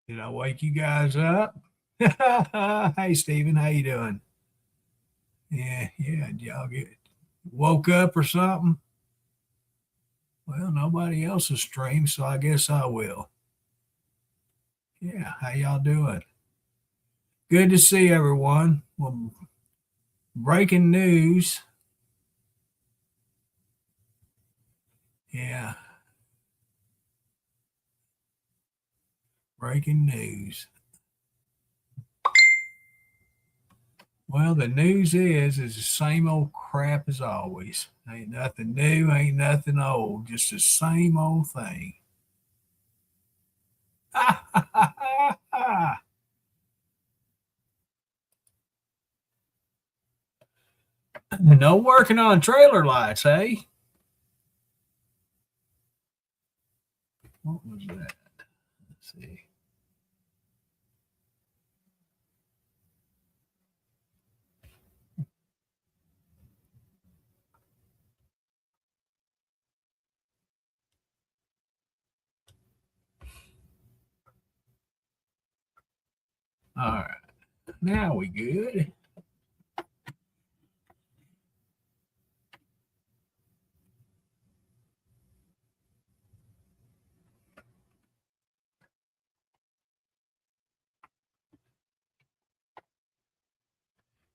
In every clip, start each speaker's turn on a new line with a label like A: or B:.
A: Did I wake you guys up? Hey, Steven, how you doing? Yeah. Did y'all get woke up or something? Well, nobody else is streamed, so I guess I will. Yeah, how y'all doing? Good to see everyone. Well, breaking news. Yeah, breaking news. Well, the news is the same old crap as always. Ain't nothing new, ain't nothing old, just the same old thing. No working on trailer lights, hey? What was that? Let's see. All right. Now we good.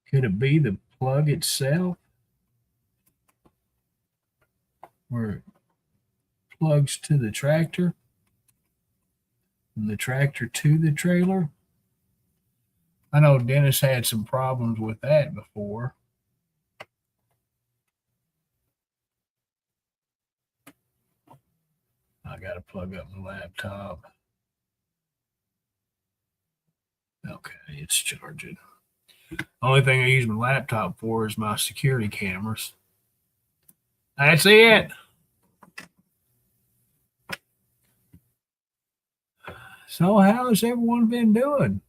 A: Could it be the plug itself where it plugs to the tractor and the tractor to the trailer? I know Dennis had some problems with that before. I got to plug up my laptop. Okay, it's charging. Only thing I use my laptop for is my security cameras. That's it. So, how's everyone been doing?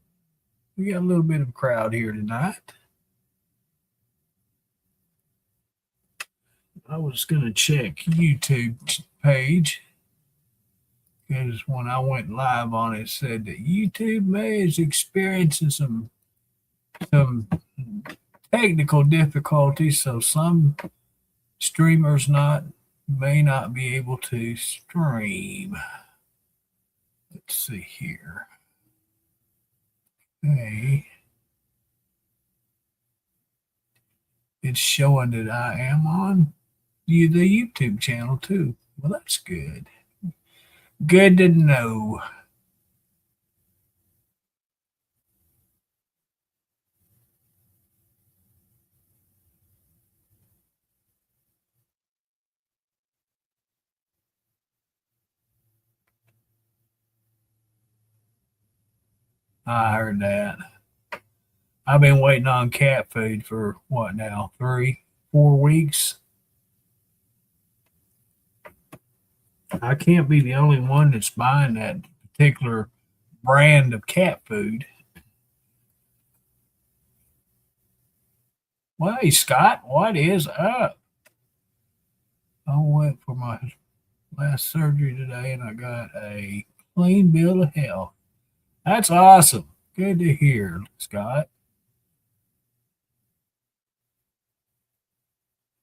A: We got a little bit of a crowd here tonight. I was going to check YouTube page because when I went live on it, said that YouTube may is experiencing some technical difficulties, so some streamers not may not be able to stream. Let's see here. Hey, it's showing that I am on the YouTube channel too. Well, that's good. Good to know. I heard that. I've been waiting on cat food for what now? 3, 4 weeks. I can't be the only one that's buying that particular brand of cat food. Well, hey, Scott, what is up? I went for my last surgery today and I got a clean bill of health. That's awesome. Good to hear, Scott.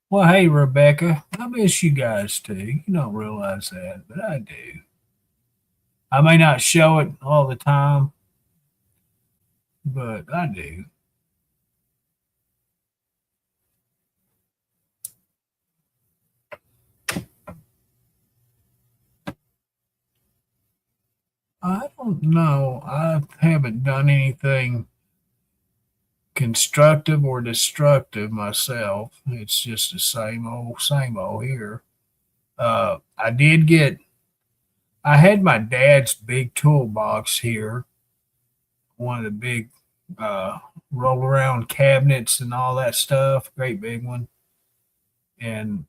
A: Well, hey, Rebecca, I miss you guys too. You don't realize that, but I do. I may not show it all the time, but I do. I don't know. I haven't done anything constructive or destructive myself. It's just the same old here. I did get, I had my dad's big toolbox here, one of the big roll around cabinets and all that stuff, great big one. And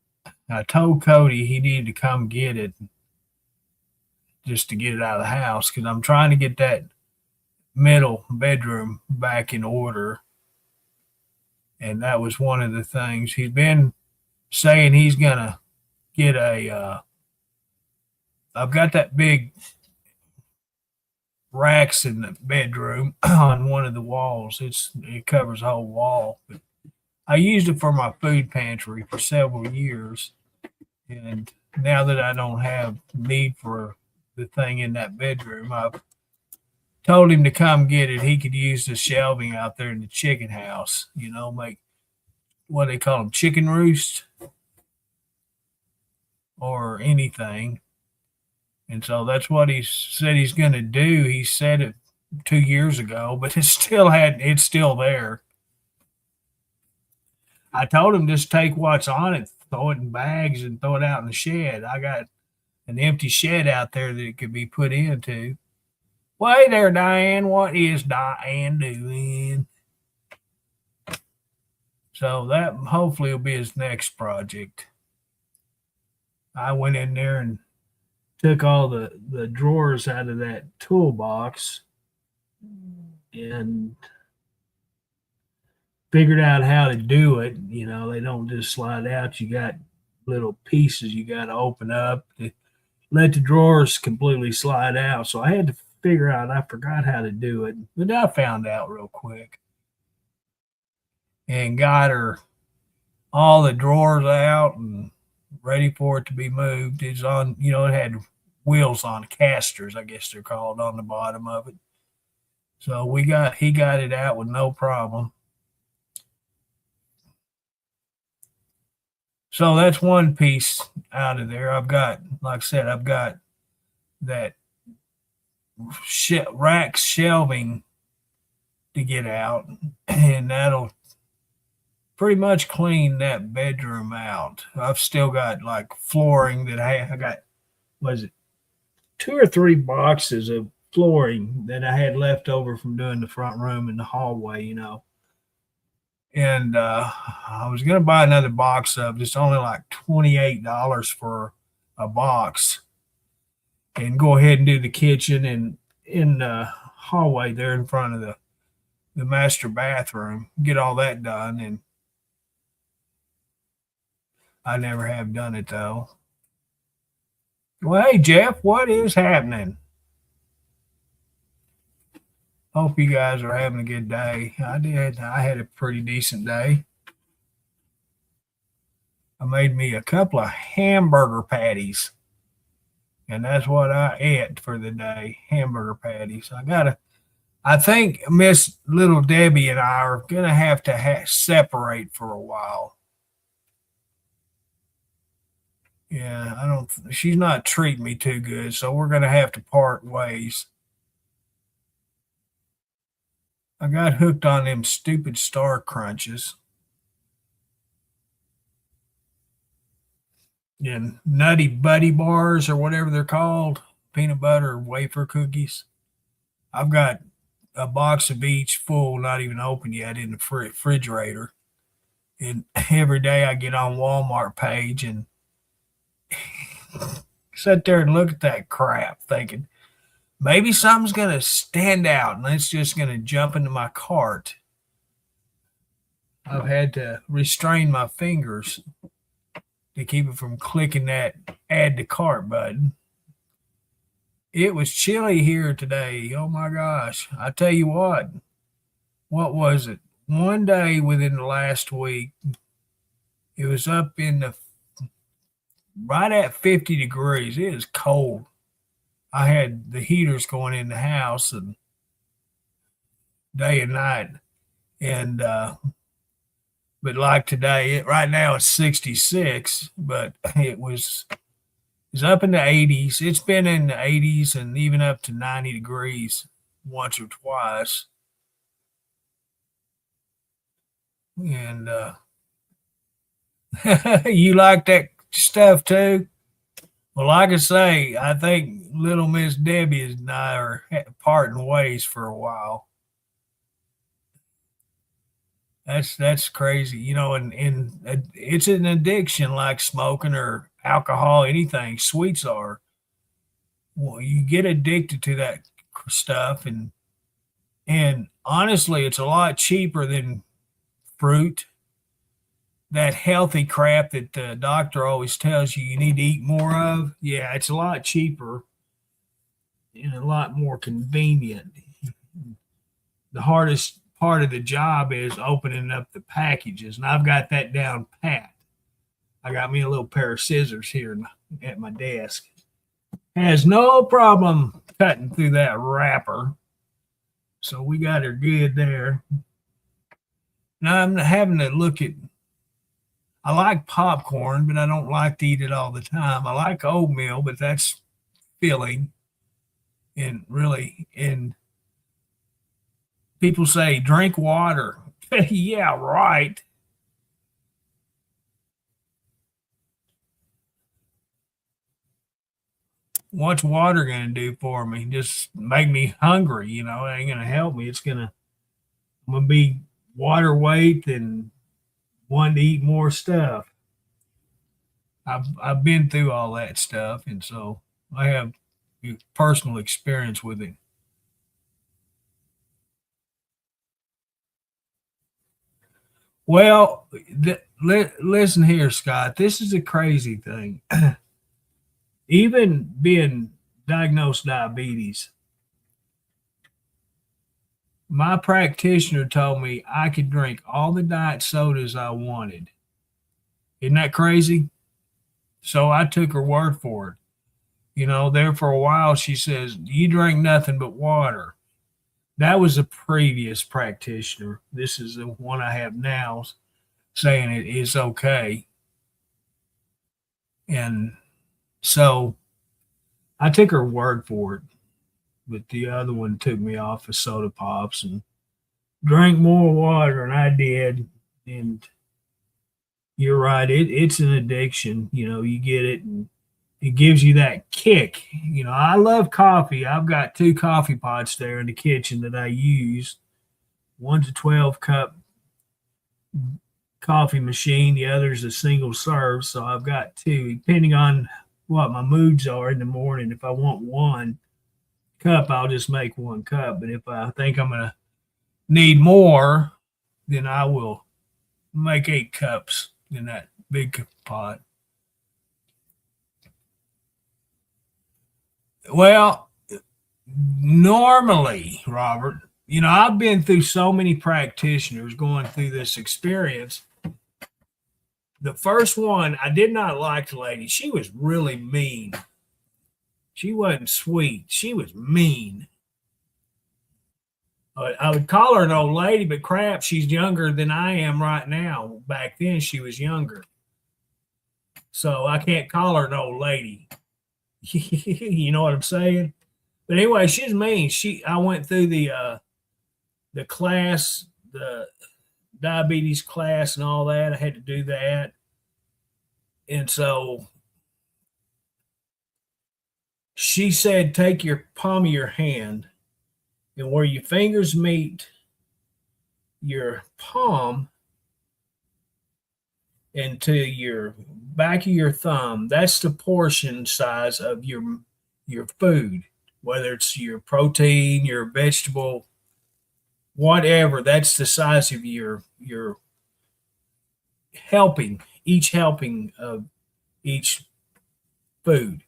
A: I told Cody he needed to come get it just to get it out of the house because I'm trying to get that middle bedroom back in order. And that was one of the things he's been saying he's gonna get a. I've got that big racks in the bedroom on one of the walls. It covers the whole wall. But I used it for my food pantry for several years, and now that I don't have need for the thing in that bedroom, I've told him to come get it. He could use the shelving out there in the chicken house. Make what they call them, chicken roost or anything. And so that's what he said he's going to do. He said it 2 years ago, but it's still there. I told him just take what's on it, throw it in bags, and throw it out in the shed. I got an empty shed out there that it could be put into. Well, hey there, Diane. What is Diane doing? So that hopefully will be his next project. I went in there and took all the drawers out of that toolbox and figured out how to do it. They don't just slide out. You got little pieces you got to open up to let the drawers completely slide out. So I had to figure out, I forgot how to do it, but I found out real quick and got her all the drawers out and ready for it to be moved. It's on, it had wheels on, casters, I guess they're called, on the bottom of it. So he got it out with no problem. So that's one piece out of there. I've got, like I said, I've got that rack shelving to get out, and that'll pretty much clean that bedroom out. I've still got like flooring that I got, was it 2 or 3 boxes of flooring that I had left over from doing the front room and the hallway, And I was going to buy another box of it. It's only like $28 for a box, and go ahead and do the kitchen and in the hallway there in front of the master bathroom. Get all that done, and I never have done it though. Well, hey Jeff, what is happening? Hope you guys are having a good day. I did. I had a pretty decent day. I made me a couple of hamburger patties, and that's what I ate for the day. Hamburger patties. I think Miss Little Debbie and I are gonna have to separate for a while. Yeah, I don't. She's not treating me too good, so we're gonna have to part ways. I got hooked on them stupid Star Crunches and Nutty Buddy bars or whatever they're called, peanut butter wafer cookies. I've got a box of each full, not even open yet, in the refrigerator. And every day I get on Walmart page and sit there and look at that crap, thinking maybe something's going to stand out and it's just going to jump into my cart. I've had to restrain my fingers to keep it from clicking that add to cart button. It was chilly here today. Oh my gosh. I tell you what was it? One day within the last week, it was up in the right at 50 degrees. It is cold. I had the heaters going in the house and day and night. And but like today, right now it's 66, but it's up in the 80s. It's been in the 80s and even up to 90 degrees once or twice. And you like that stuff too? Well, like I say, I think little Miss Debbie and I are parting ways for a while. That's crazy, and it's an addiction like smoking or alcohol, anything. Sweets are. Well, you get addicted to that stuff, and honestly, it's a lot cheaper than fruit. That healthy crap that the doctor always tells you need to eat more of. Yeah, it's a lot cheaper. and a lot more convenient. The hardest part of the job is opening up the packages, and I've got that down pat. I got me a little pair of scissors here at my desk. Has no problem cutting through that wrapper. So we got her good there. Now I'm having to look at, I like popcorn, but I don't like to eat it all the time. I like oatmeal, but that's filling. And really, and people say, drink water. Yeah, right. What's water going to do for me? Just make me hungry. It ain't going to help me. I'm going to be water weight and wanting to eat more stuff. I've been through all that stuff. And so I have personal experience with it. Well, listen here, Scott. This is a crazy thing. Even being diagnosed diabetes, my practitioner told me I could drink all the diet sodas I wanted. Isn't that crazy? So I took her word for it. There for a while, she says, you drink nothing but water. That was a previous practitioner. This is the one I have now saying it is okay. And so I took her word for it. But the other one took me off of soda pops and drank more water, and I did. And you're right, it's an addiction. You get it, and it gives you that kick. I love coffee. I've got 2 coffee pots there in the kitchen that I use. One's a 12-cup coffee machine, the other's a single serve. So I've got 2, depending on what my moods are in the morning. If I want 1 cup, I'll just make 1 cup. But if I think I'm going to need more, then I will make 8 cups in that big pot. Well, normally, Robert, I've been through so many practitioners going through this experience. The first one, I did not like the lady. She was really mean. She wasn't sweet. She was mean. I would call her an old lady, but crap, she's younger than I am right now. Back then, she was younger. So I can't call her an old lady. You know what I'm saying? But anyway, she's mean. I went through the class, the diabetes class and all that. I had to do that. And so she said, take your palm of your hand, and where your fingers meet your palm and to your back of your thumb, that's the portion size of your food, whether it's your protein, your vegetable, whatever. That's the size of your each helping of each food.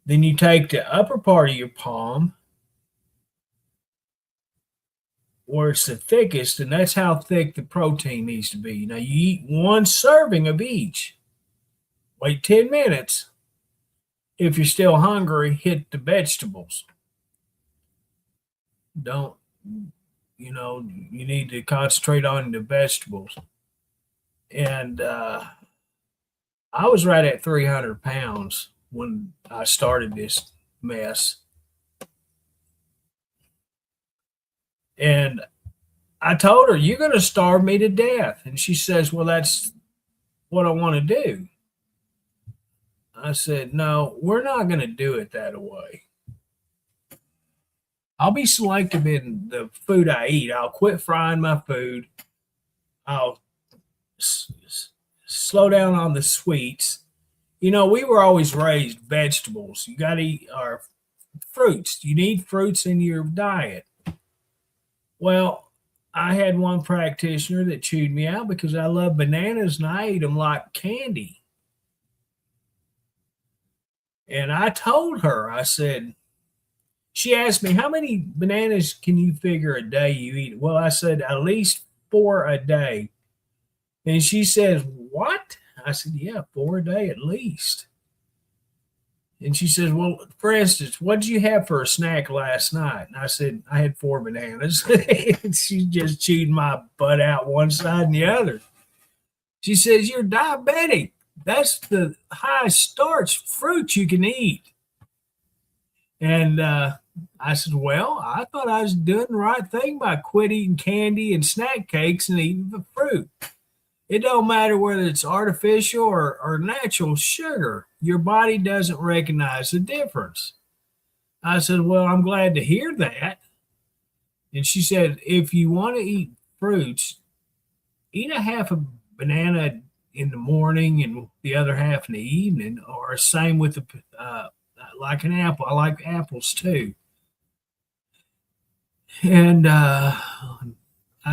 A: Then you take the upper part of your palm where it's the thickest, and that's how thick the protein needs to be. Now you eat 1 serving of each. Wait 10 minutes. If you're still hungry, hit the vegetables. Don't, you need to concentrate on the vegetables. And I was right at 300 pounds when I started this mess. And I told her, you're going to starve me to death. And she says, well, that's what I want to do. I said, no, we're not going to do it that way. I'll be selective in the food I eat. I'll quit frying my food. I'll slow down on the sweets. We were always raised vegetables. You got to eat our fruits. You need fruits in your diet. Well, I had one practitioner that chewed me out because I love bananas and I ate them like candy. And I told her, I said, She asked me, how many bananas can you figure a day you eat? Well, I said, at least 4 a day. And she says, what? I said, yeah, 4 a day at least. And she says, well, for instance, what did you have for a snack last night? And I said, I had 4 bananas. And she just chewed my butt out one side and the other. She says, you're diabetic. That's the highest starch fruit you can eat. And I said, well, I thought I was doing the right thing by quit eating candy and snack cakes and eating the fruit. It don't matter whether it's artificial or natural sugar. Your body doesn't recognize the difference. I said, well, I'm glad to hear that. And she said, if you want to eat fruits, eat a half a banana in the morning and the other half in the evening, or same with the like an apple. I like apples too. And I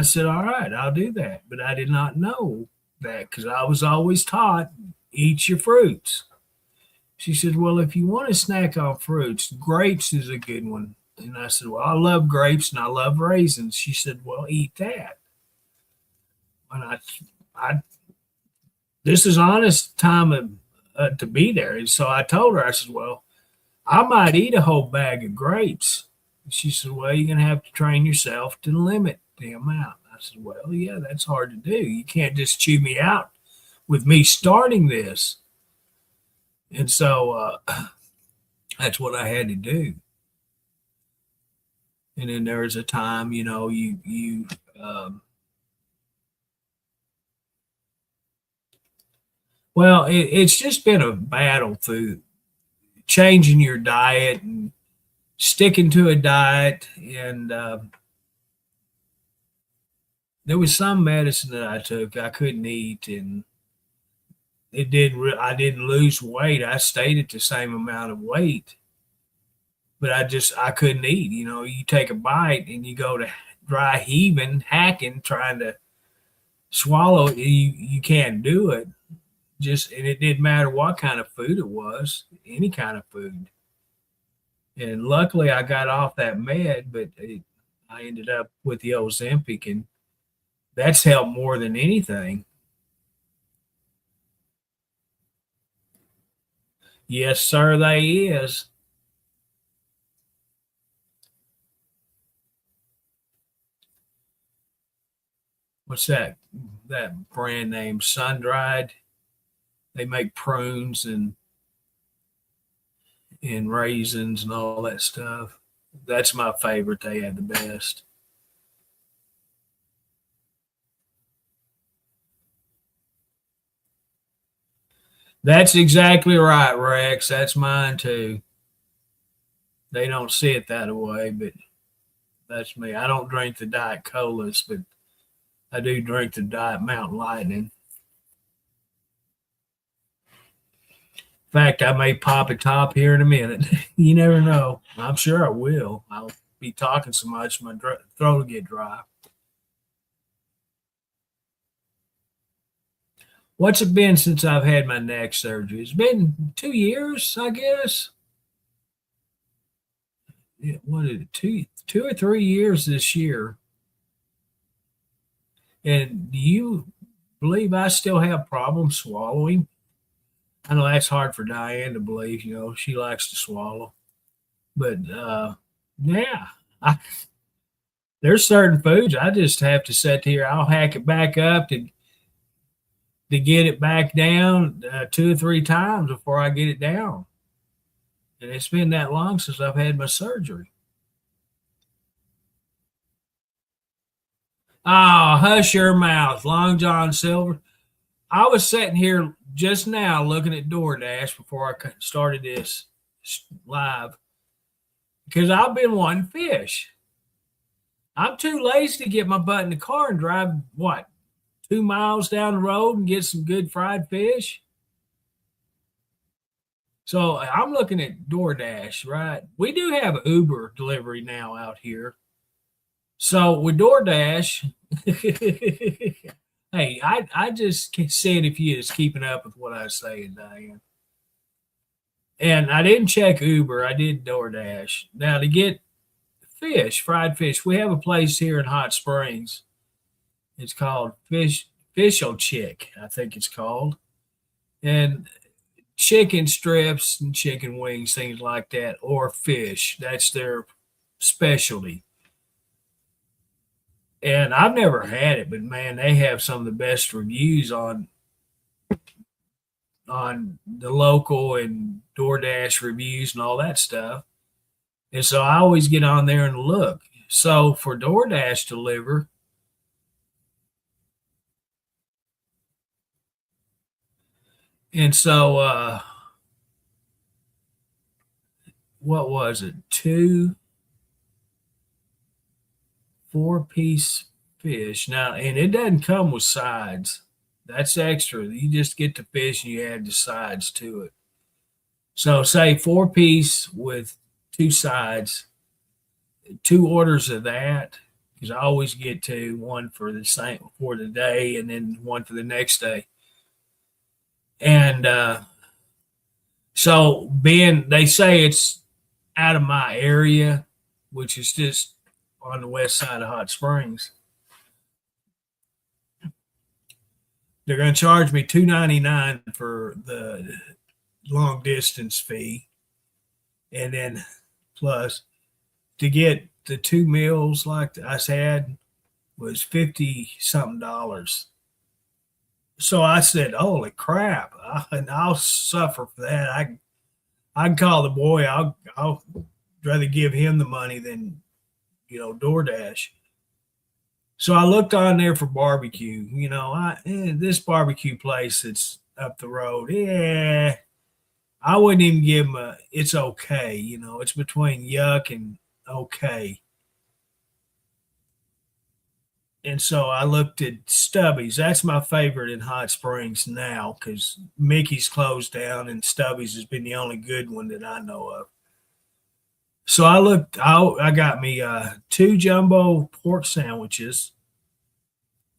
A: said, all right, I'll do that. But I did not know that because I was always taught, eat your fruits. She said, well, if you want to snack on fruits, grapes is a good one. And I said, well, I love grapes and I love raisins. She said, well, eat that. And I this is honest time to be there. And so I told her, I said, well, I might eat a whole bag of grapes. She said, well, you're going to have to train yourself to limit the amount. I said, well, yeah, that's hard to do. You can't just chew me out with me starting this. And so that's what I had to do. And then there was a time, well, it's just been a battle through changing your diet and sticking to a diet. And there was some medicine that I took I couldn't eat, and I didn't lose weight. I stayed at the same amount of weight, but I couldn't eat. You take a bite and you go to dry heaving, hacking, trying to swallow it. You can't do it. And it didn't matter what kind of food it was, any kind of food. And luckily I got off that med, but I ended up with the Ozempic, and that's helped more than anything. Yes, sir, they is. What's that? That brand name, Sun Dried. They make prunes and raisins and all that stuff. That's my favorite. They had the best. That's exactly right, Rex. That's mine too. They don't see it that way, but that's me. I don't drink the Diet Colas, but I do drink the Diet Mountain Lightning. In fact, I may pop a top here in a minute. You never know. I'm sure I will. I'll be talking so much, my throat will get dry. What's it been since I've had my neck surgery? It's been 2 years, I guess. Yeah, what is it? Two or 3 years this year. And do you believe I still have problems swallowing? I know that's hard for Diane to believe. She likes to swallow. But yeah, there's certain foods I just have to sit here. I'll hack it back up to get it back down 2 or 3 times before I get it down. And it's been that long since I've had my surgery. Oh, hush your mouth, Long John Silver. I was sitting here just now looking at DoorDash before I started this live because I've been wanting fish. I'm too lazy to get my butt in the car and drive, 2 miles down the road and get some good fried fish. So I'm looking at DoorDash, right? We do have Uber delivery now out here. So with DoorDash, hey, I just said if you is keeping up with what I was saying, Diane. And I didn't check Uber. I did DoorDash. Now to get fish, fried fish, we have a place here in Hot Springs. It's called Fish-O Chick, I think it's called. And chicken strips and chicken wings, things like that, or fish. That's their specialty. And I've never had it, but man, they have some of the best reviews on the local and DoorDash reviews and all that stuff. And so I always get on there and look. So for DoorDash deliver, and so what was it? Two 4-piece fish. Now, and it doesn't come with sides. That's extra. You just get the fish and you add the sides to it. So say 4-piece with two sides, two orders of that, because I always get two, one for the same for the day and then one for the next day. And so being they say it's out of my area, which is just on the west side of Hot Springs, they're going to charge me $2.99 for the long distance fee, and then plus to get the two meals like I said was 50 something dollars. So I said, "Holy crap! I'll suffer for that. I can call the boy. I'll rather give him the money than DoorDash." So I looked on there for barbecue. This barbecue place that's up the road. Yeah, I wouldn't even give them a. It's okay. It's between yuck and okay. And so I looked at Stubby's. That's my favorite in Hot Springs now because Mickey's closed down and Stubby's has been the only good one that I know of. So I looked. I got me two jumbo pork sandwiches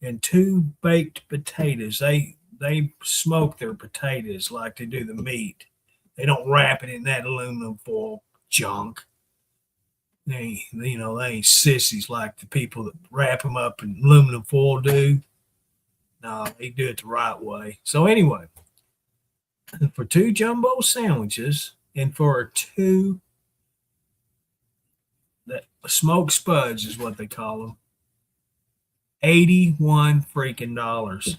A: and two baked potatoes. They smoke their potatoes like they do the meat. They don't wrap it in that aluminum foil junk. They ain't sissies like the people that wrap them up in aluminum foil do. No, they do it the right way. So anyway, for two jumbo sandwiches and for two that smoked spuds is what they call them, 81 freaking dollars.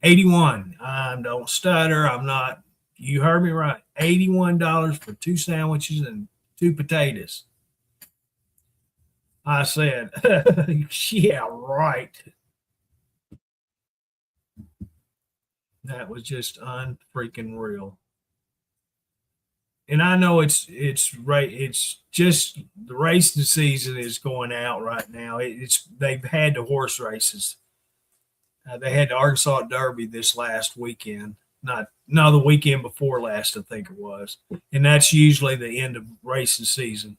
A: 81. I don't stutter. I'm not. You heard me right. $81 for two sandwiches and two potatoes. I said, yeah, right. That was just unfreaking real. And I know it's right. It's just the racing season is going out right now. It's they've had the horse races. They had the Arkansas Derby this last weekend. Not no the weekend before last, I think it was. And that's usually the end of racing season.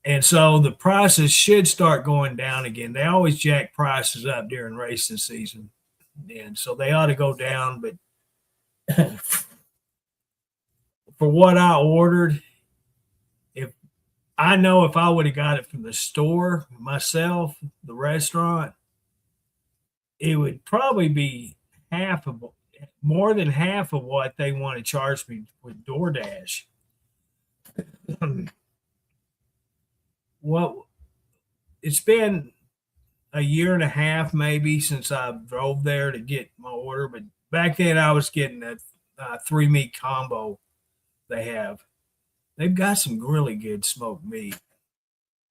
A: And so the prices should start going down again. They always jack prices up during racing season. And so they ought to go down. But for what I ordered, if I know if I would have got it from the store myself, the restaurant, it would probably be more than half of what they want to charge me with DoorDash. Well, it's been a year and a half maybe since I drove there to get my order, but back then I was getting that 3 meat combo they have. They've got some really good smoked meat.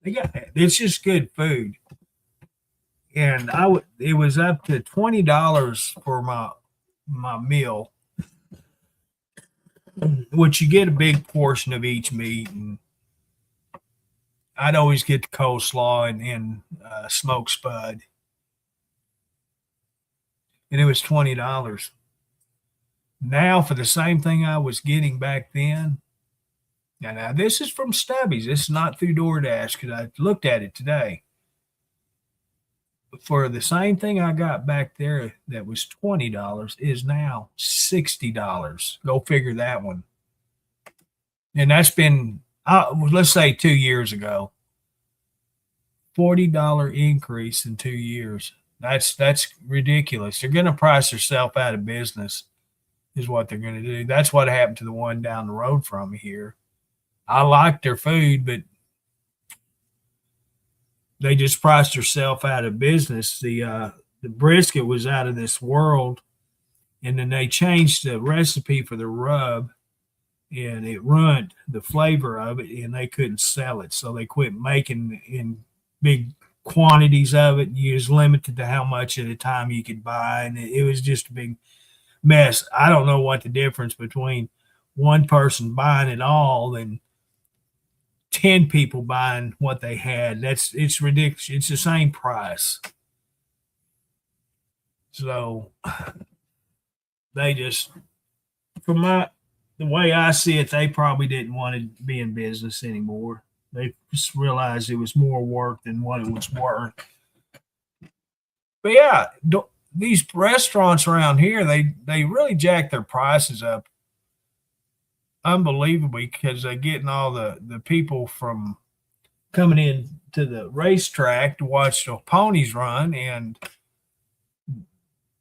A: It's just good food, and it was up to $20 for my meal, which you get a big portion of each meat, and I'd always get the coleslaw and smoked spud, and it was $20. Now for the same thing I was getting back then. Now this is from Stubby's. This is not through DoorDash because I looked at it today. For the same thing I got back there that was $20 is now $60. Go figure that one. And that's been, let's say 2 years ago, $40 increase in 2 years. That's ridiculous. They're going to price themselves out of business, is what they're going to do. That's what happened to the one down the road from me here. I like their food, but they just priced themselves out of business. The brisket was out of this world, and then they changed the recipe for the rub, and it ruined the flavor of it, and they couldn't sell it, so they quit making in big quantities of it. You was limited to how much at a time you could buy, and it was just a big mess. I don't know what the difference between one person buying it all and 10 people buying what they had. It's ridiculous. It's the same price. So they just, from the way I see it, they probably didn't want to be in business anymore. They just realized it was more work than what it was worth. But yeah, these restaurants around here, they really jack their prices up unbelievably, because they're getting all the people from coming in to the racetrack to watch the ponies run, and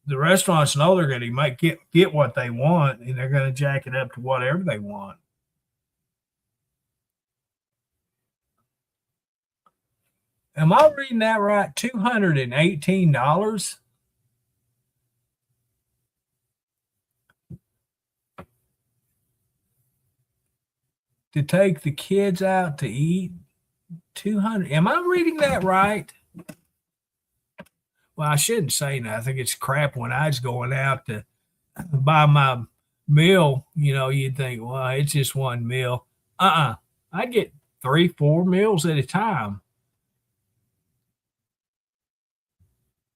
A: the restaurants know they're going to get what they want, and they're going to jack it up to whatever they want. Am I reading that right? $218? To take the kids out to eat? 200. Am I reading that right? Well, I shouldn't say nothing. It's crap. When I was going out to buy my meal, you'd think, well, it's just one meal. I get 3, 4 meals at a time.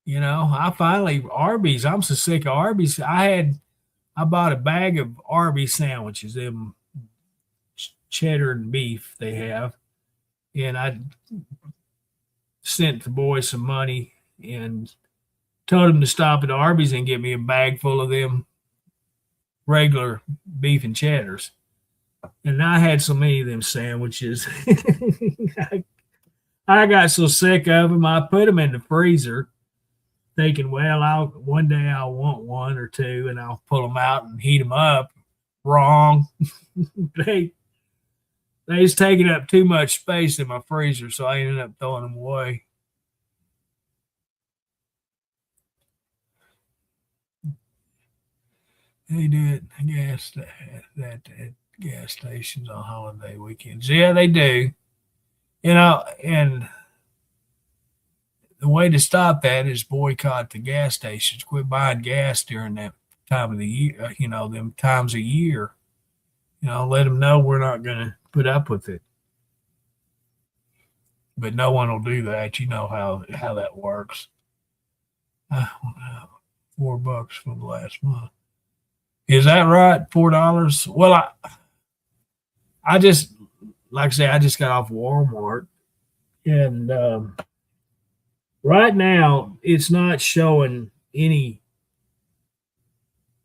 A: I finally, Arby's, I'm so sick of Arby's. I bought a bag of Arby's sandwiches, them cheddar and beef they have, and I sent the boys some money and told them to stop at Arby's and get me a bag full of them regular beef and cheddars. And I had so many of them sandwiches. I got so sick of them, I put them in the freezer, thinking, well, one day I'll want one or two, and I'll pull them out and heat them up. Wrong. they was taking up too much space in my freezer, so I ended up throwing them away. They do it, I guess, that at gas stations on holiday weekends. Yeah, they do. And the way to stop that is boycott the gas stations. Quit buying gas during that time of the year, them times a year. Let them know we're not going to put up with it. But no one will do that. You know how that works. $4 for the last month. Is that right? $4? Well, I just, like I say, I just got off Walmart, and right now it's not showing any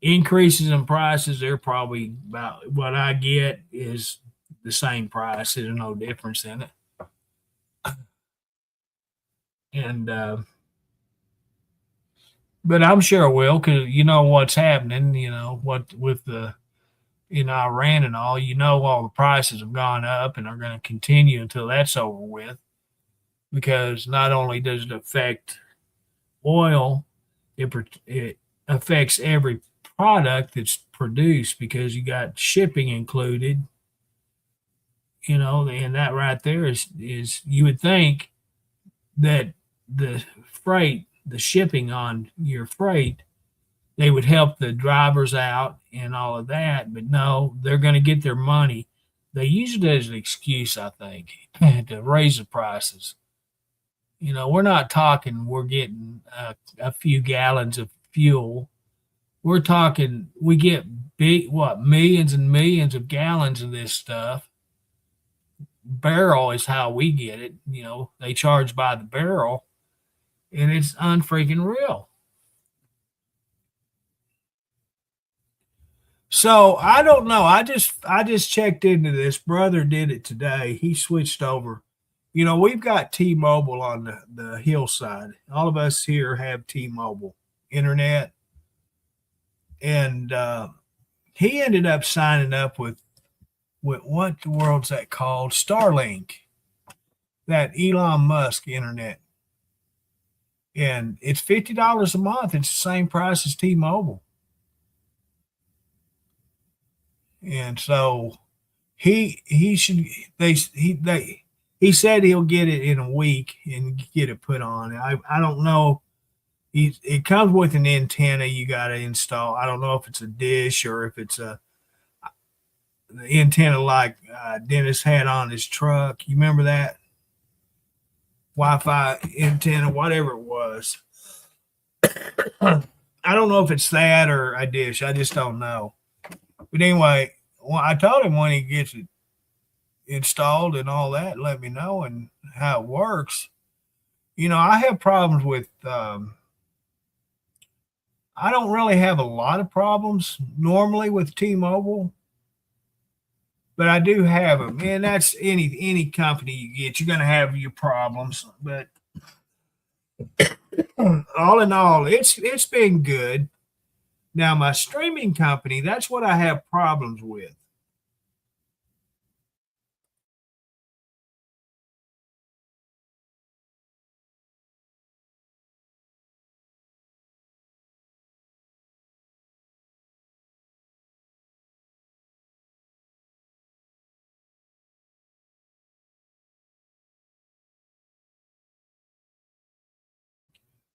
A: increases in prices. They're probably about what I get is the same price. There's no difference in it. And but I'm sure it will, because what's happening. What with the in Iran and all. All the prices have gone up and are going to continue until that's over with. Because not only does it affect oil, it affects every product that's produced, because you got shipping included. And that right there is you would think that the shipping on your freight, they would help the drivers out and all of that, but no, they're going to get their money. They use it as an excuse, I think, to raise the prices. We're not talking we're getting a few gallons of fuel. We're talking we get millions and millions of gallons of this stuff. Barrel is how we get it. They charge by the barrel, and it's unfreaking real. So I don't know. I just checked into this. Brother did it today. He switched over. We've got T-Mobile on the hillside. All of us here have T-Mobile internet, and he ended up signing up with what the world's that called? Starlink, that Elon Musk internet, and it's $50 a month. It's the same price as T-Mobile, and so he should he said he'll get it in a week and get it put on. I don't know. It comes with an antenna you got to install. I don't know if it's a dish or if it's a the antenna like Dennis had on his truck. You remember that Wi-Fi antenna, whatever it was. I don't know if it's that or a dish. I just don't know. But anyway, I told him when he gets it installed and all that, let me know and how it works. I have problems with. I don't really have a lot of problems normally with T-Mobile, but I do have them, and that's any company you get, you're going to have your problems. But all in all, it's been good. Now my streaming company, that's what I have problems with.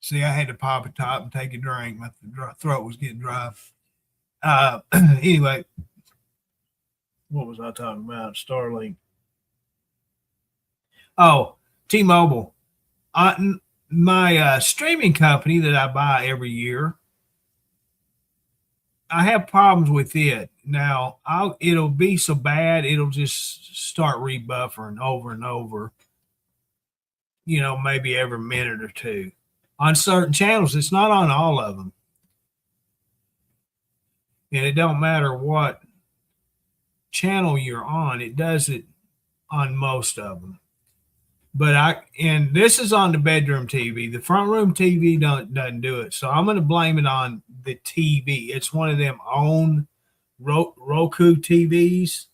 A: See, I had to pop a top and take a drink. My throat was getting dry. Anyway, what was I talking about? Starlink. Oh, T-Mobile. My streaming company that I buy every year, I have problems with it. Now, it'll be so bad, it'll just start rebuffering over and over. Maybe every minute or two. On certain channels, it's not on all of them, and it don't matter what channel you're on. It does it on most of them. And this is on the bedroom TV. The front room TV doesn't do it. So I'm going to blame it on the TV. It's one of them own Roku TVs,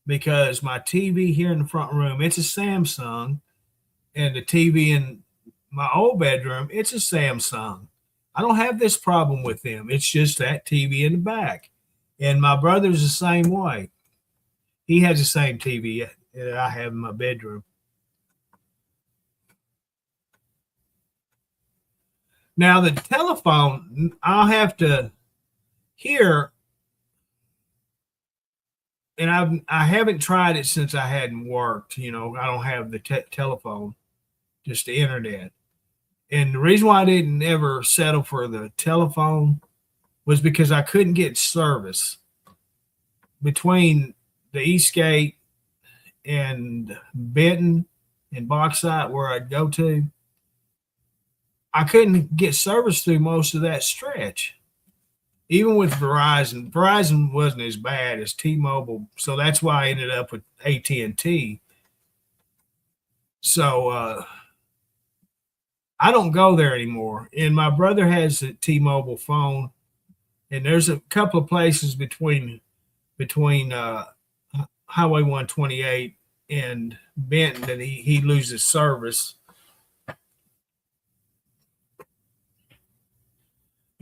A: because my TV here in the front room, it's a Samsung, and the TV in my old bedroom, it's a Samsung. I don't have this problem with them. It's just that TV in the back. And my brother's the same way. He has the same TV that I have in my bedroom. Now the telephone, I'll have to hear, and I haven't tried it since I hadn't worked. I don't have the telephone, just the internet. And the reason why I didn't ever settle for the telephone was because I couldn't get service between the Eastgate and Benton and Bauxite, where I'd go to. I couldn't get service through most of that stretch. Even with Verizon wasn't as bad as T-Mobile, so that's why I ended up with AT&T. So I don't go there anymore. And my brother has a T-Mobile phone, and there's a couple of places between Highway 128 and Benton that he loses service. But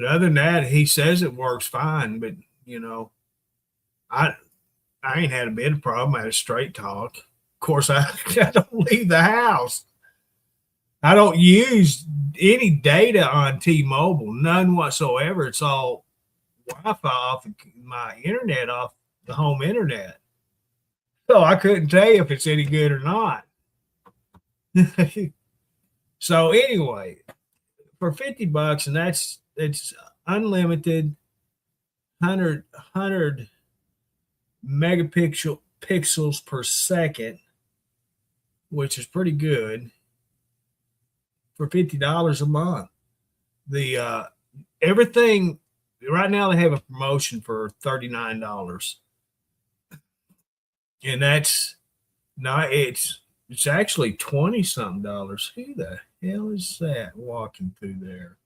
A: other than that, he says it works fine. But I I ain't had a bit of problem. I had a straight talk. Of course, I don't leave the house. I don't use any data on T-Mobile, none whatsoever. It's all Wi-Fi off my internet, off the home internet. So I couldn't tell you if it's any good or not. So anyway, for $50, and it's unlimited, 100 megapixel pixels per second, which is pretty good for $50 a month. The everything Right now they have a promotion for $39. And that's not it's actually 20 something dollars. Who the hell is that walking through there?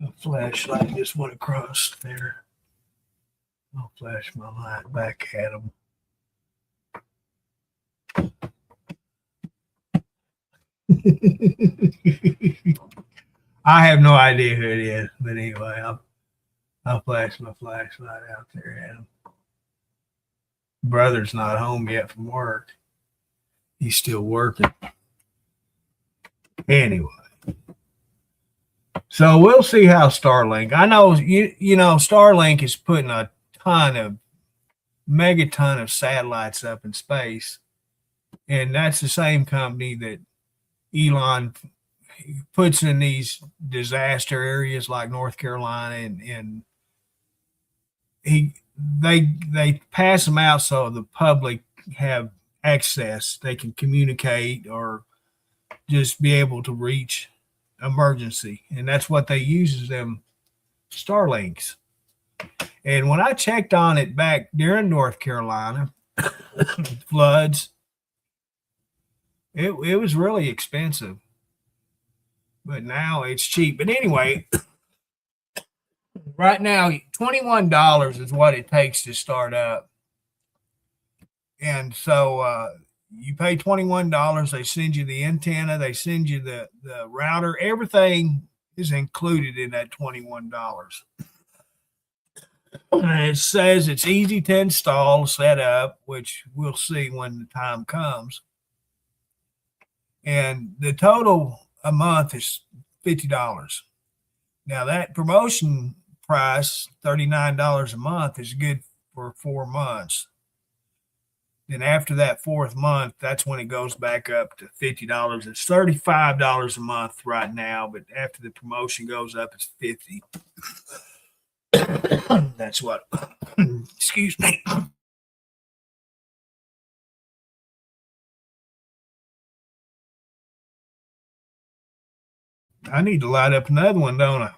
A: A flashlight just went across there. I'll flash my light back at him. I have no idea who it is, but anyway, I'll flash my flashlight out there at him. Brother's not home yet from work. He's still working. Anyway, so we'll see how Starlink. I know you know Starlink is putting a megaton of satellites up in space, and that's the same company that Elon puts in these disaster areas like North Carolina, and they pass them out so the public have access. They can communicate or just be able to reach emergency, and that's what they use is them Starlinks. And when I checked on it back during North Carolina floods, it was really expensive, but now it's cheap. But anyway, right now $21 is what it takes to start up, and so you pay $21. They send you the antenna, they send you the router, everything is included in that $21. And it says it's easy to install, set up, which we'll see when the time comes. And the total a month is $50. Now that promotion price, $39 a month, is good for 4 months. Then after that fourth month, that's when it goes back up to $50. It's $35 a month right now, but after the promotion goes up, it's $50. That's what. Excuse me. I need to light up another one, don't I?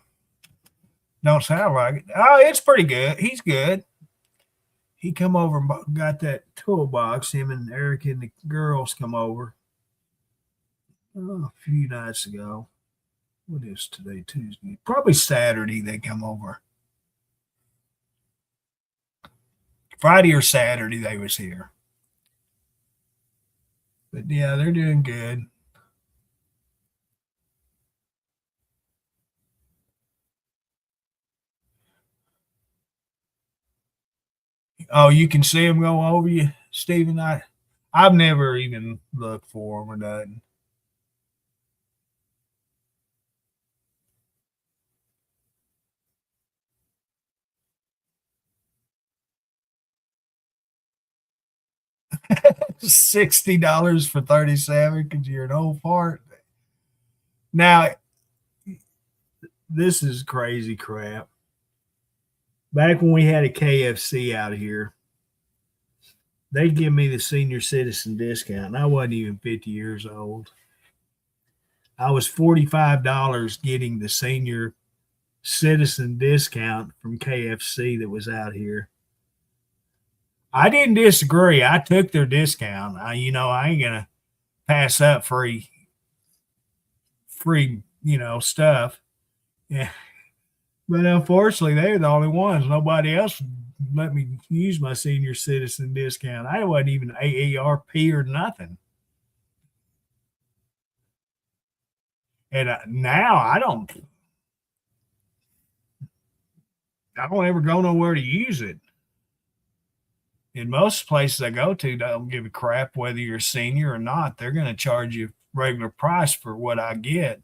A: Don't sound like it. Oh, it's pretty good. He's good. He come over and got that toolbox. Him and Eric and the girls come over a few nights ago. What is today? Tuesday. Probably Saturday they come over. Friday or Saturday they was here. But yeah, they're doing good. Oh, you can see them go over you, Stephen. I've never even looked for them or nothing. $60 for 37 because you're an old fart. Now, this is crazy crap. Back when we had a KFC out here, they give me the senior citizen discount, and I wasn't even 50 years old. I was $45 getting the senior citizen discount from KFC that was out here. I didn't disagree. I took their discount. I ain't gonna pass up free, stuff. Yeah. But unfortunately, they're the only ones. Nobody else let me use my senior citizen discount. I wasn't even AARP or nothing. And now I don't ever go nowhere to use it. In most places I go to, don't give a crap whether you're a senior or not. They're going to charge you regular price for what I get.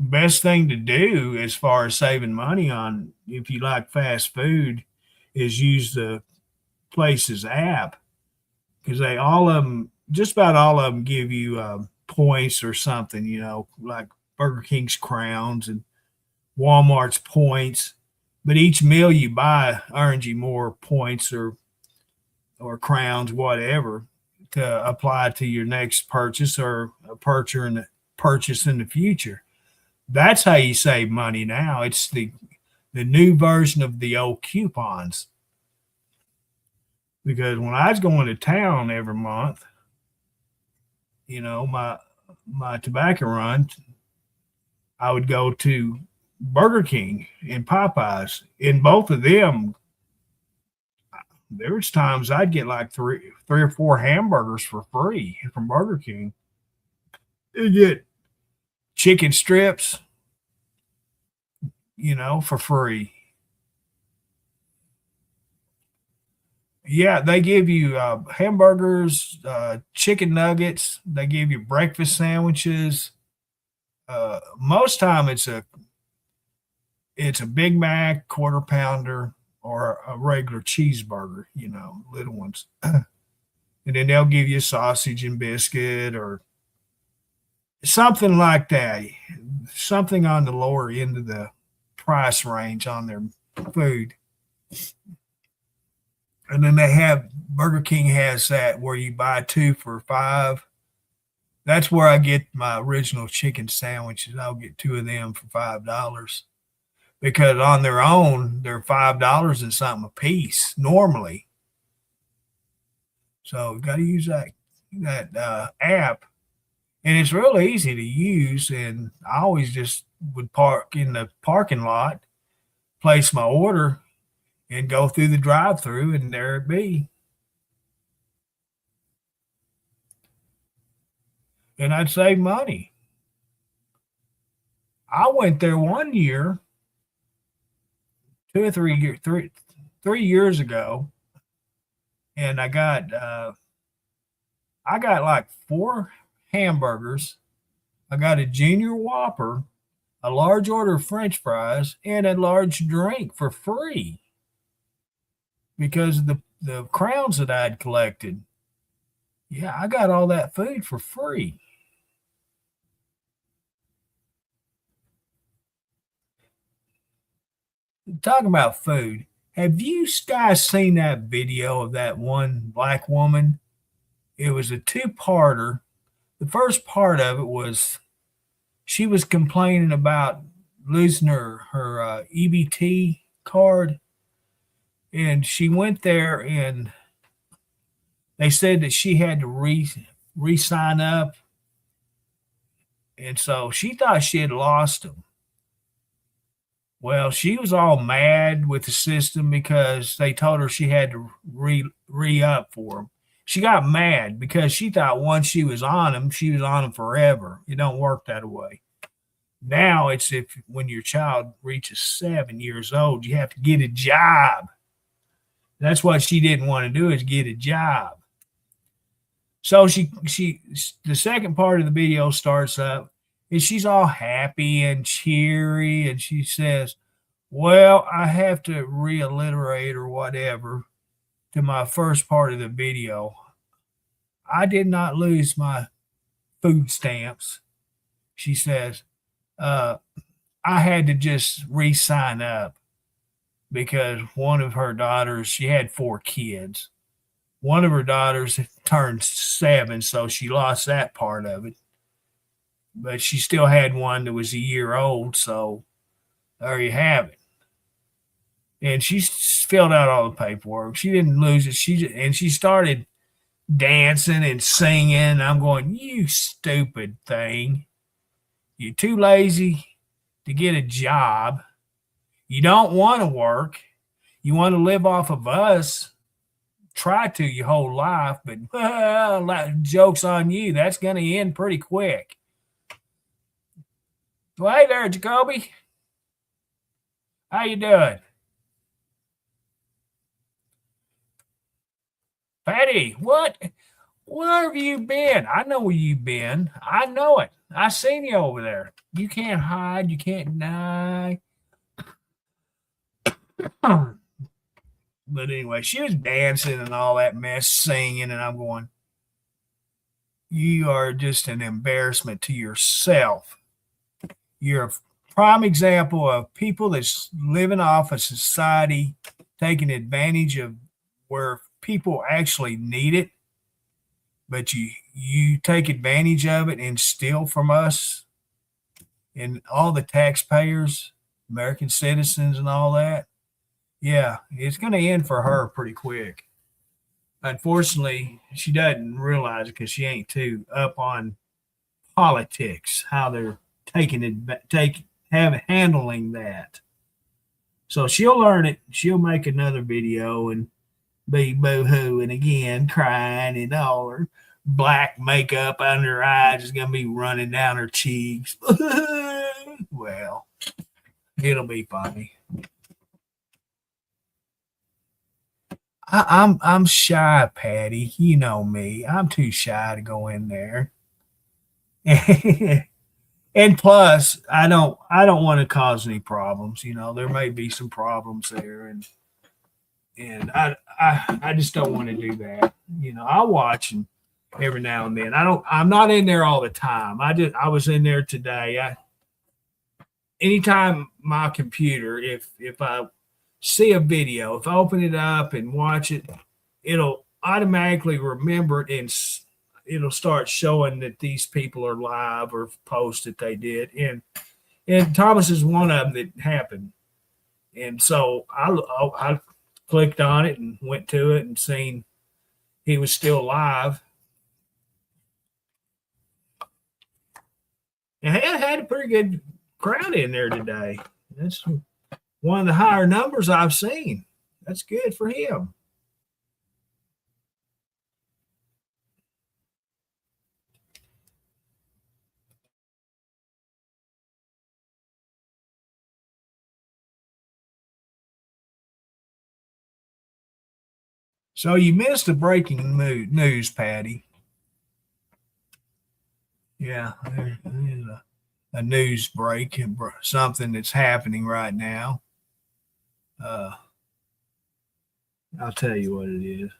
A: Best thing to do as far as saving money on if you like fast food is use the place's app because they all of them just about all of them give you points or something, like Burger King's crowns and Walmart's points. But each meal you buy earns you more points or crowns, whatever. to apply to your next purchase or a purchase in the future. That's how you save money now. It's the new version of the old coupons. Because when I was going to town every month, my tobacco run, I would go to Burger King and Popeyes. In both of them, there was times I'd get like three or four hamburgers for free from Burger King. You get chicken strips, for free. Yeah, they give you hamburgers, chicken nuggets. They give you breakfast sandwiches. Most time it's a Big Mac, quarter pounder, or a regular cheeseburger. Little ones, and then they'll give you sausage and biscuit or something like that. Something on the lower end of the price range on their food. And then Burger King has that where you buy two for $5. That's where I get my original chicken sandwiches. I'll get two of them for $5 because on their own, they're $5 and something a piece normally. So you got to use that app, and it's real easy to use. And I always just would park in the parking lot, place my order, and go through the drive-through, and there it be. And I'd save money. I went there one year, 3 years ago, and I got like 4 hamburgers. I got a junior Whopper, a large order of French fries, and a large drink for free because of the crowns that I'd collected. Yeah, I got all that food for free. Talking about food, have you guys seen that video of that one black woman? It was a two-parter. The first part of it was she was complaining about losing her EBT card, and she went there and they said that she had to re-sign up, and so she thought she had lost them. Well, she was all mad with the system because they told her she had to re-up for them. She got mad because she thought once she was on them forever. It don't work that way. Now it's when your child reaches 7 years old, you have to get a job. That's what she didn't want to do, is get a job. So the second part of the video starts up, and she's all happy and cheery, and she says, well, I have to reiterate or whatever to my first part of the video. I did not lose my food stamps. She says, I had to just re-sign up because one of her daughters, she had 4 kids. One of her daughters turned 7, so she lost that part of it. But she still had one that was a year old, so there you have it. And she filled out all the paperwork. She didn't lose it. She started dancing and singing. I'm going, you stupid thing. You're too lazy to get a job. You don't want to work. You want to live off of us. Try to your whole life, but joke's on you. That's going to end pretty quick. Well, hey there, Jacoby. How you doing? Patty, what? Where have you been? I know where you've been. I know it. I seen you over there. You can't hide. You can't deny. But anyway, she was dancing and all that mess, singing, and I'm going, you are just an embarrassment to yourself. You're a prime example of people that's living off a society, taking advantage of where people actually need it. but you take advantage of it and steal from us and all the taxpayers, American citizens, and all that, yeah, it's going to end for her pretty quick. Unfortunately, she doesn't realize it because she ain't too up on politics, how they're taking it, handling that. So she'll learn it. She'll make another video and be boo-hooing again, crying, and all her black makeup under her eyes is gonna be running down her cheeks. Well, it'll be funny. I'm shy, Patty. You know me. I'm too shy to go in there. And plus, I don't want to cause any problems. You know, there may be some problems there, and I just don't want to do that. You know, I watch and every now and then. I'm not in there all the time. I was in there today. Anytime my computer, if I see a video, if I open it up and watch it, it'll automatically remember it and it'll start showing that these people are live or posts that they did. And Thomas is one of them that happened. And so I clicked on it and went to it and seen he was still live. And had a pretty good crowd in there today. That's one of the higher numbers I've seen. That's good for him. So you missed the breaking news, Patty. Yeah, there's a news break, something that's happening right now. I'll tell you what it is.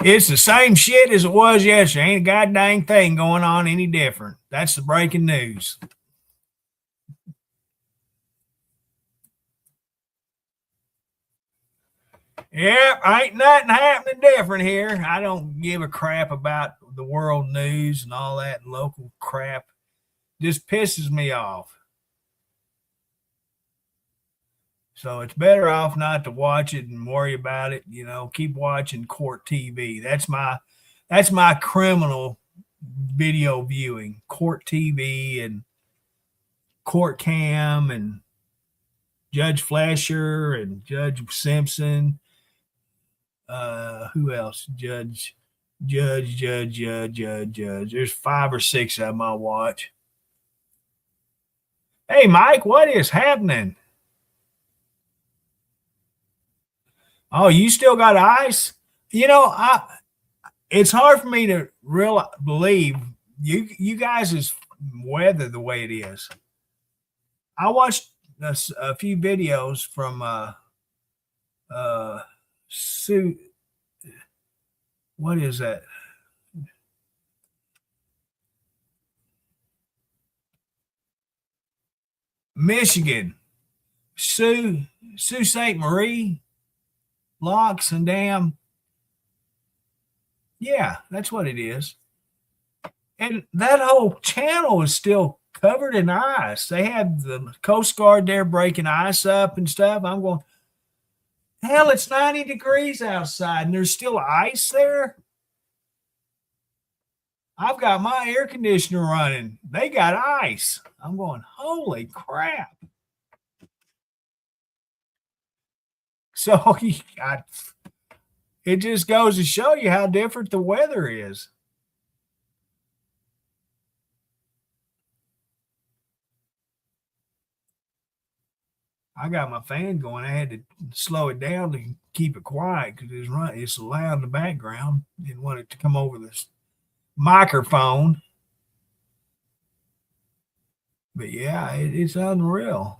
A: It's the same shit as it was yesterday. Ain't a goddamn thing going on any different. That's the breaking news. Yep, ain't nothing happening different here. I don't give a crap about the world news and all that local crap. Just pisses me off. So it's better off not to watch it and worry about it. You know, keep watching Court TV. That's my criminal video viewing. Court TV and Court Cam and Judge Fletcher and Judge Simpson. Who else? Judge. There's 5 or 6 of them I watch. Hey, Mike, what is happening? Oh, you still got ice? You know, it's hard for me to believe you guys' weather the way it is. I watched a few videos from Sue. What is that? Michigan. Sault Ste. Marie. Locks and Dam. Yeah, that's what it is. And that whole channel is still covered in ice. They have the Coast Guard there breaking ice up and stuff. I'm going, hell, it's 90 degrees outside and there's still ice there. I've got my air conditioner running. They got ice. I'm going, holy crap. So it just goes to show you how different the weather is. I got my fan going. I had to slow it down to keep it quiet because it's loud in the background. Didn't want it to come over this microphone. But yeah, it's unreal.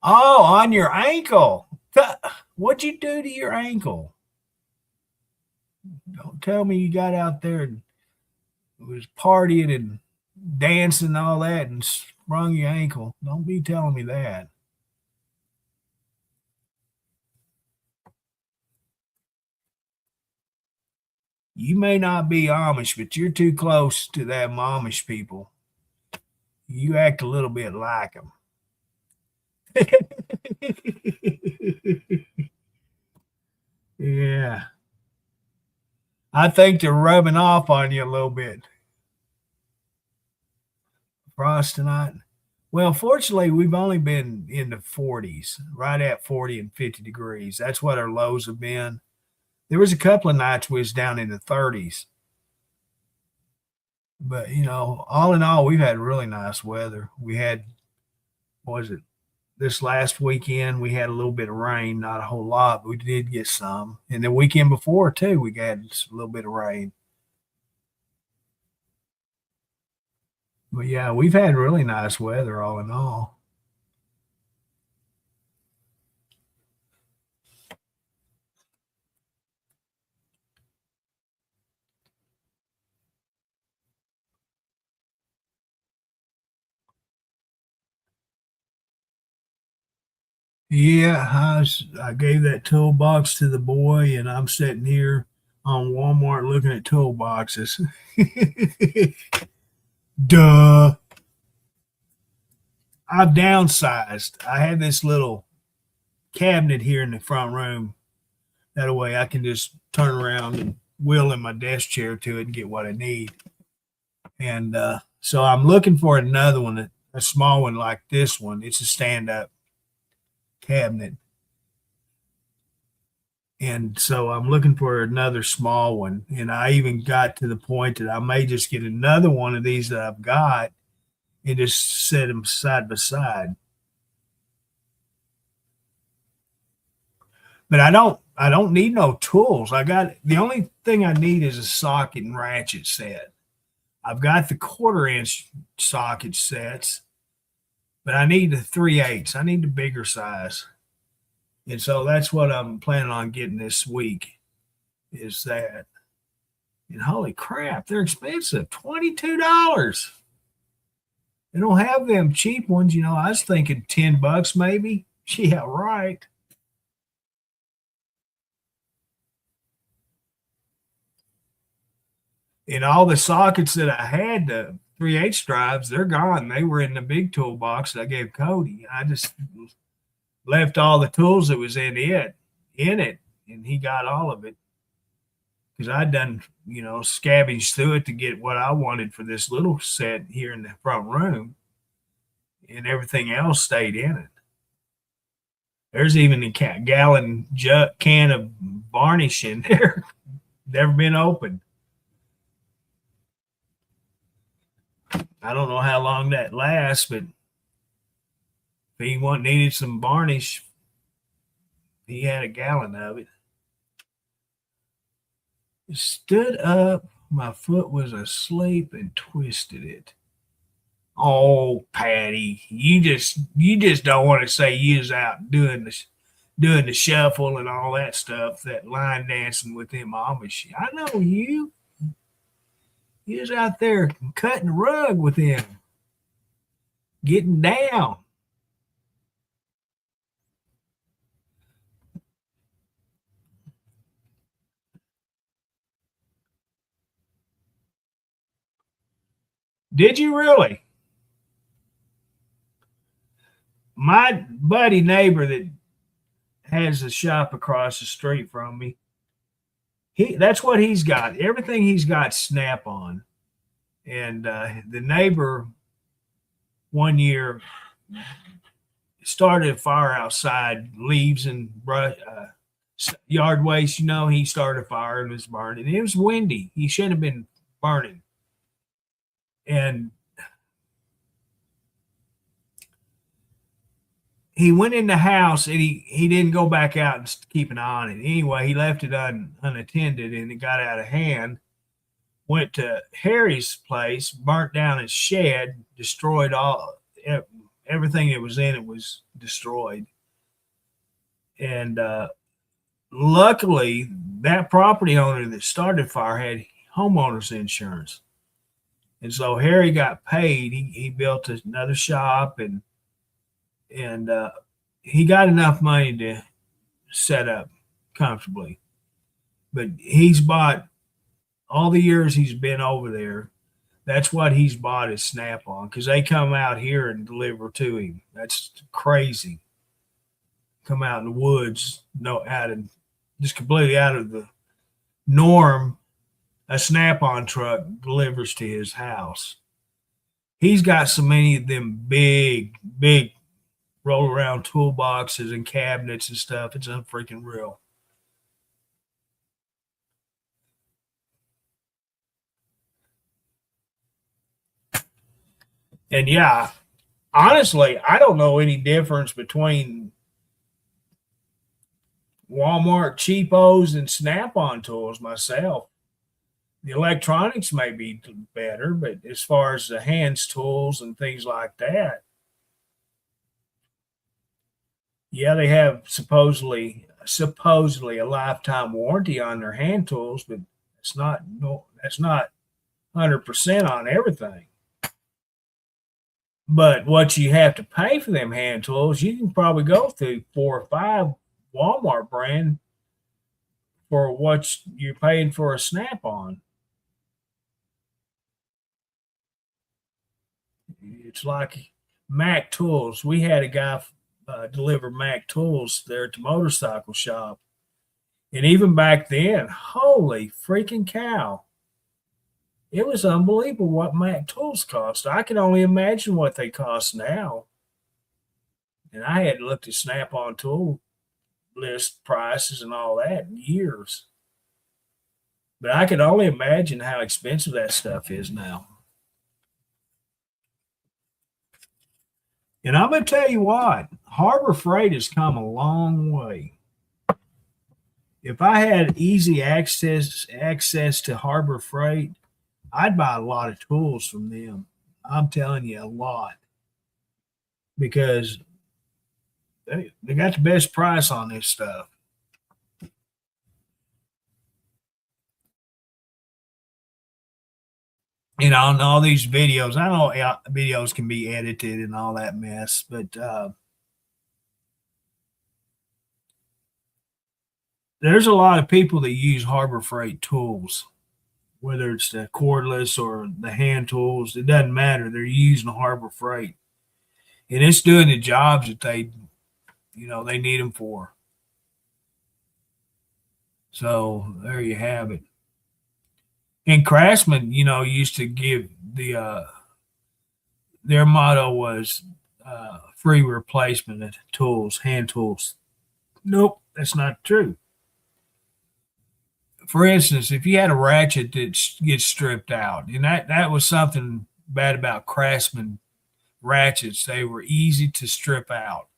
A: Oh, on your ankle. What'd you do to your ankle? Don't tell me you got out there and was partying and dancing and all that and sprung your ankle. Don't be telling me that. You may not be Amish, but you're too close to them Amish people. You act a little bit like them. Yeah. I think they're rubbing off on you a little bit. Frost tonight. Well, fortunately, we've only been in the 40s, right at 40 and 50 degrees. That's what our lows have been. There was a couple of nights we was down in the 30s. But, all in all, we've had really nice weather. We had, what was it, this last weekend, we had a little bit of rain, not a whole lot, but we did get some. And the weekend before, too, we got a little bit of rain. But yeah, we've had really nice weather all in all. Yeah, I gave that toolbox to the boy, and I'm sitting here on Walmart looking at toolboxes. Duh. I've downsized. I have this little cabinet here in the front room. That way I can just turn around and wheel in my desk chair to it and get what I need. And so I'm looking for another one, a small one like this one. It's a stand up cabinet. And so I'm looking for another small one. And I even got to the point that I may just get another one of these that I've got and just set them side by side. But I don't need no tools. The only thing I need is a socket and ratchet set. I've got the 1/4 inch socket sets, but I need the 3/8. I need the bigger size. And so that's what I'm planning on getting this week is that. And holy crap, they're expensive. $22. They don't have them cheap ones. I was thinking $10 maybe. Yeah, right. And all the sockets that I had, the 3/8 drives, they're gone. They were in the big toolbox that I gave Cody. I just left all the tools that was in it, and he got all of it because I'd done, scavenged through it to get what I wanted for this little set here in the front room, and everything else stayed in it. There's even a gallon can of varnish in there, never been opened. I don't know how long that lasts, but if he needed some varnish, he had a gallon of it. Stood up, my foot was asleep and twisted it. Oh, Patty, you just don't want to say you was out doing the shuffle and all that stuff, that line dancing with them Amish. I know you. You was out there cutting the rug with him, getting down. Did you really? My buddy neighbor that has a shop across the street from me, that's what he's got. Everything he's got Snap on. And the neighbor one year started a fire outside, leaves and brush, yard waste. He started a fire and was burning. It was windy. He shouldn't have been burning. And he went in the house and he didn't go back out and keep an eye on it. Anyway, he left it unattended and it got out of hand. Went to Harry's place, burnt down his shed, destroyed everything that was in it was destroyed. And luckily, that property owner that started the fire had homeowners insurance. And so Harry got paid. He built another shop and he got enough money to set up comfortably. But he's bought all the years he's been over there, that's what he's bought is Snap-on because they come out here and deliver to him. That's crazy. Come out in the woods, no, out of just completely out of the norm. A Snap-on truck delivers to his house. He's got so many of them big roll around toolboxes and cabinets and stuff. It's unfreaking real. And yeah, honestly, I don't know any difference between Walmart cheapos and Snap-on tools myself. The electronics may be better, but as far as the hands tools and things like that, yeah, they have supposedly a lifetime warranty on their hand tools, but that's not 100% on everything. But what you have to pay for them hand tools, you can probably go through 4 or 5 Walmart brand for what you're paying for a Snap-on. It's like Mac Tools. We had a guy deliver Mac Tools there at the motorcycle shop. And even back then, holy freaking cow, it was unbelievable what Mac Tools cost. I can only imagine what they cost now. And I had looked at Snap-on tool list prices and all that in years. But I can only imagine how expensive that stuff is now. And I'm going to tell you what, Harbor Freight has come a long way. If I had easy access to Harbor Freight, I'd buy a lot of tools from them. I'm telling you, a lot. Because they got the best price on this stuff. You know, and all these videos, I know videos can be edited and all that mess, but there's a lot of people that use Harbor Freight tools, whether it's the cordless or the hand tools. It doesn't matter. They're using Harbor Freight, and it's doing the jobs that they need them for. So there you have it. And Craftsman, used to give their motto was free replacement of tools, hand tools. Nope, that's not true. For instance, if you had a ratchet that gets stripped out, and that was something bad about Craftsman ratchets, they were easy to strip out,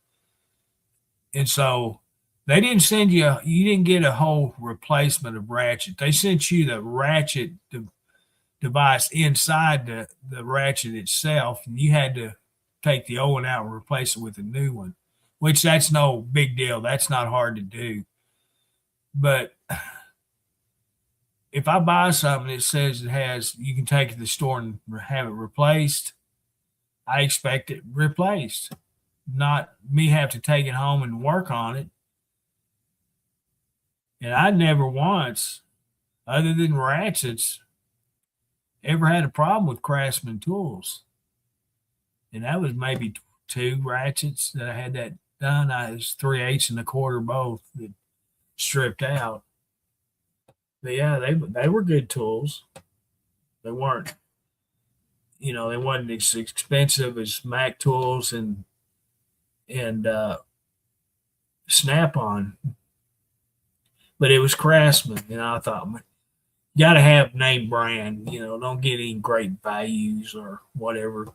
A: and so they didn't send you didn't get a whole replacement of ratchet. They sent you the ratchet device inside the ratchet itself, and you had to take the old one out and replace it with a new one, which that's no big deal. That's not hard to do. But if I buy something that says you can take it to the store and have it replaced, I expect it replaced, not me have to take it home and work on it. And I never once, other than ratchets, ever had a problem with Craftsman tools. And that was maybe 2 ratchets that I had that done. I was 3/8 and a quarter both that stripped out. But yeah, they were good tools. They weren't, they wasn't as expensive as Mac tools and Snap-on, but it was Craftsman. I thought, you got to have name brand. Don't get any great values or whatever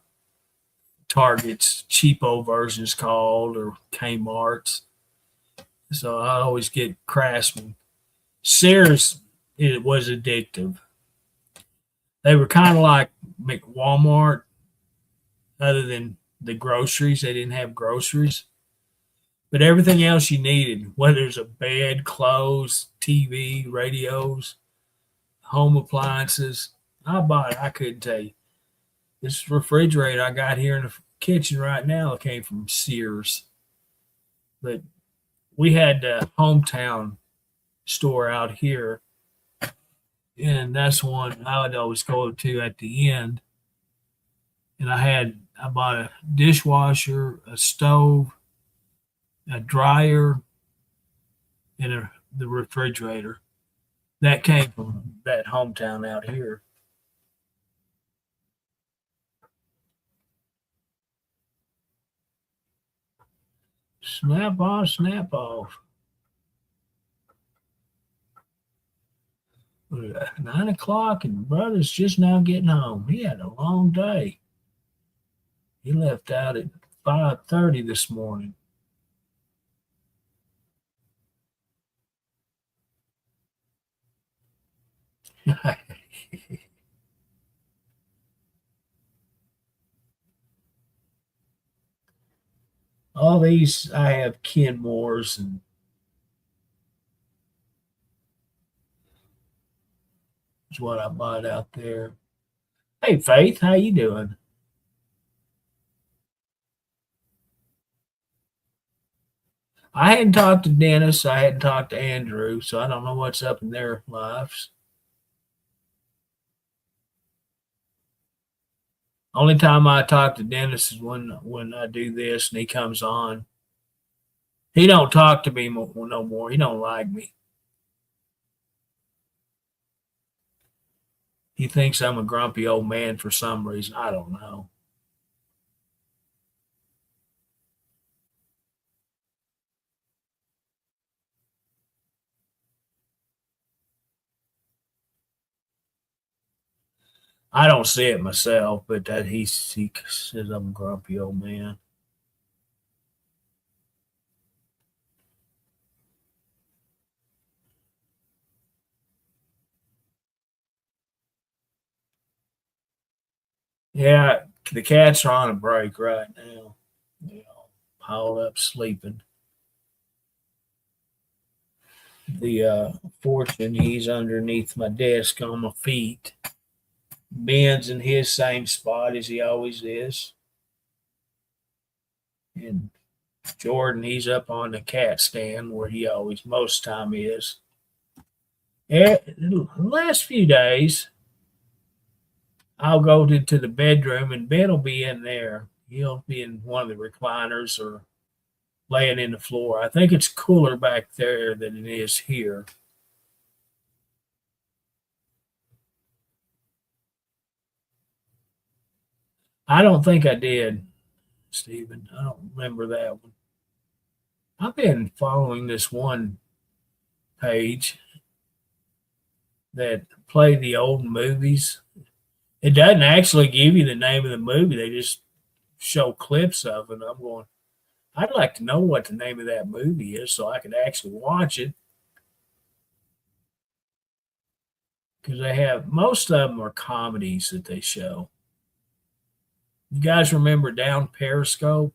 A: Target's cheapo versions called or Kmart's. So I always get Craftsman. Sears, it was addictive. They were kind of like Walmart, other than the groceries. They didn't have groceries, but everything else you needed, whether it's a bed, clothes, TV, radios, home appliances, I bought it. I couldn't tell you. This refrigerator I got here in the kitchen right now came from Sears, but we had a hometown store out here and that's one I would always go to at the end. And I bought a dishwasher, a stove, a dryer, and the refrigerator. That came from that hometown out here. Snap on, snap off. 9 o'clock, and brother's just now getting home. He had a long day. He left out at 5:30 this morning. All these I have Kenmores and is what I bought out there. Hey Faith, how you doing? I hadn't talked to Dennis, I hadn't talked to Andrew, so I don't know what's up in their lives. Only time I talk to Dennis is when I do this and he comes on. He don't talk to me no more. He don't like me. He thinks I'm a grumpy old man for some reason. I don't know. I don't see it myself, but that he says I'm a grumpy old man. Yeah, the cats are on a break right now. You know, piled up sleeping. The Fortune, he's underneath my desk on my feet. Ben's in his same spot as he always is. And Jordan, he's up on the cat stand where he always most time is. The last few days, I'll go to the bedroom and Ben will be in there. He'll be in one of the recliners or laying in the floor. I think it's cooler back there than it is here. I don't think I did, Stephen. I don't remember that one. I've been following this one page that play the old movies. It doesn't actually give you the name of the movie. They just show clips of it. I'm going, I'd like to know what the name of that movie is so I could actually watch it. Because they have most of them are comedies that they show. You guys remember Down Periscope?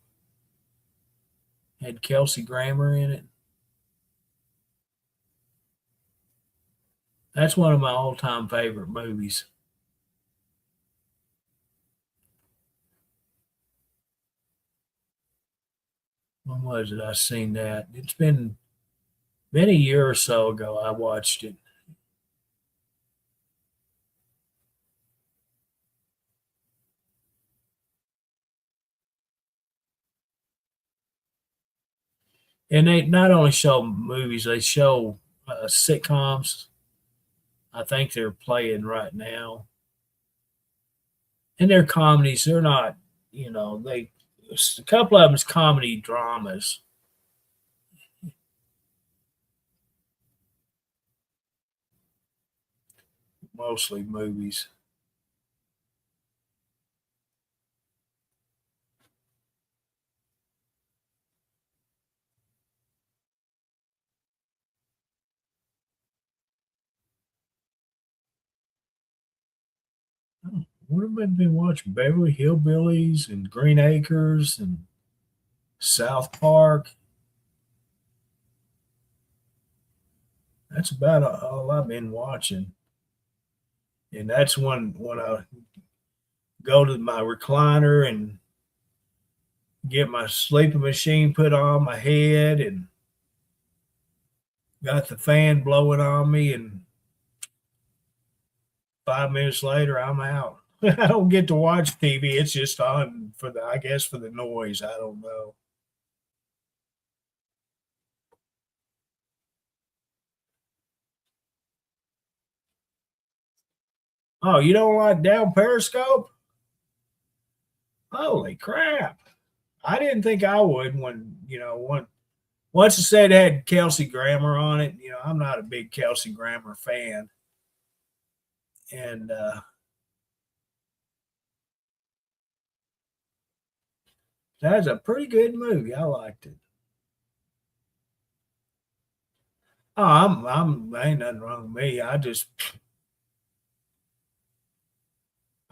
A: Had Kelsey Grammer in it. That's one of my all-time favorite movies. When was it I seen that? It's been a year or so ago I watched it. And they not only show movies, they show sitcoms. I think they're playing right now. And they're comedies. They're not, they a couple of them is comedy dramas. Mostly movies. What have I been watching? Beverly Hillbillies and Green Acres and South Park. That's about all I've been watching. And that's when I go to my recliner and get my sleeping machine put on my head and got the fan blowing on me and 5 minutes later, I'm out. I don't get to watch TV. It's just on for the, I guess, for the noise. I don't know. Oh, you don't like down Periscope? Holy crap! I didn't think I would when once it said it had Kelsey Grammer on it. I'm not a big Kelsey Grammer fan, and that's a pretty good movie. I liked it. Oh, ain't nothing wrong with me.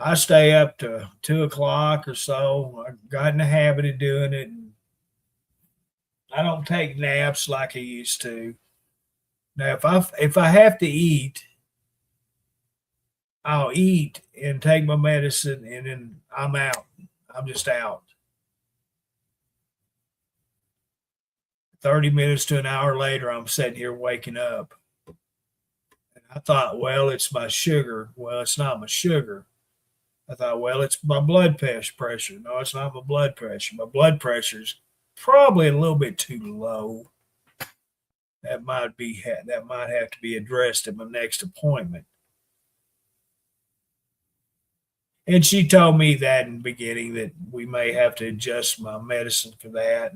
A: I stay up to 2 o'clock or so. I got in the habit of doing it. I don't take naps like I used to. Now, if I have to eat, I'll eat and take my medicine, and then I'm out. I'm just out. 30 minutes to an hour later, I'm sitting here waking up. And I thought, well, it's my sugar. Well, it's not my sugar. I thought, well, it's my blood pressure. No, it's not my blood pressure. My blood pressure's probably a little bit too low. That might have to be addressed at my next appointment. And she told me that in the beginning that we may have to adjust my medicine for that.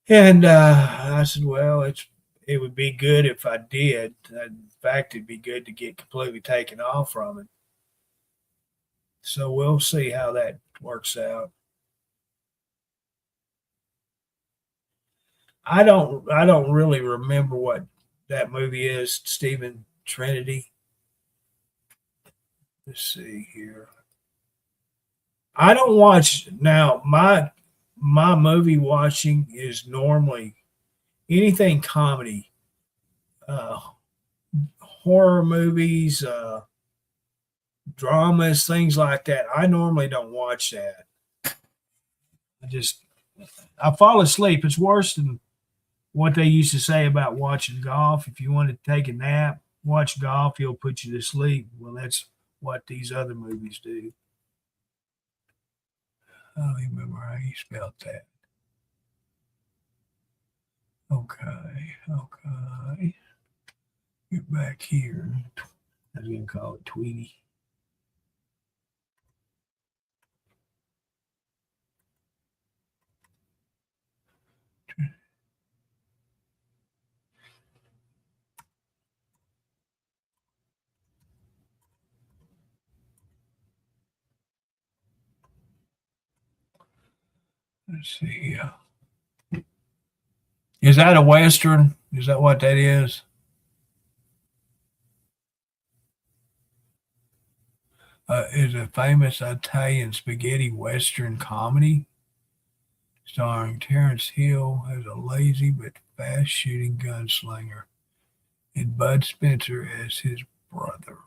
A: And I said, well, it would be good if I did. In fact, it'd be good to get completely taken off from it. So we'll see how that works out. I don't really remember what that movie is, Stephen Trinity. Let's see here. I don't watch now. My movie watching is normally anything comedy, uh, horror movies, dramas, things like that. I normally don't watch that. I just I fall asleep. It's worse than what they used to say about watching golf. If you want to take a nap, watch golf, it'll put you to sleep. Well, that's what these other movies do. I don't even remember how you spelled that. Okay, okay. Get back here. I was going to call it Tweety. Let's see. Is that a Western? Is that what that is? Is a famous Italian spaghetti Western comedy starring Terence Hill as a lazy but fast shooting gunslinger and Bud Spencer as his brother.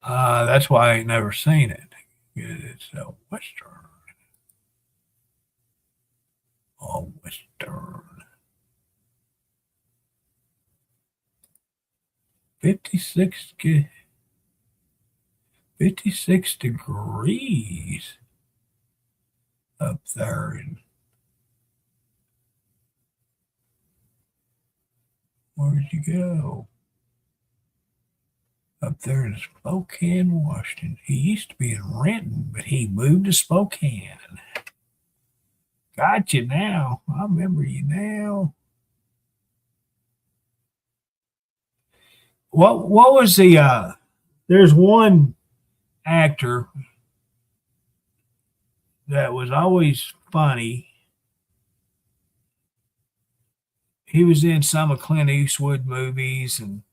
A: That's why I ain't never seen it. It's a Western. A Western. 56, 56 degrees up there. And where'd you go? Up there in Spokane, Washington. He used to be in Renton, but he moved to Spokane. Got you now. I remember you now. What was there's one actor that was always funny. He was in some of Clint Eastwood movies, and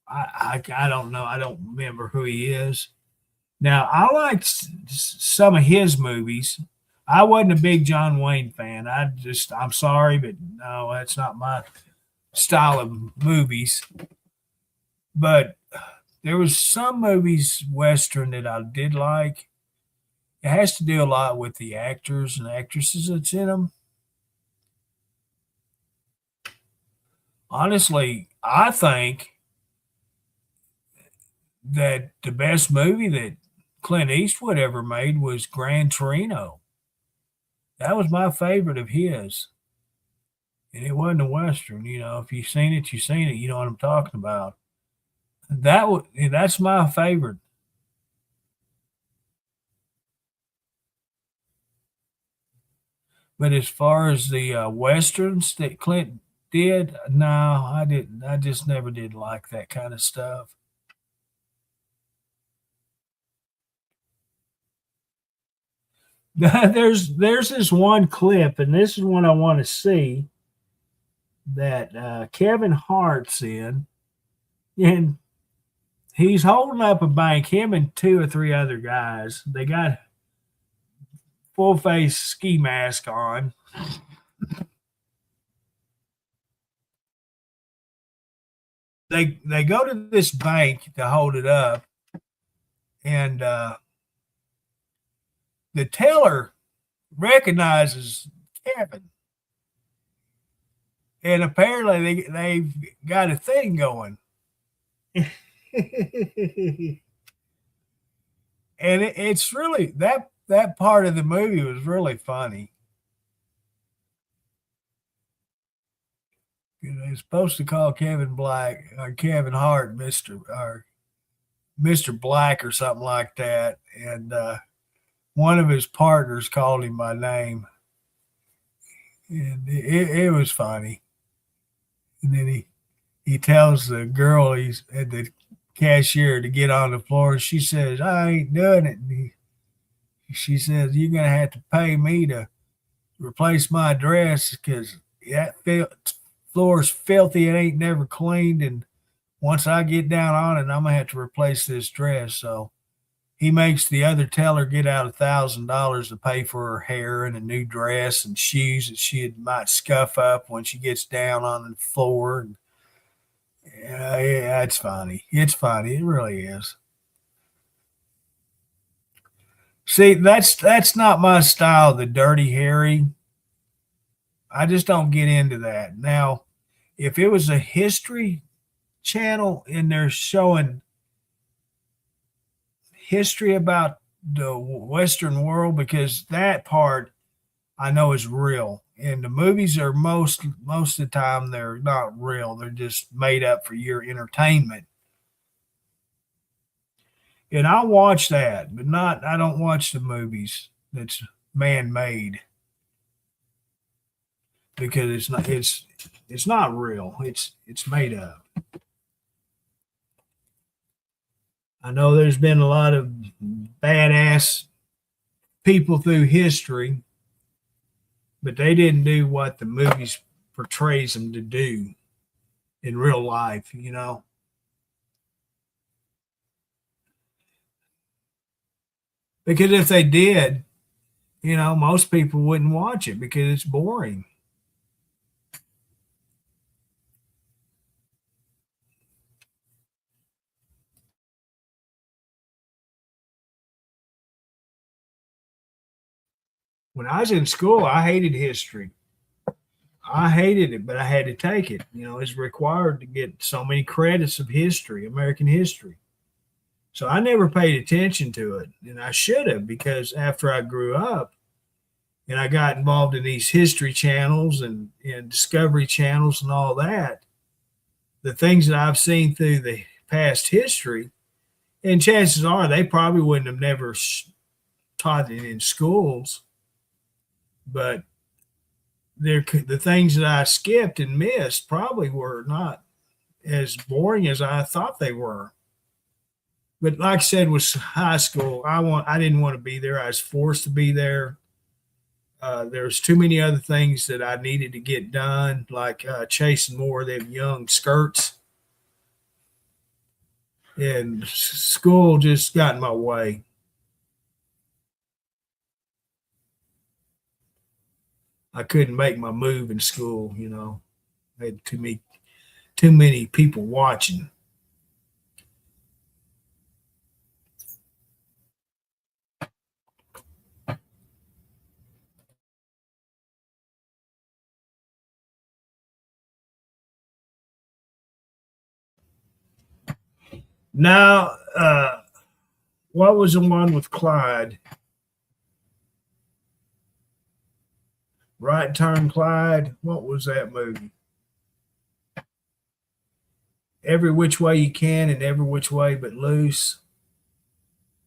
A: I don't know. I don't remember who he is. Now, I liked some of his movies. I wasn't a big John Wayne fan. I'm sorry, but no, that's not my style of movies. But there was some movies, Western, that I did like. It has to do a lot with the actors and actresses that's in them. Honestly, I think that the best movie that Clint Eastwood ever made was Gran Torino. That was my favorite of his. And it wasn't a Western, you know. If you've seen it, you've seen it. You know what I'm talking about. That's my favorite. But as far as the westerns that Clint did, no, I didn't. I just never did like that kind of stuff. There's this one clip, and this is one I want to see that Kevin Hart's in, and he's holding up a bank. Him and two or three other guys. They got full face ski mask on. They go to this bank to hold it up, and the teller recognizes Kevin, and apparently they've got a thing going. And it's really that part of the movie was really funny. You know, they're supposed to call Kevin Black or Kevin Hart Mr. Black or something like that, and one of his partners called him by name, and it was funny. And then he tells the girl he's at the cashier to get on the floor, and she says, "I ain't doing it." And she says, "You're gonna have to pay me to replace my dress because that floor's filthy. It ain't never cleaned, and once I get down on it, I'm gonna have to replace this dress." So he makes the other teller get out $1,000 to pay for her hair and a new dress and shoes that she might scuff up when she gets down on the floor. And yeah, it's funny. It's funny. It really is. See, that's not my style. The Dirty Harry. I just don't get into that. Now, if it was a history channel and they're showing history about the Western world, because that part I know is real. And the movies are most of the time they're not real. They're just made up for your entertainment. And I watch that, but not I don't watch the movies that's man made because it's not real. It's made up. I know there's been a lot of badass people through history, but they didn't do what the movies portrays them to do in real life, you know. Because if they did, you know, most people wouldn't watch it because it's boring. When I was in school, I hated history. I hated it, but I had to take it. You know, it's required to get so many credits of history, American history. So I never paid attention to it, and I should have because after I grew up and I got involved in these history channels and discovery channels and all that, the things that I've seen through the past history, and chances are they probably wouldn't have never taught it in schools, but the things that I skipped and missed probably were not as boring as I thought they were. But like I said, with high school, I didn't want to be there. I was forced to be there. There's too many other things that I needed to get done, like chasing more of them young skirts, and school just got in my way. I couldn't make my move in school. You know, I had too many people watching. Now, what was the one with Clyde? Right Turn Clyde. What was that movie? Every Which Way You Can and Every Which Way But Loose.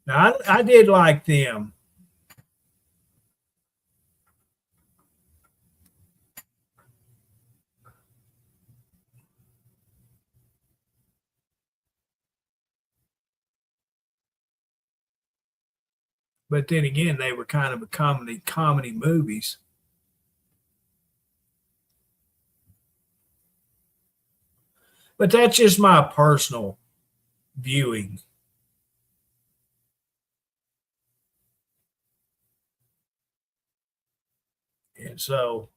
A: Now, I did like them. But then again, they were kind of a comedy movies. But that's just my personal viewing. And so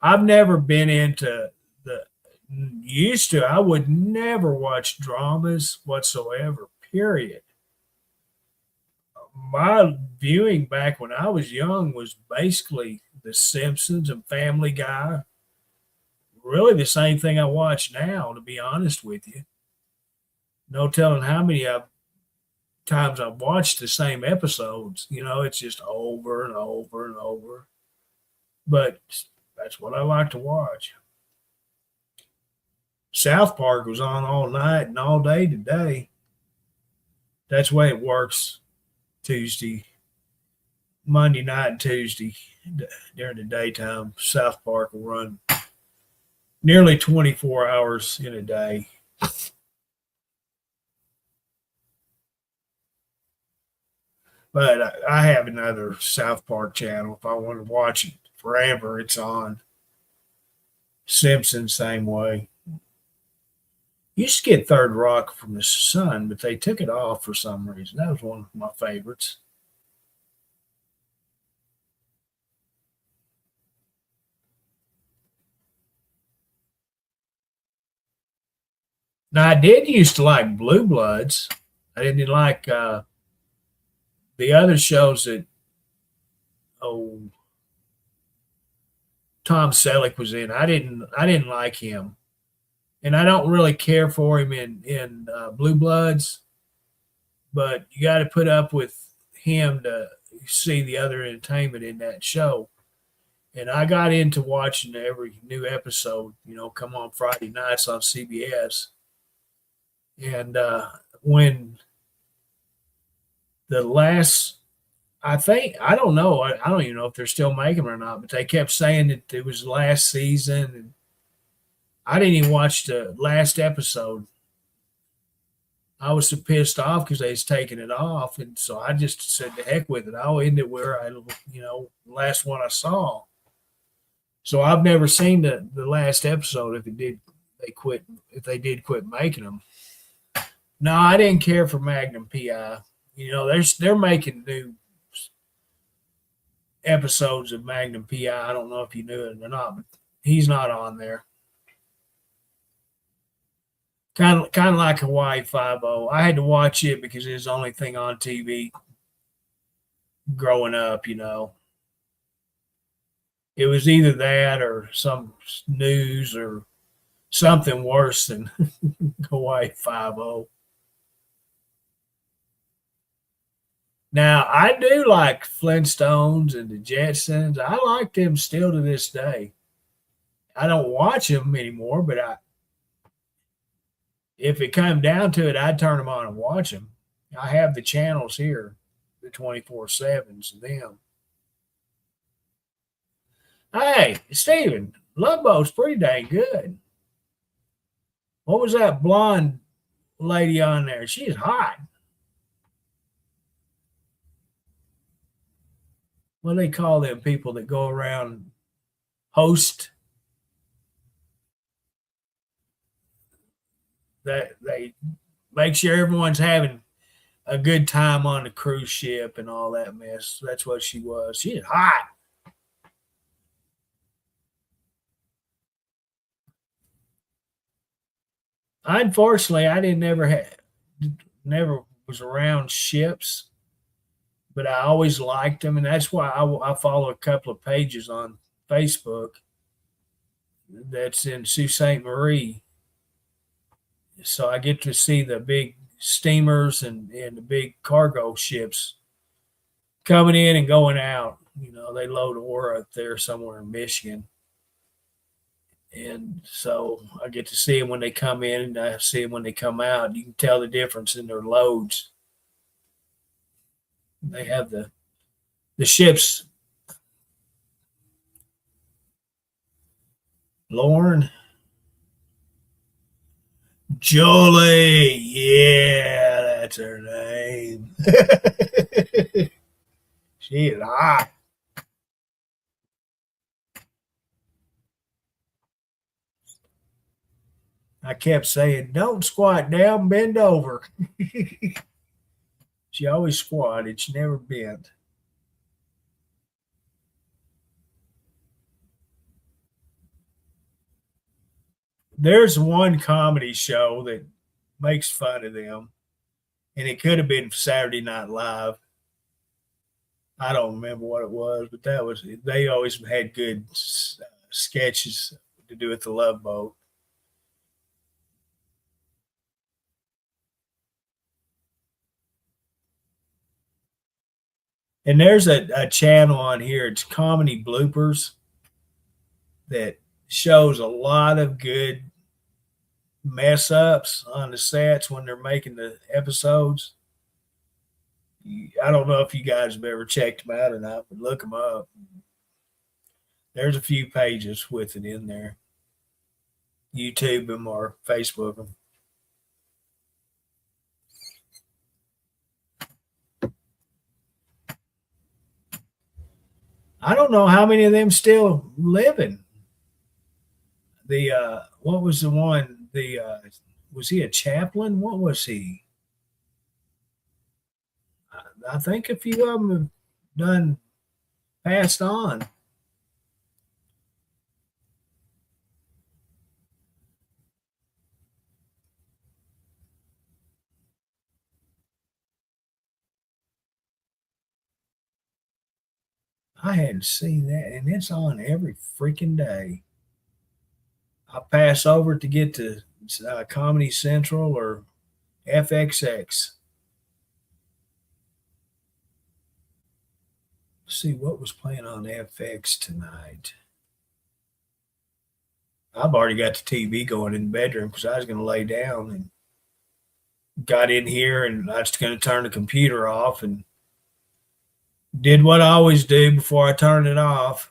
A: I've never been into the used to. I would never watch dramas whatsoever, period. My viewing back when I was young was basically The Simpsons and Family Guy. Really the same thing I watch now, to be honest with you. No telling how many times I've watched the same episodes. It's just over and over and over. But that's what I like to watch. South Park was on all night and all day today. That's the way it works Tuesday, Monday night and Tuesday during the daytime. South Park will run nearly 24 hours in a day. But I have another South Park channel. If I want to watch it forever, it's on. Simpsons, same way. Used to get Third Rock from the Sun, but they took it off for some reason. That was one of my favorites. Now, I did used to like Blue Bloods. I didn't like the other shows that oh Tom Selleck was in. I didn't like him, and I don't really care for him in Blue Bloods. But you got to put up with him to see the other entertainment in that show. And I got into watching every new episode, come on Friday nights on CBS. And when the last, I don't know, I don't even know if they're still making them or not, but they kept saying that it was last season. And I didn't even watch the last episode. I was so pissed off because they was taking it off, and so I just said the heck with it. I'll end it where last one I saw. So I've never seen the last episode. If they did quit making them. No, I didn't care for Magnum PI. They're making new episodes of Magnum PI. I don't know if you knew it or not, but he's not on there. Kind of like Hawaii Five O. I had to watch it because it was the only thing on TV growing up. It was either that or some news or something worse than Hawaii Five O. Now I do like Flintstones and the Jetsons. I like them still to this day. I don't watch them anymore, but if it came down to it, I'd turn them on and watch them. I have the channels here, the 24/7s of them. Hey, Steven, Love Boat's pretty dang good. What was that blonde lady on there? She's hot. What do they call them people that go around host that they make sure everyone's having a good time on the cruise ship and all that mess. That's what she was. She's hot. Unfortunately, I didn't never was around ships, but I always liked them, and that's why I follow a couple of pages on Facebook that's in Sault Ste. Marie, so I get to see the big steamers and the big cargo ships coming in and going out. They load ore up there somewhere in Michigan. And so I get to see them when they come in and I see them when they come out. You can tell the difference in their loads. They have the ships. Lauren. Jolie. Yeah, that's her name. She is hot. I kept saying, don't squat down, bend over. She always squatted, she never bent. There's one comedy show that makes fun of them, and it could have been Saturday Night Live. I don't remember what it was, but they always had good sketches to do with the Love Boat. And there's a channel on here, it's Comedy Bloopers, that shows a lot of good mess ups on the sets when they're making the episodes. I don't know if you guys have ever checked them out or not, but look them up. There's a few pages with it in there. YouTube them or Facebook them. I don't know how many of them still living. The what was the one? The was he a chaplain? What was he? I think a few of them have done passed on. I hadn't seen that, and it's on every freaking day. I pass over to get to Comedy Central or FXX. Let's see what was playing on FX tonight. I've already got the TV going in the bedroom because I was going to lay down and got in here and I was going to turn the computer off and did what I always do before I turned it off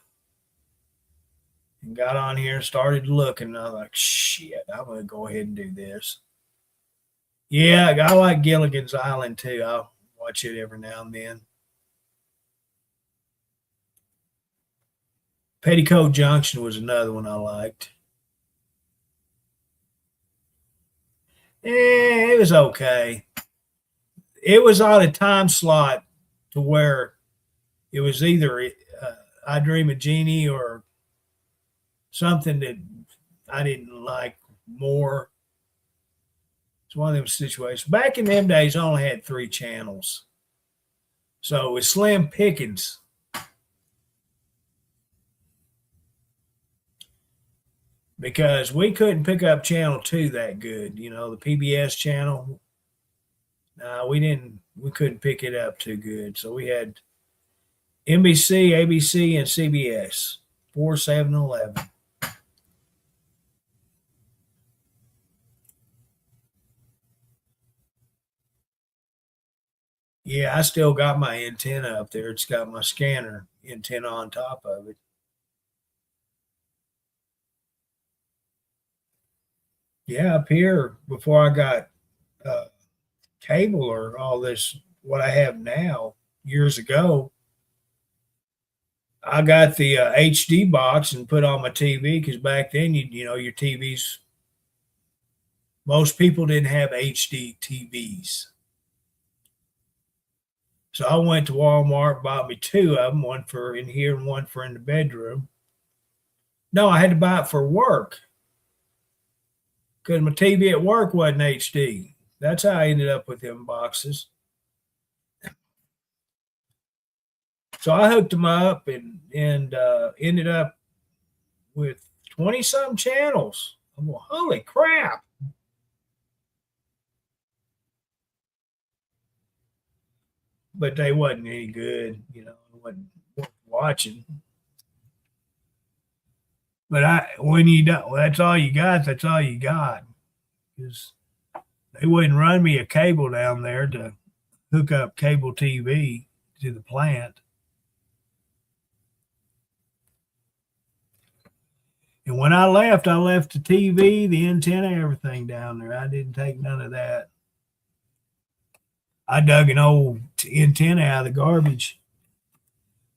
A: and got on here and started looking. And I was like, shit, I'm going to go ahead and do this. Yeah, I like Gilligan's Island too. I'll watch it every now and then. Petticoat Junction was another one I liked. It was okay. It was on a time slot to where it was either I Dream of Jeannie or something that I didn't like more. It's one of them situations. Back in them days, I only had 3 channels. So it was slim pickings. Because we couldn't pick up channel 2 that good, the PBS channel. We couldn't pick it up too good. So we had NBC, ABC, and CBS, 4, 7, 11. Yeah, I still got my antenna up there. It's got my scanner antenna on top of it. Yeah, up here before I got uh, cable or all this, what I have now, years ago, I got the HD box and put on my TV because back then, your TVs, most people didn't have HD TVs. So I went to Walmart, bought me 2 of them, one for in here and one for in the bedroom. No, I had to buy it for work because my TV at work wasn't HD. That's how I ended up with them boxes. So I hooked them up and ended up with 20 some channels. I'm like, holy crap. but they wasn't any good, wasn't worth watching. But when you don't, well, that's all you got. That's all you got. Because they wouldn't run me a cable down there to hook up cable TV to the plant. And when I left the TV, the antenna, everything down there. I didn't take none of that. I dug an old antenna out of the garbage.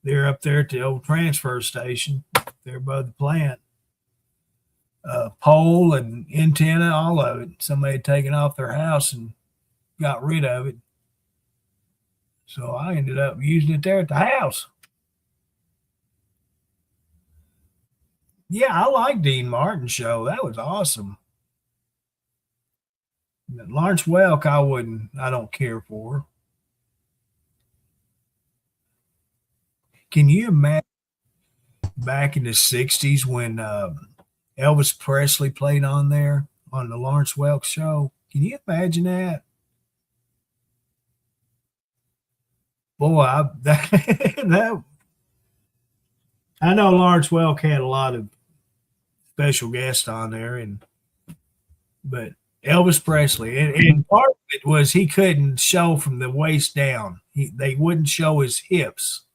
A: They're up there at the old transfer station. They're above the plant. Pole and antenna, all of it. Somebody had taken off their house and got rid of it. So I ended up using it there at the house. Yeah, I like Dean Martin's show. That was awesome. Lawrence Welk, I don't care for. Can you imagine back in the 60s when Elvis Presley played on there on the Lawrence Welk show? Can you imagine that? Boy, I know Lawrence Welk had a lot of special guests on there, but Elvis Presley, and part of it was he couldn't show from the waist down. They wouldn't show his hips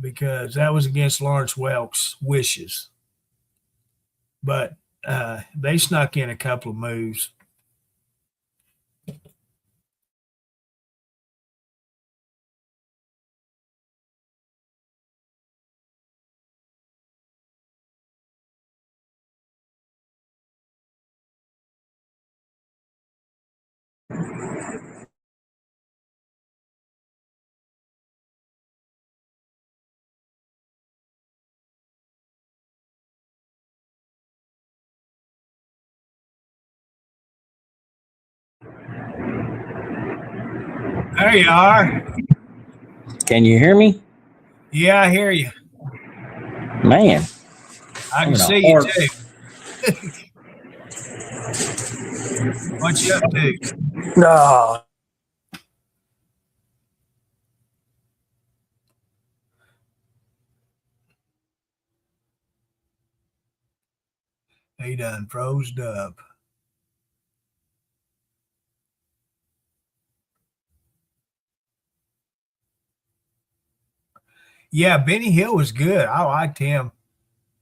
A: because that was against Lawrence Welk's wishes. But they snuck in a couple of moves. There you are.
B: Can you hear me?
A: Yeah, I hear you.
B: Man,
A: I can see you too. What you up to?
B: no.
A: He done froze up. Yeah, Benny Hill was good. I liked him,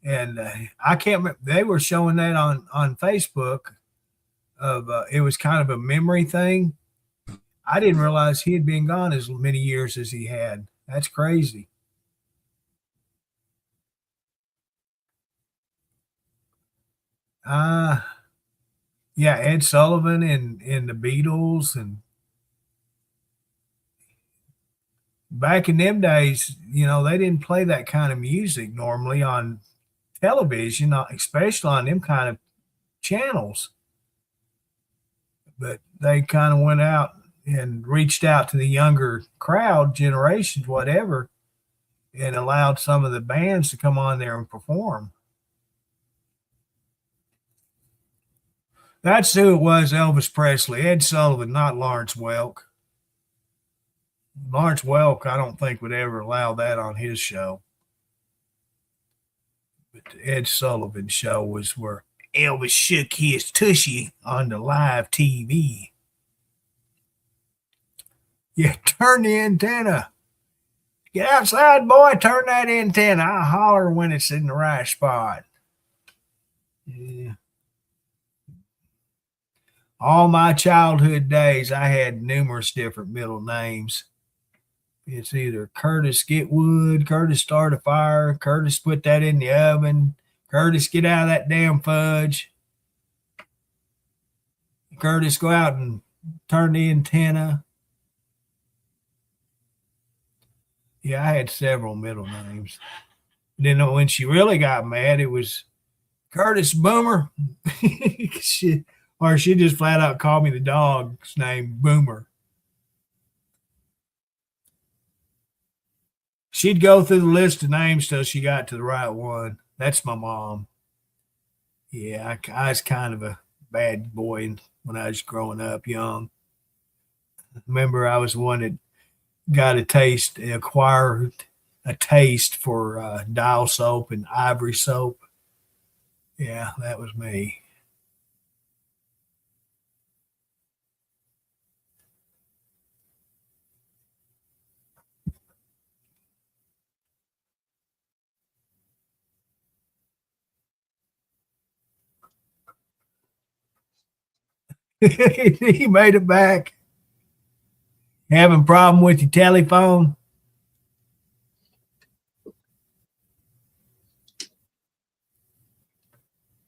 A: and I can't remember. They were showing that on Facebook. It was kind of a memory thing. I didn't realize he had been gone as many years as he had. That's crazy. Uh yeah, Ed Sullivan and the Beatles, and back in them days, they didn't play that kind of music normally on television, especially on them kind of channels. But they kind of went out and reached out to the younger crowd, generations, whatever, and allowed some of the bands to come on there and perform. That's who it was, Elvis Presley, Ed Sullivan, not Lawrence Welk. Lawrence Welk, I don't think would ever allow that on his show. But the Ed Sullivan show was where Elvis shook his tushy on the live TV. Yeah, turn the antenna. Get outside, boy, turn that antenna. I'll holler when it's in the right spot. Yeah. All my childhood days, I had numerous different middle names. It's either Curtis Get Wood, Curtis Start a Fire, Curtis Put That in the Oven, Curtis Get Out of That Damn Fudge, Curtis Go Out and Turn the Antenna. Yeah, I had several middle names. Then when she really got mad, it was Curtis Boomer. she just flat out called me the dog's name, Boomer. She'd go through the list of names till she got to the right one. That's my mom. Yeah, I was kind of a bad boy when I was growing up young. Remember, I was one that acquired a taste for Dial soap and Ivory soap. Yeah, that was me. He made it back. Having problem with your telephone?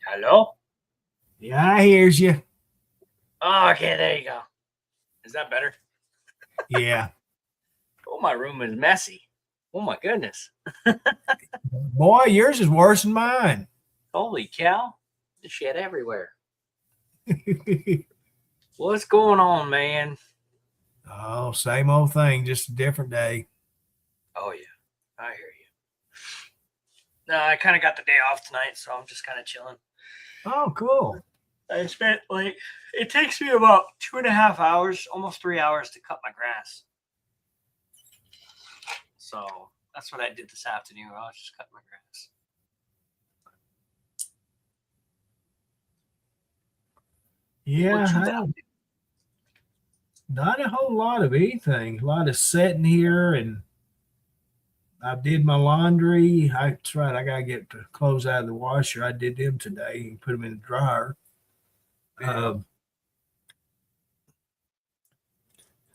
C: Hello?
A: Yeah, I hears you.
C: Oh, okay, there you go. Is that better?
A: Yeah.
C: Oh, my room is messy. Oh, my goodness.
A: Boy, yours is worse than mine.
C: Holy cow. There's shit everywhere. What's going on, man?
A: Oh, same old thing, just a different day.
C: Oh, yeah. I hear you. No, I kind of got the day off tonight, so I'm just kind of chilling.
A: Oh, cool.
C: I spent it takes me about 2.5 hours, almost 3 hours to cut my grass. So that's what I did this afternoon. I was just cutting my grass.
A: Yeah, not a whole lot of anything. A lot of sitting here, and I did my laundry. That's right. I gotta get the clothes out of the washer. I did them today and put them in the dryer. I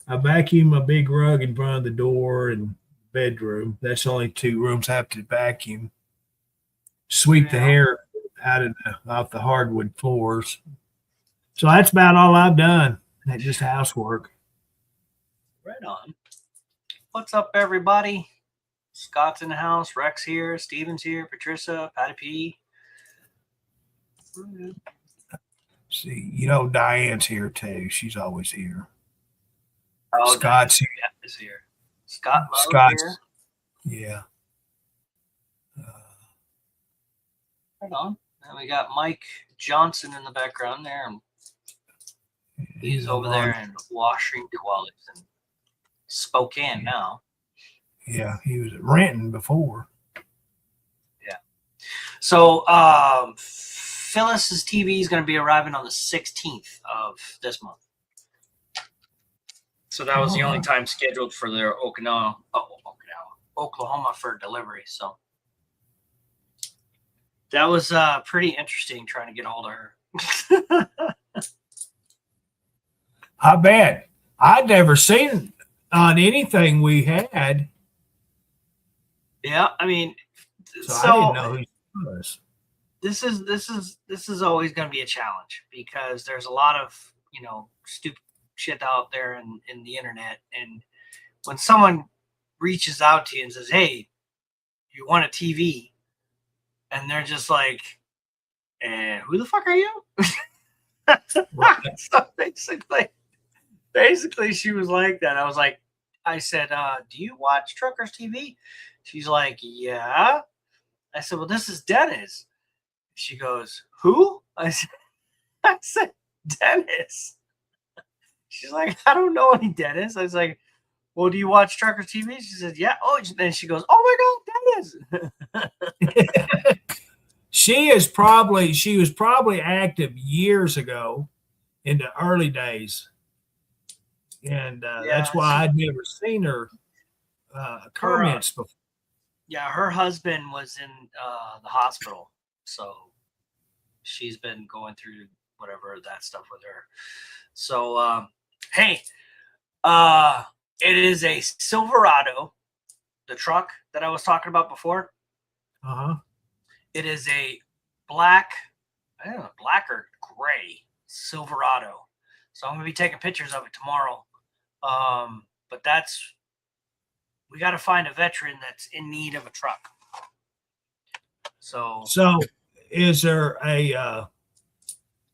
A: vacuumed my big rug in front of the door and bedroom. That's the only two rooms I have to vacuum. Sweep the hair off the hardwood floors. So that's about all I've done. That's just housework.
C: Right on. What's up, everybody? Scott's in the house. Rex here. Steven's here. Patricia. Patty P.
A: See, Diane's here too. She's always here.
C: Oh,
A: Scott's here.
C: Is here. Scott's
A: here. Yeah.
C: Right on. And we got Mike Johnson in the background there. He's over there in Washington, in Spokane now.
A: Yeah, he was at Renton before.
C: Yeah. So Phyllis's TV is going to be arriving on the 16th of this month. So that was the only time scheduled for their Oklahoma for delivery. So that was pretty interesting trying to get hold of her.
A: I bet. I'd never seen on anything we had.
C: Yeah, I mean,
A: so I didn't know who she was.
C: This is always going to be a challenge because there's a lot of stupid shit out there in the internet, and when someone reaches out to you and says, "Hey, you want a TV?" and they're just like, "Who the fuck are you?" So basically, she was like that. I said, "Do you watch Truckers TV?" She's like, "Yeah." I said, "Well, this is Dennis." She goes, "Who?" I said, "Dennis." She's like, "I don't know any Dennis." I was like, "Well, do you watch Truckers TV?" She said, "Yeah." Oh, then she goes, "Oh my God, Dennis."
A: She was probably active years ago in the early days. And that's why I'd never seen her comments before.
C: Yeah, her husband was in the hospital, so she's been going through whatever that stuff with her. So, hey, it is a Silverado, the truck that I was talking about before. It is a black or gray Silverado. So I'm gonna be taking pictures of it tomorrow. But we got to find a veteran that's in need of a truck. So
A: is there a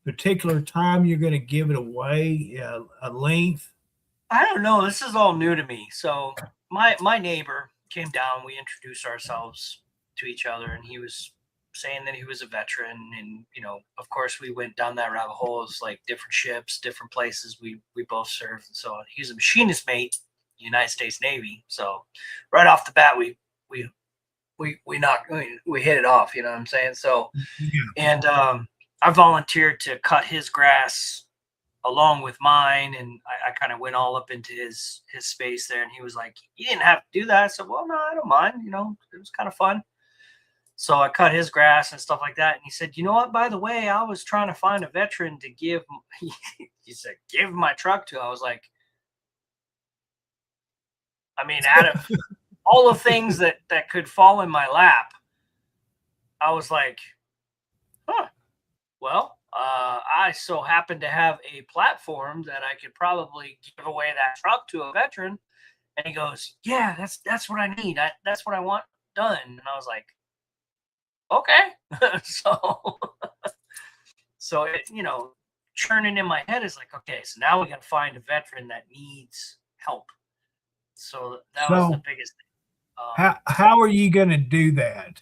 A: particular time you're going to give it away, a length?
C: I don't know. This is all new to me. So my neighbor came down. We introduced ourselves to each other, and he was saying that he was a veteran, and of course, we went down that rabbit hole. It was like different ships, different places we both served, and so on. He was a machinist mate, United States Navy. So right off the bat, we hit it off. You know what I'm saying? So, and I volunteered to cut his grass along with mine, and I kind of went all up into his space there, and he was like, "You didn't have to do that." I said, "Well, no, I don't mind. It was kind of fun." So I cut his grass and stuff like that. And he said, "You know what, by the way, I was trying to find a veteran to give," he said, "give my truck to." I was like, I mean, out of all the things that could fall in my lap, I was like, huh, well, I so happen to have a platform that I could probably give away that truck to a veteran. And he goes, "Yeah, that's what I need. That's what I want done." And I was like, okay. so it, churning in my head is like, okay, so now we got to find a veteran that needs help. So that was the biggest thing.
A: How are you going to do that?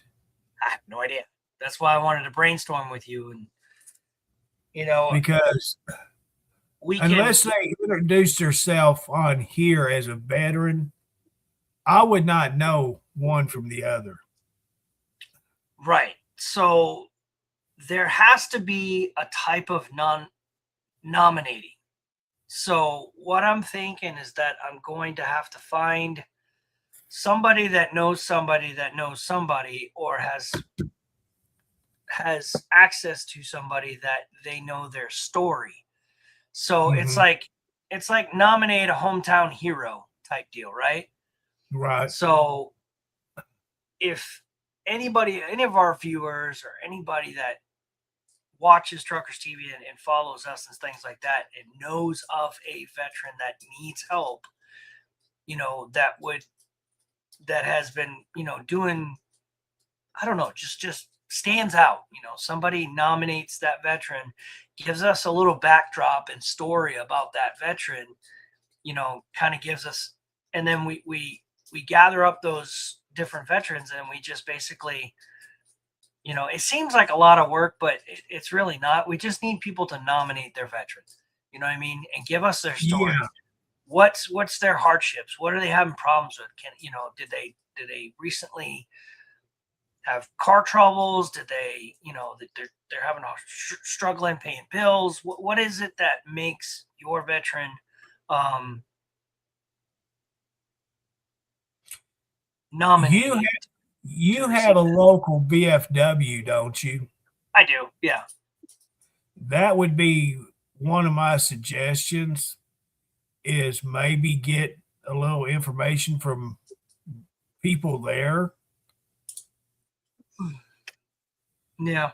C: I have no idea. That's why I wanted to brainstorm with you, and
A: because unless they introduced themselves on here as a veteran, I would not know one from the other.
C: Right. So there has to be a type of nominating. So what I'm thinking is that I'm going to have to find somebody that knows somebody that knows somebody, or has access to somebody that they know their story. So it's like nominate a hometown hero type deal, right?
A: Right.
C: So if any of our viewers, or anybody that watches Truckers TV and follows us and things like that, and knows of a veteran that needs help, that has been, doing, I don't know, just stands out, somebody nominates that veteran, gives us a little backdrop and story about that veteran, kind of gives us, and then we gather up those different veterans, and we just basically, it seems like a lot of work, but it's really not. We just need people to nominate their veterans, you know what I mean, and give us their story. Yeah. What's their hardships? What are they having problems with? Did they recently have car troubles? Did they, they're having a struggling paying bills? What is it that makes your veteran nominated?
A: You have a local VFW, don't you?
C: I do, yeah.
A: That would be one of my suggestions, is maybe get a little information from people there.
C: Yeah.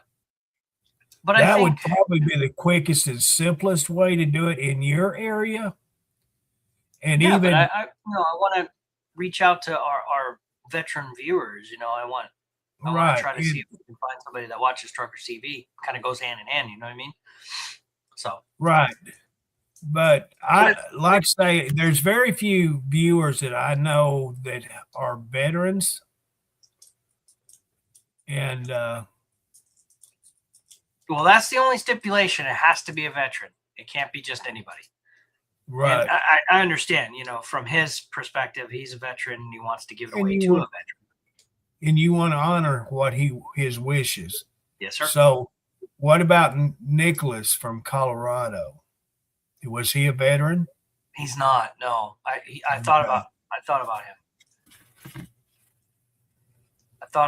C: But
A: that would probably be the quickest and simplest way to do it in your area. And
C: yeah,
A: even
C: but I want to reach out to our veteran viewers. I want to try to see if we can find somebody that watches Truckers TV. Kind of goes hand in hand, you know what I mean? So
A: right. But I like to say there's very few viewers that I know that are veterans. And
C: well, that's the only stipulation. It has to be a veteran. It can't be just anybody.
A: Right.
C: And I understand, from his perspective, he's a veteran and he wants to give it away to a veteran.
A: And you want to honor his wishes.
C: Yes, sir.
A: So what about Nicholas from Colorado? Was he a veteran?
C: He's not. No, I thought about him. I thought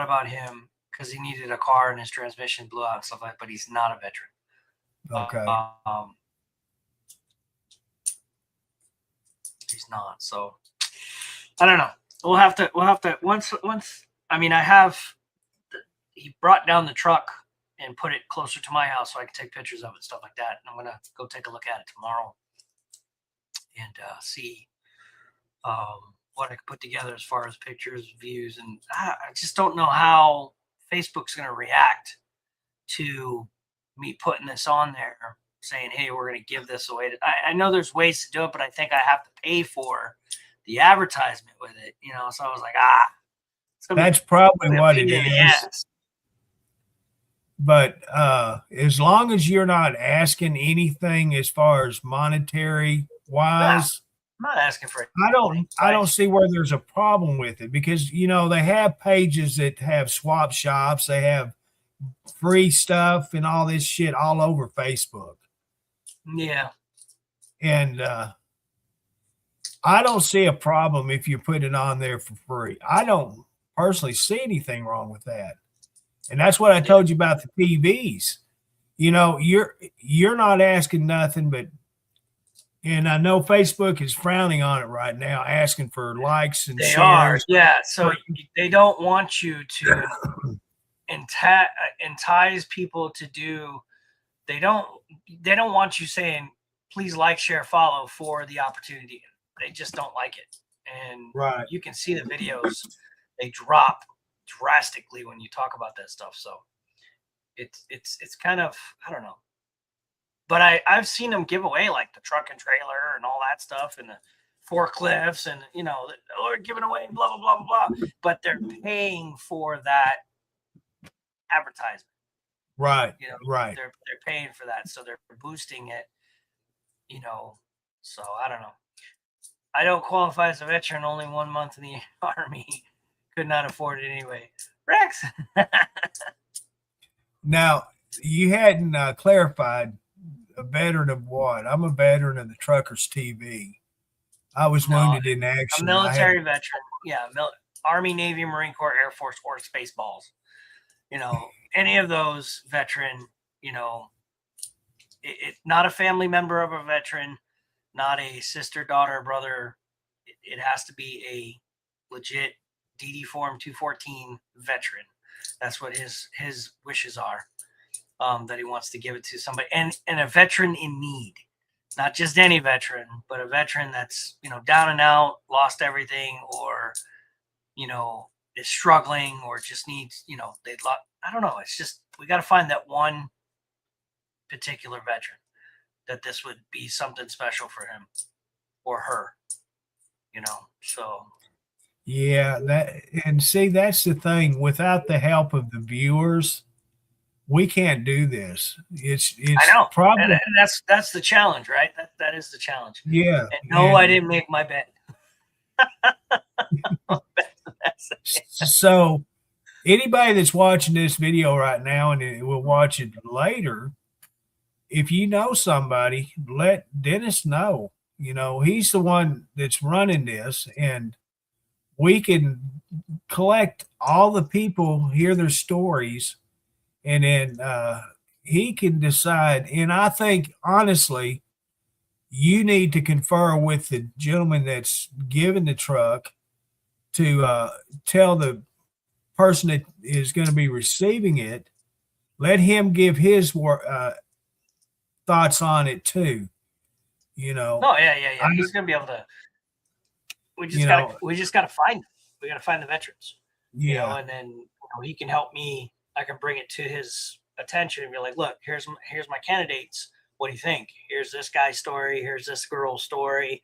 C: about him because he needed a car and his transmission blew out and stuff like that, but he's not a veteran.
A: Okay.
C: He's not. So I don't know. We'll have to once. I mean, he brought down the truck and put it closer to my house so I can take pictures of it and stuff like that. And I'm going to go take a look at it tomorrow and see what I can put together as far as pictures, views. And I just don't know how Facebook's going to react to me putting this on there, saying, hey, we're going to give this away. I know there's ways to do it, but I think I have to pay for the advertisement with it, so I was like,
A: that's probably what it is. But as long as you're not asking anything as far as monetary wise,
C: I'm not asking for
A: I don't see where there's a problem with it, because they have pages that have swap shops, they have free stuff and all this shit all over Facebook.
C: Yeah.
A: And I don't see a problem if you put it on there for free. I don't personally see anything wrong with that. And that's what I told you about the TVs. You're not asking nothing but, and I know Facebook is frowning on it right now, asking for likes and
C: They
A: shares.
C: are, yeah. So they don't want you to entice people to do. They don't want you saying, please like, share, follow for the opportunity. They just don't like it. And
A: right.
C: You can see the videos, they drop drastically when you talk about that stuff. So it's kind of, I don't know. But I've seen them give away like the truck and trailer and all that stuff and the forklifts and, they're giving away blah, blah, blah, blah, blah. But they're paying for that advertisement.
A: Right. Right.
C: They're paying for that. So they're boosting it, so I don't know. I don't qualify as a veteran, only 1 month in the Army. Could not afford it anyway. Rex.
A: Now, you hadn't clarified a veteran of what? I'm a veteran of the Truckers TV. I was wounded in action.
C: A military veteran. Yeah. Army, Navy, Marine Corps, Air Force, or Spaceballs. Any of those veteran, not a family member of a veteran, not a sister, daughter, brother. It has to be a legit DD Form 214 veteran. That's what his wishes are, that he wants to give it to somebody. And a veteran in need, not just any veteran, but a veteran that's, down and out, lost everything, or, is struggling, or just needs, I don't know. It's just, we got to find that one particular veteran that this would be something special for him or her, so.
A: Yeah, that's the thing. Without the help of the viewers, we can't do this. It's
C: I know.
A: Probably,
C: and that's the challenge, right? That is the challenge.
A: Yeah.
C: And no, I didn't make my bed.
A: So anybody that's watching this video right now and will watch it later, if you know somebody, let Dennis know. He's the one that's running this, and we can collect all the people, hear their stories, and then he can decide. And I think, honestly, you need to confer with the gentleman that's giving the truck to tell the person that is going to be receiving it, let him give his thoughts on it too.
C: Oh yeah. He's gonna be able to. We just gotta find them. We gotta find the veterans.
A: Yeah.
C: And then he can help me. I can bring it to his attention and be like, look, here's my candidates. What do you think? Here's this guy's story. Here's this girl's story.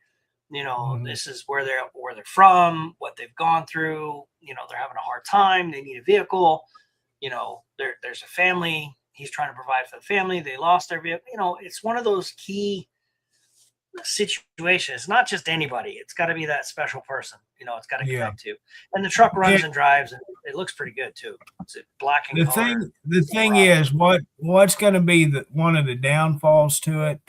C: This is where they're from, what they've gone through. They're having a hard time. They need a vehicle. There's a family. He's trying to provide for the family. They lost their vehicle. It's one of those key situations. It's not just anybody. It's got to be that special person. It's got to connect to. And the truck runs and drives, and it looks pretty good too. It's black and color.
A: The thing is, what's going to be one of the downfalls to it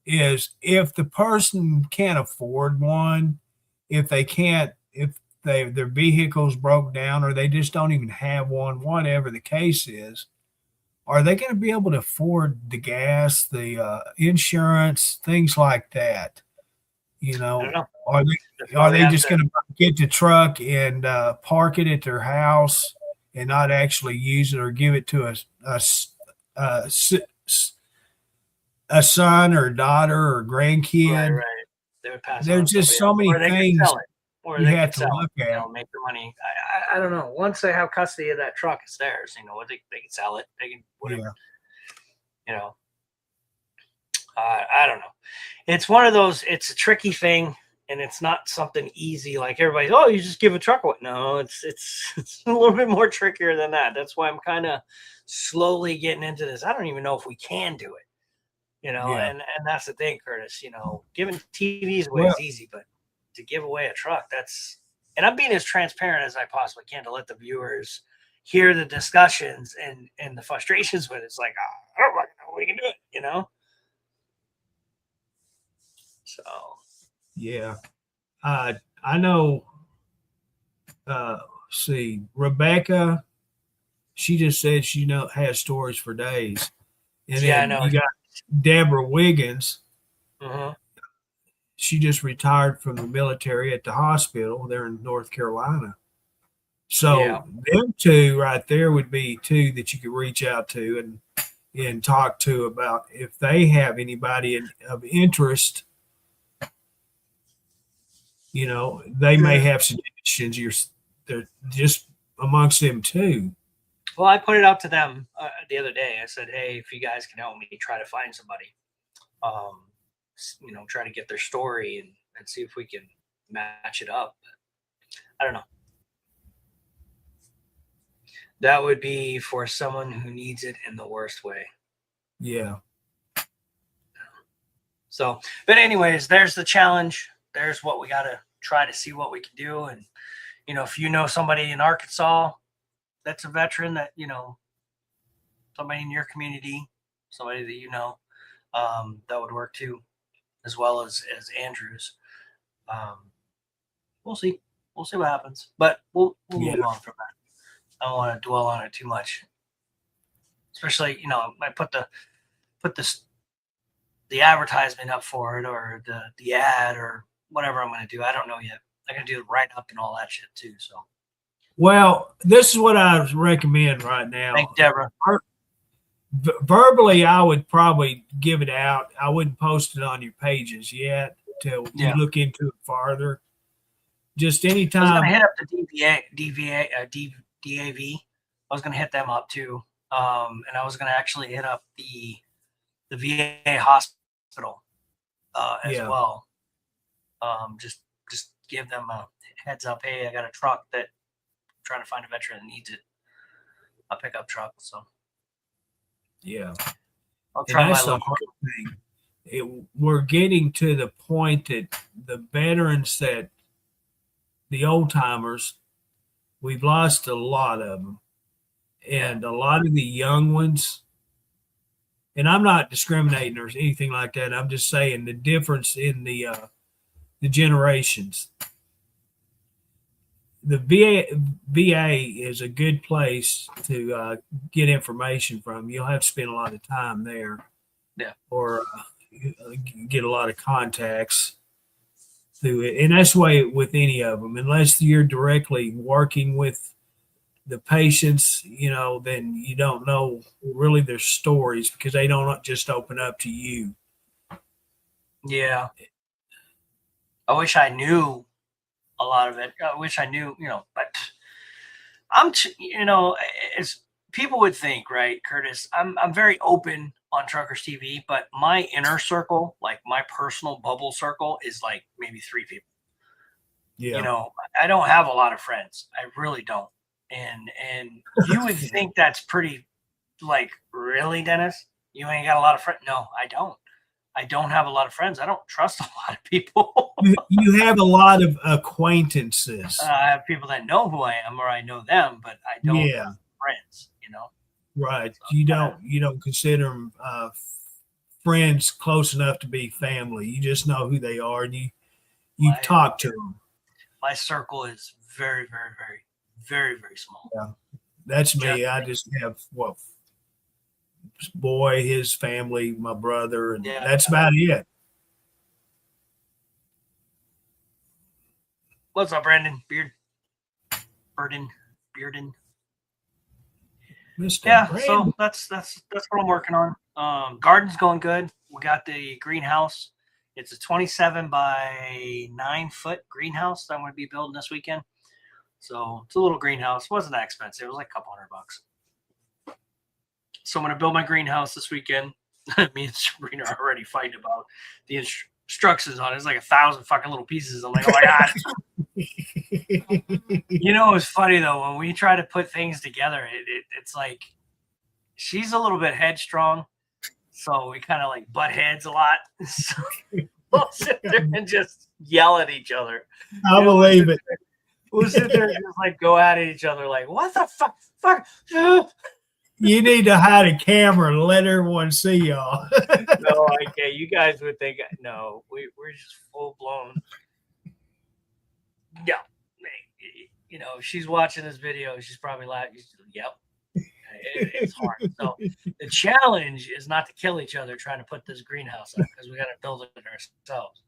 A: is if the person can't afford one, if their vehicle's broke down, or they just don't even have one, whatever the case is, are they going to be able to afford the gas, the insurance, things like that?
C: I don't know.
A: Are they just going to get the truck and park it at their house and not actually use it, or give it to a son or daughter or grandkid?
C: Right. They would pass.
A: There's just so many things
C: you
A: have to look at.
C: Make the money. I don't know. Once they have custody of that truck, it's theirs. They can sell it. They can whatever. I don't know. It's one of those. It's a tricky thing, and it's not something easy like everybody's. Oh, you just give a truck away. No, it's it's a little bit more trickier than that. That's why I'm kind of slowly getting into this. I don't even know if we can do it.
A: Yeah.
C: And that's the thing, Curtis. Giving TVs away
A: Well,
C: is easy, but to give away a truck, and I'm being as transparent as I possibly can to let the viewers hear the discussions and the frustrations with it. It's like, I don't fucking know we can do it. So
A: yeah. I know. See, Rebecca, she just said she has stories for days, and
C: yeah, I
A: then
C: know.
A: you got Deborah Wiggins.
C: Mhm.
A: She just retired from the military at the hospital there in North Carolina. So
C: Yeah.
A: them two right there would be two that you could reach out to and talk to about if they have anybody of interest. They may have suggestions. They're just amongst them too.
C: Well, I put it out to them the other day. I said, hey, if you guys can help me try to find somebody, try to get their story and see if we can match it up. I don't know. That would be for someone who needs it in the worst way.
A: Yeah.
C: So, but anyways, there's the challenge. There's what we got to try to see what we can do. And, if you know somebody in Arkansas that's a veteran that, somebody in your community, somebody that that would work too, as well as Andrews. We'll see. We'll see what happens. But we'll move on from that. I don't want to dwell on it too much. Especially, I put the advertisement up for it or the ad or whatever I'm going to do. I don't know yet. I'm going to do the write up and all that shit too. So,
A: well, this is what I recommend right now.
C: thank Deborah.
A: Verbally, I would probably give it out. I wouldn't post it on your pages yet till you look into it farther. Just anytime.
C: I was going to hit up the DAV. I was going to hit them up too. And I was going to actually hit up the VA hospital as well. Just give them a heads up. Hey, I got a truck that I'm trying to find a veteran that needs it. A pickup truck. So
A: yeah,
C: I'll try my
A: the
C: local
A: thing. We're getting to the point that the veterans the old timers, we've lost a lot of them, and a lot of the young ones. And I'm not discriminating or anything like that. I'm just saying the difference in the generations. The VA is a good place to get information from. You'll have to spend a lot of time there, or get a lot of contacts through it. And that's the way with any of them, unless you're directly working with the patients, then you don't know really their stories because they don't just open up to you.
C: Yeah. I wish I knew a lot of it. I wish I knew, but as people would think, right, Curtis, I'm very open on Truckers TV, but my inner circle, like my personal bubble circle, is like maybe 3 people.
A: Yeah.
C: I don't have a lot of friends. I really don't. And you would think that's pretty, like, really, Dennis? You ain't got a lot of friends? No, I don't. I don't have a lot of friends. I don't trust a lot of people.
A: You have a lot of acquaintances.
C: I have people that know who I am or I know them, but I don't have friends,
A: Right. So, you don't consider them friends close enough to be family. You just know who they are and you talk to them.
C: My circle is very, very, very, very, very small.
A: Yeah. That's me. I just have boy, his family, my brother, and that's about it.
C: What's up, Brandon? Bearden.
A: Mr. Brandon.
C: So that's what I'm working on. Garden's going good. We got the greenhouse. It's a 27 by 9 foot greenhouse that I'm going to be building this weekend. So it's a little greenhouse. It wasn't that expensive. It was like a couple $100. So I'm going to build my greenhouse this weekend. Me and Sabrina are already fighting about the instructions on it. It's like 1,000 fucking little pieces. I'm like, oh my god. You know, it's funny though when we try to put things together. It's like she's a little bit headstrong, so we kind of like butt heads a lot. So we'll sit there and just yell at each other.
A: I believe it.
C: We'll sit there and just like go at each other, like, what the fuck?
A: You need to hide a camera and let everyone see y'all.
C: No, okay, you guys would think no, we're just full blown. Yeah, you know, if she's watching this video, she's probably like, yep. It's hard. So the challenge is not to kill each other trying to put this greenhouse up because we got to build it ourselves.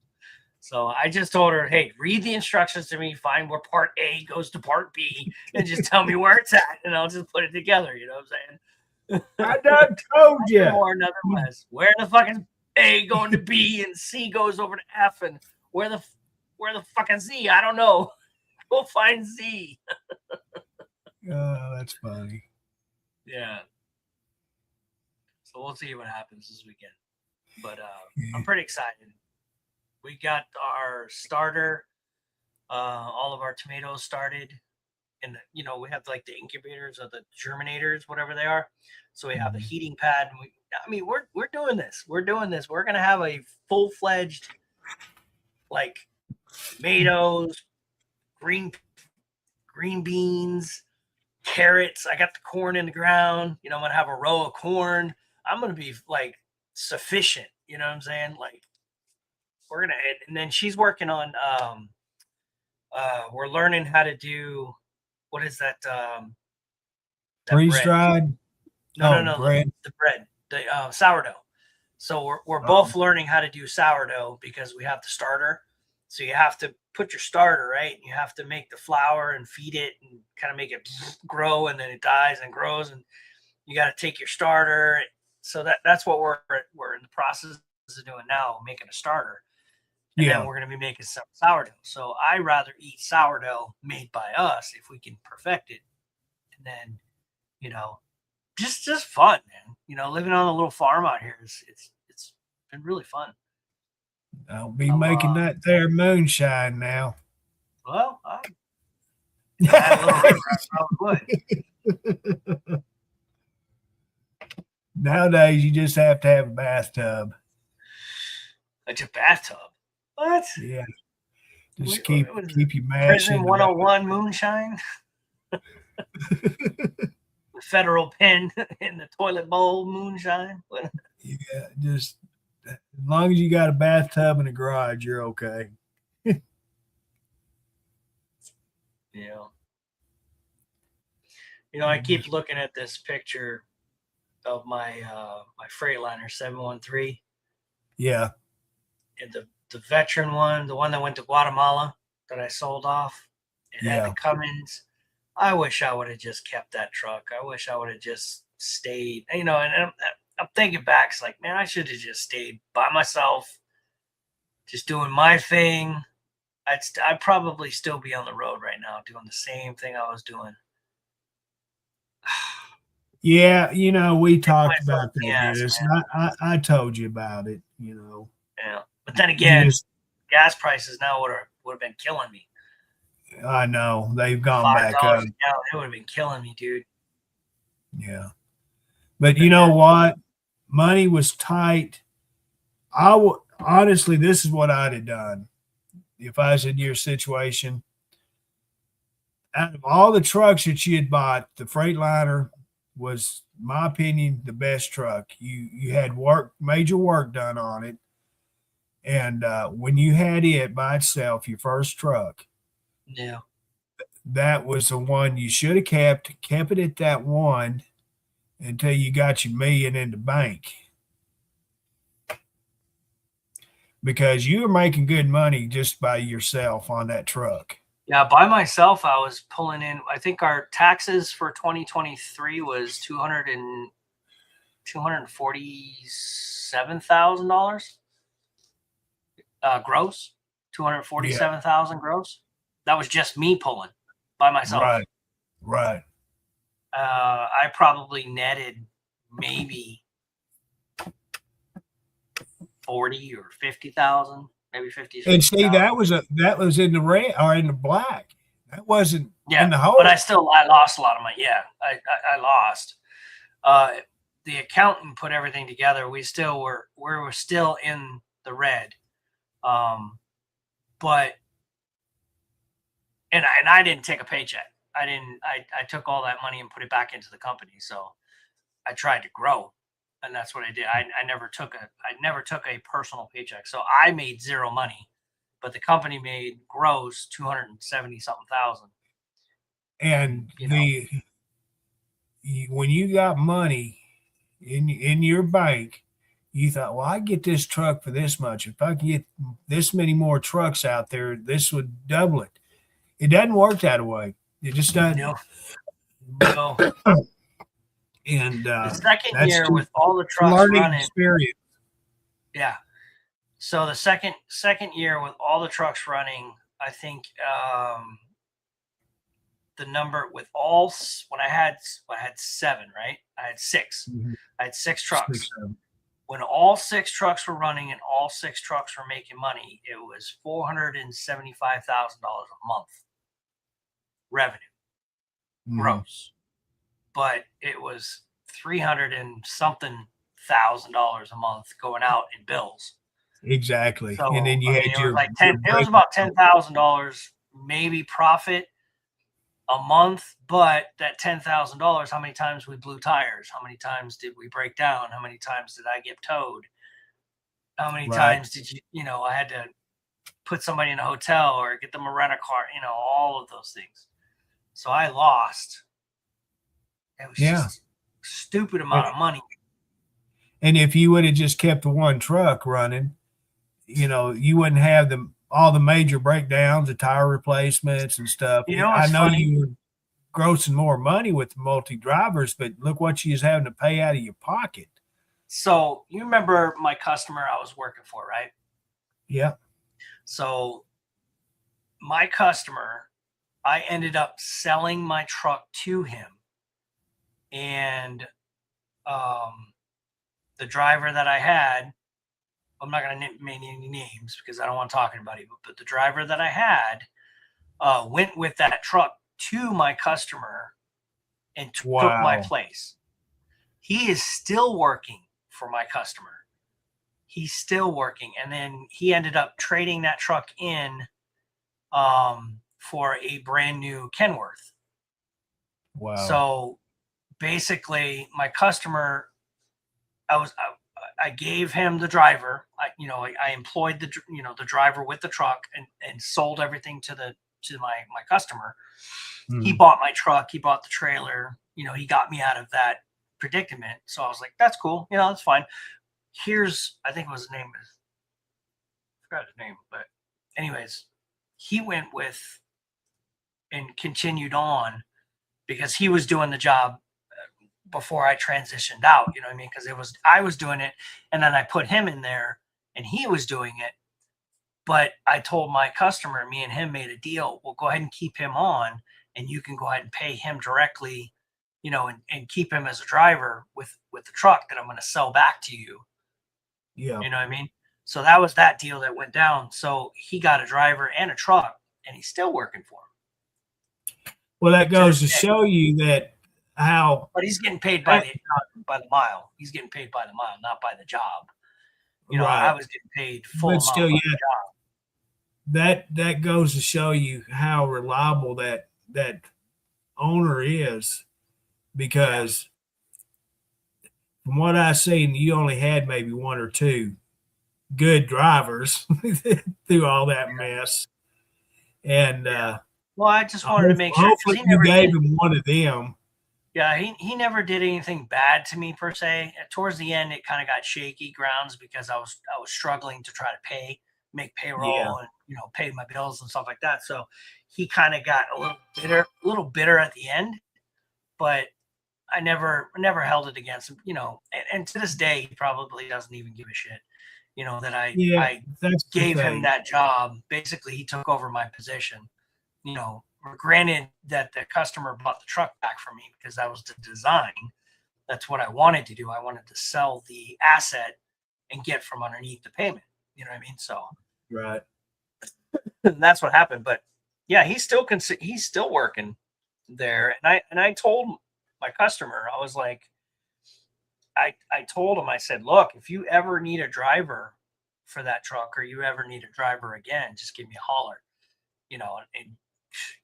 C: So I just told her, hey, read the instructions to me, find where part A goes to part B, and just tell me where it's at, and I'll just put it together. You know what I'm saying?
A: I done told you.
C: More, nothing less. Where the fucking A going to B and C goes over to F, and where the fucking Z? I don't know. Go find Z.
A: Oh, that's funny.
C: Yeah. So we'll see what happens this weekend. But I'm pretty excited. We got our starter, all of our tomatoes started. And, you know, we have like the incubators or the germinators, whatever they are. So we have the heating pad. And we're doing this. We're doing this. We're going to have a full-fledged, like, tomatoes, green beans, carrots. I got the corn in the ground. You know, I'm going to have a row of corn. I'm going to be, like, sufficient. You know what I'm saying? Like, we're going to, and then she's working on, we're learning how to do, what is that?
A: Freeze dried?
C: No,
A: bread.
C: the bread, the sourdough. So we're both learning how to do sourdough because we have the starter. So you have to put your starter, right? You have to make the flour and feed it and kind of make it grow, and then it dies and grows, and you got to take your starter. So that's what we're in the process of doing now, making a starter. And then we're going to be making some sourdough. So I rather eat sourdough made by us if we can perfect it. And then, you know, just fun, man. You know, living on a little farm out here it's been really fun.
A: I'll be making that there moonshine now.
C: Well, if I had a little river, I probably would.
A: Nowadays, you just have to have a bathtub.
C: It's a bathtub. What?
A: Yeah. Just keep you mashing.
C: Prison 101 moonshine. The federal pen in the toilet bowl moonshine.
A: Yeah, just as long as you got a bathtub in the garage, you're okay.
C: Yeah. You know, I keep looking at this picture of my my Freightliner 713.
A: Yeah.
C: And the veteran one, the one that went to Guatemala that I sold off, and had the Cummins. I wish I would have just kept that truck. I wish I would have just stayed. You know, and I'm thinking back. It's like, man, I should have just stayed by myself, just doing my thing. I'd probably still be on the road right now doing the same thing I was doing.
A: Yeah, you know, we talked about that. I told you about it, you know.
C: Yeah. But then again, gas prices now would have been killing me.
A: I know. They've gone back up.
C: It would have been killing me, dude.
A: Yeah. But you know what? Money was tight. Honestly, this is what I'd have done if I was in your situation. Out of all the trucks that you had bought, the Freightliner was, in my opinion, the best truck. You had major work done on it. And when you had it by itself, your first truck,
C: yeah,
A: that was the one you should have kept it at that one until you got your million in the bank. Because you were making good money just by yourself on that truck.
C: Yeah, by myself, I was pulling in. I think our taxes for 2023 was $247,000 gross. 247,000 gross. That was just me pulling by myself.
A: Right.
C: I probably netted maybe 40 or 50,000, maybe 50.
A: And see,
C: 50,000.
A: that was in the red or in the black. That wasn't
C: Yeah,
A: in the hole.
C: but I lost a lot of money. Yeah, I lost. The accountant put everything together. We were still in the red. But I didn't take a paycheck. I took all that money and put it back into the company. So I tried to grow, and that's what I did. I never took a personal paycheck. So I made zero money, but the company made gross 270 something thousand.
A: And
C: You know,
A: when you got money in your bank, you thought, well, I get this truck for this much. If I can get this many more trucks out there, this would double it. It doesn't work that way. It just doesn't.
C: no.
A: And
C: The second
A: that's
C: year
A: just
C: with all the trucks
A: learning
C: running,
A: experience.
C: yeah. So the second year with all the trucks running, I think the number with all when I had 7, right? I had 6.
A: Mhm.
C: I had 6 trucks.
A: 6 of 'em.
C: When all 6 trucks were running and all 6 trucks were making money, it was $475,000 a month revenue
A: Mhm.
C: gross. But it was 300 and something $1,000 a month going out in bills.
A: Exactly.
C: So
A: And then you had
C: it was
A: your
C: like it was about $10,000 maybe profit a month, but that $10,000, how many times we blew tires? How many times did we break down? How many times did I get towed? How many
A: Right.
C: times did I had to put somebody in a hotel or get them a rent a car, all of those things. So I lost. It was just a stupid amount of money.
A: And if you would have just kept the one truck running, you wouldn't have all the major breakdowns, the tire replacements and stuff. I
C: It's
A: know
C: funny.
A: you were grossing more money with multi drivers, but look what you was having to pay out of your pocket.
C: So you remember my customer I was working for, right?
A: Yeah.
C: So my customer, I ended up selling my truck to him, and the driver that I had, I'm not going to name any names because I don't want to talk about it, but the driver that I had went with that truck to my customer and took my place. He is still working for my customer. He's still working. And then he ended up trading that truck in for a brand new Kenworth.
A: Wow.
C: So basically my customer, I gave him the driver. I employed the driver with the truck and sold everything to my customer.
A: Mhm.
C: He bought my truck. He bought the trailer. He got me out of that predicament. So I was like, that's cool. That's fine. I think it was his name. I forgot his name, but anyways, he went with and continued on because he was doing the job before I transitioned out. You know what I mean? Because I was doing it, and then I put him in there, and he was doing it. But I told my customer, me and him made a deal. We'll go ahead and keep him on, and you can go ahead and pay him directly, and keep him as a driver with the truck that I'm going to sell back to you.
A: Yeah.
C: You know what I mean? So that was that deal that went down. So he got a driver and a truck, and he's still working for him.
A: Well, that goes to show you that how.
C: But he's getting paid by the mile. He's getting paid by the mile, not by the job.
A: Right.
C: I was getting paid full
A: But
C: amount
A: still,
C: by the job.
A: That goes to show you how reliable that owner is, because from what I seen, you only had maybe 1 or 2 good drivers through all that mess. And
C: well, I just wanted to make sure.
A: Hopefully you gave him one of them.
C: Yeah, he never did anything bad to me per se. Towards the end, it kind of got shaky grounds because I was struggling to try to make payroll and pay my bills and stuff like that. So he kind of got a little bitter at the end, but I never held it against him. And to this day, he probably doesn't even give a shit. That I gave him that job. Basically, he took over my position. Granted that the customer bought the truck back from me because that was the design. That's what I wanted to do. I wanted to sell the asset and get from underneath the payment. You know what I mean? So
A: Right.
C: that's what happened. But yeah, he's still working there. And I told my customer, I was like, I told him, I said, look, if you ever need a driver for that truck, or you ever need a driver again, just give me a holler, you know, and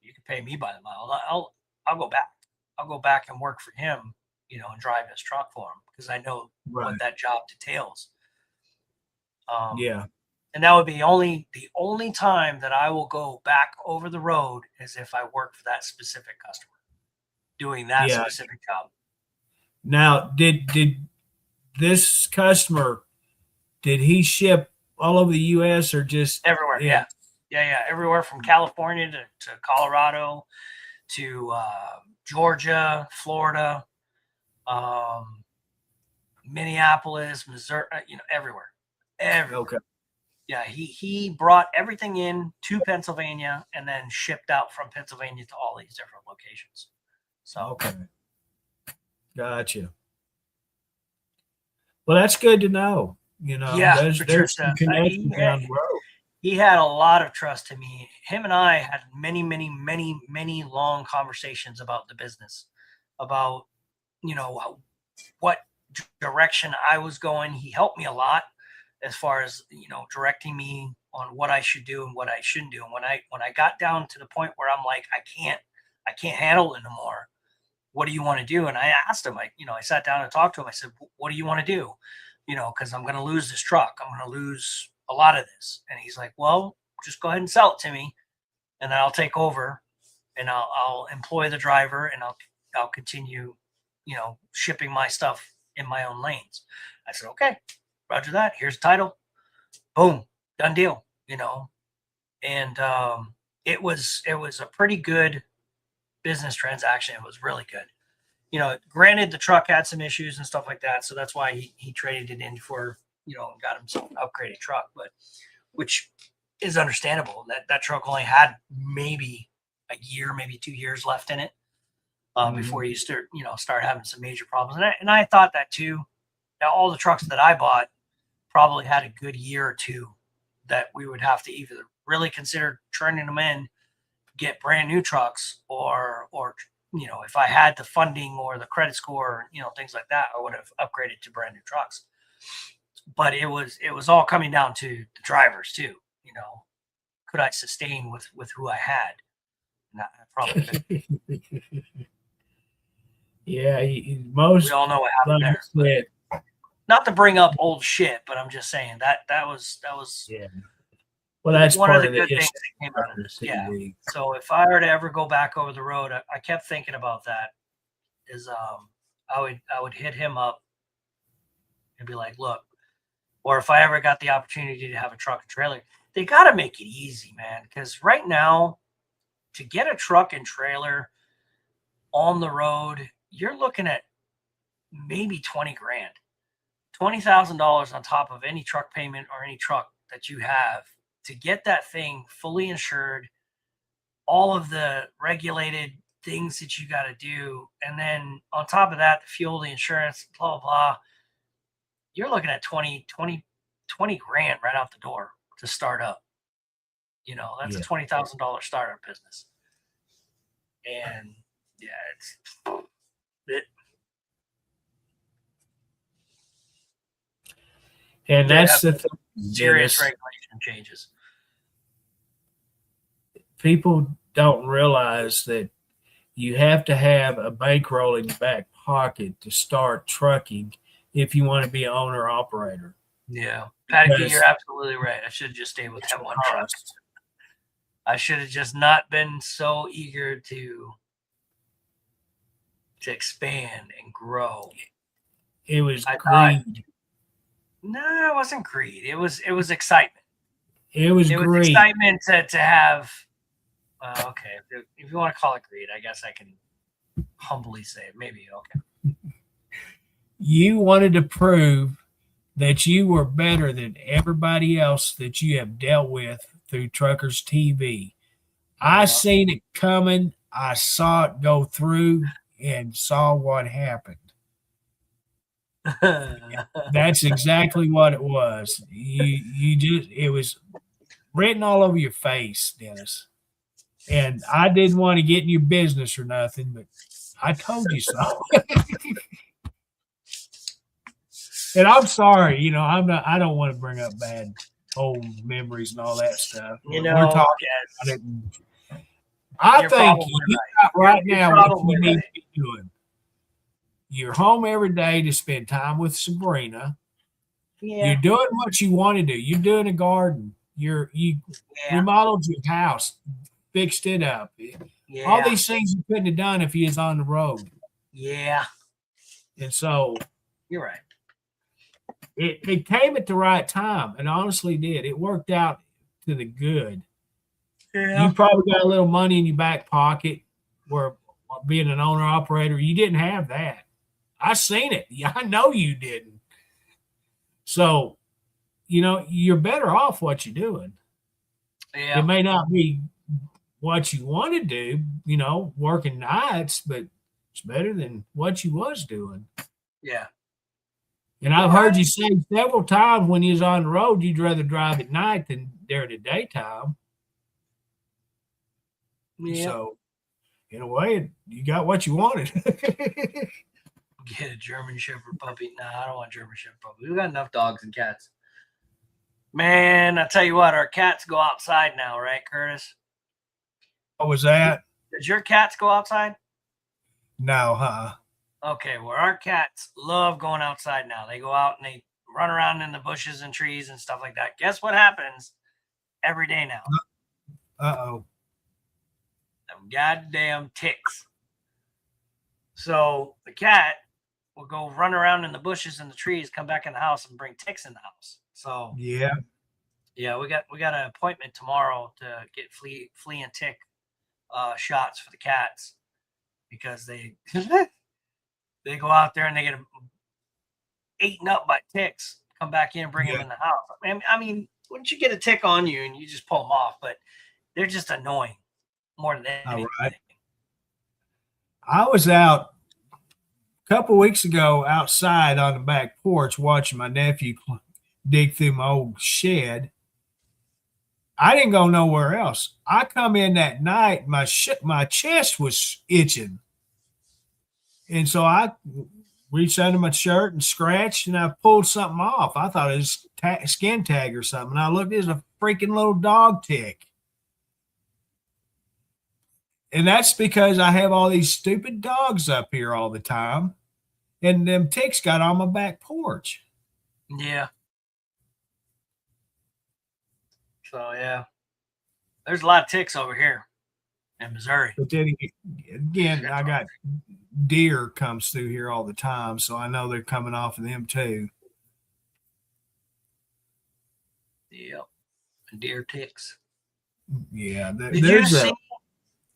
C: you can pay me by the mile. I'll go back. I'll go back and work for him, you know, and drive his truck for him, because I know
A: Right.
C: what that job details.
A: Yeah.
C: And that would be the only time that I will go back over the road is if I work for that specific customer doing that
A: Yeah.
C: specific job.
A: Now, did this customer, did he ship all over the U.S. or just
C: Everywhere? Yeah. Everywhere from California to Colorado to Georgia, Florida, Minneapolis, Missouri, you know, everywhere.
A: Okay.
C: Yeah, he brought everything in to Pennsylvania and then shipped out from Pennsylvania to all these different locations. So
A: Okay. Gotcha. Well, that's good to know. You know,
C: Yeah,
A: there's
C: Patricia,
A: some connections down the road.
C: he had a lot of trust in me. Him and I had many long conversations about the business, about, you know, what direction I was going. He helped me a lot as far as, you know, directing me on what I should do and what I shouldn't do. And when I got down to the point where I'm like, I can't handle it anymore, what do you want to do? And I asked him, I sat down and talked to him. I said, what do you want to do? You know, because I'm going to lose this truck. I'm going to lose a lot of this. And he's like, well, just go ahead and sell it to me, and then I'll take over, and I'll employ the driver, and I'll continue, you know, shipping my stuff in my own lanes. I said, okay, roger that. Here's the title. Boom, done deal. You know, and it was a pretty good business transaction. It was really good. You know, granted, the truck had some issues and stuff like that, so that's why he traded it in for, you know, got himself an upgraded truck, but which is understandable. That truck only had maybe a year, maybe 2 years left in it before you start having some major problems. And I thought that too. Now, all the trucks that I bought probably had a good year or two that we would have to either really consider turning them in, get brand new trucks, or you know, if I had the funding or the credit score, you know, things like that, I would have upgraded to brand new trucks. But it was all coming down to the drivers too. You know, could I sustain with who I had? And I probably could.
A: Yeah, most.
C: We all know what happened
A: like
C: there.
A: said,
C: not to bring up old shit, but I'm just saying that was
A: yeah. Well, that's
C: one
A: part
C: of the good things
A: history
C: that came out of this. Yeah.
A: TV.
C: So if I were to ever go back over the road, I kept thinking about that. Is I would hit him up and be like, look, or if I ever got the opportunity to have a truck and trailer, they got to make it easy, man. Because right now, to get a truck and trailer on the road, you're looking at maybe 20 grand, $20,000 on top of any truck payment or any truck that you have to get that thing fully insured, all of the regulated things that you got to do. And then on top of that, the fuel, the insurance, blah, blah, blah. You're looking at 20 grand right out the door to start up. You know, that's a $20,000 startup business. And yeah,
A: And that's the thing,
C: serious
A: Dennis.
C: regulation changes.
A: People don't realize that you have to have a bankroll in your back pocket to start trucking if you want to be an owner operator.
C: Yeah, Patty, you're absolutely right. I should have just stayed with that one truck. I should have just not been so eager to expand and grow.
A: It was greed.
C: No, it wasn't greed. It was excitement.
A: It was greed.
C: Was excitement to have. Okay, if you want to call it greed, I guess I can humbly say it. Maybe okay.
A: You wanted to prove that you were better than everybody else that you have dealt with through Truckers TV. I seen it coming. I saw it go through and saw what happened. That's exactly what it was. It was written all over your face, Dennis. And I didn't want to get in your business or nothing, but I told you so. And I'm sorry, I don't want to bring up bad old memories and all that stuff.
C: You
A: We're
C: know,
A: talking
C: yes,
A: about it. I
C: you're
A: think
C: probably
A: you
C: right.
A: got right
C: You're
A: now what
C: probably
A: you need
C: right.
A: to be doing. You're home every day to spend time with Sabrina.
C: Yeah,
A: You're doing what you want to do. You're doing a garden. You
C: yeah,
A: remodeled your house, fixed it up. All
C: yeah,
A: these things you couldn't have done if you was on the road.
C: yeah.
A: And so
C: You're right.
A: it came at the right time. It honestly did. It worked out to the good.
C: Yeah,
A: You probably got a little money in your back pocket where being an owner operator, you didn't have that. I seen it. Yeah, I know you didn't. So, you're better off what you're doing. It
C: yeah,
A: may not be what you want to do, working nights, but it's better than what you was doing.
C: yeah.
A: And I've heard you say several times when you was on the road, you'd rather drive at night than during the daytime.
C: Yeah.
A: So, in a way, you got what you wanted.
C: Get a German Shepherd puppy. Nah, I don't want German Shepherd puppy. We've got enough dogs and cats. Man, I tell you what, our cats go outside now, right, Curtis?
A: What was that?
C: Does your cats go outside?
A: No, huh?
C: Okay, well, our cats love going outside now. They go out and they run around in the bushes and trees and stuff like that. Guess what happens every day now?
A: Uh-oh.
C: Them goddamn ticks. So the cat will go run around in the bushes and the trees, come back in the house and bring ticks in the house. So
A: Yeah.
C: yeah, we got an appointment tomorrow to get flea and tick shots for the cats because they they go out there and they get eaten up by ticks, come back in and bring them in the house. I mean, wouldn't you get a tick on you and you just pull them off? But they're just annoying more than anything.
A: All right. I was out a couple weeks ago outside on the back porch watching my nephew dig through my old shed. I didn't go nowhere else. I come in that night, my chest was itching. And so I reached under my shirt and scratched, and I pulled something off. I thought it was skin tag or something. And I looked, it was a freaking little dog tick. And that's because I have all these stupid dogs up here all the time. And them ticks got on my back porch.
C: Yeah. So, yeah. There's a lot of ticks over here in Missouri.
A: But then again, I got deer comes through here all the time, so I know they're coming off of them too.
C: Yep. Deer ticks.
A: Yeah.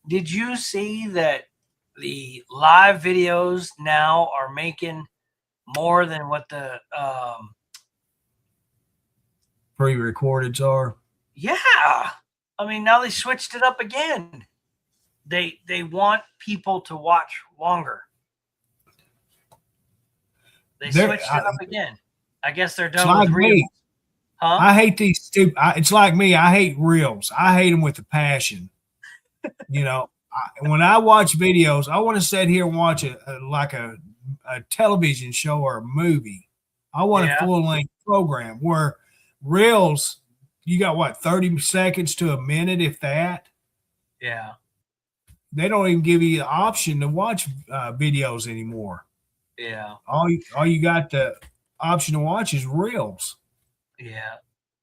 C: Did you see that the live videos now are making more than what the
A: pre-recordeds are?
C: Yeah. I mean, now they switched it up again. They want people to watch longer. They switched it up again. I guess they're done with reels. Huh?
A: I hate these stupid. It's like me. I hate reels. I hate them with a passion. When I watch videos, I want to sit here and watch a television show or a movie. I want a full-length program where reels, you got 30 seconds to a minute, if that.
C: Yeah.
A: They don't even give you the option to watch videos anymore.
C: Yeah.
A: All you got the option to watch is reels.
C: Yeah.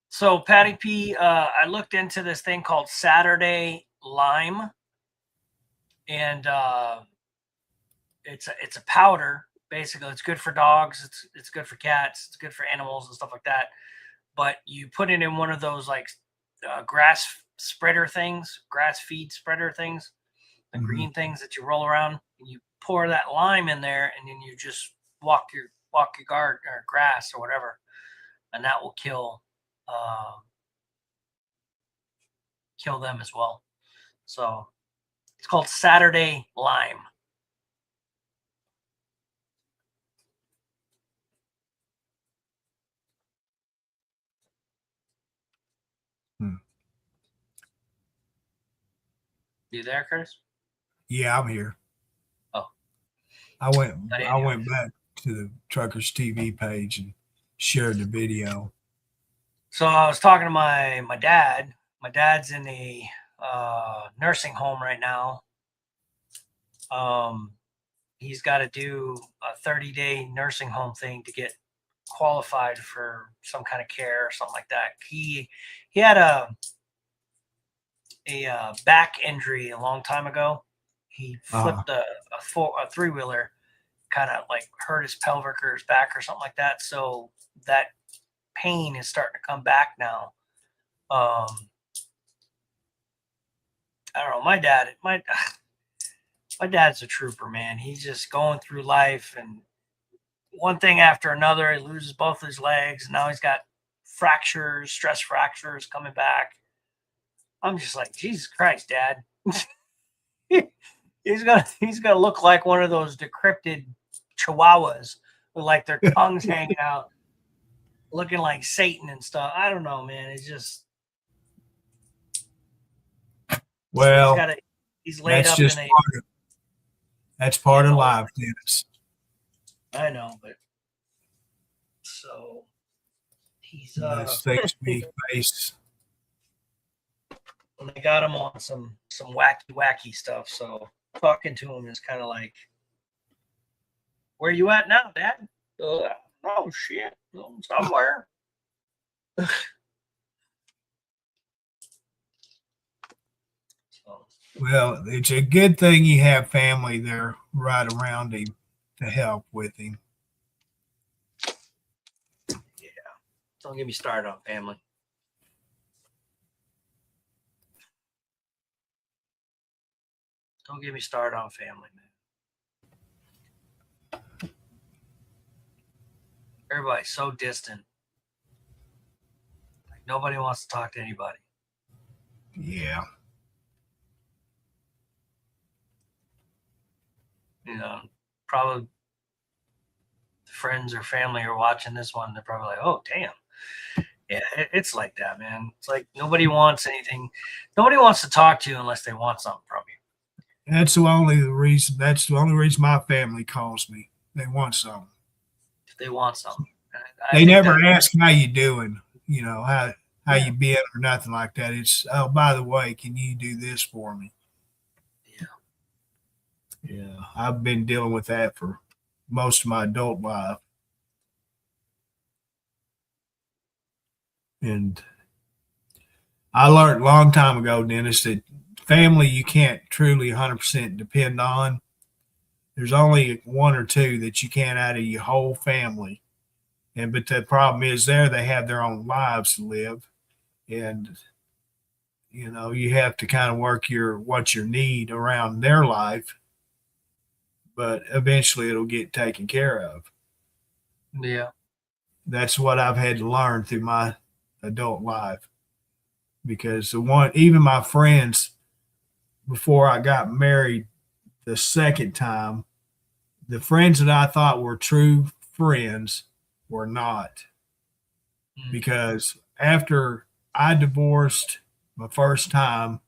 C: So Patty P, I looked into this thing called Saturday Lime, and it's a powder. Basically, it's good for dogs. It's good for cats. It's good for animals and stuff like that. But you put it in one of those like grass spreader things, grass feed spreader things, the green things that you roll around, and you pour that lime in there, and then you just walk your garden or grass or whatever, and that will kill them as well. So it's called Saturday Lime. You there, Curtis?
A: Yeah, I'm here.
C: Oh.
A: I went
C: Anyway.
A: back to the Truckers TV page and shared the video.
C: So I was talking to my dad. My dad's in a nursing home right now. He's got to do a 30-day nursing home thing to get qualified for some kind of care or something like that. He had a back injury a long time ago. He flipped a three-wheeler, kind of like hurt his pelvic or his back or something like that. So that pain is starting to come back now. I don't know. My dad's a trooper, man. He's just going through life, and one thing after another. He loses both his legs, and now he's got fractures, stress fractures coming back. I'm just like, Jesus Christ, Dad. he's gonna look like one of those decrepit chihuahuas with like their tongues hanging out, looking like Satan and stuff. I don't know, man. It's just he's laid up in a.
A: That's part of life, Dennis.
C: I know, but so he's
A: things we face.
C: They got him on some wacky stuff. So talking to him is kind of like, where you at now, Dad? Oh shit, somewhere.
A: Well, it's a good thing you have family there right around him to help with him.
C: Yeah. Don't get me started on family. Don't get me started on family, man. Everybody's so distant. Like nobody wants to talk to anybody.
A: Yeah.
C: You know, probably friends or family are watching this one. They're probably like, oh, damn. Yeah, it's like that, man. It's like nobody wants anything. Nobody wants to talk to you unless they want something from you.
A: That's the only reason my family calls me. They want something.
C: They want something.
A: They never ask how you doing, how you been or nothing like that. It's, oh, by the way, can you do this for me? Yeah, I've been dealing with that for most of my adult life. And I learned a long time ago, Dennis, that family you can't truly 100% depend on. There's only one or two that you can out of your whole family. But the problem is they have their own lives to live. And, you have to kind of work what you need around their life. But eventually it'll get taken care of.
C: Yeah.
A: That's what I've had to learn through my adult life. Because even my friends, before I got married the second time, the friends that I thought were true friends were not. Because after I divorced my first time,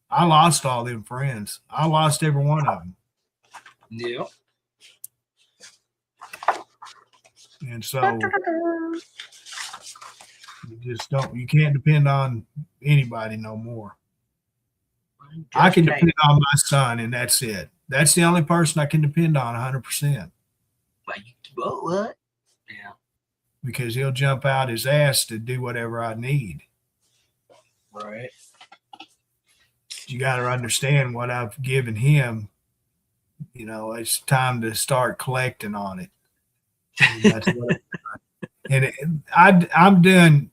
A: I lost all them friends. I lost every one of them.
C: Yeah.
A: And so you can't depend on anybody no more. I can depend on my son, and that's it. That's the only person I can depend on 100%.
C: What? Yeah.
A: Because he'll jump out his ass to do whatever I need.
C: Right.
A: You got to understand what I've given him. It's time to start collecting on it.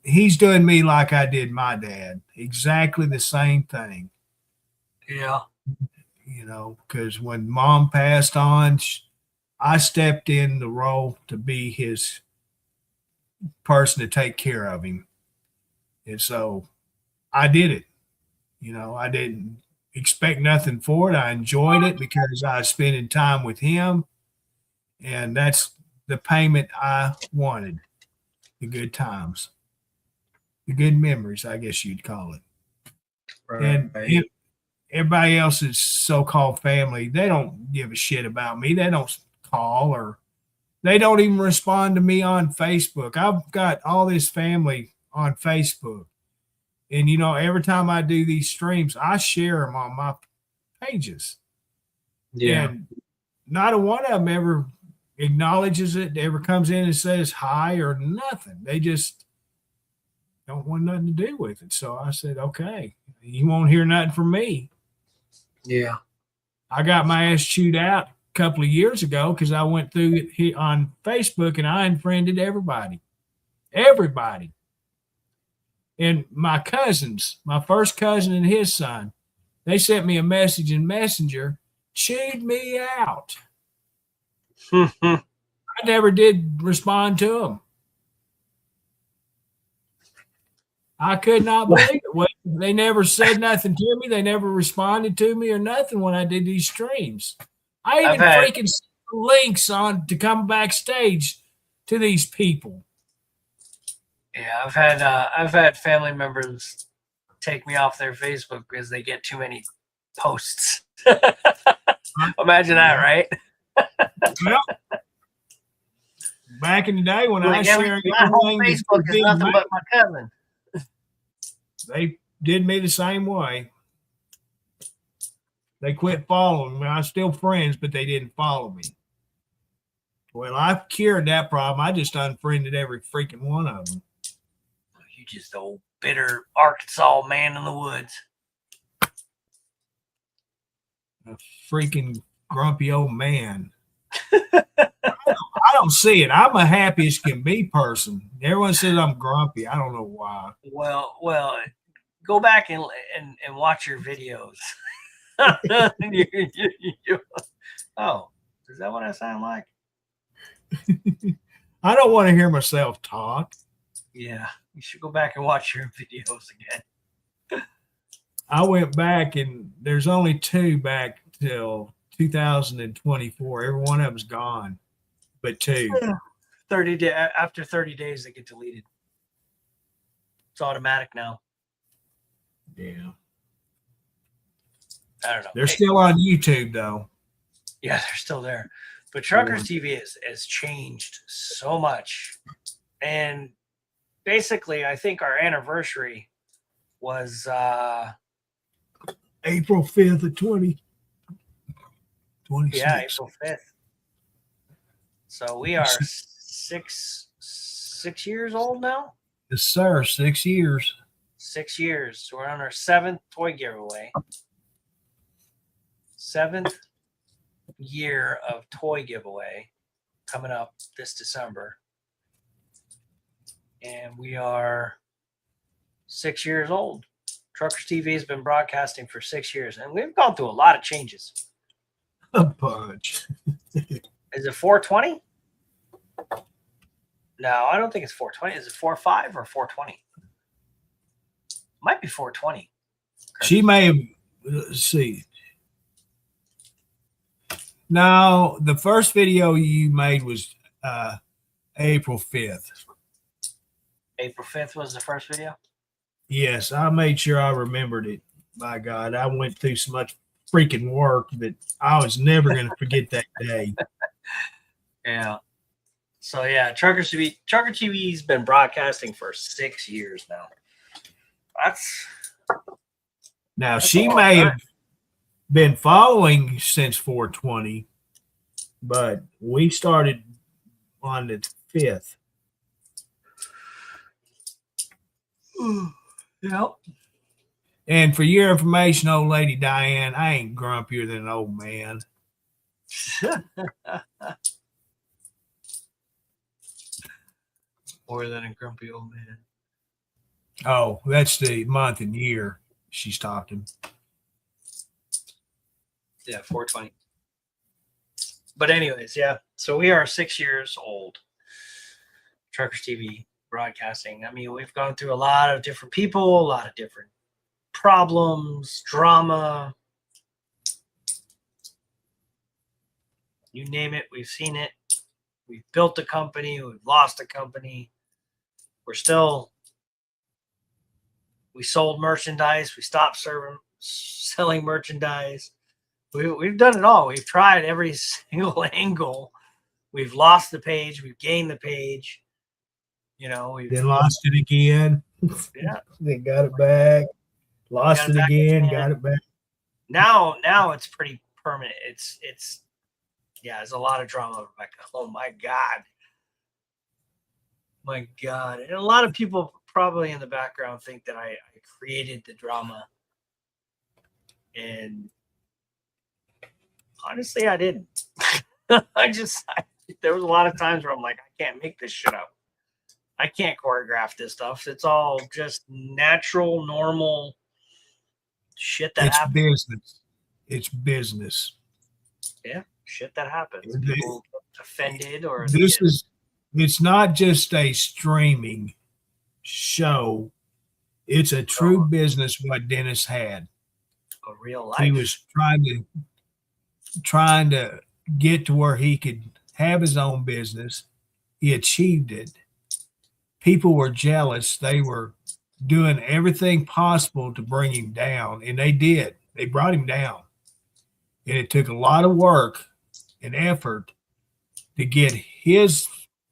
A: He's doing me like I did my dad. Exactly the same thing.
C: Yeah.
A: Because when Mom passed on, I stepped in the role to be his person to take care of him. And so I did it. I didn't expect nothing for it. I enjoyed it because I was spending time with him. And that's the payment I wanted. The good times. The good memories, I guess you'd call it.
C: Right.
A: everybody else's so-called family, they don't give a shit about me. They don't call or they don't even respond to me on Facebook. I've got all this family on Facebook. And, you know, every time I do these streams, I share them on my pages. And not a one of them ever acknowledges it, ever comes in and says hi or nothing. They just don't want nothing to do with it. So I said, okay, you won't hear nothing from me.
C: Yeah.
A: I got my ass chewed out a couple of years ago because I went through it on Facebook and I unfriended everybody. Everybody. And my cousins, my first cousin and his son, they sent me a message in Messenger, chewed me out. I never did respond to them. I could not believe it. Well, they never said nothing to me. They never responded to me or nothing when I did these streams. I even freaking sent links on to come backstage to these people.
C: Yeah, I've had family members take me off their Facebook because they get too many posts. Imagine that, right?
A: Well, back in the day when I shared
C: my whole Facebook is nothing but my cousin.
A: They did me the same way. They quit following me. I'm still friends, but they didn't follow me. Well, I've cured that problem. I just unfriended every freaking one of them.
C: You just old bitter Arkansas man in the woods.
A: A freaking grumpy old man. I don't see it. I'm a happy as can be person. Everyone says I'm grumpy. I don't know why.
C: Well, go back and watch your videos. Oh, is that what I sound like?
A: I don't want to hear myself talk.
C: Yeah, you should go back and watch your videos again.
A: I went back and there's only 2 back till 2024. Every one of them's gone, but 2.
C: 30 after 30 days, they get deleted. It's automatic now.
A: Yeah.
C: I don't know.
A: They're still on YouTube though.
C: Yeah, they're still there. But Truckers TV has changed so much. And basically, I think our anniversary was
A: April 5th of 2026.
C: Yeah, April 5th. So we are six years old now?
A: Yes, sir. 6 years.
C: 6 years. So we're on our 7th toy giveaway. 7th year of toy giveaway coming up this December. And we are 6 years old. Truckers TV has been broadcasting for 6 years, and we've gone through a lot of changes.
A: A bunch.
C: Is it 420? No, I don't think it's 420. Is it 45 or 420? Might be 420.
A: She may have, let's see. No, the first video you made was April 5th.
C: April 5th was the first video?
A: Yes, I made sure I remembered it. My God, I went through so much freaking work that I was never going to forget that day.
C: Yeah. So, yeah, Trucker TV's been broadcasting for 6 years now. That's
A: she may have been following since 420, but we started on the 5th.
C: Yep.
A: And for your information, old lady Diane, I ain't grumpier than an old man.
C: More than a grumpy old man.
A: Oh, that's the month and year she's talking.
C: Yeah, 420. But anyways, yeah. So we are 6 years old. Truckers TV broadcasting. I mean, we've gone through a lot of different people, a lot of different problems, drama. You name it, we've seen it. We've built a company, we've lost a company. We sold merchandise, we stopped selling merchandise. We've done it all. We've tried every single angle. We've lost the page. We've gained the page. You know, we've
A: Then lost it again.
C: yeah.
A: Then got it back. Lost
C: Got
A: it
C: it back
A: again.
C: again.
A: Got it back.
C: Now it's pretty permanent. It's yeah, there's a lot of drama, Rebecca. Oh my God. My God. And a lot of people probably in the background think that I created the drama. And honestly, I didn't. There was a lot of times where I'm like, I can't make this shit up. I can't choreograph this stuff. It's all just natural, normal shit that
A: It's
C: happens.
A: business. It's business.
C: Yeah, shit that happens.
A: This-
C: People get offended or
A: It's not just a streaming show. It's a true business what Dennis had.
C: a real life.
A: He was trying to get to where he could have his own business. He achieved it. People were jealous. They were doing everything possible to bring him down, and they did. They brought him down. And it took a lot of work and effort to get his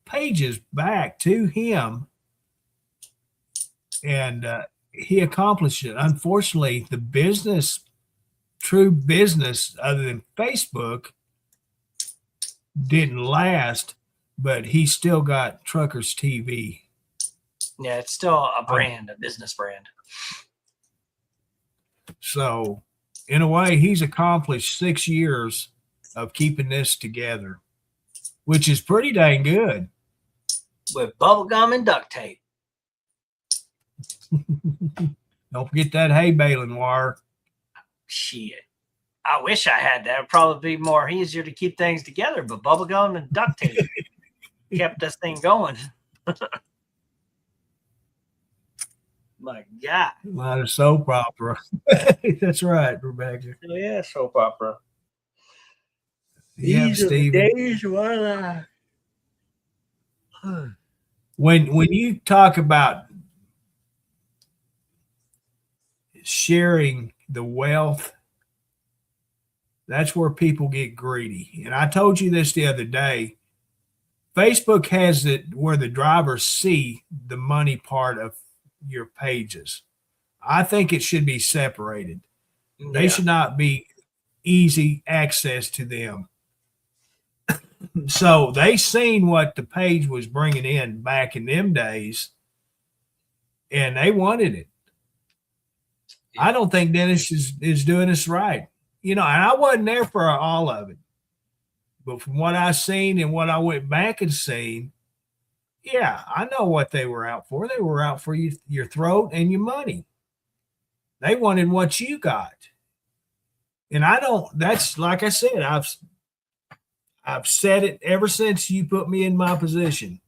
A: pages back to him. And he accomplished it. Unfortunately, the true business other than Facebook didn't last, but he still got Truckers TV.
C: Yeah, it's still a brand, a business brand.
A: So in a way, he's accomplished 6 years of keeping this together, which is pretty dang good.
C: With bubble gum and duct tape.
A: Don't forget that hay baling wire.
C: Shit. I wish I had that. It'd probably be more easier to keep things together, but bubble gum and duct tape kept this thing going. My God.
A: A lot of soap opera. That's right, Rebecca.
C: Oh, yeah, soap opera.
A: Yeah, Stephen.
C: Days when
A: When you talk about sharing the wealth, that's where people get greedy. And I told you this the other day. Facebook has it where the drivers see the money part of your pages. I think it should be separated. They should not be easy access to them. So they seen what the page was bringing in back in them days, and they wanted it. I don't think Dennis is doing this right. You know, and I wasn't there for all of it. But from what I seen and what I went back and seen, yeah, I know what they were out for. They were out for your throat and your money. They wanted what you got. And I don't, that's like I said, I've said it ever since you put me in my position.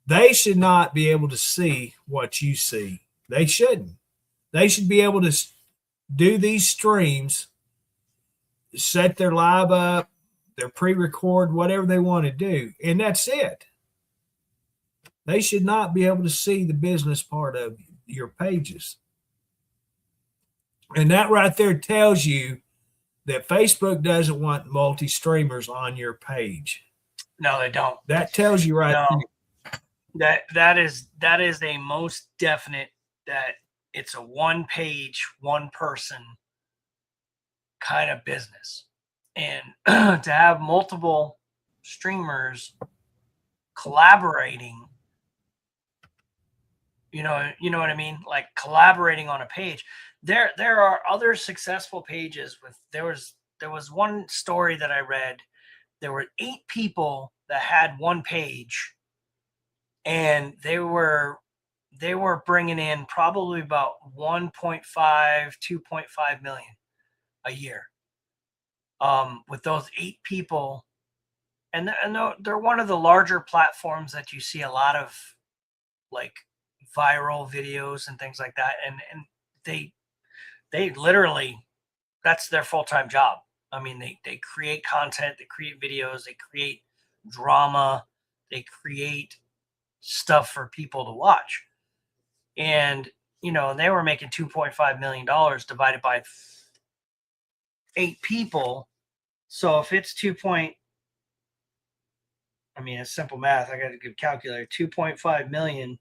A: They should not be able to see what you see. They shouldn't. They should be able to do these streams, set their live up, their pre-record, whatever they want to do, and that's it. They should not be able to see the business part of your pages. And that right there tells you that Facebook doesn't want multi-streamers on your page.
C: No, they don't.
A: That tells you right
C: there. That is a most definite that it's a one page, one person kind of business. And to have multiple streamers collaborating, you know what I mean? Like collaborating on a page. There are other successful pages there was one story that I read. There were 8 people that had one page, and they were bringing in probably about 1.5, 2.5 million a year. With those 8 people, and they're one of the larger platforms that you see a lot of like viral videos and things like that, and they literally, that's their full-time job. I mean, they create content, they create videos, they create drama, they create stuff for people to watch. And you know, they were making $2.5 million divided by 8 people. So if it's I mean, it's simple math. I got a good calculator. 2.5 million.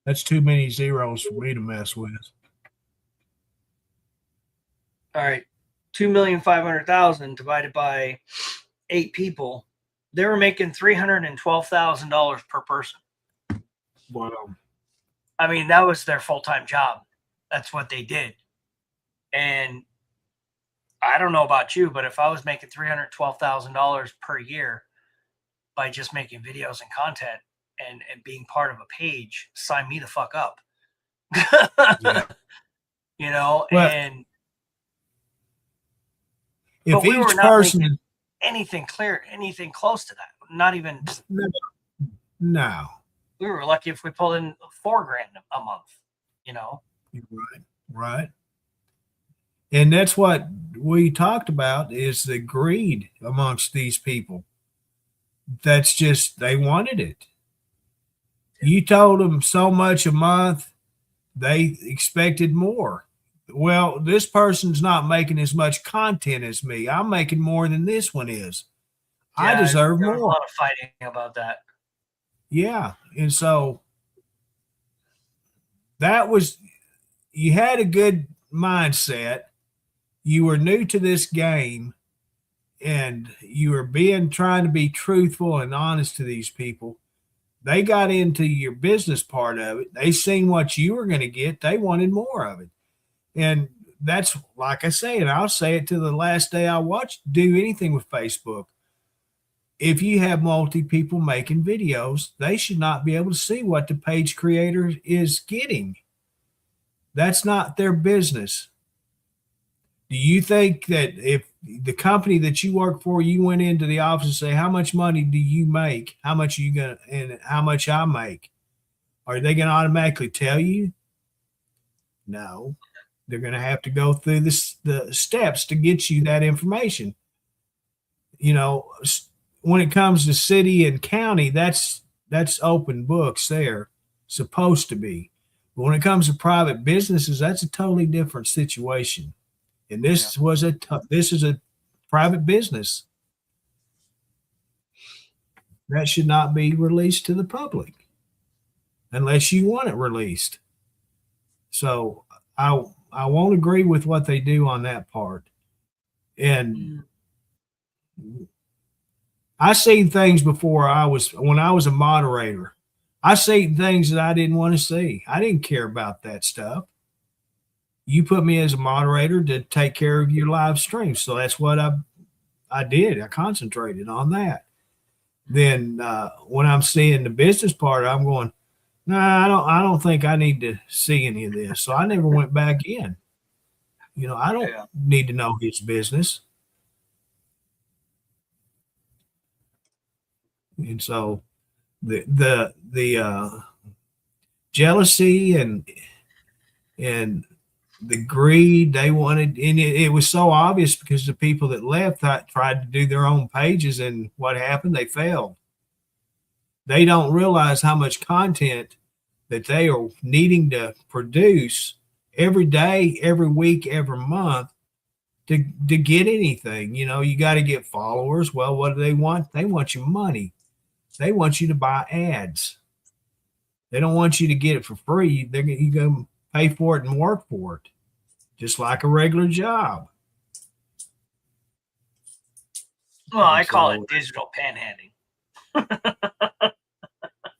A: That's too many zeros for me to mess with.
C: All right. 2,500,000 divided by 8 people. They were making $312,000 per person.
A: Wow.
C: I mean, that was their full-time job. That's what they did. And I don't know about you, but if I was making $312,000 per year by just making videos and content and being part of a page, sign me the fuck up.
A: Yeah.
C: You know,
A: Well,
C: and
A: if
C: but we were
A: each
C: not
A: person,
C: anything close to that. Not even.
A: no,
C: We were lucky if we pulled in $4,000 a month. You know.
A: you're right, right. And that's what we talked about is the greed amongst these people. That's just, they wanted it. You told them so much a month, they expected more. Well, this person's not making as much content as me. I'm making more than this one is. I
C: Yeah,
A: deserve
C: there was
A: more.
C: a lot of fighting about that.
A: Yeah. And so that was, you had a good mindset. You were new to this game and you were trying to be truthful and honest to these people. They got into your business part of it. They seen what you were going to get. They wanted more of it. And that's, like I say, and I'll say it to the last day I do anything with Facebook. If you have multi people making videos, they should not be able to see what the page creator is getting. That's not their business. Do you think that if the company that you work for, you went into the office and say, how much money do you make? How much are you going to, and how much I make? Are they going to automatically tell you? No. They're going to have to go through the steps to get you that information. You know, when it comes to city and county, that's open books there, supposed to be. But when it comes to private businesses, that's a totally different situation. And this is a private business that should not be released to the public unless you want it released. So I won't agree with what they do on that part. And I seen things before when I was a moderator. I seen things that I didn't want to see. I didn't care about that stuff. You put me as a moderator to take care of your live stream. So that's what I did. I concentrated on that. Then when I'm seeing the business part, I'm going, no, I don't think I need to see any of this. So I never went back in. You know, I don't need to know his business. And so the jealousy and the greed they wanted, and it was so obvious because the people that left tried to do their own pages, and what happened? They failed. They don't realize how much content that they are needing to produce every day, every week, every month to get anything. You know, you got to get followers. Well, what do they want? They want your money. They want you to buy ads. They don't want you to get it for free. You go pay for it and work for it, just like a regular job.
C: Well, I call it digital panhandling.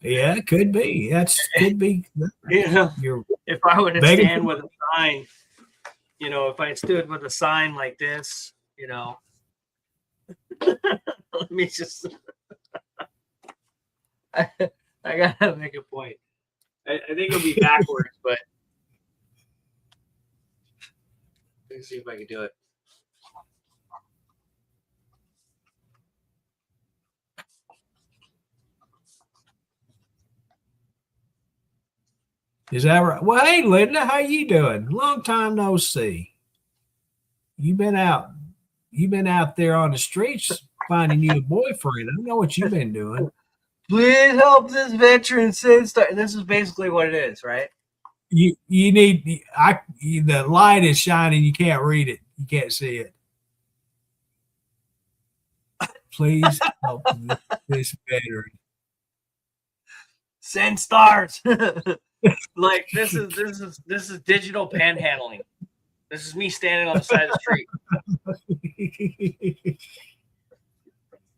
A: Yeah, it could be. Could be.
C: You know, if I would stand with a sign, you know, if I stood with a sign like this, you know, let me just. I gotta make a point. I think it'll be backwards, but let's see if I can do it.
A: Is that right? Well, hey, Linda, how you doing? Long time no see. You've been out there on the streets finding you a boyfriend. I know what you've been doing.
C: Please help this veteran send start. And this is basically what it is, right?
A: You need the light is shining. You can't read it. You can't see it. Please help this veteran.
C: Send stars. Like this is digital panhandling. This is me standing on the side of the street.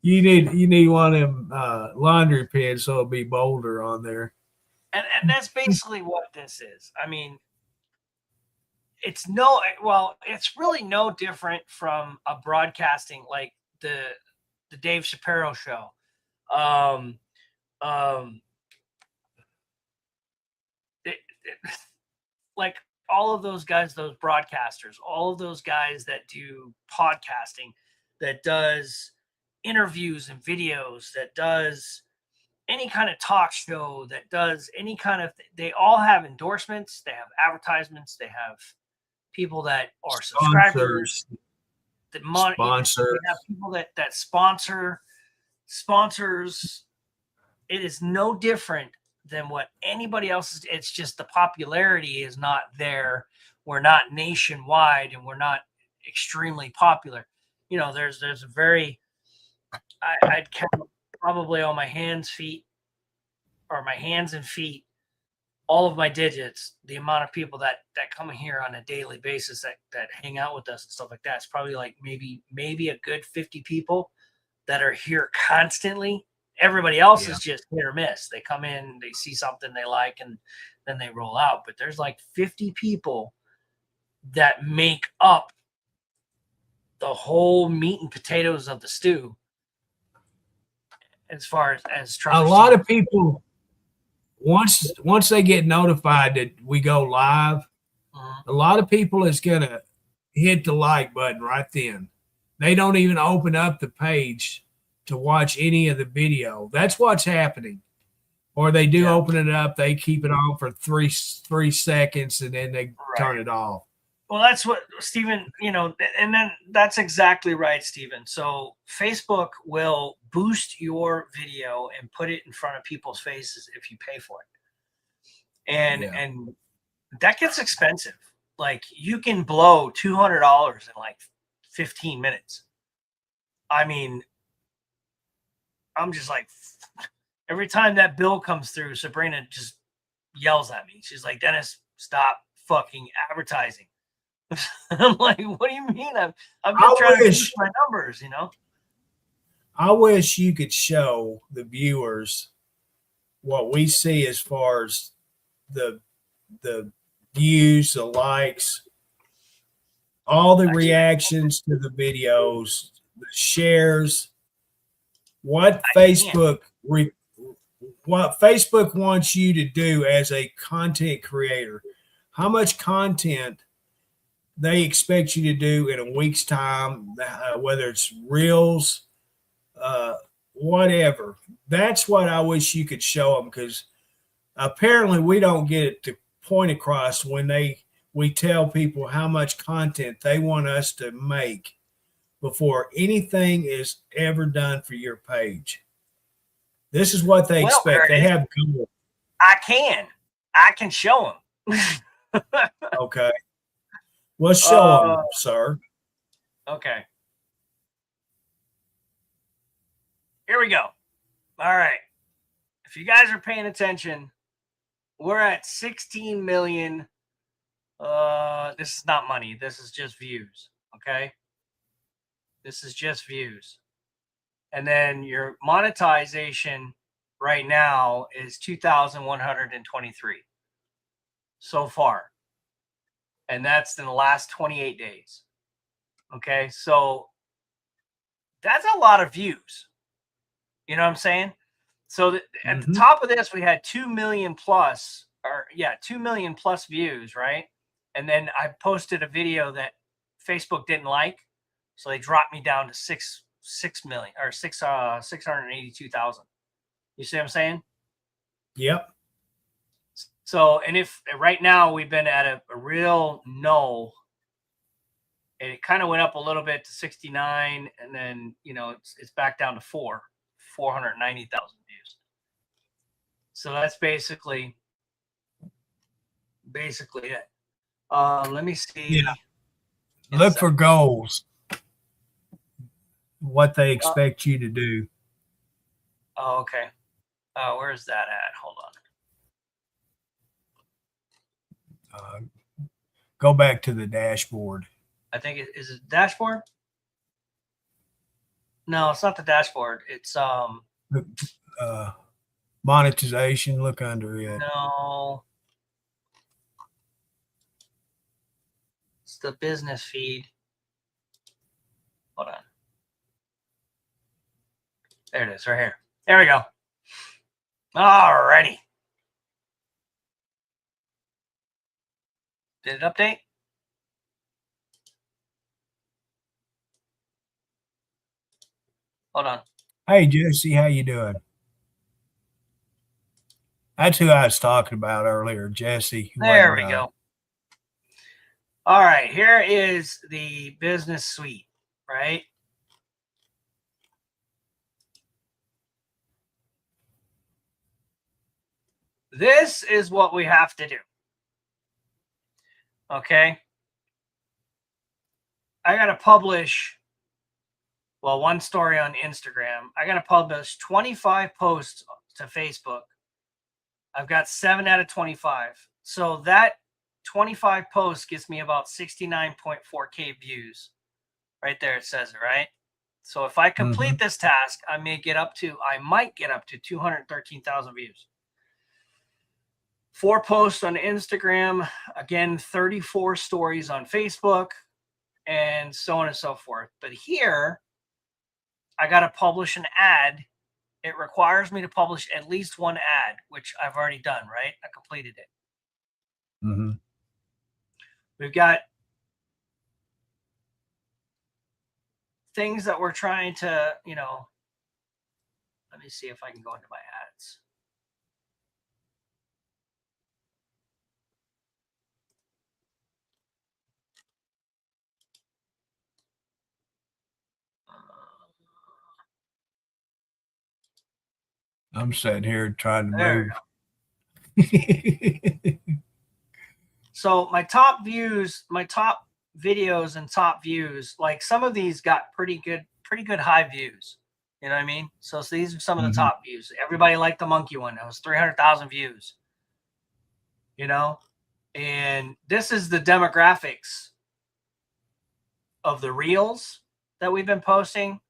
A: You need one of them laundry pins so it'll be bolder on there.
C: And that's basically what this is. I mean, it's really no different from a broadcasting like the Dave Chappelle show. Like all of those guys, those broadcasters, all of those guys that do podcasting, that does interviews and videos, that does any kind of talk show, that does any kind of they all have endorsements, they have advertisements, they have people that are subscribers, the money, they have people that sponsors. It is no different than what anybody else is. It's just the popularity is not there. We're not nationwide and we're not extremely popular. You know, there's a very I'd count probably on my hands and feet, all of my digits, the amount of people that come here on a daily basis that hang out with us and stuff like that. It's probably like maybe a good 50 people that are here constantly. Everybody else is just hit or miss. They come in, they see something they like, and then they roll out. But there's like 50 people that make up the whole meat and potatoes of the stew. As far as
A: a lot of people, once they get notified that we go live, a lot of people is gonna hit the like button right then. They don't even open up the page to watch any of the video. That's what's happening. Or they do open it up, they keep it on for three seconds and then they turn it off.
C: Well, that's what Steven, and then that's exactly right, Steven. So Facebook will boost your video and put it in front of people's faces if you pay for it. And that gets expensive. Like you can blow $200 in like 15 minutes. I mean, I'm just like, every time that bill comes through, Sabrina just yells at me. She's like, Dennis, stop fucking advertising. I'm like, what do you mean? I've been trying to boost my numbers,
A: I wish you could show the viewers what we see as far as the views, the likes, all the reactions to the videos, the shares, what Facebook wants you to do as a content creator, how much content they expect you to do in a week's time, whether it's reels, whatever. That's what I wish you could show them, because apparently we don't get it to point across when we tell people how much content they want us to make before anything is ever done for your page. This is what they expect. They have goals.
C: I can show them.
A: Okay. Well, show them, sir.
C: Okay. Here we go. All right. If you guys are paying attention, we're at 16 million. This is not money. This is just views. Okay. This is just views. And then your monetization right now is 2,123 so far. And that's in the last 28 days. Okay. So that's a lot of views. You know what I'm saying? So at the top of this, we had 2 million plus, 2 million plus views, right? And then I posted a video that Facebook didn't like. So they dropped me down to 6 million or 682,000. You see what I'm saying?
A: Yep.
C: So, and if right now we've been at a real null, and it kind of went up a little bit to 69, and then it's back down to 490,000 views. So that's basically it. Let me see.
A: Yeah. Look for goals. What they expect you to do.
C: Oh, okay. Where's that at? Hold on.
A: Go back to the dashboard.
C: I think is it dashboard? No, it's not the dashboard. It's
A: Monetization. Look under it.
C: no. It's the business feed. Hold on. There it is, right here. There we go. Alrighty. Did it update? Hold on.
A: Hey, Jesse, how you doing? That's who I was talking about earlier, Jesse.
C: There we go. All right, here is the business suite, right? This is what we have to do. Okay. I got to publish, well, one story on Instagram. I got to publish 25 posts to Facebook. I've got 7 out of 25. So that 25 posts gets me about 69.4K views. Right there, it says it, right? So if I complete this task, I might get up to 213,000 views. 4 posts on Instagram, again, 34 stories on Facebook, and so on and so forth. But here, I got to publish an ad. It requires me to publish at least one ad, which I've already done, right? I completed it.
A: Mm-hmm.
C: We've got things that we're trying to, let me see if I can go into my ads.
A: I'm sitting here trying to
C: There
A: move.
C: So my top views, my top videos and top views, like some of these got pretty good high views. You know what I mean? So these are some of the top views. Everybody liked the monkey one. That was 300,000 views. And this is the demographics of the reels that we've been posting.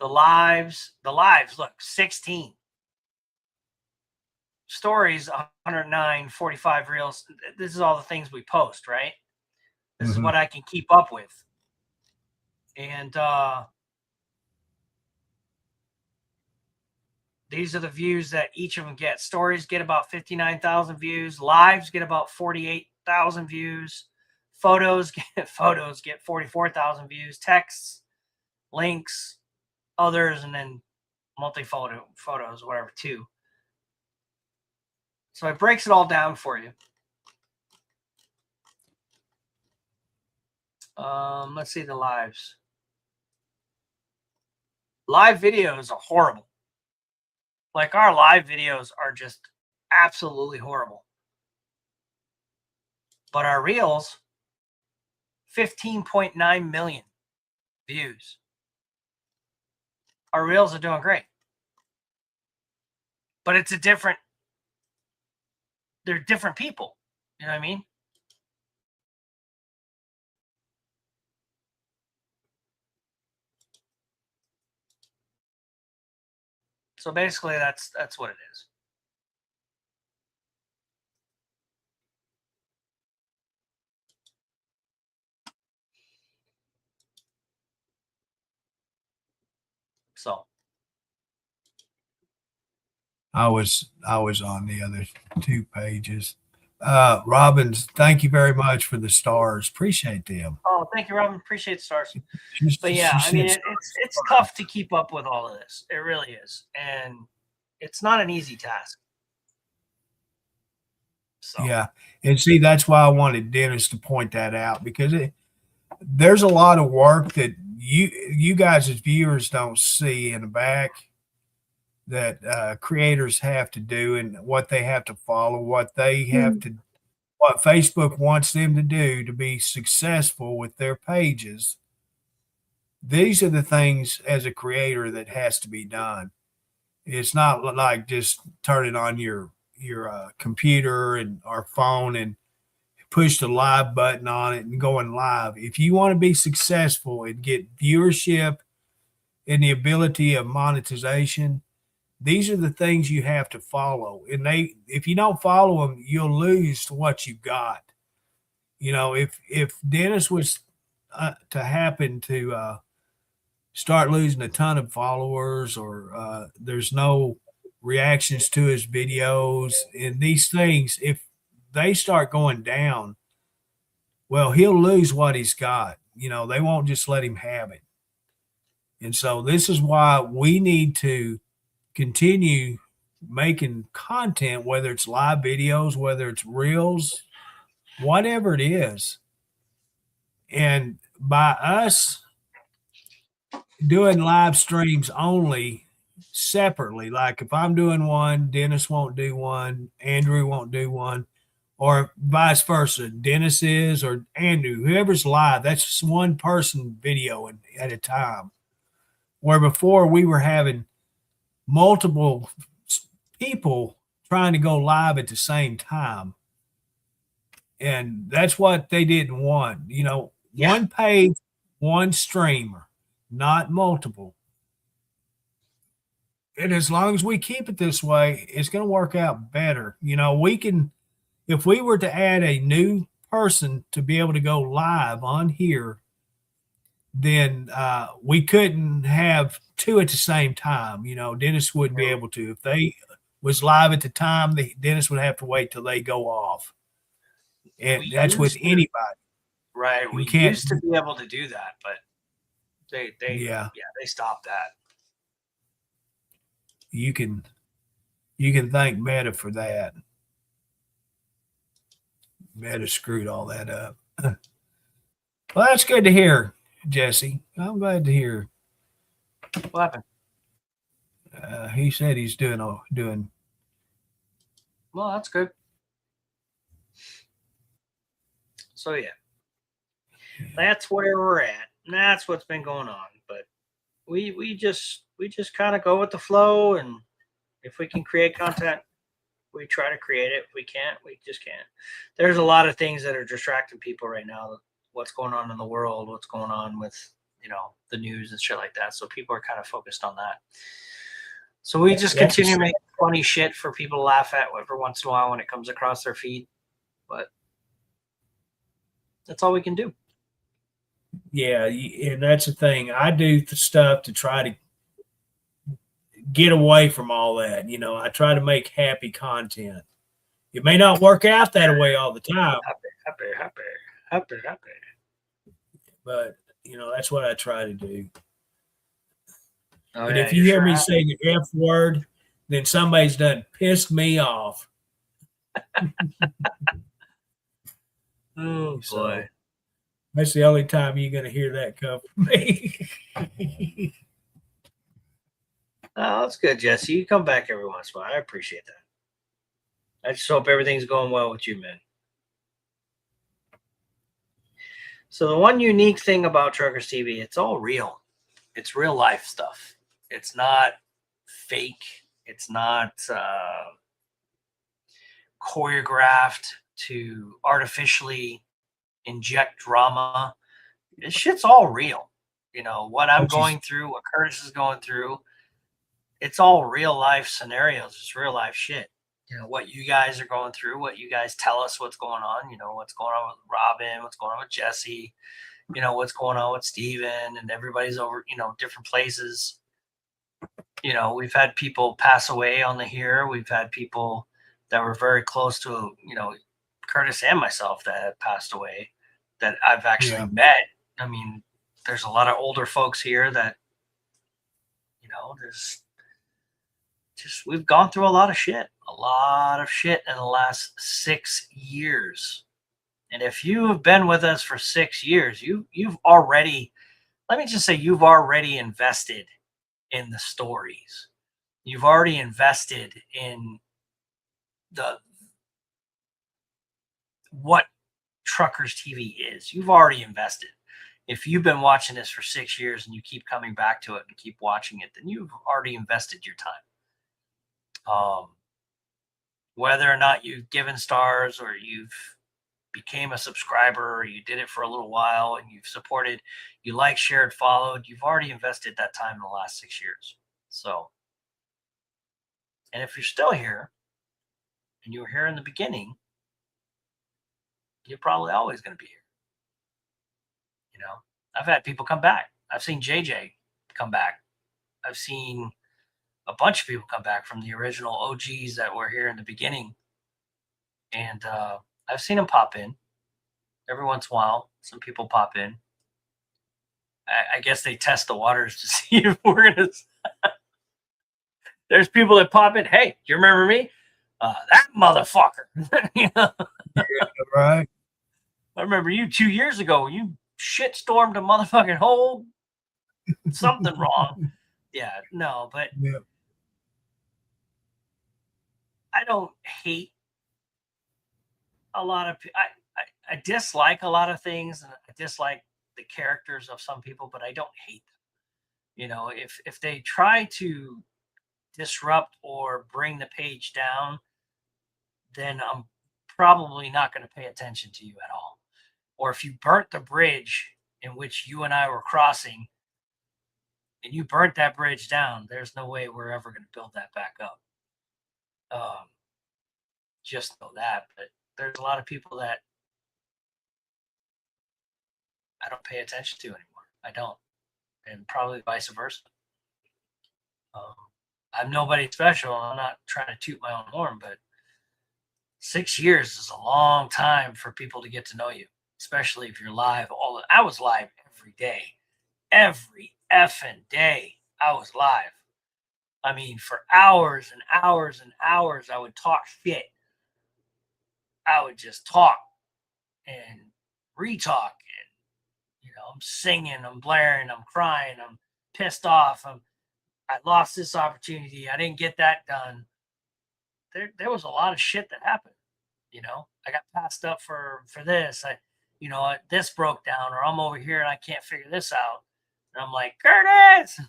C: The lives, look, 16. Stories, 109, 45 reels. This is all the things we post, right? This is what I can keep up with. And these are the views that each of them get. Stories get about 59,000 views. Lives get about 48,000 views. Photos get 44,000 views. Texts, links, others, and then photos, whatever, too. So it breaks it all down for you. Let's see the lives. Live videos are horrible. Like our live videos are just absolutely horrible. But our reels, 15.9 million views. Our reels are doing great. But it's they're different people. You know what I mean? So basically that's what it is. So
A: I was on the other 2 pages. Robbins, thank you very much for the stars. Appreciate them.
C: Oh, thank you, Robin. Appreciate the stars. But yeah, I mean, it's tough to keep up with all of this. It really is, and it's not an easy task. So.
A: Yeah, and see, that's why I wanted Dennis to point that out, because there's a lot of work that you guys as viewers don't see in the back. that creators have to do and what they have to follow, what they have to, what Facebook wants them to do to be successful with their pages. These are the things as a creator that has to be done. It's not like just turning on your computer and or phone and push the live button on it and going live. If you want to be successful and get viewership and the ability of monetization, these are the things you have to follow. And if you don't follow them, you'll lose what you've got. You know, if Dennis was to happen to start losing a ton of followers, or there's no reactions to his videos and these things, if they start going down, well, he'll lose what he's got. You know, they won't just let him have it. And so this is why we need to continue making content, whether it's live videos, whether it's reels, whatever it is. And by us doing live streams only separately, like if I'm doing one, Dennis won't do one, Andrew won't do one, or vice versa. Dennis is, or Andrew, whoever's live, that's just one person video at a time. Where before we were having multiple people trying to go live at the same time. And that's what they didn't want. You know, one page, one streamer, not multiple. And as long as we keep it this way, it's going to work out better. You know, we can, if we were to add a new person to be able to go live on here, then we couldn't have two at the same time. You know, Dennis wouldn't be able to. If they was live at the time, Dennis would have to wait till they go off. And that's with anybody.
C: Right. We used to be able to do that, but they stopped that.
A: You can thank Meta for that. Meta screwed all that up. Well, that's good to hear, Jesse. I'm glad to hear.
C: What happened?
A: He said he's doing.
C: Well, that's good. So yeah, that's where we're at. And that's what's been going on. But we just kind of go with the flow, and if we can create content, we try to create it. If we can't, we just can't. There's a lot of things that are distracting people right now. What's going on in the world, what's going on with, you know, the news and shit like that. So people are kind of focused on that. So we just continue making funny shit for people to laugh at every once in a while when it comes across their feed. But that's all we can do.
A: Yeah, and that's the thing. I do the stuff to try to get away from all that. You know, I try to make happy content. It may not work out that way all the time.
C: Happy.
A: But, you know, that's what I try to do.
C: Oh,
A: and if you hear me say the F word, then somebody's done pissed me off.
C: Oh, boy.
A: That's the only time you're going to hear that come from me.
C: Oh, that's good, Jesse. You come back every once in a while. I appreciate that. I just hope everything's going well with you, man. So the one unique thing about Truckers TV, it's all real. It's real life stuff. It's not fake. It's not choreographed to artificially inject drama. This shit's all real. You know, what I'm going through, what Curtis is going through, it's all real life scenarios. It's real life shit. You know, what you guys are going through, what you guys tell us what's going on, you know, what's going on with Robin, what's going on with Jesse, you know, what's going on with Steven, and everybody's over, you know, different places. You know, we've had people pass away on the here. We've had people that were very close to, you know, Curtis and myself that have passed away that I've actually met. I mean, there's a lot of older folks here that, you know, we've gone through a lot of shit in the last 6 years. And if you have been with us for 6 years, you've already, let me just say, you've already invested in the stories. You've already invested in what Truckers TV is. You've already invested. If you've been watching this for 6 years and you keep coming back to it and keep watching it, then you've already invested your time. Whether or not you've given stars or you've became a subscriber or you did it for a little while and you've supported, you liked, shared, followed, you've already invested that time in the last 6 years. So, and if you're still here and you were here in the beginning, you're probably always going to be here. You know, I've had people come back. I've seen JJ come back. I've seen a bunch of people come back from the original OGs that were here in the beginning. And I've seen them pop in every once in a while. Some people pop in. I guess they test the waters to see if we're going to. There's people that pop in. Hey, do you remember me? That motherfucker. You know?
A: Yeah, right.
C: I remember you 2 years ago. You shitstormed a motherfucking hole. Something wrong. Yeah, no, but
A: Yeah.
C: I don't hate a lot of. I dislike a lot of things, and I dislike the characters of some people, but I don't hate them. You know, if they try to disrupt or bring the page down, then I'm probably not going to pay attention to you at all. Or if you burnt the bridge in which you and I were crossing, and you burnt that bridge down, there's no way we're ever going to build that back up. Just know that. But there's a lot of people that I don't pay attention to anymore. I don't. And probably vice versa. I'm nobody special. I'm not trying to toot my own horn, but 6 years is a long time for people to get to know you, especially if you're live. I was live every day. Every effing day I was live. I mean, for hours and hours and hours, I would talk shit. I would just talk and retalk. And, you know, I'm singing, I'm blaring, I'm crying, I'm pissed off. I lost this opportunity. I didn't get that done. There was a lot of shit that happened. You know, I got passed up for this. This broke down, or I'm over here and I can't figure this out. And I'm like, Curtis.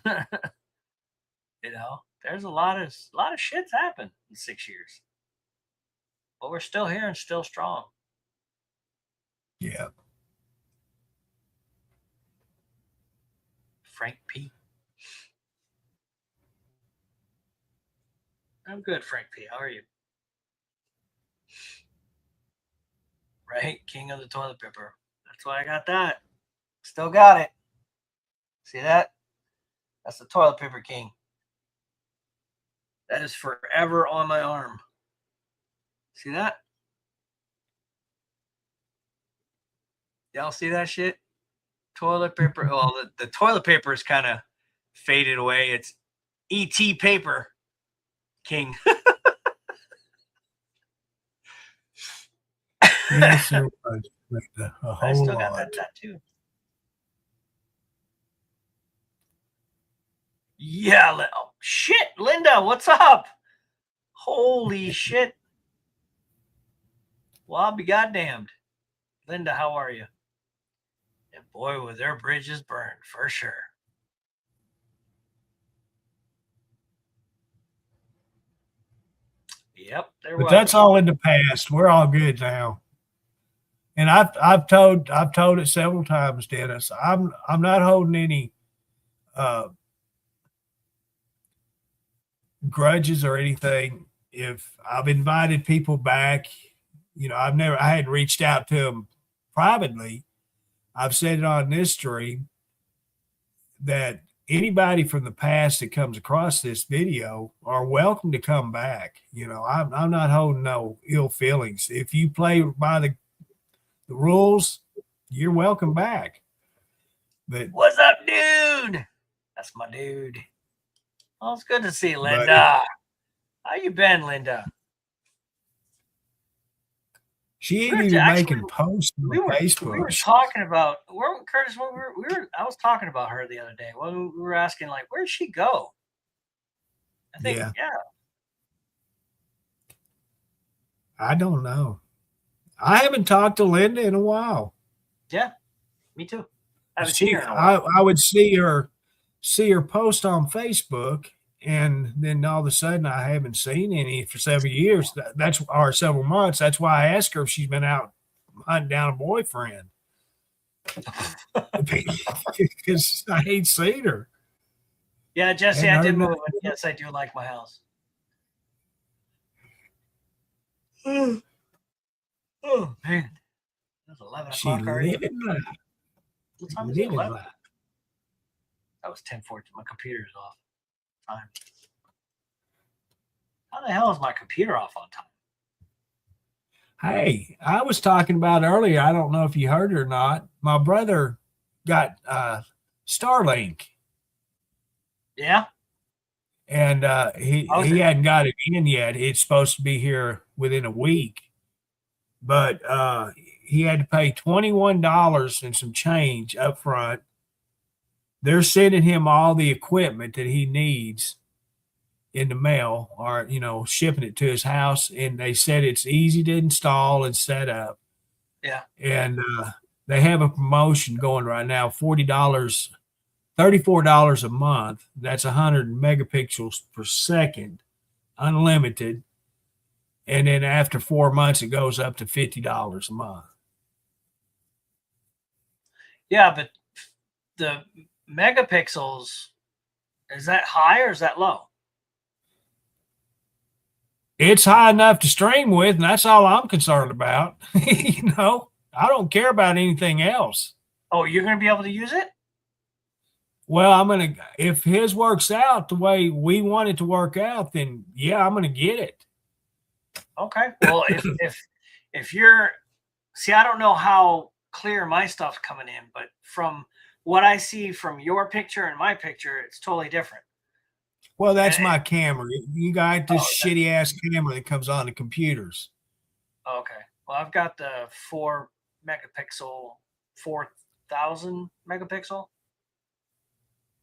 C: You know, there's a lot of shit's happened in 6 years. But we're still here and still strong.
A: Yeah.
C: Frank P. I'm good, Frank P. How are you? Right? King of the toilet paper. That's why I got that. Still got it. See that? That's the toilet paper king. That is forever on my arm. See that? Y'all see that shit? Toilet paper. Well, the toilet paper is kind of faded away. It's ET paper king.
A: Yes, it was. A
C: I
A: whole
C: still got
A: lot.
C: that tattoo. Yeah. Oh, shit, Linda, what's up? Holy shit. Well, I'll be goddamned. Linda, how are you? And boy, were their bridges burned, for sure. Yep, there
A: But
C: was.
A: that's all in the past. We're all good now. And I've told it several times, Dennis. I'm not holding any grudges or anything. If I've invited people back, you know, I hadn't reached out to them privately. I've said it on this stream that anybody from the past that comes across this video are welcome to come back. You know, I'm not holding no ill feelings. If you play by the rules, you're welcome back. But
C: what's up, dude? That's my dude. Oh, it's good to see you, Linda. How you been, Linda?
A: she ain't even making posts on Facebook.
C: We were talking about Curtis. I was talking about her the other day. Well, we were asking, like, where'd she go? I think,
A: Yeah.
C: yeah.
A: I don't know. I haven't talked to Linda in a while.
C: Yeah, me too. I haven't seen her in a while.
A: I would see her post on Facebook, and then all of a sudden I haven't seen any for several years. That's or several months. That's why I asked her if she's been out hunting down a boyfriend. Because I ain't seen her.
C: Yeah, Jesse,
A: And
C: I did
A: her-
C: move, and yes, I do like my house. Oh man, it's 11
A: She
C: o'clock already.
A: living life.
C: What time is it?
A: Living
C: 11?
A: life.
C: That was 10:14. My computer's off time. How the hell is my computer off on time?
A: Hey, I was talking about earlier. I don't know if you heard it or not. My brother got Starlink,
C: Yeah.
A: and he hadn't got it in yet. It's supposed to be here within a week, but he had to pay $21 and some change up front. They're sending him all the equipment that he needs in the mail, or shipping it to his house, and they said it's easy to install and set up.
C: Yeah.
A: And they have a promotion going right now, $40, $34 a month. That's 100 megapixels per second, unlimited. And then after 4 months, it goes up to $50 a month.
C: Yeah, but the megapixels, is that high or is that low?
A: It's high enough to stream with, and that's all I'm concerned about. I don't care about anything else.
C: Oh, you're going to be able to use it?
A: Well, if his works out the way we want it to work out, then yeah, I'm going to get it.
C: Okay. Well, if you're, see, I don't know how clear my stuff's coming in, but from what I see from your picture and my picture, it's totally different.
A: Well, that's my camera. You got this shitty ass camera that comes on the computers.
C: Okay. Well, I've got the 4 megapixel, 4,000 megapixel.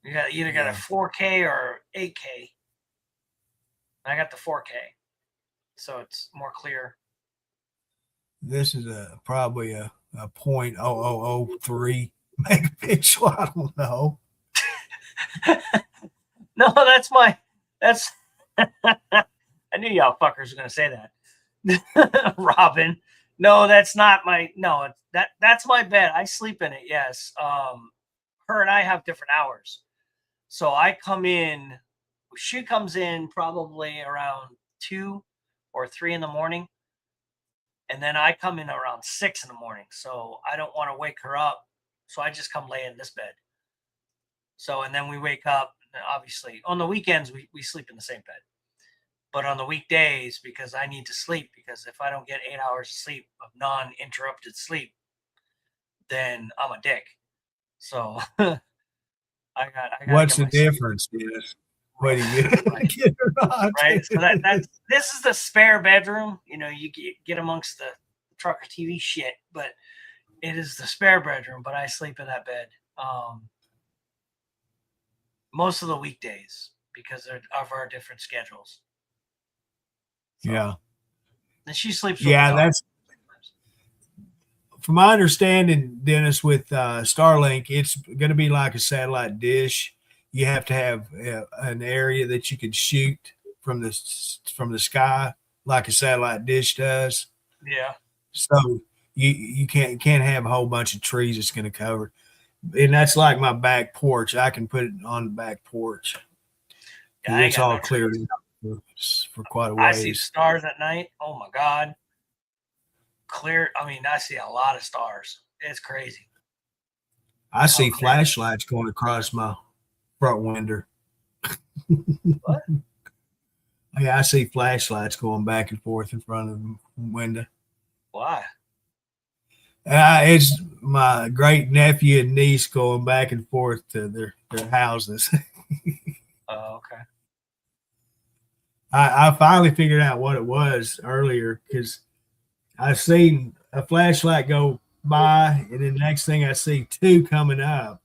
C: You got either got a 4K or 8K. I got the 4K, so it's more clear.
A: This is probably a 0.0003 megapixel. I don't know.
C: No, that's I knew y'all fuckers were gonna say that. Robin. No, that's not that's my bed. I sleep in it, yes. Her and I have different hours. So she comes in probably around 2 or 3 in the morning. And then I come in around 6 in the morning. So I don't want to wake her up. So I just come lay in this bed. So, and then we wake up. Obviously, on the weekends, we sleep in the same bed. But on the weekdays, because I need to sleep, because if I don't get 8 hours of sleep, of non-interrupted sleep, then I'm a dick. So I got.
A: What's the difference, Dennis? What do you get or not?
C: Right. So this is the spare bedroom. You get amongst the trucker TV shit, but it is the spare bedroom. But I sleep in that bed. Most of the weekdays because of our different schedules. So,
A: yeah.
C: And she sleeps.
A: Yeah, that's from my understanding, Dennis, with Starlink, it's going to be like a satellite dish. You have to have an area that you can shoot from the sky like a satellite dish does.
C: Yeah.
A: So you can't have a whole bunch of trees it's going to cover. And that's like my back porch. I can put it on the back porch. Yeah, it's all cleared for quite a ways.
C: I see stars at night. Oh my God. Clear. I mean, I see a lot of stars. It's crazy.
A: I see flashlights going across my front window.
C: What?
A: Yeah, I see flashlights going back and forth in front of the window.
C: Why?
A: It's my great nephew and niece going back and forth to their houses.
C: Oh, okay.
A: I finally figured out what it was earlier because I seen a flashlight go by, and then the next thing I see 2 coming up.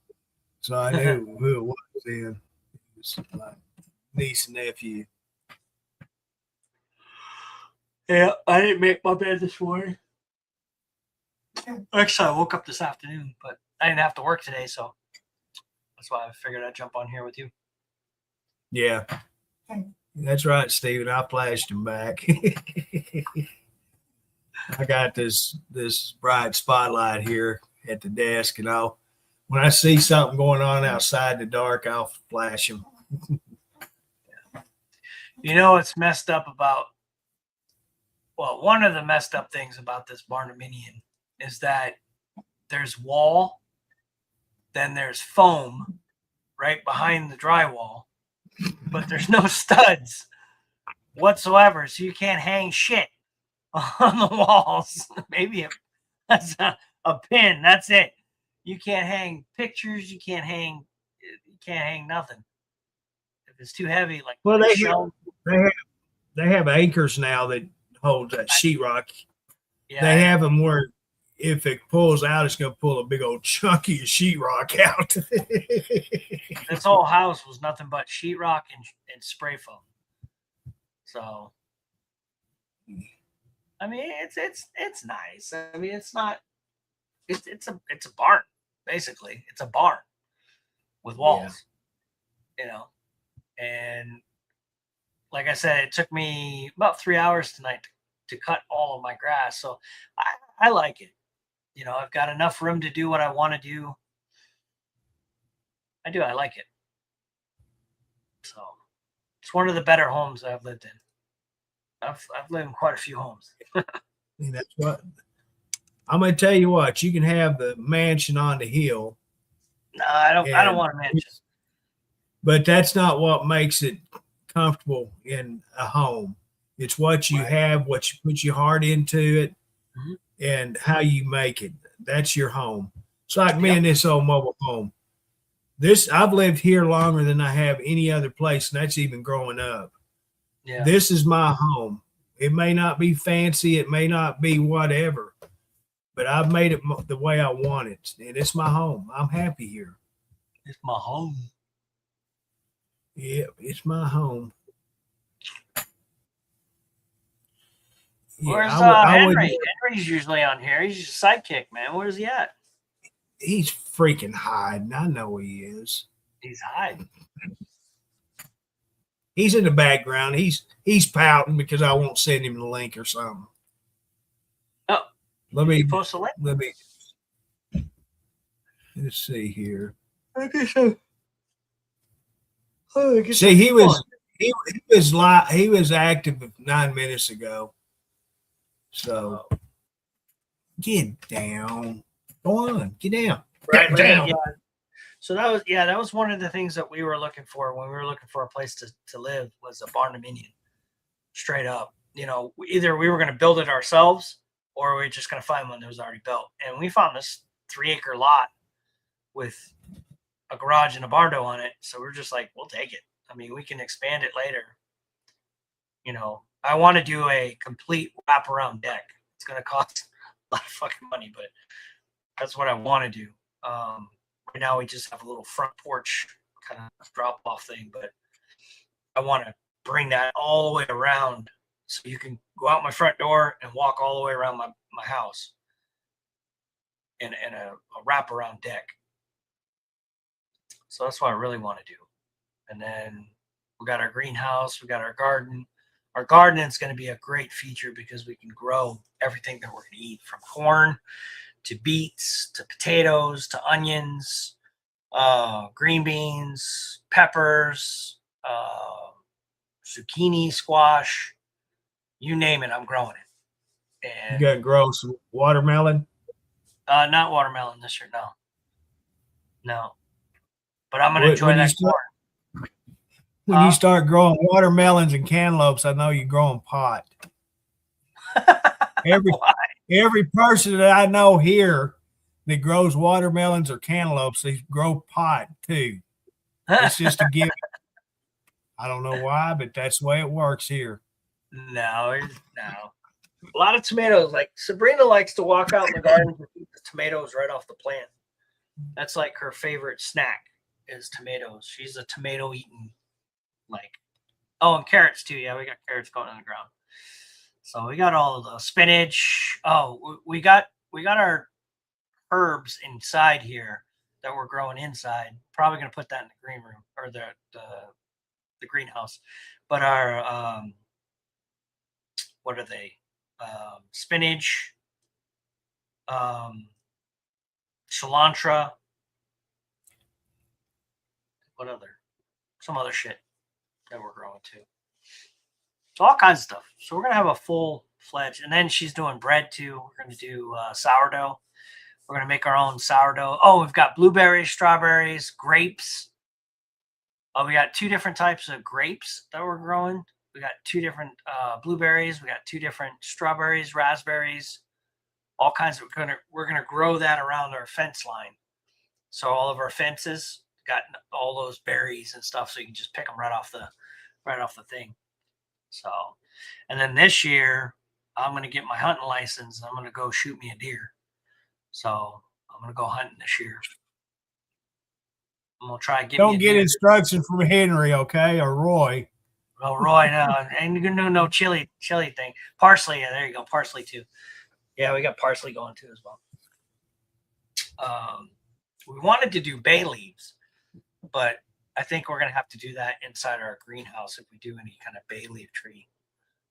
A: So I knew who it was then. It was my niece and nephew.
C: Yeah, I didn't make my bed this morning. Actually, I woke up this afternoon, but I didn't have to work today, so that's why I figured I'd jump on here with you.
A: Yeah. That's right, Steven. I flashed him back. I got this bright spotlight here at the desk, and when I see something going on outside in the dark, I'll flash him.
C: You know what's messed up about? Well, one of the messed up things about this Barndominium is that there's wall, then there's foam right behind the drywall, but there's no studs whatsoever, so you can't hang shit on the walls. Maybe that's a pin. That's it. You can't hang pictures. You can't hang nothing. If it's too heavy, like
A: Well,
C: like
A: they have anchors now that hold that sheetrock.
C: yeah,
A: They have them where if it pulls out, it's going to pull a big old chunky sheetrock out.
C: this whole house was nothing but sheetrock and spray foam. So, I mean, it's nice. I mean, it's not. It's a barn basically. It's a barn with walls, and like I said, it took me about 3 hours tonight to cut all of my grass. So I like it. I've got enough room to do what I want to do. I like it. So it's one of the better homes I've lived in. I've lived in quite a few homes.
A: And that's what I'm going to tell you. What you can have the mansion on the hill.
C: No, I don't want a mansion.
A: But that's not what makes it comfortable in a home. It's what you have, what you put your heart into it, and how you make it. That's your home. It's like me in this old mobile home. I've lived here longer than I have any other place, and that's even growing up.
C: Yeah.
A: This is my home. It may not be fancy, it may not be whatever, but I've made it the way I want it, and it's my home. I'm happy here.
C: It's my home.
A: Yep, it's my home.
C: Where's Henry? Henry's usually on here. He's just a sidekick, man. Where's he at?
A: He's freaking hiding. I know he is.
C: He's hiding.
A: He's in the background. He's pouting because I won't send him the link or something.
C: Oh,
A: let me
C: post a link.
A: Let's see here.
C: Okay, so.
A: See, he was active 9 minutes ago. So get down. Go on, get down.
C: Right, down. Yeah. So that was one of the things that we were looking for when we were looking for a place to live was a Barndominium. Straight up. Either we were going to build it ourselves or we were just going to find one that was already built. And we found this 3-acre lot with a garage and a barndo on it. So we're just like, we'll take it. I mean, we can expand it later. I want to do a complete wraparound deck. It's going to cost a lot of fucking money, but that's what I want to do. Right now we just have a little front porch kind of drop off thing, but I want to bring that all the way around so you can go out my front door and walk all the way around my house in a wraparound deck. So that's what I really want to do. And then we got our greenhouse, we got our garden. Our garden is going to be a great feature because we can grow everything that we're going to eat, from corn to beets to potatoes to onions, green beans, peppers, zucchini, squash, you name it, I'm growing it. And
A: you got to grow some watermelon?
C: Not watermelon this year, no. But I'm going to enjoy that corn.
A: When you start growing watermelons and cantaloupes, I know you're growing pot. Every person that I know here that grows watermelons or cantaloupes, they grow pot too. It's just a given. I don't know why, but that's the way it works here.
C: No. A lot of tomatoes. Like Sabrina likes to walk out in the garden and eat the tomatoes right off the plant. That's like her favorite snack is tomatoes. She's a tomato eating, and carrots too. Yeah, we got carrots going on the ground. So we got all the spinach. Oh, we got our herbs inside here that we're growing inside. Probably gonna put that in the green room or the greenhouse. But our what are they? Spinach, cilantro. What other? Some other shit that we're growing too. So all kinds of stuff. So we're gonna have a full fledged, and then she's doing bread too. We're gonna do sourdough. We're gonna make our own sourdough. Oh, we've got blueberries, strawberries, grapes. Oh, we got 2 different types of grapes that we're growing. We got 2 different blueberries. We got 2 different strawberries, raspberries, all kinds of. We're gonna grow that around our fence line. So all of our fences got all those berries and stuff, so you can just pick them right off the thing. So, and then this year I'm gonna get my hunting license. I'm gonna go shoot me a deer. So I'm gonna go hunting this year. I'm gonna try to get.
A: Don't get instruction from Henry, okay, or Roy.
C: Oh, Roy, no, and no chili thing. Parsley, yeah, there you go, parsley too. Yeah, we got parsley going too as well. We wanted to do bay leaves, but I think we're gonna have to do that inside our greenhouse if we do any kind of bay leaf tree,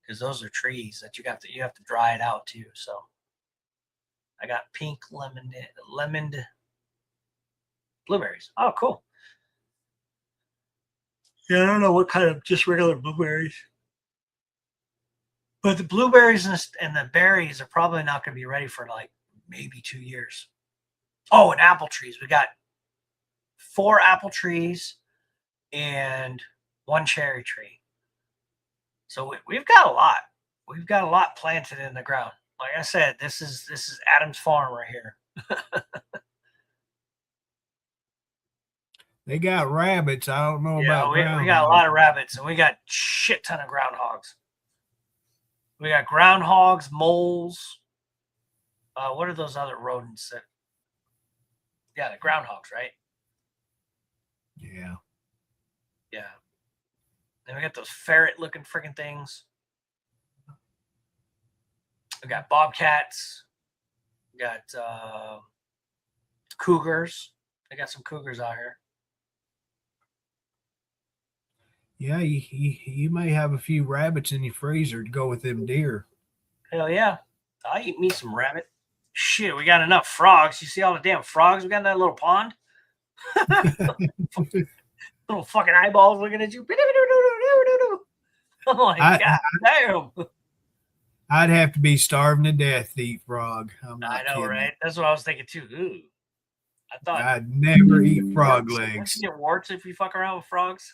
C: because those are trees that you have to dry it out too. So I got pink lemon blueberries. Oh, cool. Yeah, I don't know what kind of, just regular blueberries. But the blueberries and the berries are probably not going to be ready for like maybe 2 years. Oh, and apple trees. We got 4 apple trees and 1 cherry tree. So we've got a lot. We've got a lot planted in the ground. Like I said, this is Adam's farm right here.
A: They got rabbits. I don't know about
C: we got a lot of rabbits, and we got shit ton of groundhogs. We got groundhogs, moles. What are those other rodents that? Yeah, the groundhogs, right?
A: Yeah.
C: Yeah. Then we got those ferret-looking freaking things. We got bobcats. We got cougars. I got some cougars out here.
A: Yeah, you may have a few rabbits in your freezer to go with them deer.
C: Hell yeah. I'll eat me some rabbit. Shit, we got enough frogs. You see all the damn frogs we got in that little pond? Little fucking eyeballs looking at you. Oh my God, damn.
A: I'd have to be starving to death to eat frog.
C: I know, kidding. Right? That's what I was thinking too. Ooh. I thought
A: I'd never eat frog legs.
C: Don't you get warts if you fuck around with frogs?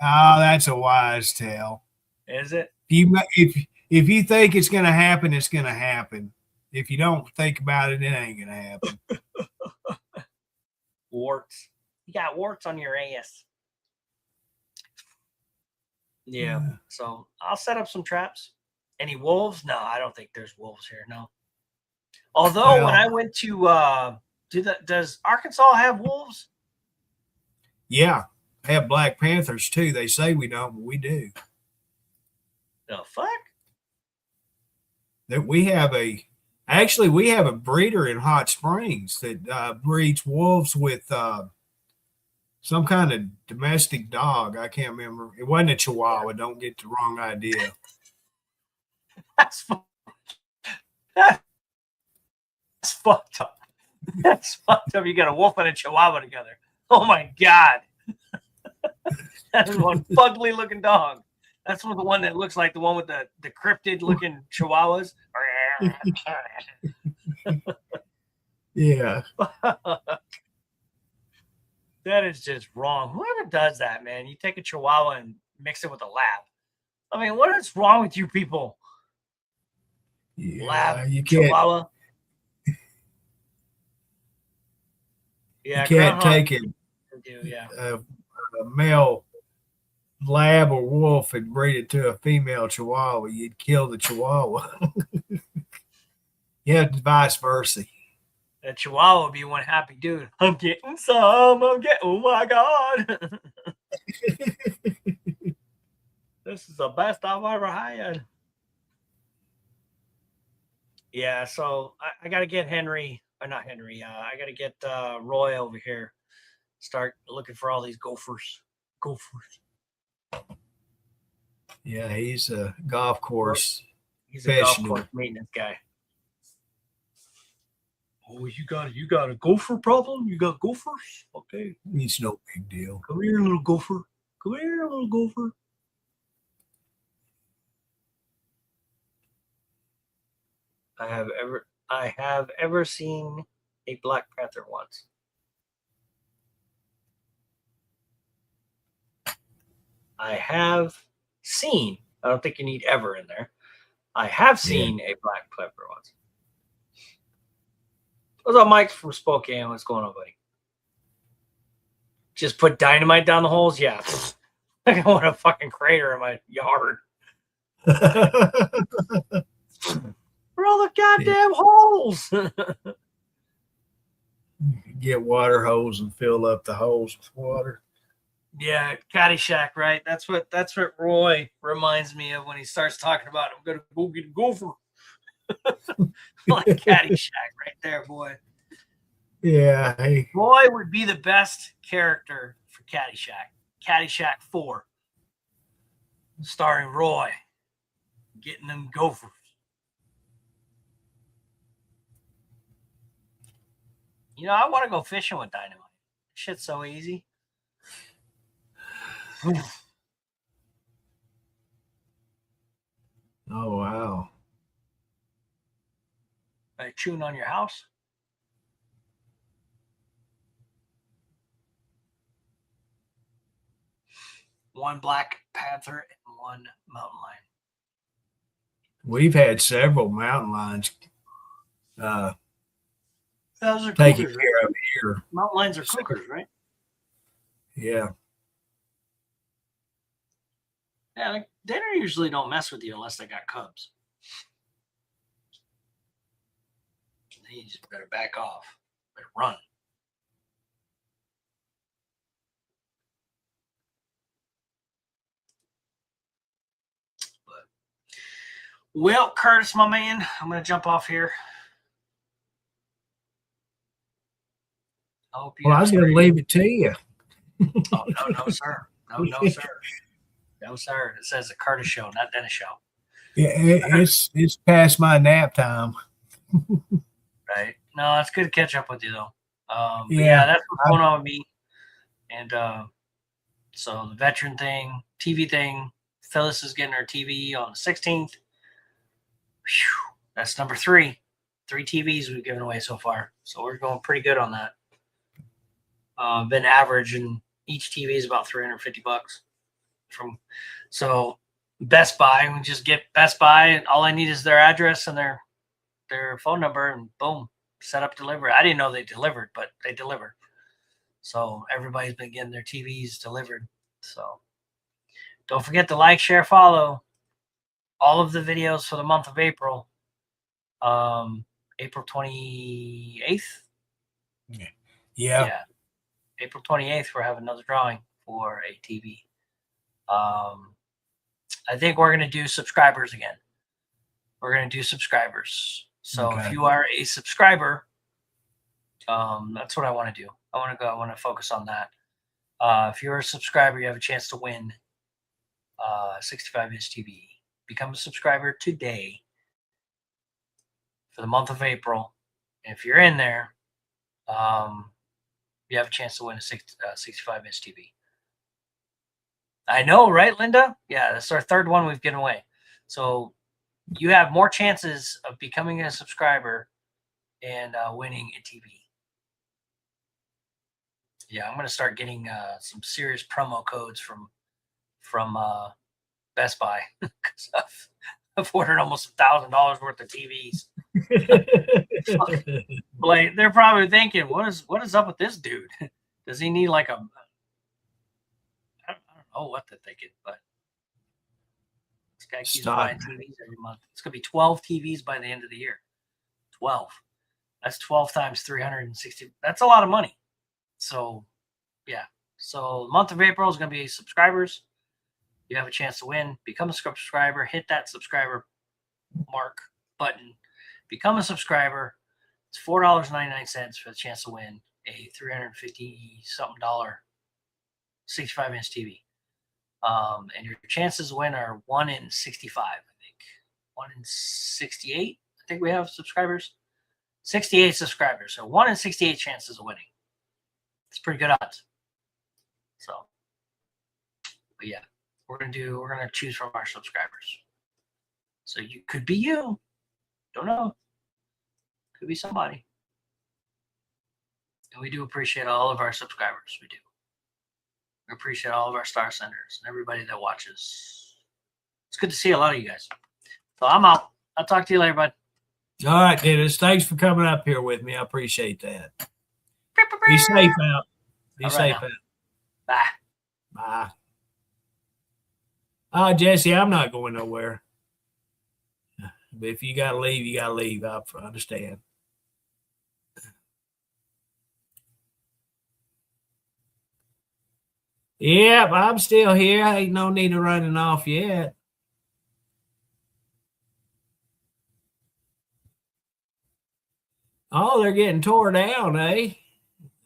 A: Oh, that's a wise tale.
C: Is it?
A: If you think it's gonna happen, it's gonna happen. If you don't think about it, it ain't gonna happen.
C: Warts. You got warts on your ass. Yeah. So I'll set up some traps. Any wolves? No, I don't think there's wolves here. No. Although when I went to does Arkansas have wolves?
A: Yeah. They have black panthers too. They say we don't, but we do.
C: The fuck?
A: That we have a breeder in Hot Springs that breeds wolves with some kind of domestic dog. I can't remember. It wasn't a Chihuahua. Don't get the wrong idea.
C: That's fucked up. That's fucked up. You got a wolf and a Chihuahua together. Oh my God. That's one fugly looking dog. That's the one that looks like the one with the cryptid looking Chihuahuas.
A: Yeah.
C: That is just wrong. Whoever does that, man, you take a Chihuahua and mix it with a lab. I mean, what is wrong with you people?
A: Yeah,
C: lab,
A: you can't,
C: Chihuahua. Yeah,
A: you can't take it.
C: Yeah.
A: A male lab or wolf and breed it to a female Chihuahua. You'd kill the Chihuahua. Yeah, vice versa.
C: A Chihuahua would be one happy dude. I'm getting some. Oh my God. This is the best I've ever had. Yeah, so I got to get Henry, or not Henry. I got to get Roy over here. Start looking for all these gophers. Gophers.
A: Yeah, he's a golf course
C: He's a golf
A: professional.
C: course maintenance guy. Oh, you got a gopher problem? You got gophers? Okay.
A: It's no big deal.
C: Come here, little gopher. Come here, little gopher. I have ever seen a Black Panther once. I have seen. I don't think you need ever in there. I have seen a Black Panther once. What's up, Mike from Spokane? What's going on, buddy? Just put dynamite down the holes? Yeah. I want a fucking crater in my yard. Where are all the goddamn holes?
A: Get water hose and fill up the holes with water.
C: Yeah, Caddyshack, right? That's what Roy reminds me of when he starts talking about I'm gonna go get a gopher. Like Caddyshack right there, boy.
A: Yeah, hey,
C: Roy would be the best character for Caddyshack. Caddyshack 4. Starring Roy. Getting them gophers. You know, I want to go fishing with Dynamite. Shit's so easy.
A: oh wow.
C: Are you chewing on your house? One Black Panther and one mountain lion.
A: We've had several mountain lions
C: Those are
A: taken
C: cougars, right?
A: care of here.
C: Mountain lions are cougars, right?
A: Yeah.
C: Yeah, they usually don't mess with you unless they got cubs. Then you just better back off. Better run. But, well, Curtis, my man, I'm going to jump off here. I hope you.
A: Well, I was going to leave it to you.
C: Oh, no, sir. No, sir. No, sir. It says the Curtis Show, not Dennis Show.
A: Yeah, it's past my nap time.
C: Right. No, it's good to catch up with you, though.
A: Yeah,
C: that's what's going on with me. And so the veteran thing, TV thing, Phyllis is getting her TV on the 16th. Whew, that's number 3. 3 TVs we've given away so far. So we're going pretty good on that. Been averaging each TV is about $350 so Best Buy. We just get Best Buy, and all I need is their address and their phone number, and boom, set up delivery. I didn't know they delivered, but they delivered. So everybody's been getting their TVs delivered. So don't forget to like, share, follow all of the videos for the month of April. April 28th.
A: Yeah.
C: April 28th, we're having another drawing for a TV. I think we're going to do subscribers again. We're going to do subscribers. So if you are a subscriber, that's what I want to do. I want to focus on that. If you're a subscriber, you have a chance to win 65-inch TV. Become a subscriber today for the month of April. And if you're in there, you have a chance to win a 65-inch TV. I know, right, Linda? Yeah, that's our 3rd one we've given away. So you have more chances of becoming a subscriber and winning a TV. Yeah, I'm going to start getting some serious promo codes from Best Buy because I've ordered almost $1,000 worth of TVs. Like, they're probably thinking, what is up with this dude? Does he need like a? I don't know what they're thinking, but this guy keeps buying TVs every month. It's gonna be 12 TVs by the end of the year. 12. That's 12 times 360. That's a lot of money. So, yeah. So, the month of April is gonna be subscribers. You have a chance to win. Become a subscriber. Hit that subscriber mark button. Become a subscriber. It's $4.99 for the chance to win a $350-something 65-inch TV. And your chances to win are 1 in 65, I think. 1 in 68, I think we have subscribers. 68 subscribers. So 1 in 68 chances of winning. It's pretty good odds. So, but yeah, we're gonna choose from our subscribers. So you could be you. Don't know. Could be somebody. And we do appreciate all of our subscribers. We do. We appreciate all of our star senders and everybody that watches. It's good to see a lot of you guys. So I'm out. I'll talk to you later, bud.
A: All right, Dennis. Thanks for coming up here with me. I appreciate that. Be safe out. Be safe out.
C: Bye.
A: Bye. Jesse, I'm not going nowhere. But if you got to leave, you got to leave. I understand. Yep, I'm still here. Ain't no need of running off yet. Oh, they're getting tore down, eh?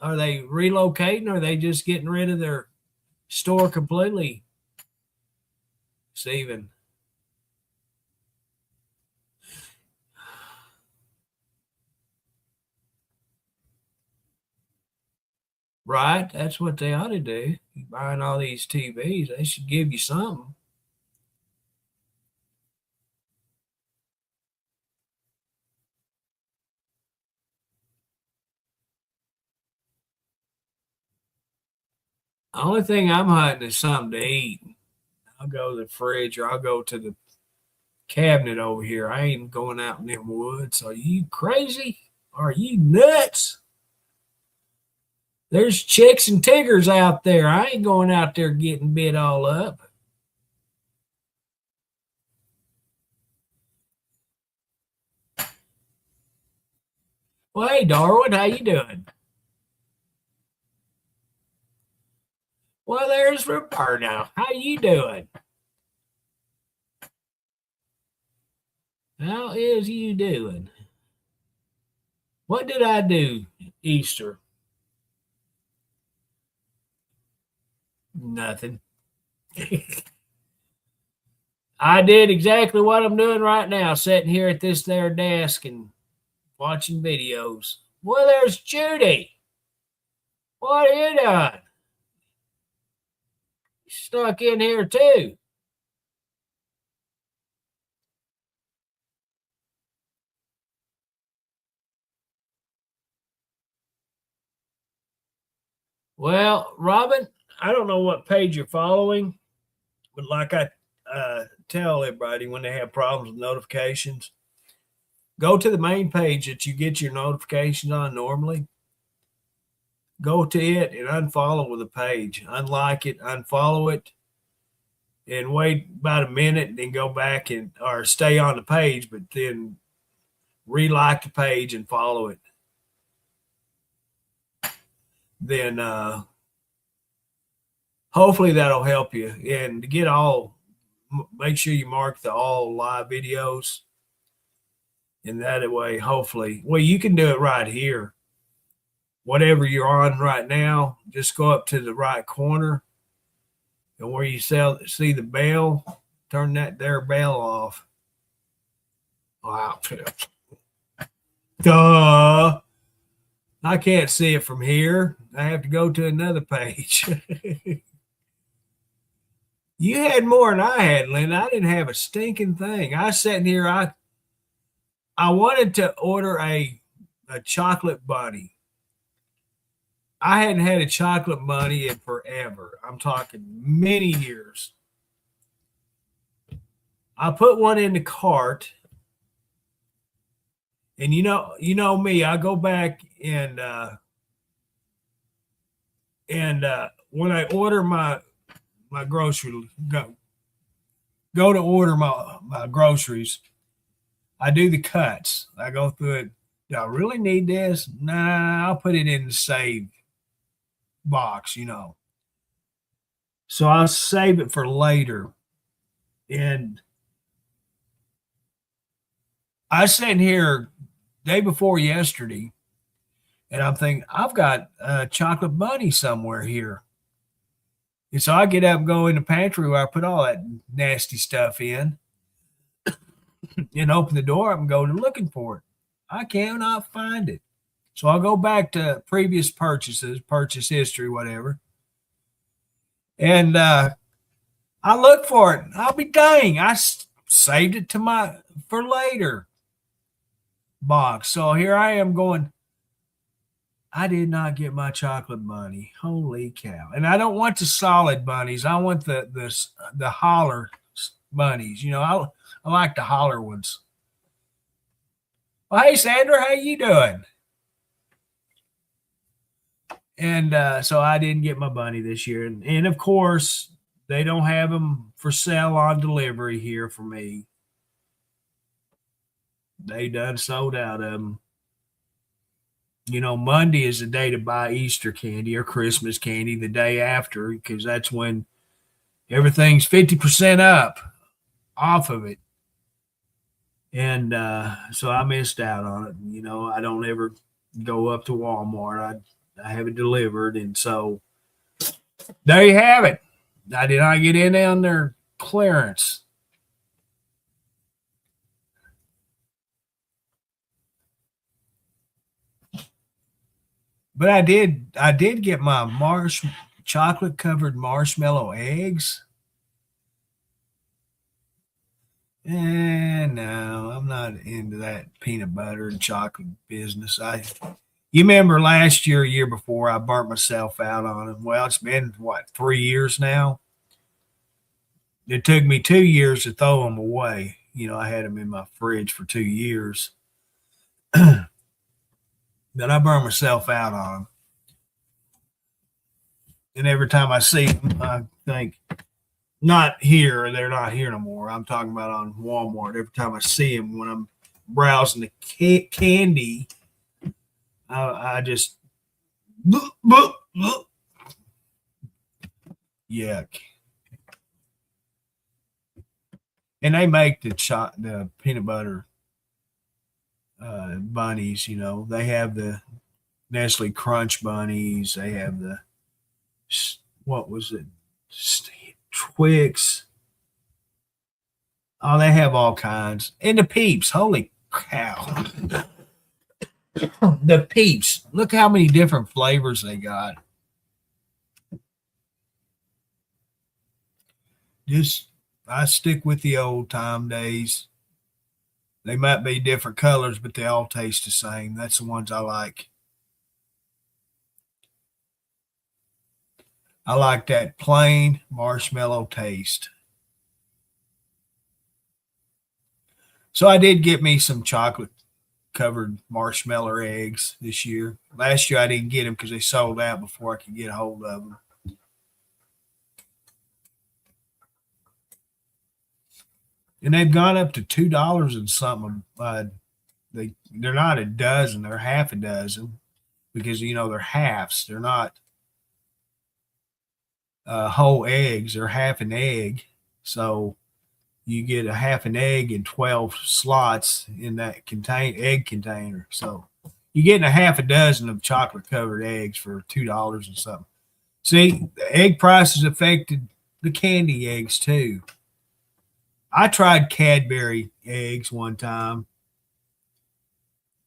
A: Are they relocating or are they just getting rid of their store completely, Stephen? Right? That's what they ought to do. You're buying all these TVs, they should give you something. The only thing I'm hunting is something to eat. I'll go to the fridge or I'll go to the cabinet over here. I ain't going out in them woods. Are you crazy? Are you nuts? There's chicks and tigers out there. I ain't going out there getting bit all up. Well, hey, Darwin, how you doing? Well, there's Roberto. How you doing? How is you doing? What did I do Easter? Nothing. I did exactly what I'm doing right now, sitting here at this there desk and watching videos. Well, there's Judy. What are you doing? Stuck in here too. Well, Robin, I don't know what page you're following, but like I tell everybody when they have problems with notifications, go to the main page that you get your notifications on normally. Go to it and unfollow the page. Unlike it, unfollow it, and wait about a minute and then go back and or stay on the page, but then re-like the page and follow it. Then hopefully that'll help you. And to get make sure you mark the all live videos. And that way, hopefully, well, you can do it right here. Whatever you're on right now, just go up to the right corner. And where you see the bell, turn that there bell off. Wow. Duh. I can't see it from here. I have to go to another page. You had more than I had, Linda. I didn't have a stinking thing. I was sitting here. I wanted to order a chocolate bunny. I hadn't had a chocolate bunny in forever. I'm talking many years. I put one in the cart. And you know me, I go back and when I order my grocery, go to order my groceries, I do the cuts. I go through it. Do I really need this? Nah, I'll put it in the save box, So I'll save it for later. And I was sitting here day before yesterday, and I'm thinking I've got a chocolate bunny somewhere here. And so I get up and go in the pantry where I put all that nasty stuff in, and open the door up and go to looking for it. I cannot find it. So I'll go back to previous purchases, purchase history, whatever. And I look for it. I'll be dang. Saved it to my for later box. So here I am going, I did not get my chocolate bunny. Holy cow. And I don't want the solid bunnies. I want the holler bunnies. You know, I like the holler ones. Well, hey Sandra, how you doing? And so I didn't get my bunny this year. And of course, they don't have them for sale on delivery here for me. They done sold out of them. You know, Monday is the day to buy Easter candy or Christmas candy the day after, because that's when everything's 50% up off of it. And so I missed out on it. You know, I don't ever go up to Walmart. I have it delivered. And so there you have it. I did not get in on their clearance. But I did get my chocolate covered marshmallow eggs. And no, I'm not into that peanut butter and chocolate business. You remember last year before, I burnt myself out on them. Well, it's been what, 3 years now. It took me 2 years to throw them away. You know, I had them in my fridge for 2 years. But I burned myself out on them. And every time I see them, I think, not here, they're not here no more. I'm talking about on Walmart. Every time I see them, when I'm browsing the candy, I just, yuck. And they make the peanut butter bunnies. You know, they have the Nestle Crunch bunnies. They have the, what was it, Twix. Oh, they have all kinds. And the Peeps. Holy cow. The Peeps. Look how many different flavors they got. I stick with the old time days. They might be different colors, but they all taste the same. That's the ones I like. I like that plain marshmallow taste. So I did get me some chocolate covered marshmallow eggs this year. Last year I didn't get them because they sold out before I could get a hold of them. And they've gone up to $2 and something. They're not a dozen; they're half a dozen, because you know they're halves. They're not whole eggs. They're half an egg. So you get a half an egg in 12 slots in that egg container. So you're getting a half a dozen of chocolate covered eggs for $2 and something. See, the egg prices affected the candy eggs too. I tried Cadbury eggs one time.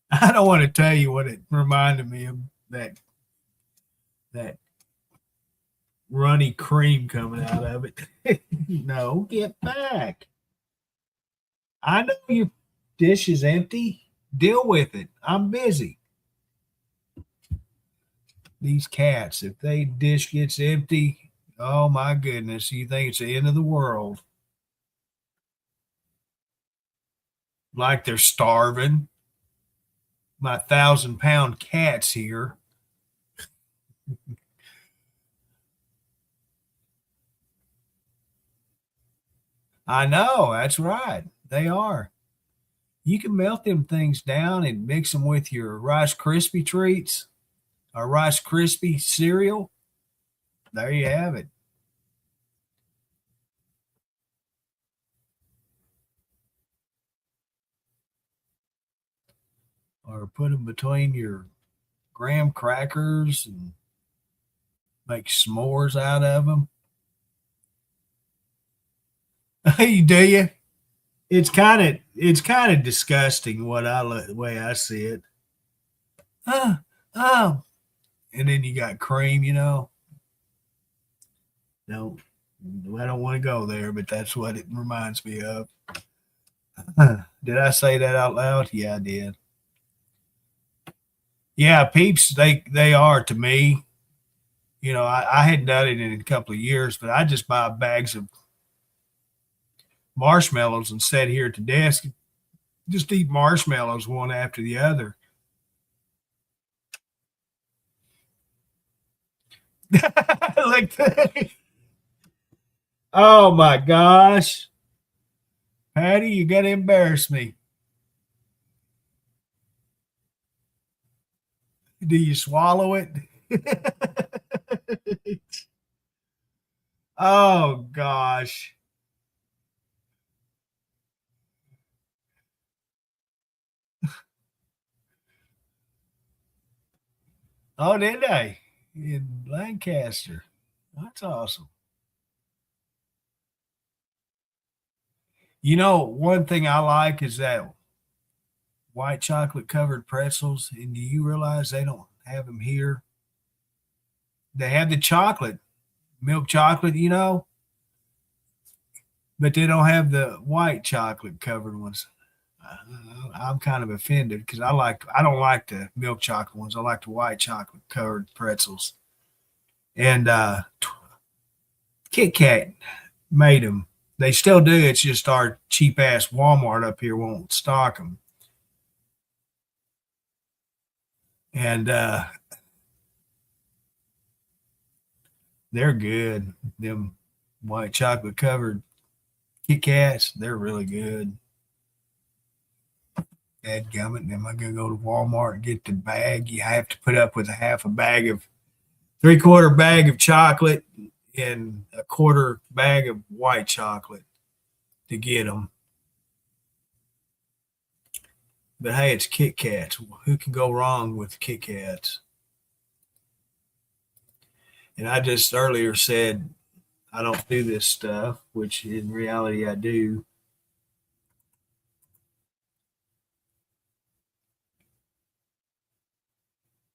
A: I don't want to tell you what it reminded me of, that runny cream coming out of it. No, get back. I know your dish is empty. Deal with it. I'm busy. These cats, if they dish gets empty, oh my goodness, you think it's the end of the world. Like they're starving. My 1,000-pound cat's here. I know, that's right. They are. You can melt them things down and mix them with your Rice Krispie treats or Rice Krispie cereal. There you have it. or put them between your graham crackers and make s'mores out of them. You do you? It's kind of disgusting the way I see it. Oh, oh, and then you got cream, you know. No, I don't want to go there, but that's what it reminds me of. Did I say that out loud? Yeah, I did. Yeah, peeps, they are to me. You know, I hadn't done it in a couple of years, but I just buy bags of marshmallows and sit here at the desk, just eat marshmallows one after the other. Like that. Oh my gosh. Patty, you got to embarrass me. Do you swallow it? Oh gosh. Oh, did they? In Lancaster. That's awesome. You know, one thing I like is that white chocolate covered pretzels. And do you realize they don't have them here? They have the chocolate, milk chocolate, you know, but they don't have the white chocolate covered ones. I'm kind of offended because I don't like the milk chocolate ones. I like the white chocolate covered pretzels. And Kit Kat made them. They still do. It's just our cheap ass Walmart up here won't stock them. And they're good. Them white chocolate covered Kit Kats, they're really good. Dadgummit, am I gonna go to Walmart and get the bag? You have to put up with a half a bag of 3/4 bag of chocolate and a quarter bag of white chocolate to get them. But hey, it's Kit Kats. Who can go wrong with Kit Kats? And I just earlier said I don't do this stuff, which in reality I do.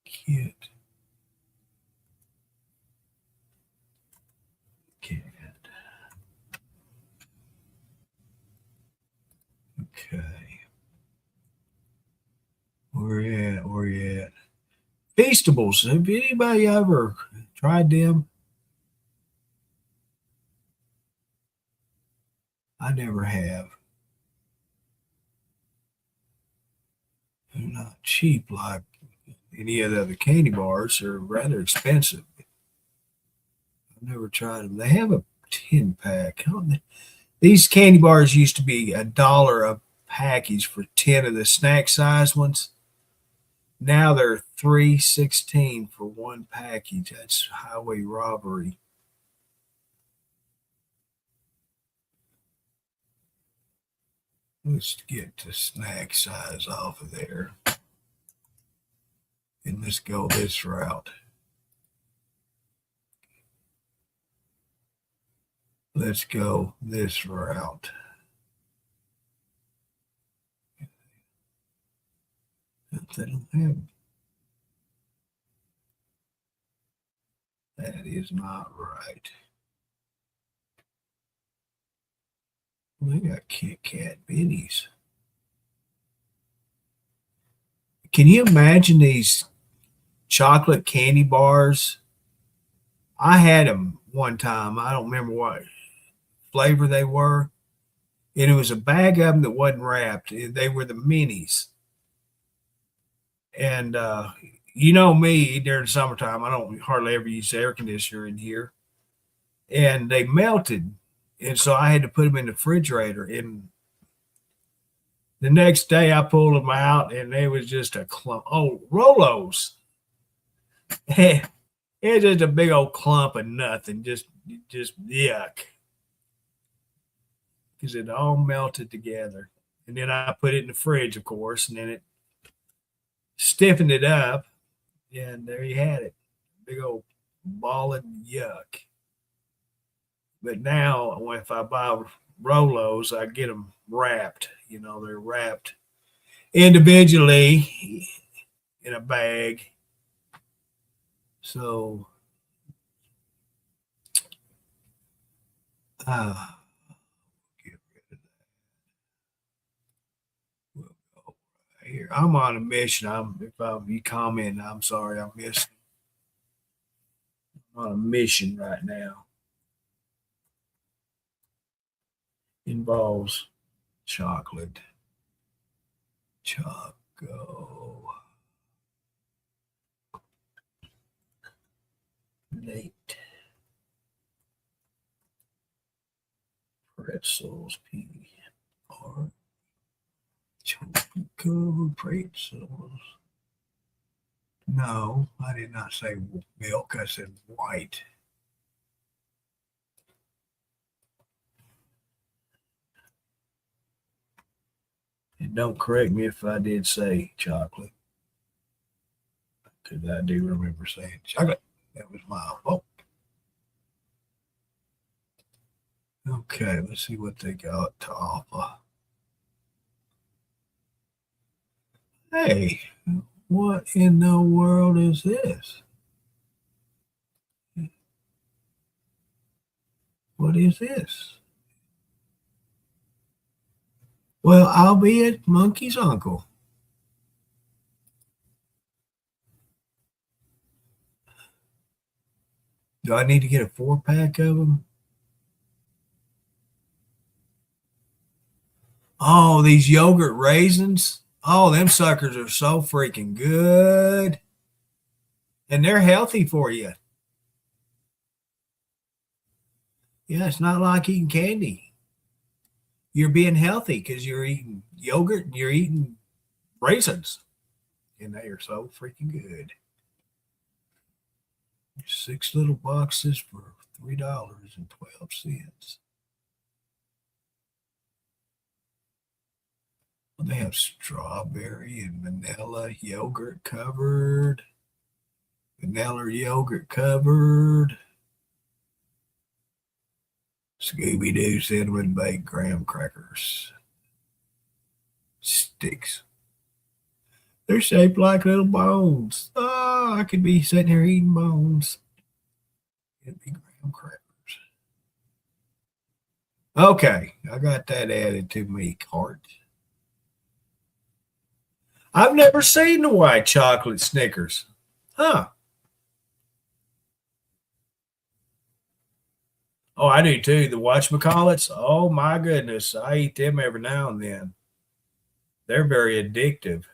A: Kit Kat. Okay. Where you at? Feastables. Have anybody ever tried them? I never have. They're not cheap like any of the other candy bars. They're rather expensive. I've never tried them. They have a 10 pack. These candy bars used to be $1 a package for 10 of the snack size ones. Now they're $3.16 for one package. That's highway robbery. Let's get the snack size off of there. And let's go this route. Let's go this route. They don't have. That is not right. They got Kit Kat minis. Can you imagine these chocolate candy bars? I had them one time. I don't remember what flavor they were. And it was a bag of them that wasn't wrapped. They were the minis. And you know me, during the summertime, I don't hardly ever use the air conditioner in here. And they melted. And so I had to put them in the refrigerator. And the next day I pulled them out and they was just a clump. Oh, Rolos. It was just a big old clump of nothing. Just yuck. Because it all melted together. And then I put it in the fridge, of course, and then stiffened it up, and there you had it. Big old ball of yuck. But now, if I buy Rolos, I get them wrapped. You know, they're wrapped individually in a bag. So, get rid of that. We'll go right here. I'm on a mission. You comment, I'm sorry, I'm missing. I'm on a mission right now. Involves chocolate. Choco. Nate. Pretzels. P-R. Choco pretzels. No, I did not say milk. I said white. And don't correct me if I did say chocolate, because I do remember saying chocolate. That was my fault. Okay, let's see what they got to offer. Hey, what in the world is this? What is this? Well, I'll be at Monkey's uncle. Do I need to get a 4-pack of them? Oh, these yogurt raisins. Oh, them suckers are so freaking good. And they're healthy for you. Yeah, it's not like eating candy. You're being healthy because you're eating yogurt and you're eating raisins. And they are so freaking good. 6 little boxes for $3.12. They have strawberry and vanilla yogurt covered. Vanilla yogurt covered. Scooby-Doo cinnamon baked graham crackers. Sticks. They're shaped like little bones. Oh, I could be sitting here eating bones. It'd be graham crackers. Okay, I got that added to me cart. I've never seen the white chocolate Snickers. Huh. Oh, I do too. The whatchamacallits. Oh my goodness. I eat them every now and then. They're very addictive.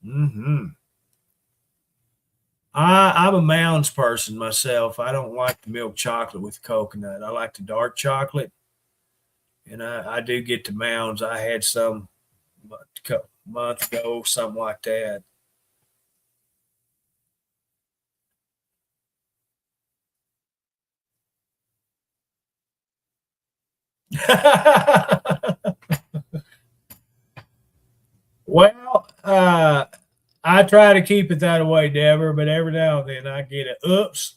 A: Mm-hmm. I'm a Mounds person myself. I don't like the milk chocolate with coconut. I like the dark chocolate. And I do get the Mounds. I had some a month ago, something like that. Well, I try to keep it that way, Deborah, but every now and then I get it. Oops.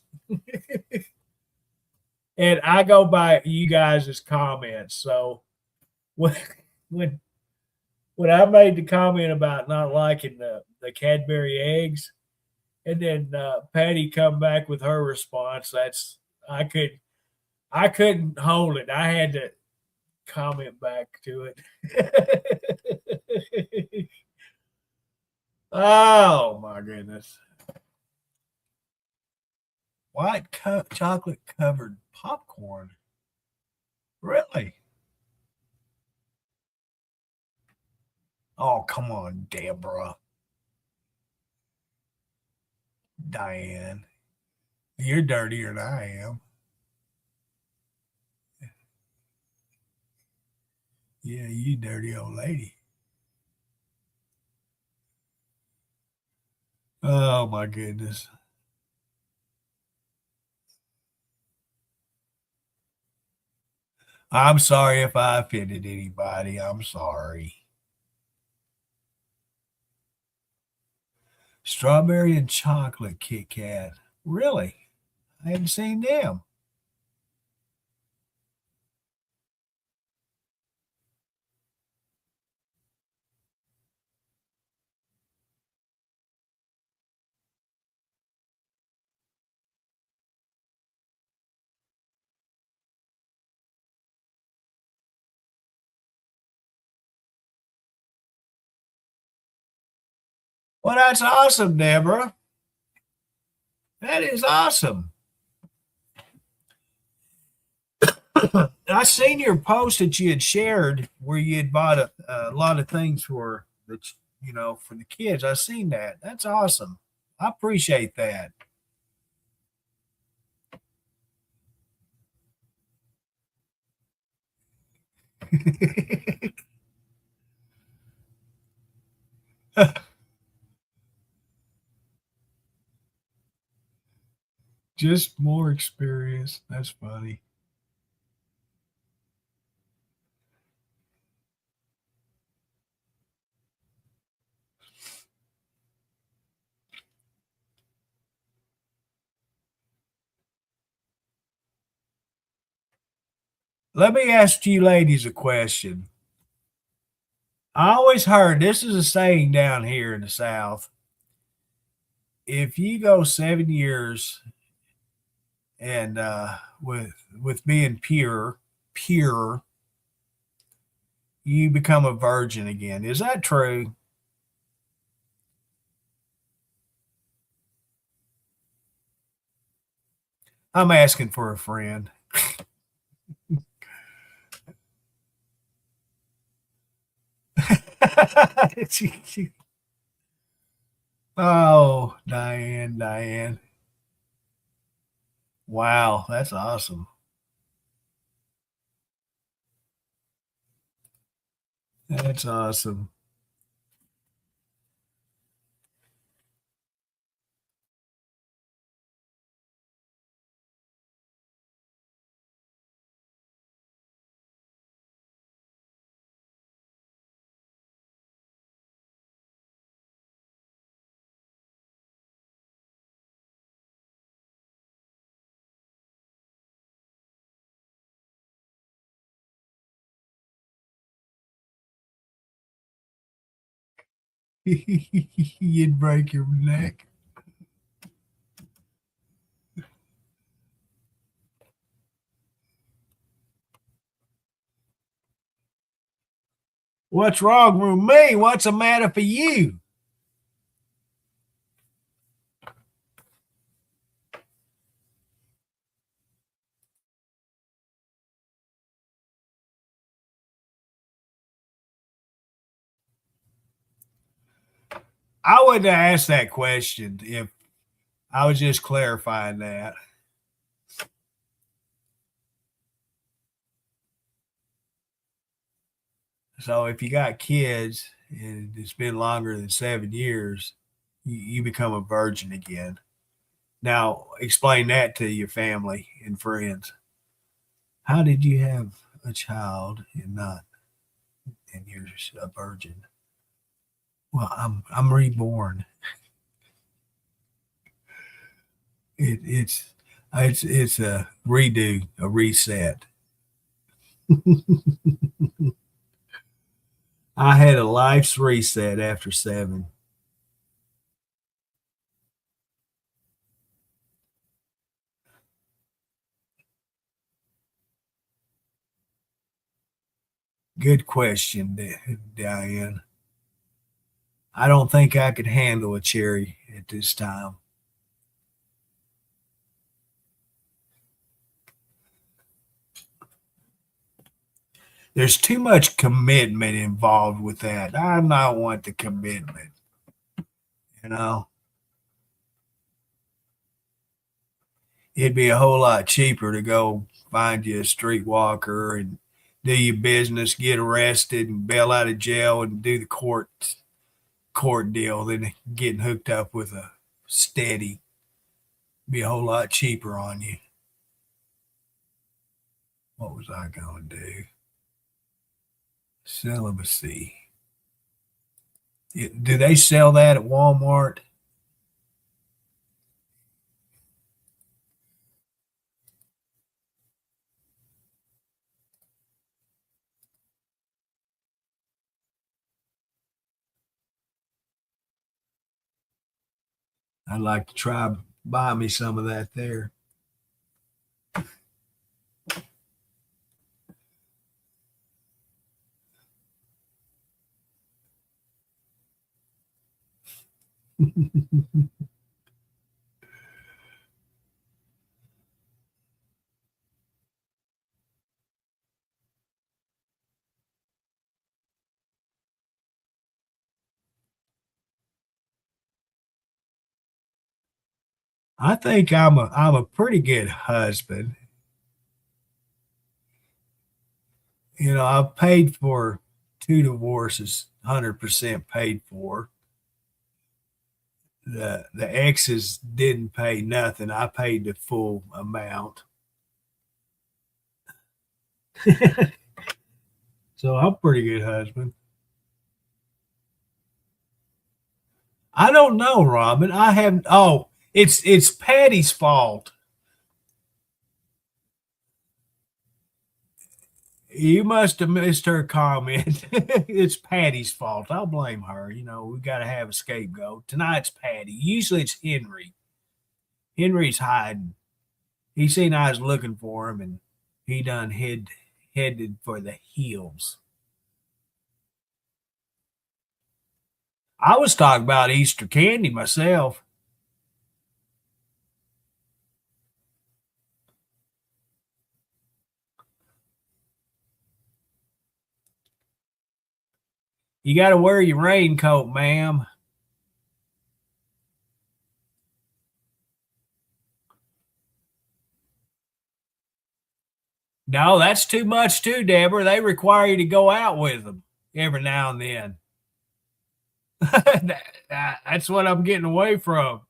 A: And I go by you guys' comments. So when when I made the comment about not liking the Cadbury eggs, and then Patty come back with her response, I couldn't hold it. I had to comment back to it. Oh my goodness. White chocolate covered popcorn. Really? Oh, come on, Deborah. Diane. You're dirtier than I am. Yeah, you dirty old lady. Oh my goodness. I'm sorry if I offended anybody. I'm sorry. Strawberry and chocolate Kit Kat. Really? I haven't seen them. Well, that's awesome, Deborah. That is awesome. I seen your post that you had shared where you had bought a lot of things for the, for the kids. I seen that. That's awesome. I appreciate that. Just more experience. That's funny. Let me ask you ladies a question. I always heard this is a saying down here in the South. If you go 7 years and with being pure, you become a virgin again. Is that true? I'm asking for a friend. Oh, Diane. Wow, that's awesome. That's awesome. You'd break your neck. What's wrong with me? What's the matter for you? I wouldn't have asked that question if I was just clarifying that. So if you got kids and it's been longer than 7 years, you become a virgin again. Now, explain that to your family and friends. How did you have a child and you're a virgin? Well, I'm reborn. It's a redo, a reset. I had a life's reset after 7. Good question, Diane. I don't think I could handle a cherry at this time. There's too much commitment involved with that. I not want the commitment, you know. It'd be a whole lot cheaper to go find you a streetwalker and do your business, get arrested and bail out of jail and do the court deal than getting hooked up with a steady. Be a whole lot cheaper on you. What was I going to do? Celibacy. Do they sell that at Walmart? I'd like to try buy me some of that there. I think I'm a pretty good husband. You know, I've paid for 2 divorces, 100% paid for. The exes didn't pay nothing. I paid the full amount. So I'm a pretty good husband. I don't know, Robin. I haven't. Oh, it's Patty's fault. You must have missed her comment. It's Patty's fault. I'll blame her. You know, we got to have a scapegoat. Tonight's Patty. Usually it's Henry. Henry's hiding. He seen I was looking for him, and he done headed for the hills. I was talking about Easter candy myself. You got to wear your raincoat, ma'am. No, that's too much too, Deborah. They require you to go out with them every now and then. That's what I'm getting away from.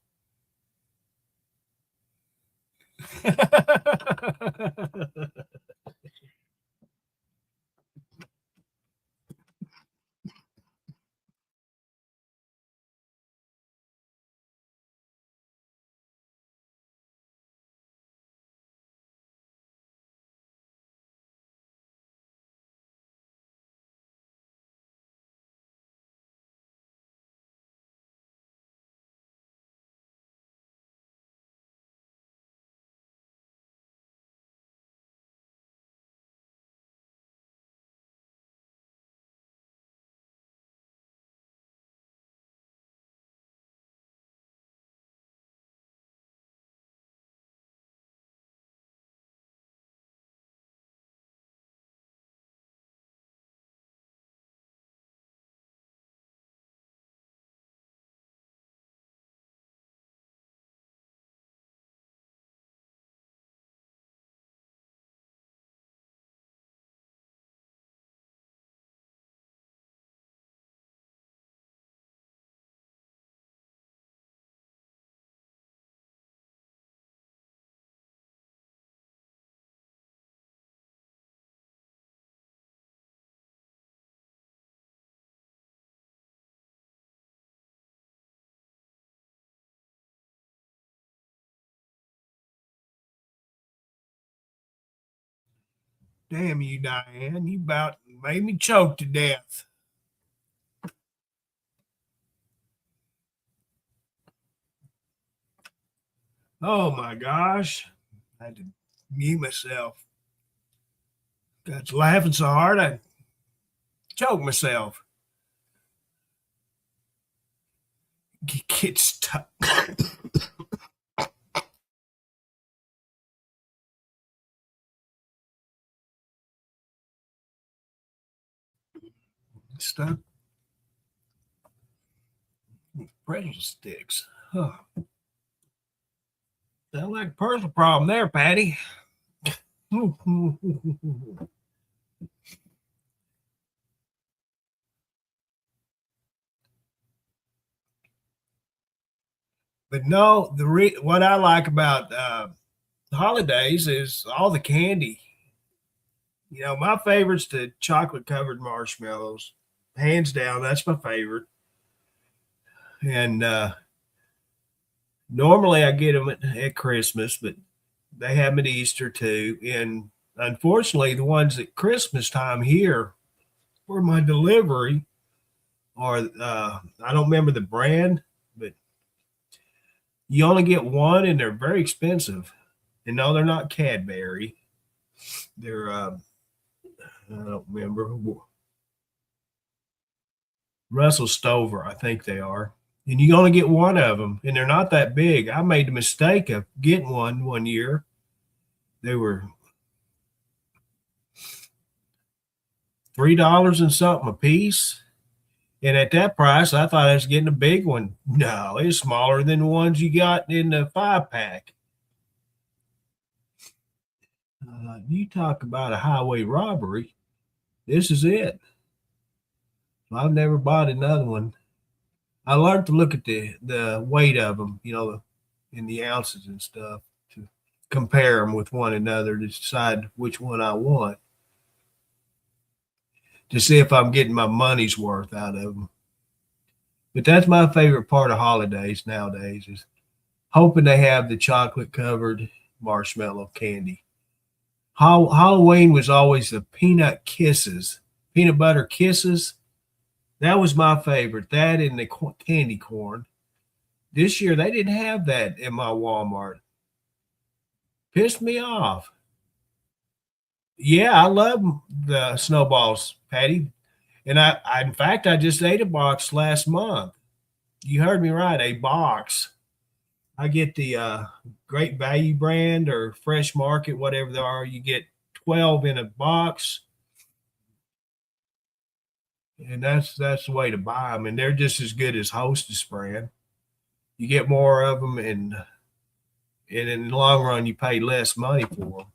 A: Damn you, Diane. You about made me choke to death. Oh my gosh. I had to mute myself. Got to laughing so hard I choked myself. Get stuck. Stuck. Pretzel sticks. Huh. Sound like a personal problem there, Patty. But no, what I like about the holidays is all the candy. You know, my favorite's the chocolate covered marshmallows. Hands down, that's my favorite. And normally I get them at Christmas, but they have them at Easter too. And unfortunately, the ones at Christmas time here for my delivery are I don't remember the brand, but You only get one, and they're very expensive. And no, they're not Cadbury. They're I don't remember. Russell Stover, I think they are. And you only get one of them, and they're not that big. I made the mistake of getting one year. They were $3 and something a piece. And at that price, I thought I was getting a big one. No, it's smaller than the ones you got in the 5-pack. You talk about a highway robbery. This is it. I've never bought another one. I learned to look at the weight of them, in the ounces and stuff, to compare them with one another to decide which one I want, to see if I'm getting my money's worth out of them. But that's my favorite part of holidays nowadays, is hoping they have the chocolate covered marshmallow candy. Halloween was always the peanut butter kisses. That was my favorite. That and the candy corn. This year they didn't have that in my Walmart. Pissed me off. Yeah, I love the snowballs, Patty. And I in fact, I just ate a box last month. You heard me right, a box. I get the Great Value brand or Fresh Market, whatever they are. You get 12 in a box, and that's the way to buy them. And they're just as good as Hostess brand. You get more of them, and in the long run, you pay less money for them.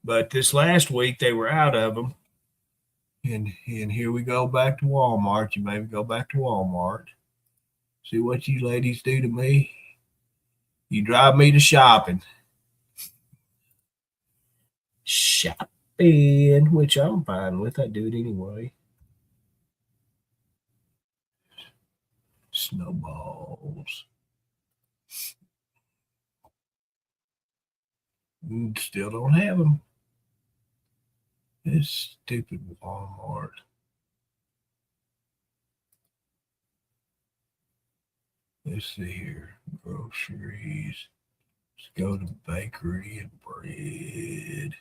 A: But this last week they were out of them, and here we go back to Walmart. You maybe go back to Walmart. See what you ladies do to me. You drive me to shopping, which I'm fine with. I do it anyway. Snowballs. Still don't have them. This stupid Walmart. Let's see here. Groceries. Let's go to bakery and bread.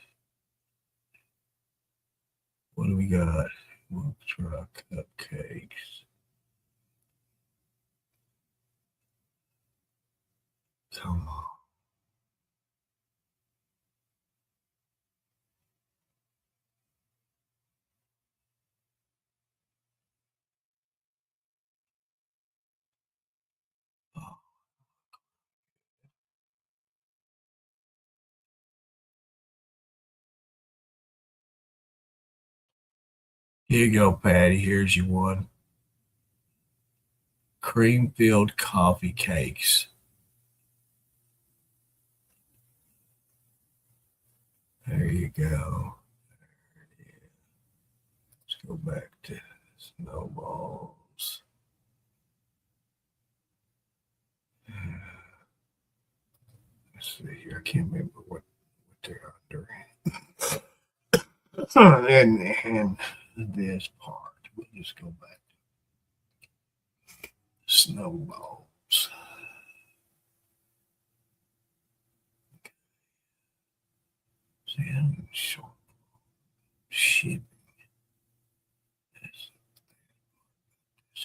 A: What do we got? We'll try cupcakes. Come on. Here you go, Patty. Here's your one. Cream-filled coffee cakes. There you go. Let's go back to snowballs. Let's see here. I can't remember what they're under. and this part. We'll just go back to snowballs. See, I'm short. Shit. This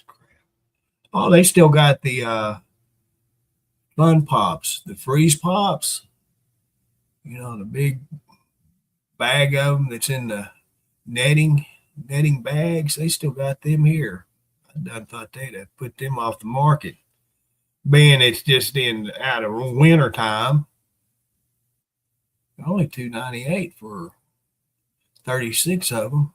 A: crap. Oh, they still got the Fun Pops, the Freeze Pops. The big bag of them that's in the netting bags. They still got them here. I thought they'd have put them off the market, being it's just out of winter time. Only $2.98 for 36 of them.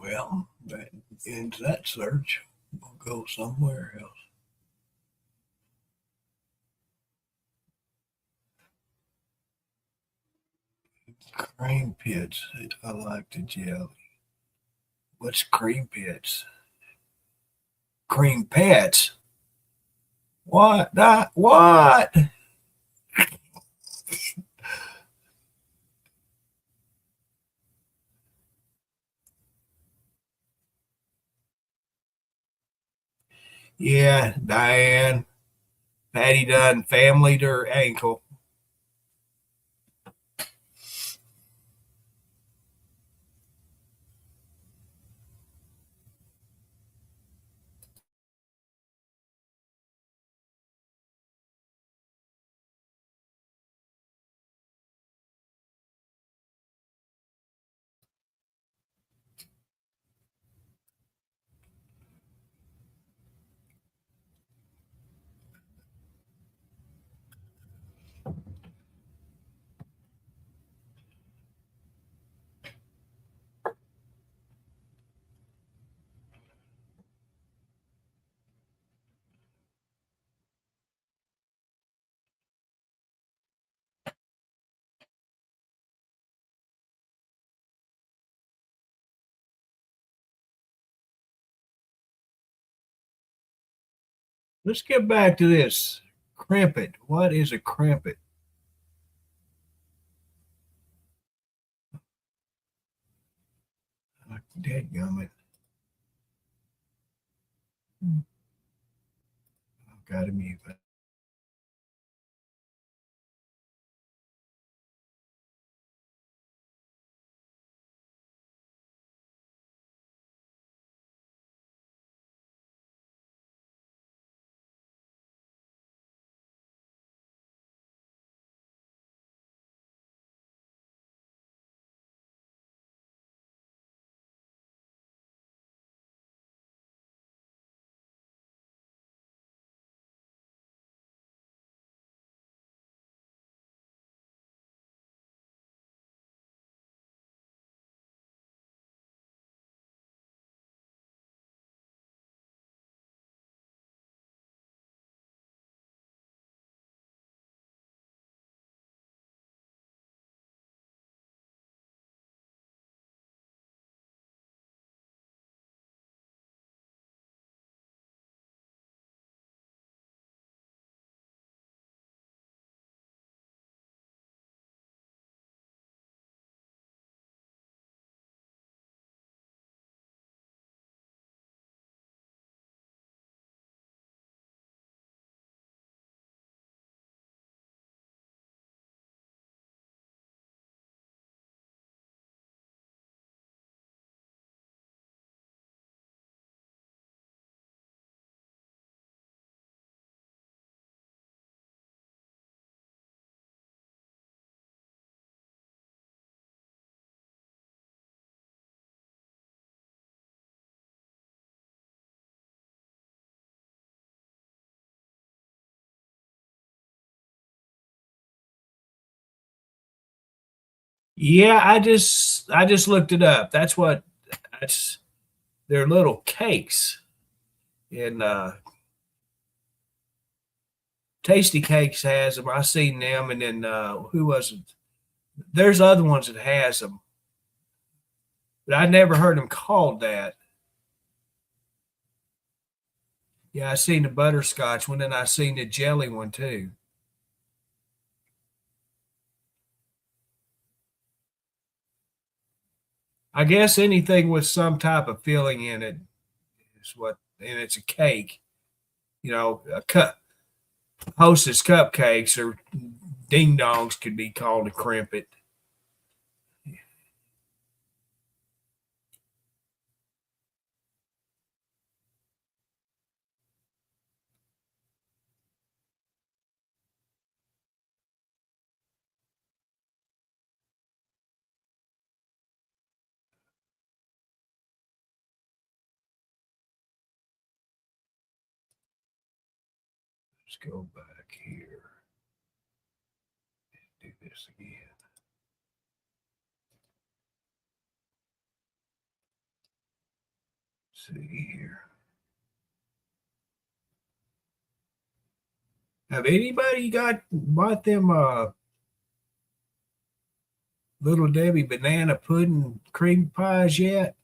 A: Well, that ends that search. We'll go somewhere else. Cream pits. I like the jelly. What's cream pits? Cream pets? What? What? Yeah, Diane. Patty done familyed her ankle. Let's get back to this. Crimpet. What is a crimpet? Dadgummit. I've got to mute it. Yeah, I just looked it up. That's they're little cakes. And Tasty Cakes has them. I seen them, and then who was it? There's other ones that has them, but I never heard them called that. Yeah, I seen the butterscotch one, and I seen the jelly one too. I guess anything with some type of filling in it is what, and it's a cake. A Hostess cupcakes or ding dongs could be called a crimpet. Let's go back here. Do this again. See here. Have anybody bought them Little Debbie banana pudding cream pies yet?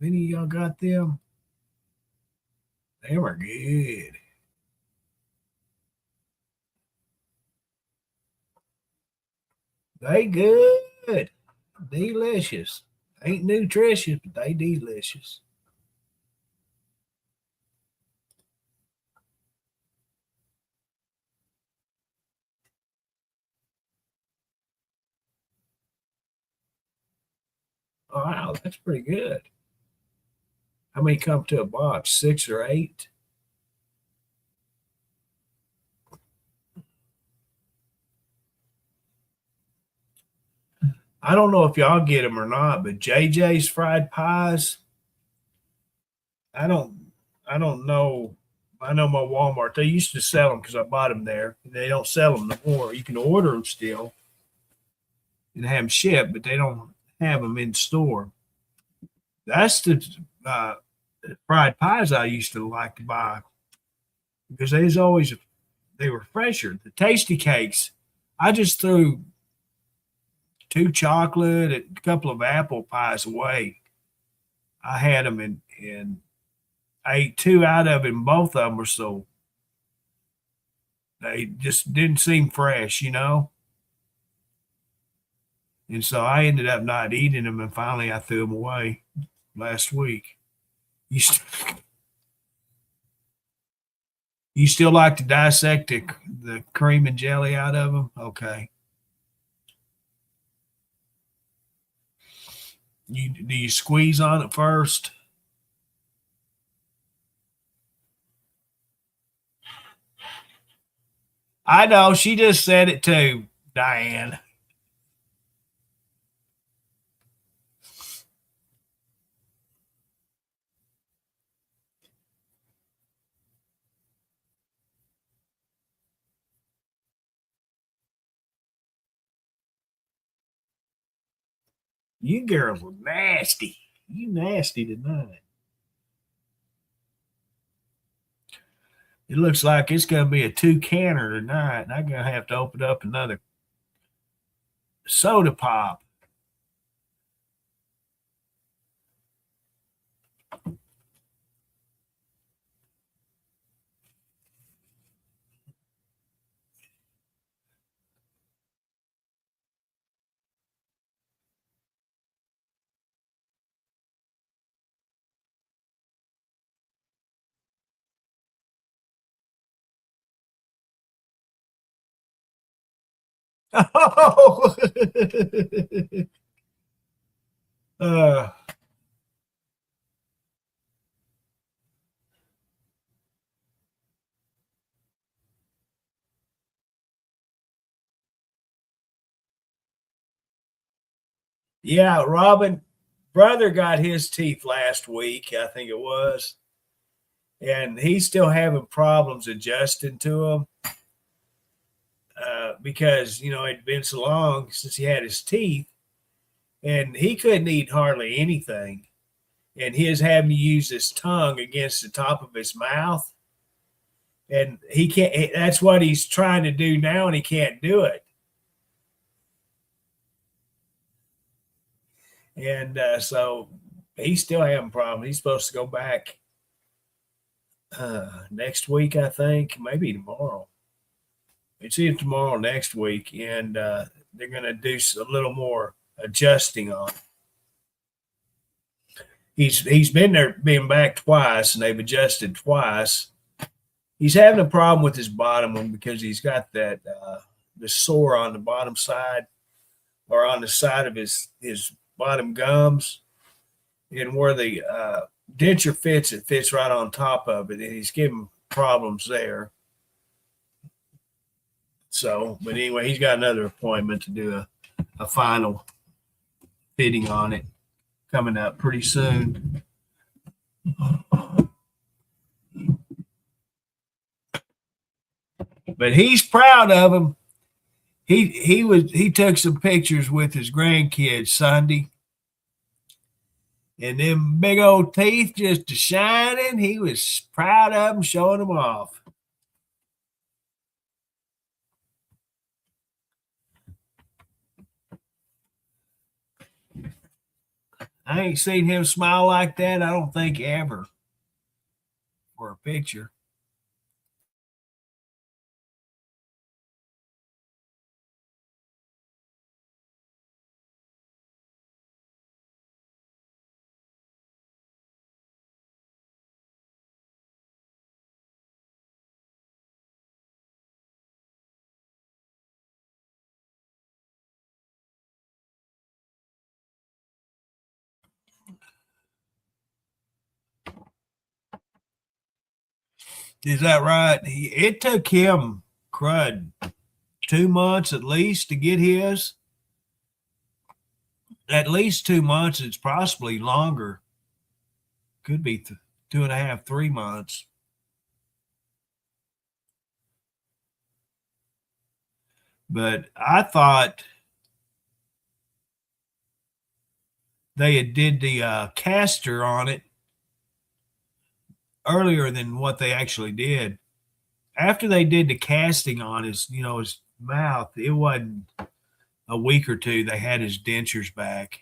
A: Have any of y'all got them? They were good. They good. Delicious. Ain't nutritious, but they delicious. Oh, wow, that's pretty good. How many come to a box? 6 or 8? I don't know if y'all get them or not, but JJ's fried pies. I don't. I don't know. I know my Walmart. They used to sell them because I bought them there. They don't sell them no more. You can order them still and have them shipped, but they don't have them in store. That's the uh, fried pies I used to like to buy because they were fresher. The tasty cakes, I just threw 2 chocolate and a couple of apple pies away. I had them and I ate 2 out of them. Both of them were so they just didn't seem fresh, you know. And so I ended up not eating them, and finally I threw them away last week. You, st- you still like to dissect the cream and jelly out of them? Okay. Do you squeeze on it first? I know she just said it too, Diane. You girls are nasty. You nasty tonight. It looks like it's going to be a 2-canner tonight, and I'm going to have to open up another soda pop. Oh, uh, yeah, Robin, brother got his teeth last week, I think it was, and he's still having problems adjusting to them because it'd been so long since he had his teeth, and he couldn't eat hardly anything, and he was having to use his tongue against the top of his mouth, and he can't. That's what he's trying to do now, and he can't do it. And so he's still having problems. He's supposed to go back next week, I think, maybe tomorrow. It's either tomorrow or next week, and they're going to do a little more adjusting on it. He's been back twice, and they've adjusted twice. He's having a problem with his bottom one because he's got that the sore on the bottom side or on the side of his bottom gums, and where the denture fits, it fits right on top of it, and he's giving problems there. So, but anyway, he's got another appointment to do a final fitting on it coming up pretty soon. But he's proud of him. He took some pictures with his grandkids Sunday, and them big old teeth just shining. He was proud of them, showing them off. I ain't seen him smile like that, I don't think, ever, for a picture. Is that right? It took him, crud, 2 months at least to get his. At least 2 months. It's possibly longer. Could be 2.5, 3 months. But I thought they had did the caster on it earlier than what they actually did. After they did the casting on his mouth, it wasn't a week or two. They had his dentures back.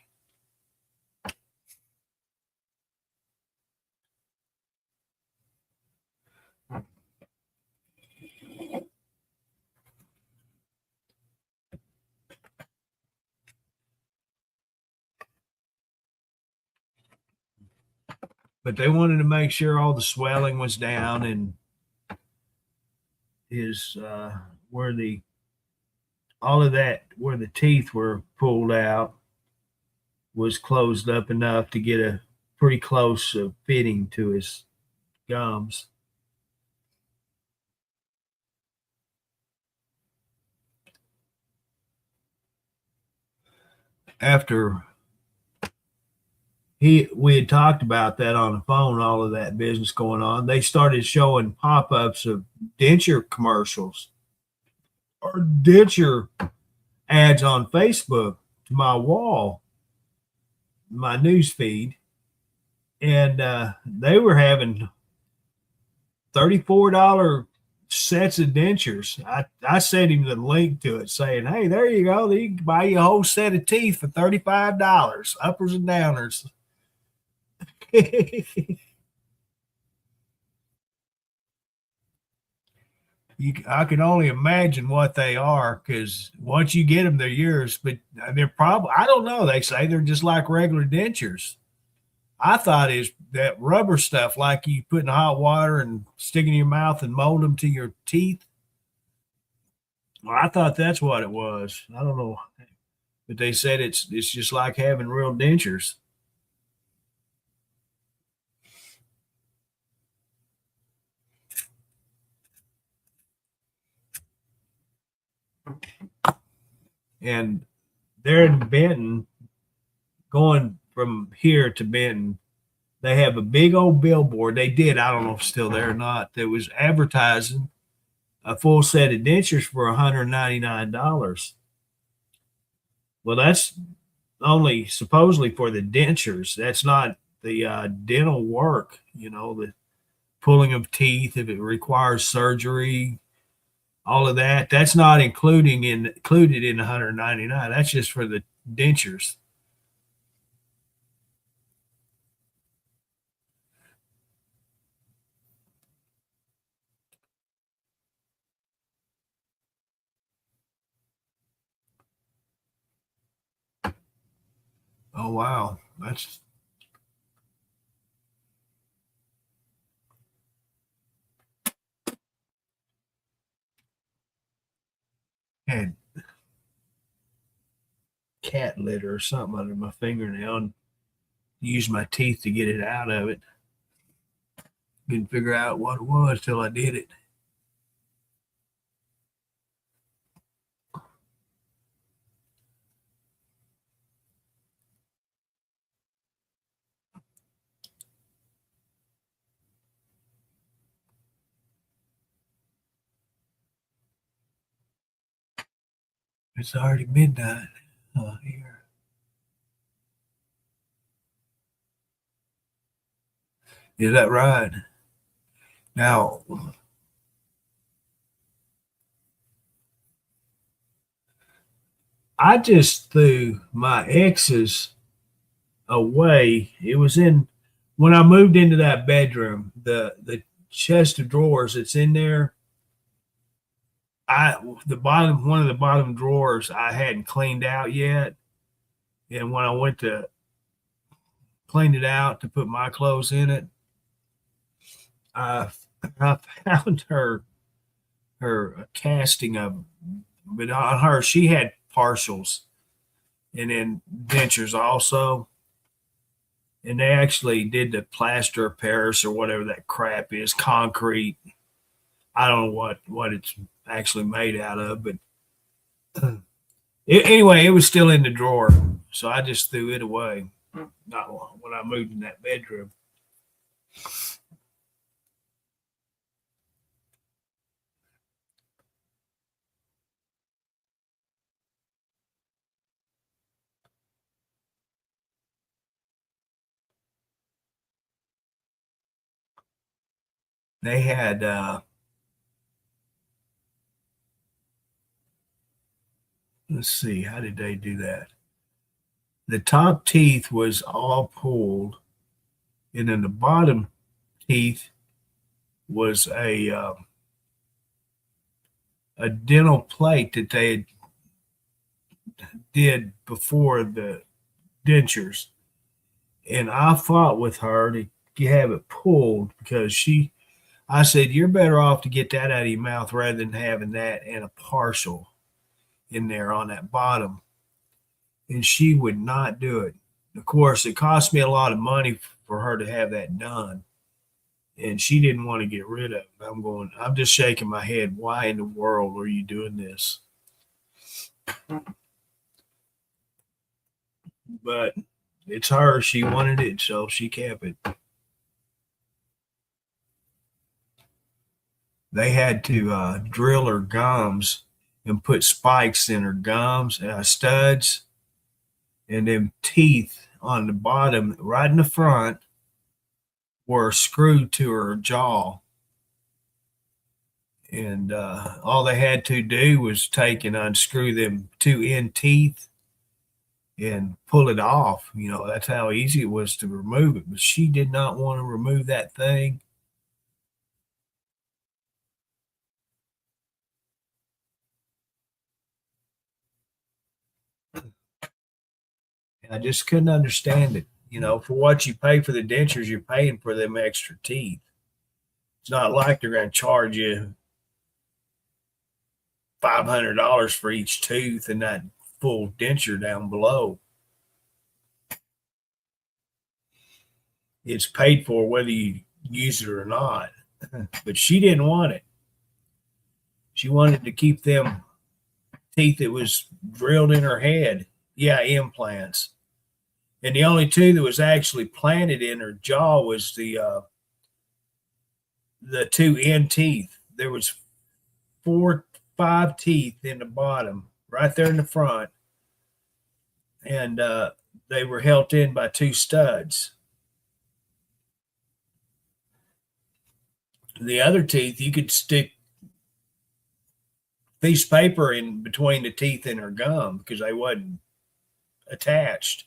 A: But they wanted to make sure all the swelling was down and his where the all of that where the teeth were pulled out was closed up enough to get a pretty close fitting to his gums. After we had talked about that on the phone, all of that business going on, they started showing pop-ups of denture commercials or denture ads on Facebook to my wall, my news feed, and they were having $34 sets of dentures. I sent him the link to it saying, hey, there you go. You can buy you a whole set of teeth for $35, uppers and downers. I can only imagine what they are because once you get them, they're yours. But they're probably, I don't know. They say they're just like regular dentures. I thought is that rubber stuff like you put in hot water and stick in your mouth and mold them to your teeth. Well, I thought that's what it was. I don't know, but they said it's just like having real dentures. And they're in Benton, going from here to Benton. They have a big old billboard. They did. I don't know if it's still there or not. That was advertising a full set of dentures for $199. Well, that's only supposedly for the dentures. That's not the dental work. The pulling of teeth if it requires surgery, all of that. That's not included in 199. That's just for the dentures. Oh wow, that's had cat litter or something under my fingernail and used my teeth to get it out of it. Didn't figure out what it was till I did it. It's already midnight here. Is that right? Now, I just threw my ex's away. It was in when I moved into that bedroom, the chest of drawers that's in there. The bottom one of the bottom drawers I hadn't cleaned out yet. And when I went to clean it out to put my clothes in it, I I found her casting of, but on her she had partials and then dentures also, and they actually did the plaster of Paris or whatever that crap is, concrete. I don't know what it's actually made out of, but anyway, it was still in the drawer, so I just threw it away. Not long when I moved in that bedroom. They had let's see, how did they do that? The top teeth was all pulled, and then the bottom teeth was a dental plate that they did before the dentures. And I fought with her to have it pulled because I said, you're better off to get that out of your mouth rather than having that and a partial in there on that bottom. And she would not do it. Of course, it cost me a lot of money for her to have that done. And she didn't want to get rid of it. I'm just shaking my head. Why in the world are you doing this? But it's her. She wanted it, so she kept it. They had to drill her gums and put spikes in her gums, studs, and them teeth on the bottom, right in the front, were screwed to her jaw. And all they had to do was take and unscrew them two end teeth and pull it off. That's how easy it was to remove it. But she did not want to remove that thing. I just couldn't understand it. For what you pay for the dentures, you're paying for them extra teeth. It's not like they're going to charge you $500 for each tooth and that full denture down below. It's paid for whether you use it or not. But she didn't want it. She wanted to keep them teeth that was drilled in her head. Yeah, implants. And the only two that was actually planted in her jaw was the two end teeth. There was 5 teeth in the bottom, right there in the front, and they were held in by 2 studs. The other teeth, you could stick piece of paper in between the teeth in her gum because they wasn't attached.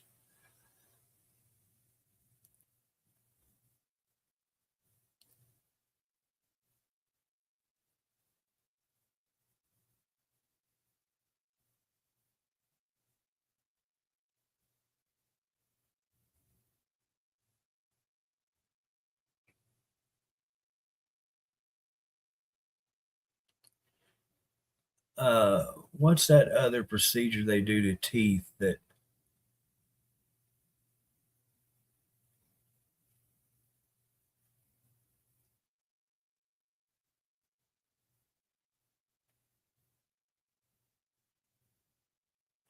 A: What's that other procedure they do to teeth that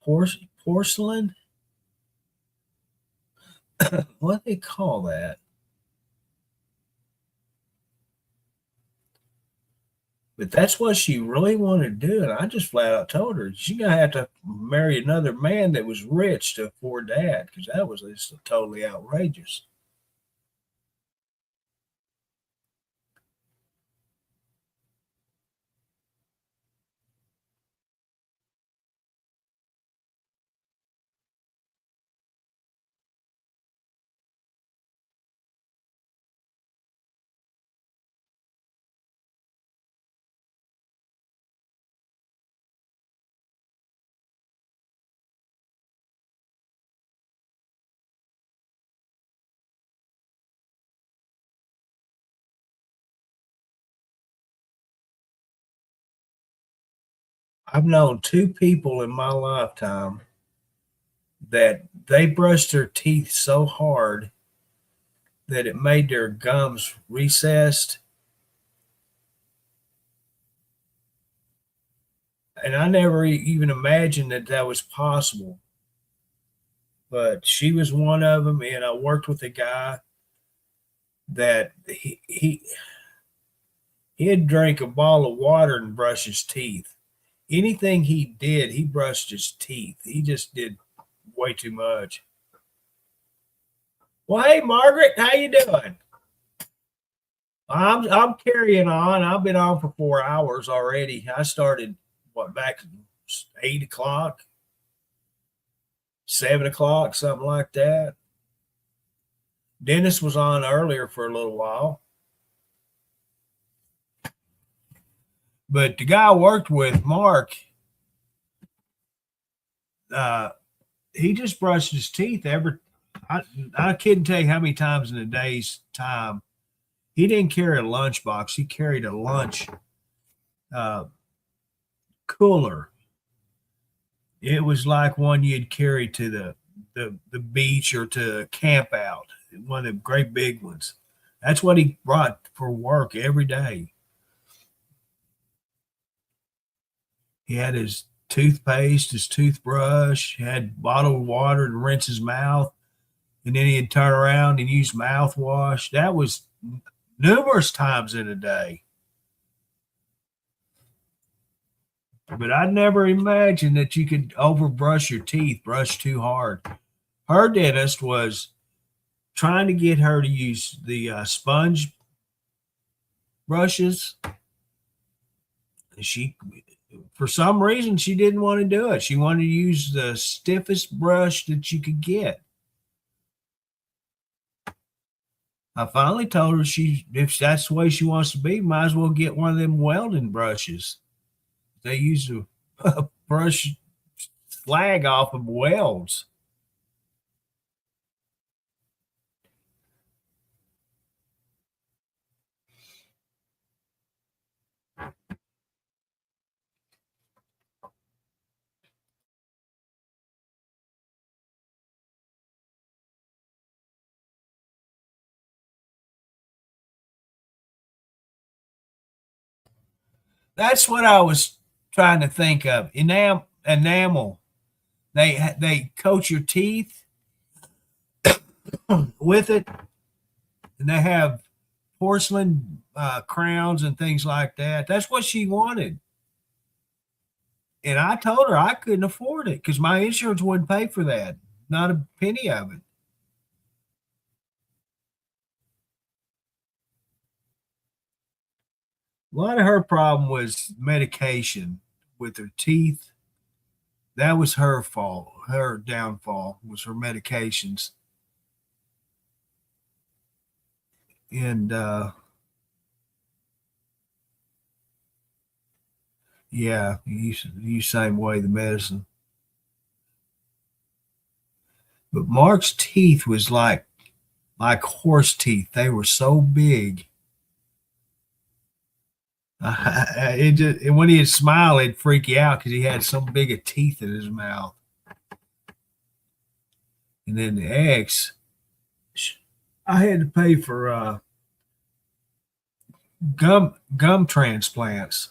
A: porcelain? What do they call that? But that's what she really wanted to do. And I just flat out told her she's going to have to marry another man that was rich to afford that because that was just totally outrageous. I've known two people in my lifetime that they brushed their teeth so hard that it made their gums recessed. And I never even imagined that that was possible. But she was one of them. And I worked with a guy that he'd drink a bottle of water and brush his teeth. Anything he did, he brushed his teeth. He just did way too much. Well, hey Margaret, how you doing? I'm carrying on. I've been on for 4 hours already. I started back at 8 o'clock, 7 o'clock, something like that. Dennis was on earlier for a little while. But the guy I worked with, Mark, he just brushed his teeth I couldn't tell you how many times in a day's time. He didn't carry a lunchbox. He carried a lunch cooler. It was like one you'd carry to the beach or to camp out, one of the great big ones. That's what he brought for work every day. He had his toothpaste, his toothbrush, had bottled water to rinse his mouth, and then he'd turn around and use mouthwash. That was numerous times in a day. But I never imagined that you could overbrush your teeth, brush too hard. Her dentist was trying to get her to use the sponge brushes. She, for some reason, she didn't want to do it. She wanted to use the stiffest brush that you could get. I finally told her if that's the way she wants to be, might as well get one of them welding brushes. They use a brush slag off of welds. That's what I was trying to think of. Enamel. They coat your teeth with it, and they have porcelain crowns and things like that. That's what she wanted. And I told her I couldn't afford it because my insurance wouldn't pay for that. Not a penny of it. A lot of her problem was medication with her teeth. That was her fault. Her downfall was her medications. And yeah, you same way the medicine. But Mark's teeth was like horse teeth. They were so big. And when he'd smile, it'd freak you out because he had so big of teeth in his mouth. And then the ex, I had to pay for gum transplants.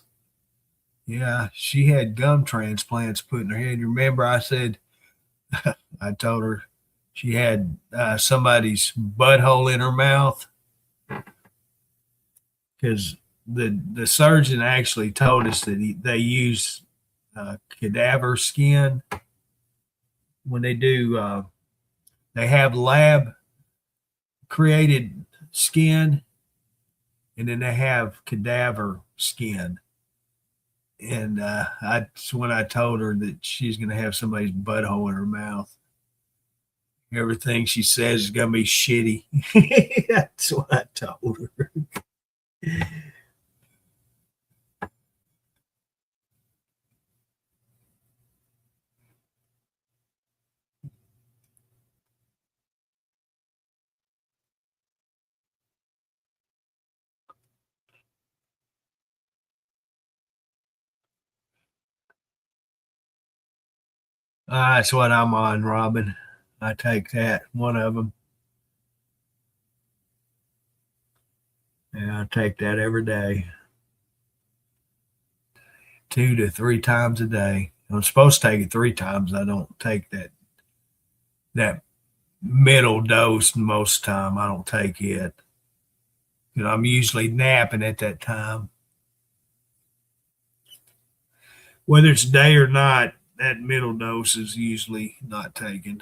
A: Yeah, she had gum transplants put in her head. Remember, I said I told her she had somebody's butthole in her mouth because the surgeon actually told us that they use cadaver skin when they do. They have lab created skin, and then they have cadaver skin. And that's when I told her that she's going to have somebody's butthole in her mouth. Everything she says is going to be shitty. That's what I told her. That's what I'm on, Robin. I take that, one of them. Yeah, I take that every day, 2 to 3 times a day. I'm supposed to take it 3 times. I don't take that middle dose most time. I don't take it. I'm usually napping at that time. Whether it's day or night, that middle dose is usually not taken.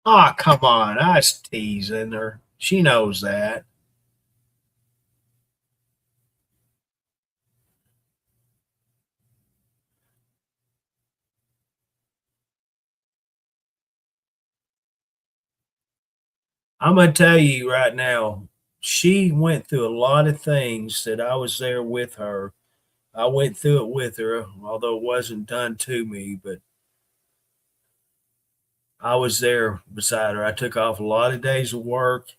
A: Oh, come on. I was teasing her. She knows that. I'm going to tell you right now, she went through a lot of things that I was there with her. I went through it with her, although it wasn't done to me, but I was there beside her. I took off a lot of days of work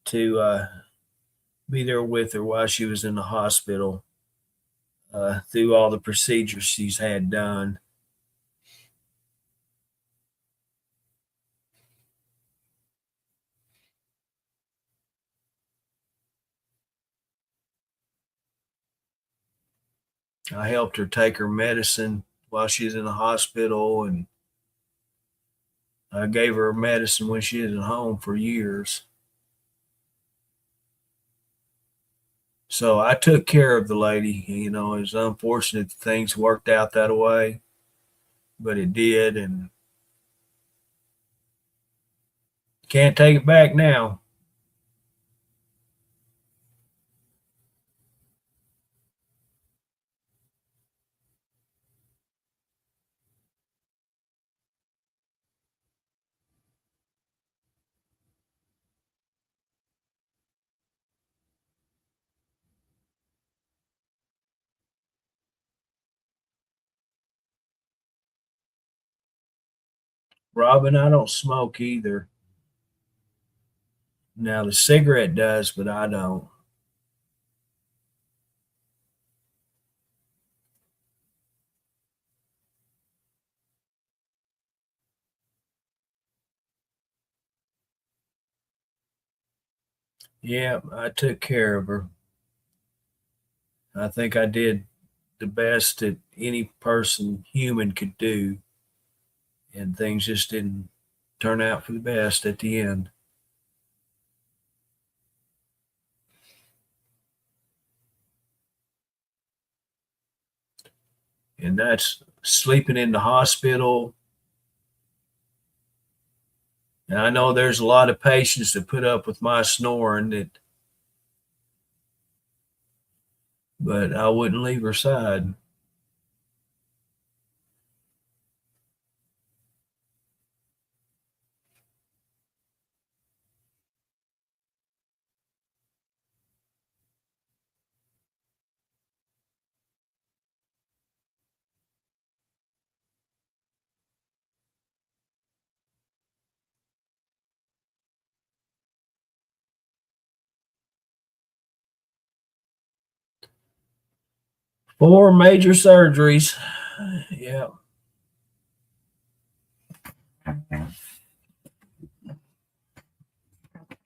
A: to be there with her while she was in the hospital through all the procedures she's had done. I helped her take her medicine while she was in the hospital, and I gave her medicine when she was at home for years. So I took care of the lady. It's unfortunate that things worked out that way, but it did, and can't take it back now. Robin, I don't smoke either. Now the cigarette does, but I don't. Yeah, I took care of her. I think I did the best that any person human could do, and things just didn't turn out for the best at the end. And that's sleeping in the hospital. And I know there's a lot of patients that put up with my snoring, but I wouldn't leave her side. 4 major surgeries. Yeah.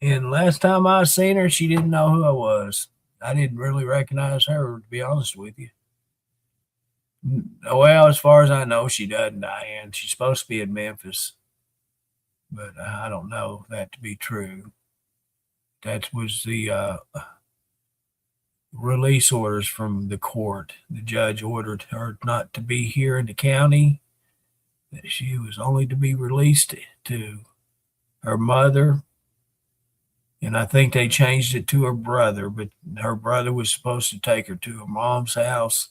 A: And last time I seen her, she didn't know who I was. I didn't really recognize her, to be honest with you. Well, as far as I know, she doesn't, Diane. She's supposed to be in Memphis, but I don't know that to be true. That was the release orders from the court. The judge ordered her not to be here in the county, that she was only to be released to her mother. And I think they changed it to her brother, but her brother was supposed to take her to her mom's house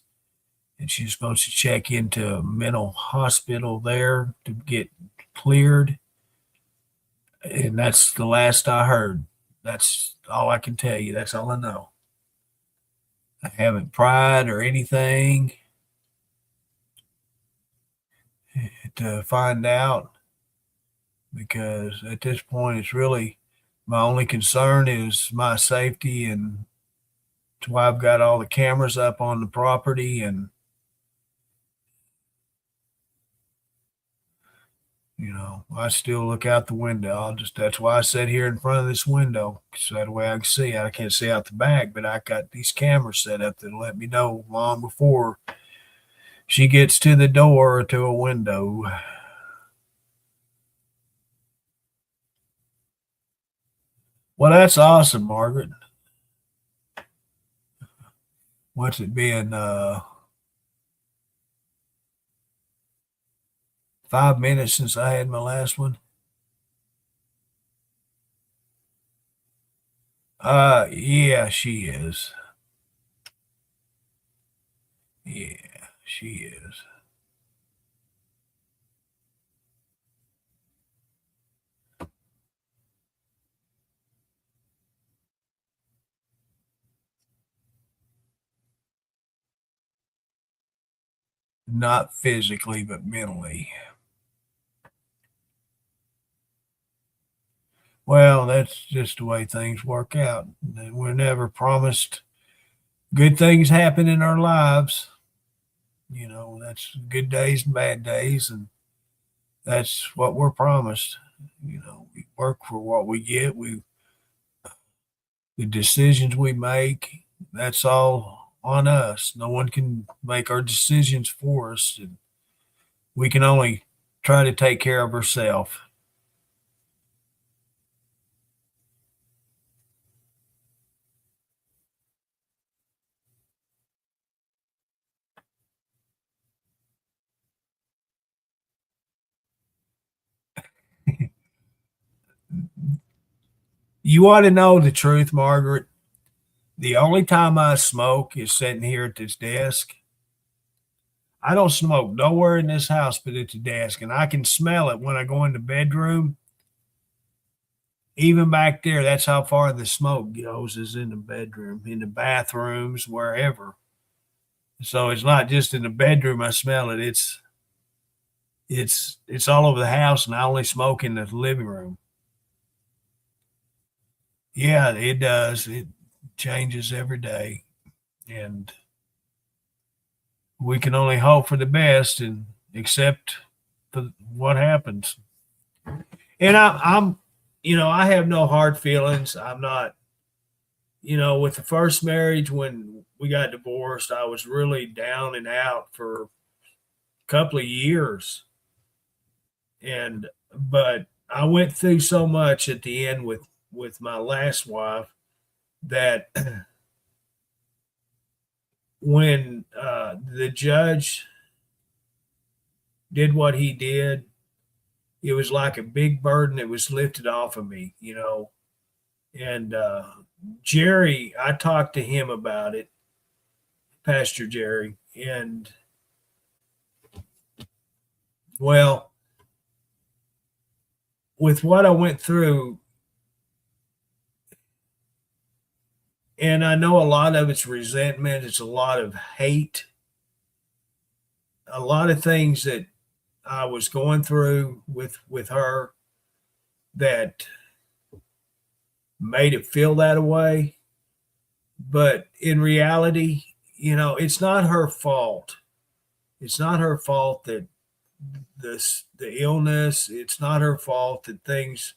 A: and she's supposed to check into a mental hospital there to get cleared. And that's the last I heard. That's all I can tell you. That's all I know. I haven't pried or anything to find out, because at this point, it's really my only concern is my safety, and that's why I've got all the cameras up on the property. And I still look out the window. That's why I sit here in front of this window, so that way I can see. I can't see out the back, but I got these cameras set up that'll let me know long before she gets to the door or to a window. Well, that's awesome, Margaret. What's it been? 5 minutes since I had my last one. Yeah, she is. Yeah, she is. Not physically, but mentally. Well, that's just the way things work out. We're never promised good things happen in our lives. That's good days and bad days, and that's what we're promised. We work for what we get. The decisions we make, that's all on us. No one can make our decisions for us, and we can only try to take care of ourselves. You want to know the truth, Margaret? The only time I smoke is sitting here at this desk. I don't smoke nowhere in this house but at the desk, and I can smell it when I go in the bedroom. Even back there, that's how far the smoke goes, is in the bedroom, in the bathrooms, wherever. So it's not just in the bedroom I smell it. It's all over the house, and I only smoke in the living room. Yeah, it does. It changes every day, and we can only hope for the best and accept what happens. And I have no hard feelings. I'm not, with the first marriage, when we got divorced, I was really down and out for a couple of years. But I went through so much at the end with my last wife that when the judge did what he did, it was like a big burden that was lifted off of me, And Jerry, I talked to him about it, Pastor Jerry, and well, with what I went through, and I know a lot of it's resentment, it's a lot of hate, a lot of things that I was going through with her that made it feel that way. But in reality, it's not her fault. It's not her fault that the illness, it's not her fault that things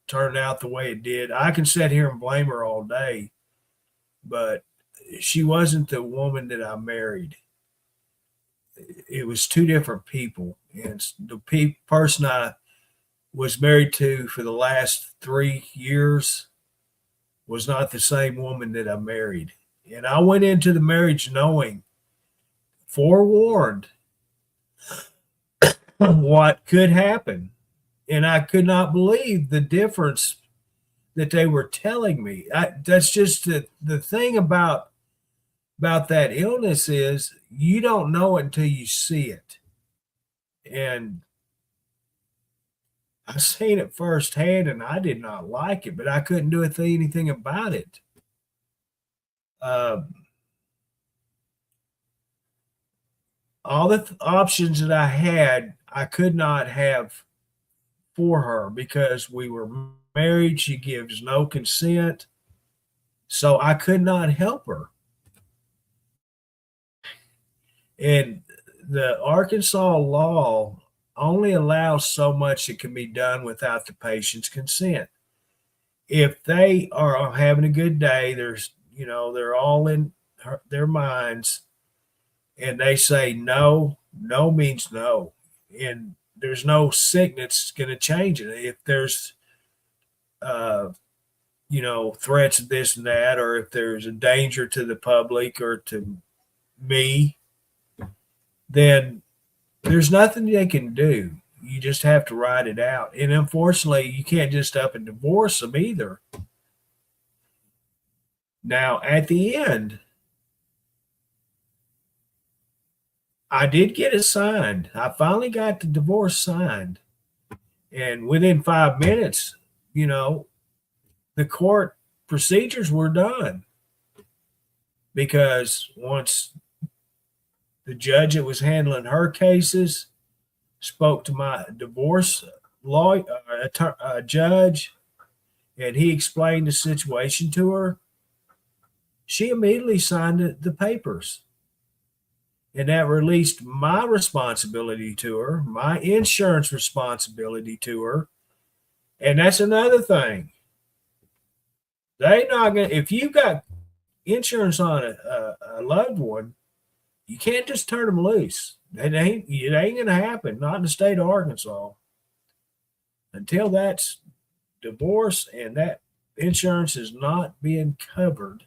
A: turned out the way it did. I can sit here and blame her all day, but she wasn't the woman that I married. It was two different people, and the person I was married to for the last 3 years was not the same woman that I married. And I went into the marriage knowing, forewarned, what could happen. And I could not believe the difference that they were telling me. That's just the thing about about that illness is you don't know it until you see it. And I seen it firsthand and I did not like it, but I couldn't do anything about it. Uh, all the options that I had, I could not have for her because we were married. She gives no consent. So I could not help her. And the Arkansas law only allows so much that can be done without the patient's consent. If they are having a good day, they're all in their minds, and they say no, no means no. And there's no sickness going to change it. If there's, threats of this and that, or if there's a danger to the public or to me, then there's nothing they can do. You just have to ride it out. And unfortunately, you can't just up and divorce them either. Now, at the end, I did get it signed. I finally got the divorce signed. And within 5 minutes, the court procedures were done. Because once the judge that was handling her cases spoke to my divorce lawyer, judge, and he explained the situation to her, she immediately signed the papers. And that released my responsibility to her, my insurance responsibility to her. And that's another thing. They not gonna, if you got insurance on a loved one, you can't just turn them loose. It ain't going to happen. Not in the state of Arkansas. Until that's divorce and that insurance is not being covered,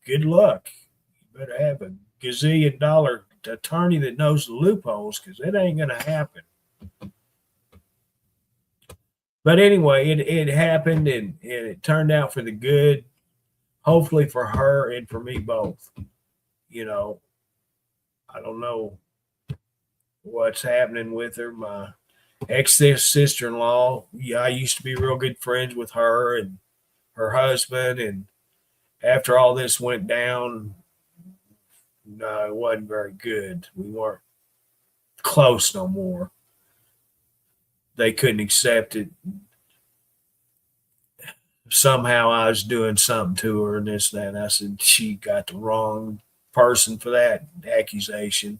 A: good luck. You better have a gazillion dollar attorney that knows the loopholes, because it ain't going to happen. But anyway, it happened, and it turned out for the good, hopefully for her and for me both. I don't know what's happening with her. My ex-sister-in-law, I used to be real good friends with her and her husband. And after all this went down, no, it wasn't very good. We weren't close no more. They couldn't accept it. Somehow I was doing something to her and this and that. And I said, she got the wrong person for that accusation.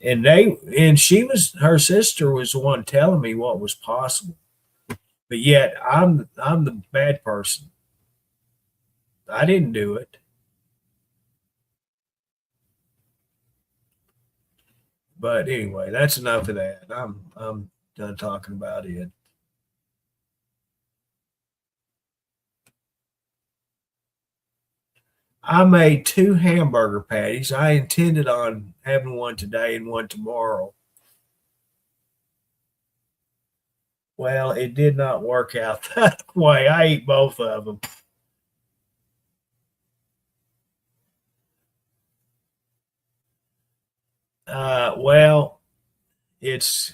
A: And her sister was the one telling me what was possible. But yet I'm the bad person. I didn't do it. But anyway, that's enough of that. I'm done talking about it. I made 2 hamburger patties. I intended on having one today and one tomorrow. Well, it did not work out that way. I ate both of them. Well, it's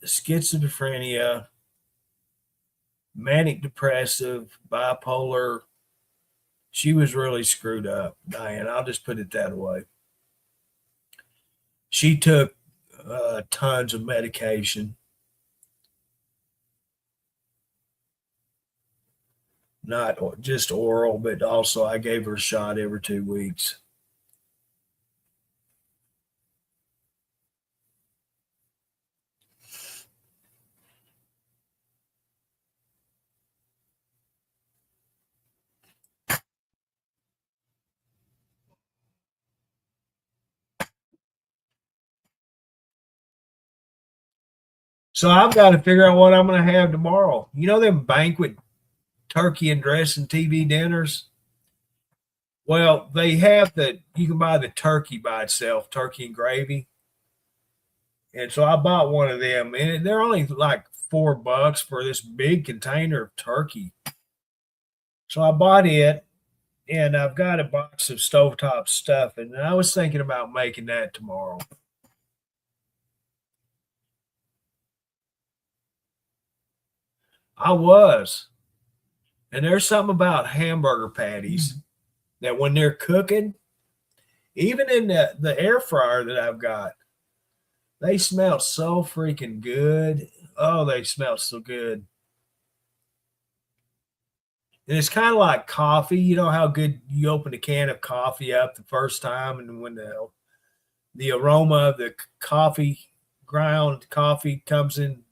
A: schizophrenia, manic depressive, bipolar. She was really screwed up, Diane. I'll just put it that way. She took tons of medication. Not just oral, but also I gave her a shot every 2 weeks. So I've got to figure out what I'm going to have tomorrow. Them banquet turkey and dressing TV dinners? Well, they have you can buy the turkey by itself, turkey and gravy. And so I bought one of them, and they're only like $4 for this big container of turkey. So I bought it, and I've got a box of stovetop stuff, and I was thinking about making that tomorrow. I was. And there's something about hamburger patties that when they're cooking, even in the air fryer that I've got, they smell so freaking good. Oh, they smell so good. And it's kind of like coffee. You know how good you open a can of coffee up the first time, and when the aroma of the coffee, ground coffee comes in,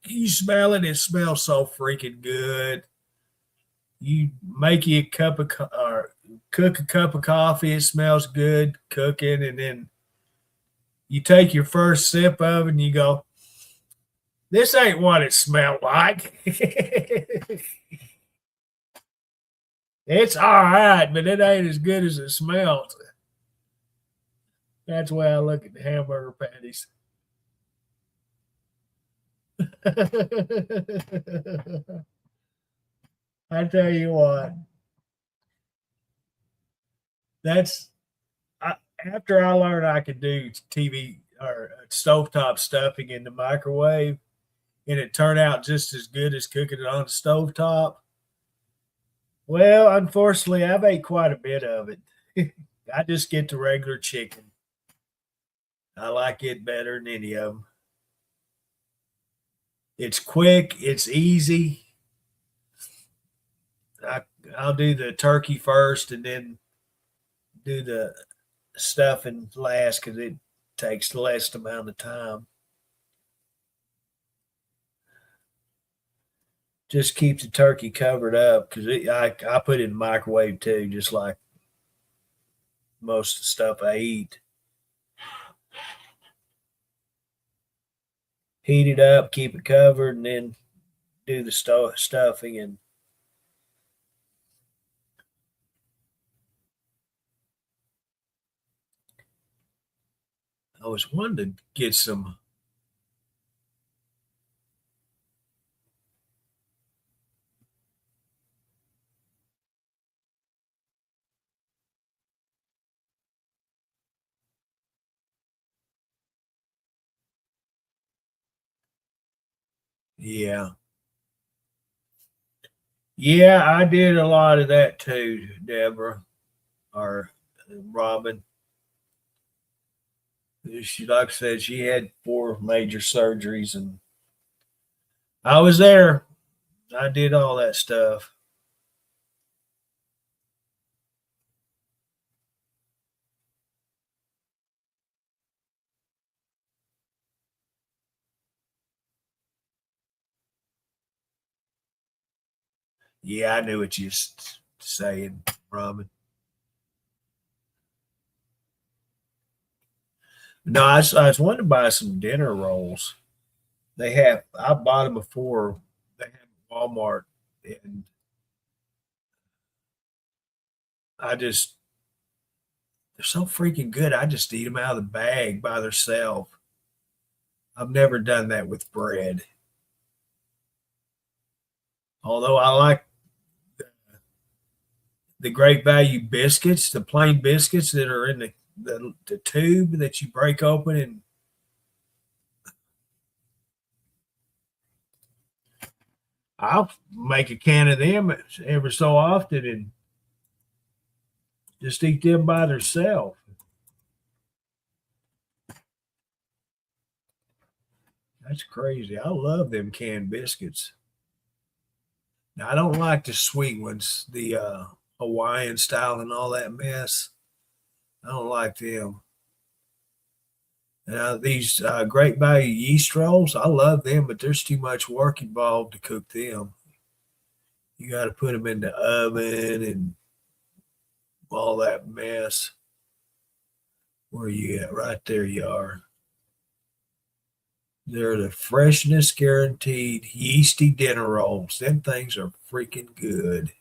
A: you smell it. It smells so freaking good. You make you a cup of or cook a cup of coffee. It smells good cooking, and then you take your first sip of it, and you go, "This ain't what it smelled like." It's all right, but it ain't as good as it smells. That's the way I look at the hamburger patties. I tell you what, that's after I learned I could do TV or stovetop stuffing in the microwave, and it turned out just as good as cooking it on the stovetop. Well, unfortunately, I've ate quite a bit of it. I just get the regular chicken. I like it better than any of them. It's quick, it's easy. I'll do the turkey first and then do the stuffing last because it takes the less amount of time. Just keep the turkey covered up because I put it in the microwave too, just like most of the stuff I eat. Heat it up, keep it covered, and then do the stuffing. And I was wanting to get some. Yeah. Yeah, I did a lot of that too, Deborah or Robin. She, like I said, she had 4 major surgeries, and I was there. I did all that stuff. Yeah, I knew what you was saying, Robin. No, I was wanting to buy some dinner rolls. I bought them before. They have Walmart, and I just, they're so freaking good. I just eat them out of the bag by themselves. I've never done that with bread. Although I like the Great Value biscuits, the plain biscuits that are in the tube that you break open, and I'll make a can of them every so often and just eat them by themselves. That's crazy. I love them canned biscuits. Now, I don't like the sweet ones, the Hawaiian style and all that mess. I don't like them. Now, these Great Value yeast rolls, I love them, but there's too much work involved to cook them. You got to put them in the oven and all that mess. Where are you at? Right there you are. They're the freshness guaranteed yeasty dinner rolls. Them things are freaking good.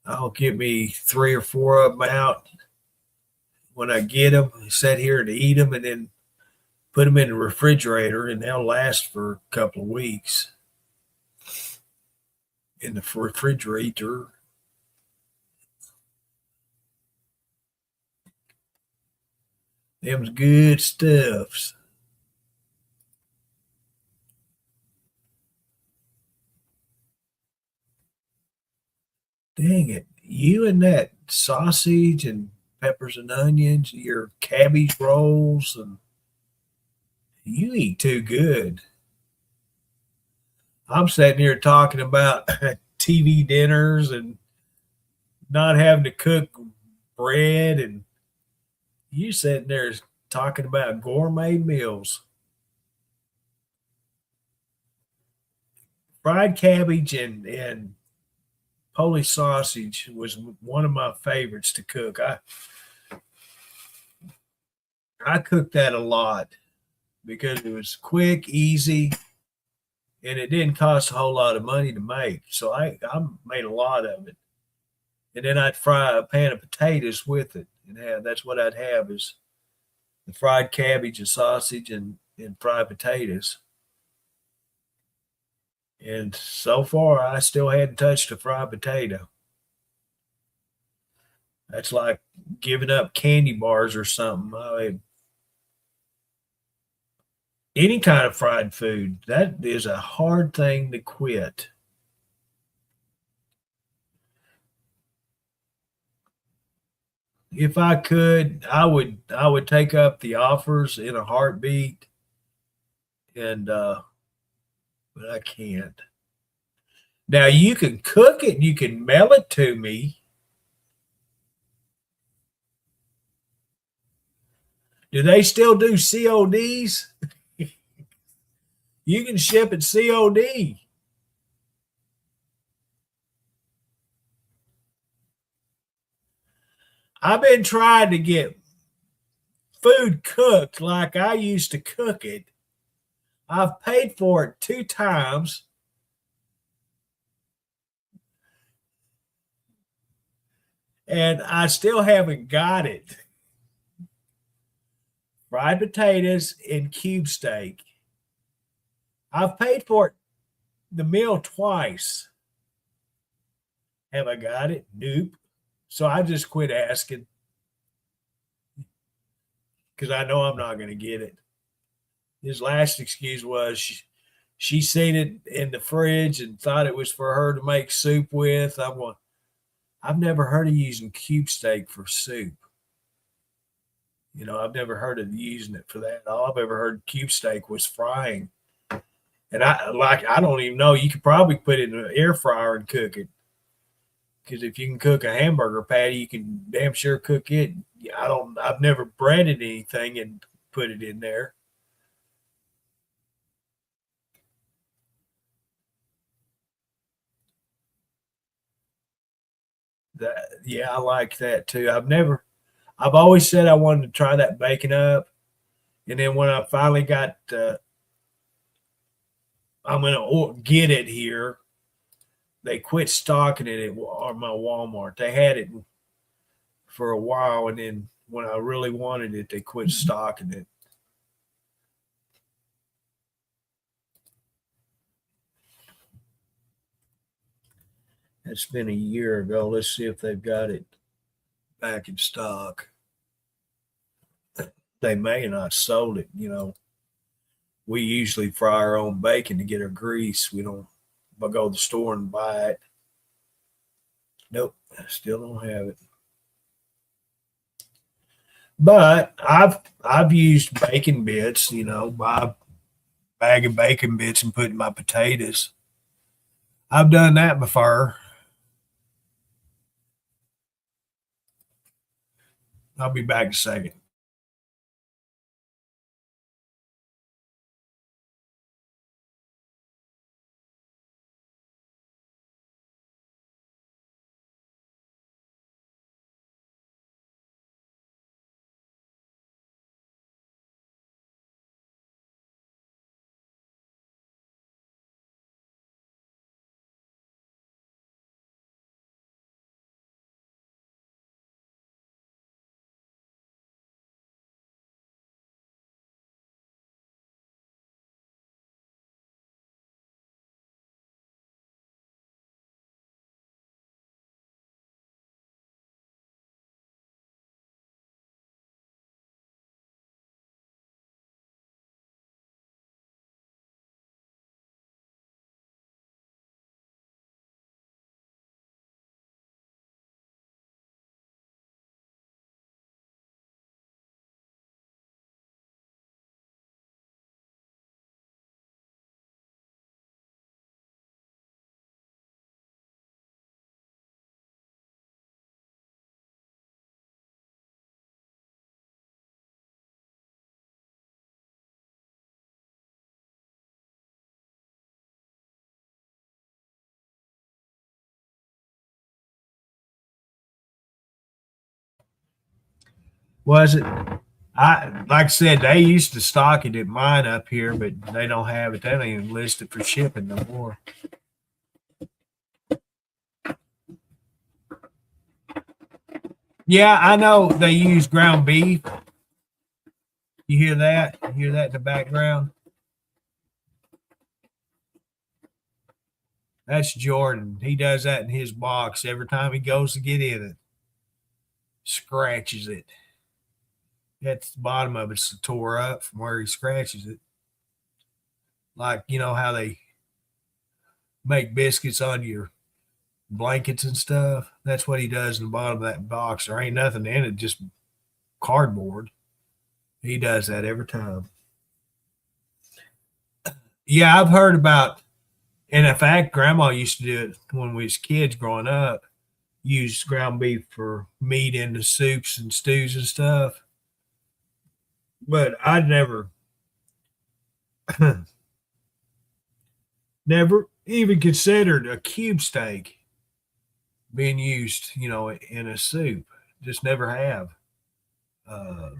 A: I'll get me 3 or 4 of them out when I get them, sit here and eat them, and then put them in the refrigerator, and they'll last for a couple of weeks. in the refrigerator. Them's good stuffs. Dang it. You and that sausage and peppers and onions, your cabbage rolls, and you eat too good. I'm sitting here talking about TV dinners and not having to cook bread, and you sitting there talking about gourmet meals. Fried cabbage and Polish sausage was one of my favorites to cook. I cooked that a lot because it was quick, easy, and it didn't cost a whole lot of money to make. So I made a lot of it. And then I'd fry a pan of potatoes with it. And that's what I'd have is the fried cabbage and sausage and fried potatoes. And so far, I still hadn't touched a fried potato. That's like giving up candy bars or something. Any kind of fried food, that is a hard thing to quit. If I could, I would take up the offers in a heartbeat, and but I can't. Now you can cook it, you can mail it to me. Do they still do CODs? You can ship it COD. I've been trying to get food cooked like I used to cook it. I've paid for it 2 times, and I still haven't got it. Fried potatoes and cube steak. I've paid for it the meal twice. Have I got it? Nope. So I just quit asking because I know I'm not going to get it. His last excuse was she seen it in the fridge and thought it was for her to make soup with. I'm going, I've never heard of using cube steak for soup. I've never heard of using it for that. All I've ever heard cube steak was frying. And I don't even know. You could probably put it in an air fryer and cook it. Because if you can cook a hamburger patty, you can damn sure cook it. I've never breaded anything and put it in there. Yeah, I like that too. I've always said I wanted to try that bacon up. And then when I finally got, I'm going to get it here. They quit stocking it at my Walmart. They had it for a while, and then when I really wanted it, they quit stocking it. It's been a year ago. Let's see if they've got it back in stock. They may not have sold it. We usually fry our own bacon to get our grease. We don't go to the store and buy it. Nope, still don't have it. But I've used bacon bits, buy a bag of bacon bits and put in my potatoes. I've done that before. I'll be back in a second. Was it? Like I said, they used to stock it at mine up here, but they don't have it. They don't even list it for shipping no more. Yeah, I know they use ground beef. You hear that? You hear that in the background? That's Jordan. He does that in his box every time he goes to get in it. Scratches it. That's the bottom of it's tore up from where he scratches it. Like, you know how they make biscuits on your blankets and stuff? That's what he does in the bottom of that box. There ain't nothing in it, just cardboard. He does that every time. Yeah, I've heard about, and in fact, Grandma used to do it when we was kids growing up. Use ground beef for meat into soups and stews and stuff. But I'd never even considered a cube steak being used, in a soup. Just never have. Uh,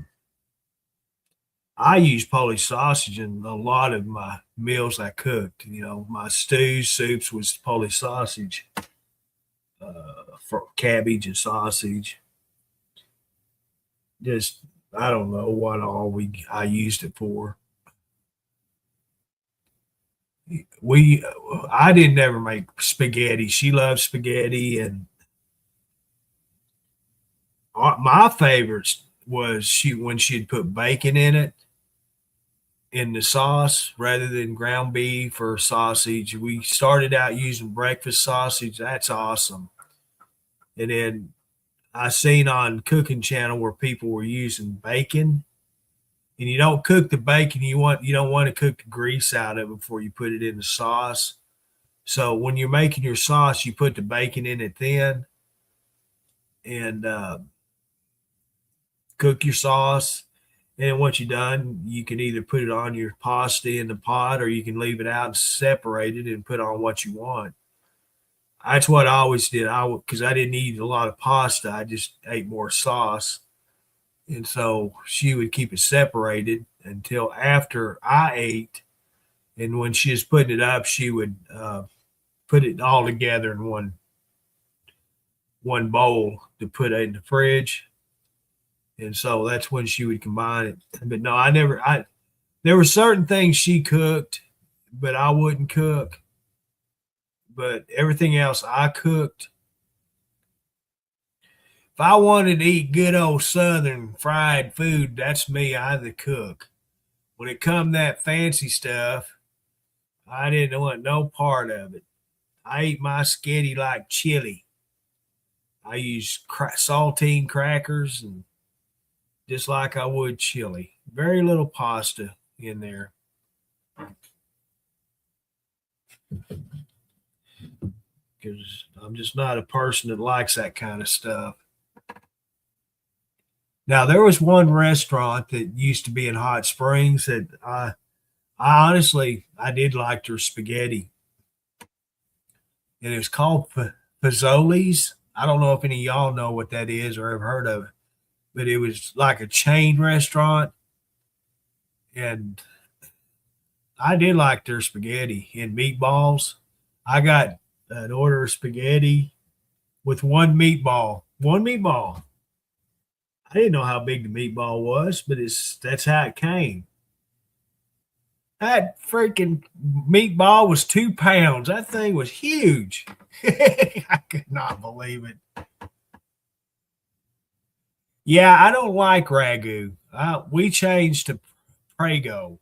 A: I use Polish sausage in a lot of my meals I cooked. My stews, soups was Polish sausage, for cabbage and sausage. Just I don't know what all I used it for. We I didn't ever make spaghetti. She loved spaghetti, and my favorites was she when she'd put bacon in it in the sauce rather than ground beef or sausage. We started out using breakfast sausage. That's awesome. And then I seen on Cooking Channel where people were using bacon, and you don't cook the bacon. You don't want to cook the grease out of it before you put it in the sauce. So when you're making your sauce, you put the bacon in it then, and cook your sauce. And once you're done, you can either put it on your pasta in the pot, or you can leave it out and separate it and put on what you want. That's what I always did. Because I didn't eat a lot of pasta, I just ate more sauce, and so she would keep it separated until after I ate. And when she was putting it up, she would put it all together in one bowl to put it in the fridge. And so that's when she would combine it. But no, I never. I There were certain things she cooked, but I wouldn't cook. But everything else I cooked. If I wanted to eat good old Southern fried food, that's me. I the cook. When it come to that fancy stuff, I didn't want no part of it. I eat my skitty like chili. I use saltine crackers, and just like I would chili. Very little pasta in there. Because I'm just not a person that likes that kind of stuff. Now, there was one restaurant that used to be in Hot Springs that I honestly, I did like their spaghetti. And it was called Fazoli's. I don't know if any of y'all know what that is or have heard of it, but it was like a chain restaurant. And I did like their spaghetti and meatballs. I got an order of spaghetti with one meatball. One meatball. I didn't know how big the meatball was, but that's how it came. That freaking meatball was 2 pounds. That thing was huge. I could not believe it. Yeah, I don't like ragu. We changed to Prego.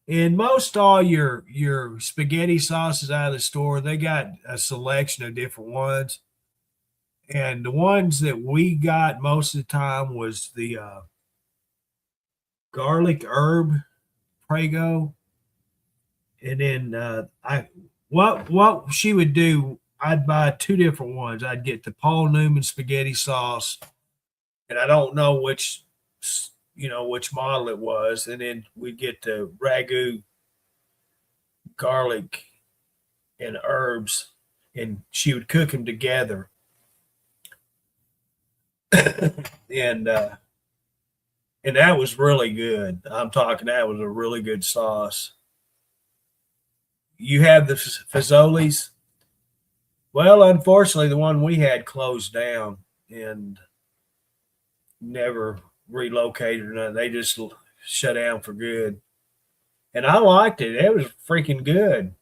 A: And most all your spaghetti sauces out of the store, they got a selection of different ones. And the ones that we got most of the time was the garlic herb Prego. And then I what she would do, I'd buy two different ones. I'd get the Paul Newman spaghetti sauce, and I don't know which model it was, and then we'd get the ragu garlic and herbs, and she would cook them together. and that was really good. I'm talking that was a really good sauce. You have the Fazoli's. Well, unfortunately, the one we had closed down and never relocated or nothing. They just shut down for good. And I liked it. It was freaking good.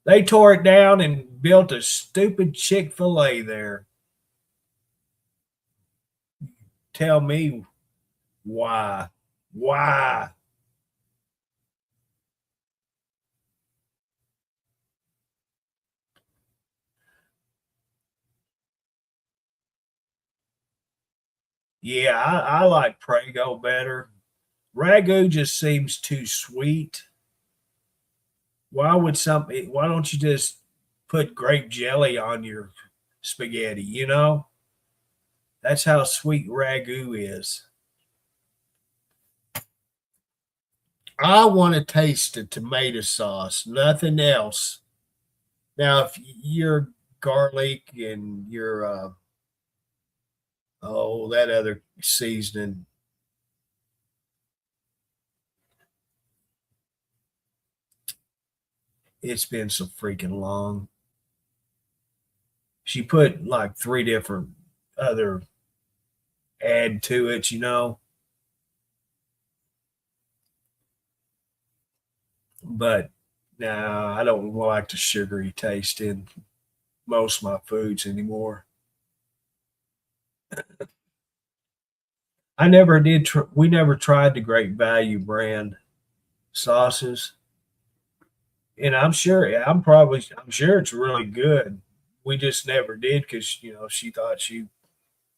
A: They tore it down and built a stupid Chick-fil-A there. Tell me why. Why? Yeah, I like Prego better. Ragu just seems too sweet. Why don't you just put grape jelly on your spaghetti, you know? That's how sweet Ragu is. I want to taste the tomato sauce, nothing else. Now, if your garlic and your that other seasoning, it's been so freaking long. She put like three different other add to it, you know. But no, I don't like the sugary taste in most of my foods anymore. I never did. We never tried the Great Value brand sauces, and I'm sure it's really good. We just never did because she thought she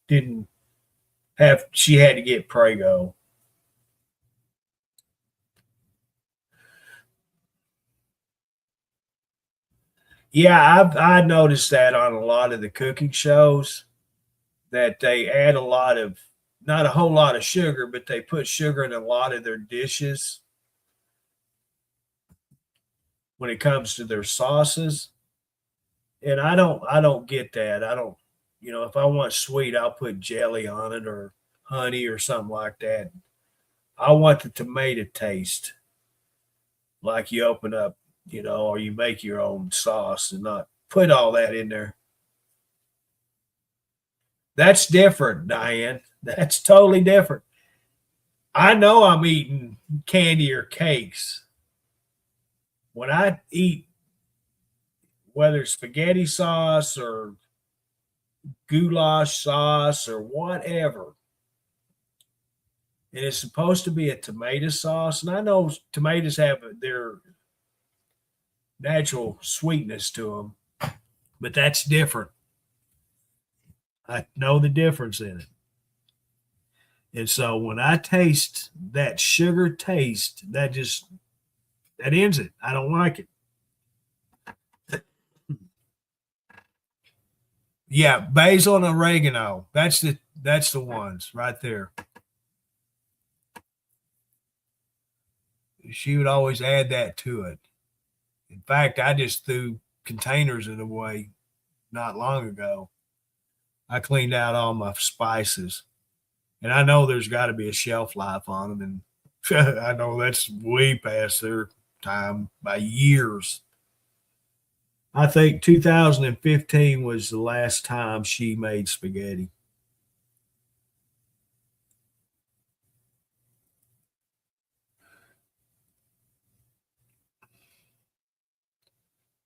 A: didn't she had to get Prego. Yeah, I noticed that on a lot of the cooking shows that they add a lot of not a whole lot of sugar, but they put sugar in a lot of their dishes when it comes to their sauces. And I don't get that. I don't if I want sweet, I'll put jelly on it or honey or something like that. I want the tomato taste like you open up, or you make your own sauce and not put all that in there. That's different, Diane. That's totally different. I know I'm eating candy or cakes. When I eat, whether it's spaghetti sauce or goulash sauce or whatever, and it's supposed to be a tomato sauce, and I know tomatoes have their natural sweetness to them, but that's different. I know the difference in it. And so when I taste that sugar taste, that ends it. I don't like it. Yeah, basil and oregano. That's the ones right there. She would always add that to it. In fact, I just threw containers in away not long ago. I cleaned out all my spices, and I know there's got to be a shelf life on them, and I know that's way past their time by years. I think 2015 was the last time she made spaghetti.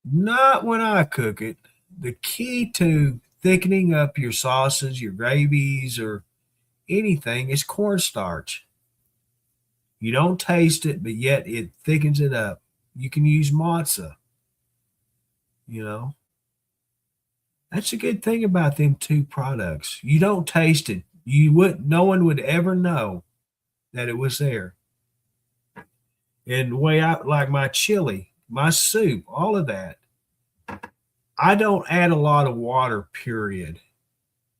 A: Not when I cook it. The key to thickening up your sauces, your gravies, or anything is cornstarch. You don't taste it, but yet it thickens it up. You can use matzah, you know. That's a good thing about them two products. You don't taste it. No one would ever know that it was there. And the way I like my chili, my soup, all of that, I don't add a lot of water, period.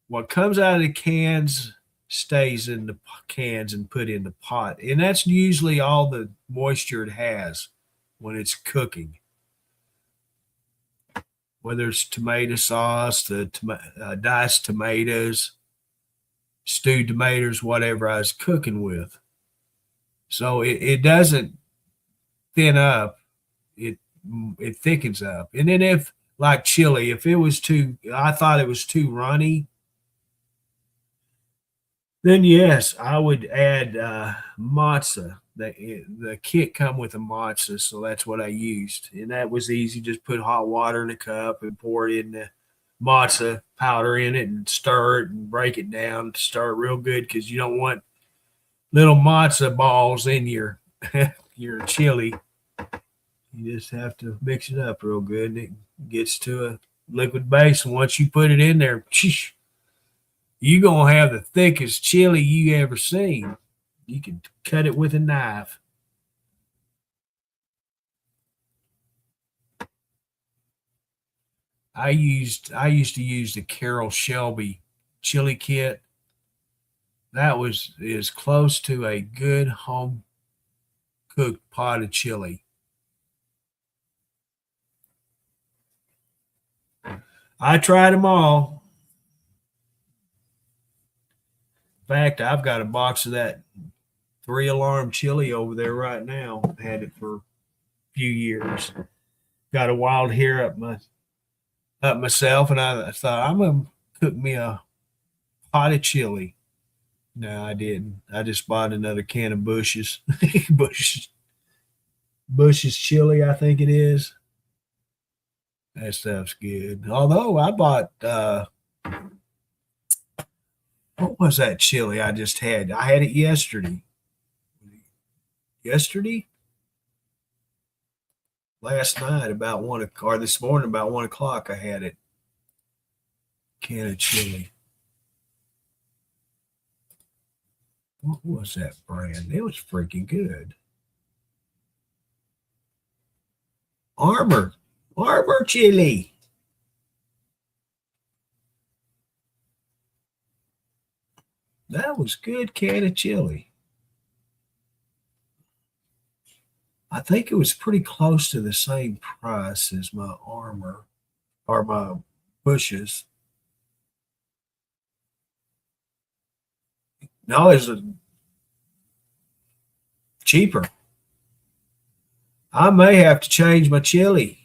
A: What comes out of the cans stays in the cans and put in the pot. And that's usually all the moisture it has when it's cooking. whether it's tomato sauce, diced tomatoes, stewed tomatoes, whatever I was cooking with. So it doesn't thin up; it it thickens up. And then if like chili, if it was too, I thought it was too runny, then yes, I would add matzo. The kit come with a matzo, so that's what I used, and that was easy. Just put hot water in a cup and pour it in the matzo powder in it, and stir it and break it down. Stir it real good because you don't want little matzo balls in your your chili. You just have to mix it up real good, and it gets to a liquid base. And once you put it in there, you're going to have the thickest chili you ever seen. You can cut it with a knife. I used to use the Carol Shelby chili kit. That was as close to a good home cooked pot of chili. I tried them all. In fact, I've got a box of that 3 Alarm chili over there right now. Had it for a few years. Got a wild hair up myself, and I thought I'm gonna cook me a pot of chili. No, I didn't. I just bought another can of Bush's Bush's chili, I think it is. That stuff's good. Although I bought what was that chili I just had? I had it yesterday. Yesterday? Last night about 1 o'clock, or this morning about 1 o'clock, I had it. Can of chili. What was that brand? It was freaking good. Armor chili. That was good can of chili. I think it was pretty close to the same price as my Armor or my Bushes. No, it's cheaper. I may have to change my chili.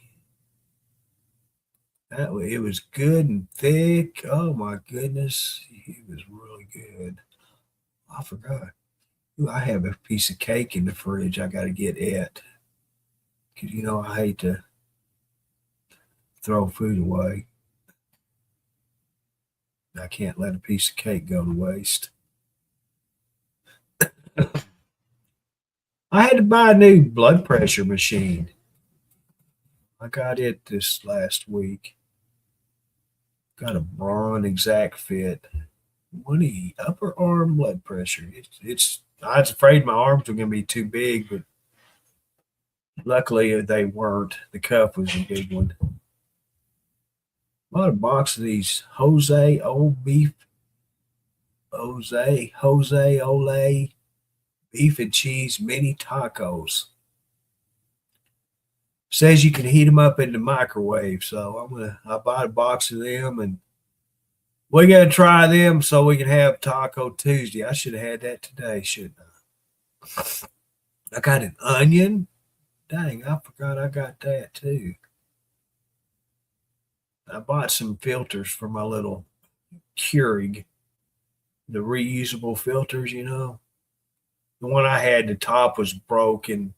A: That way, it was good and thick. Oh my goodness, it was really good. I forgot. Ooh, I have a piece of cake in the fridge. I got to get it because I hate to throw food away. I can't let a piece of cake go to waste. I had to buy a new blood pressure machine. I got it this last week. Got a Braun Exact Fit. 1E upper arm blood pressure. I was afraid my arms were going to be too big, but luckily they weren't. The cuff was a big one. Bought a box of these Jose Ole beef and cheese mini tacos. Says you can heat them up in the microwave, so I bought a box of them, and we got to try them so we can have Taco Tuesday. I should have had that today, shouldn't I? I got an onion. Dang, I forgot I got that too. I bought some filters for my little Keurig, the reusable filters, The one I had, the top was broken.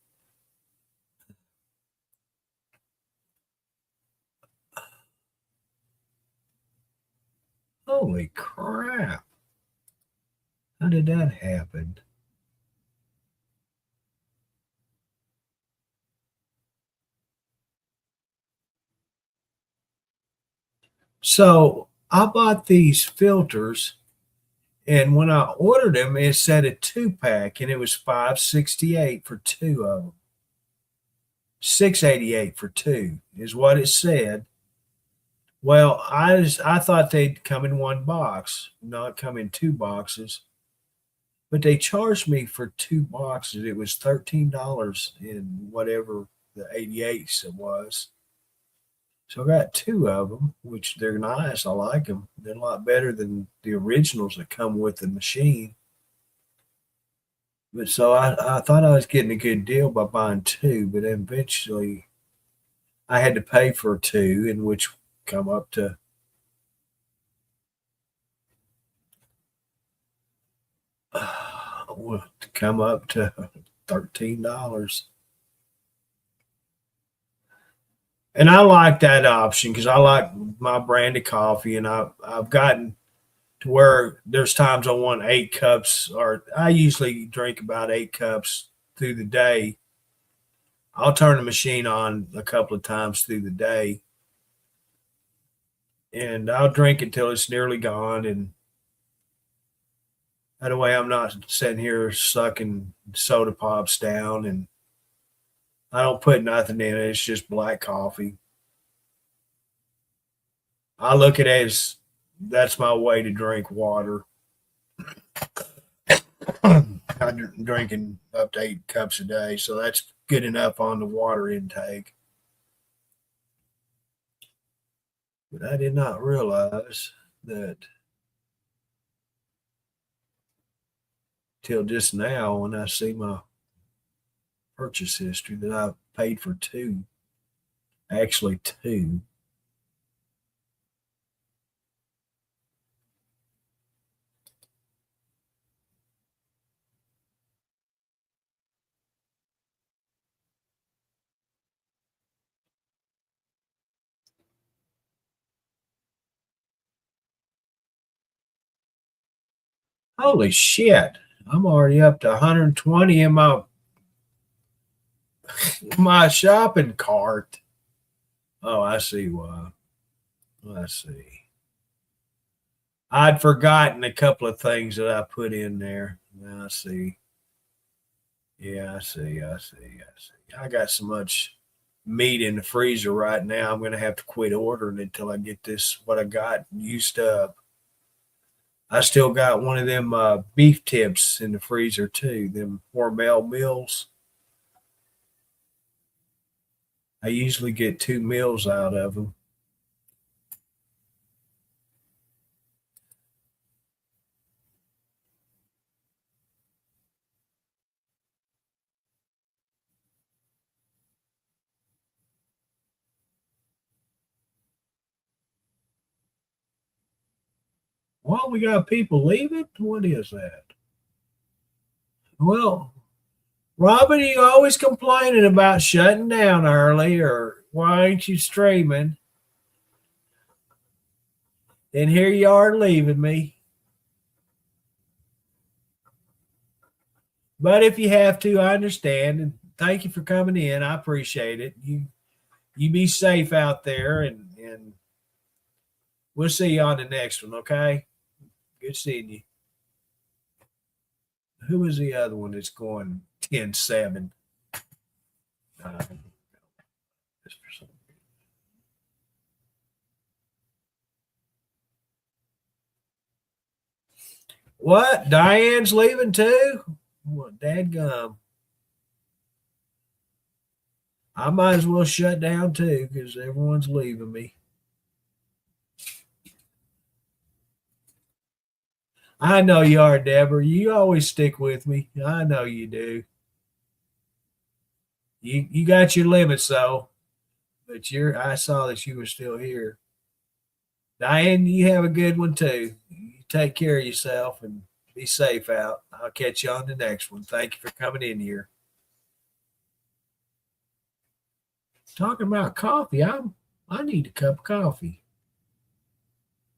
A: Holy crap. How did that happen? So I bought these filters, and when I ordered them, it said a 2-pack, and it was $5.68 for 2 of them. $6.88 for 2 is what it said. Well, I thought they'd come in 1 box, not come in 2 boxes. But they charged me for 2 boxes. It was $13 in whatever the 88 was. So I got two of them, which they're nice. I like them. They're a lot better than the originals that come with the machine. But so I thought I was getting a good deal by buying two, but eventually I had to pay for two, in which come up to $13. And I like that option because I like my brand of coffee, and I've gotten to where there's times I want 8 cups, or I usually drink about 8 cups through the day. I'll turn the machine on a couple of times through the day, and I'll drink it till it's nearly gone. And that way, I'm not sitting here sucking soda pops down, and I don't put nothing in it. It's just black coffee. I look at it as that's my way to drink water. I'm drinking up to 8 cups a day, so that's good enough on the water intake. But I did not realize that till just now when I see my purchase history that I paid for two, actually two. Holy shit. I'm already up to 120 in my shopping cart. Oh, I see why. I see. I'd forgotten a couple of things that I put in there. I see. Yeah, I see. I see. I see. I got so much meat in the freezer right now. I'm going to have to quit ordering it until I get this, what I got used up. I still got one of them beef tips in the freezer too, them Hormel meals. I usually get 2 meals out of them. Well, we got people leaving. What is that? Well, Robin, you always complaining about shutting down early, or why ain't you streaming? And here you are leaving me. But if you have to, I understand. And thank you for coming in. I appreciate it. You be safe out there, and we'll see you on the next one, okay? Good seeing you. Who is the other one that's going 10-7? What? Diane's leaving too? What, dadgum. I might as well shut down too because everyone's leaving me. I know you are, Deborah. You always stick with me. I know you do. You got your limits though, but I saw that you were still here. Diane, you have a good one too. You take care of yourself and be safe out. I'll catch you on the next one. Thank you for coming in here. Talking about coffee, I need a cup of coffee.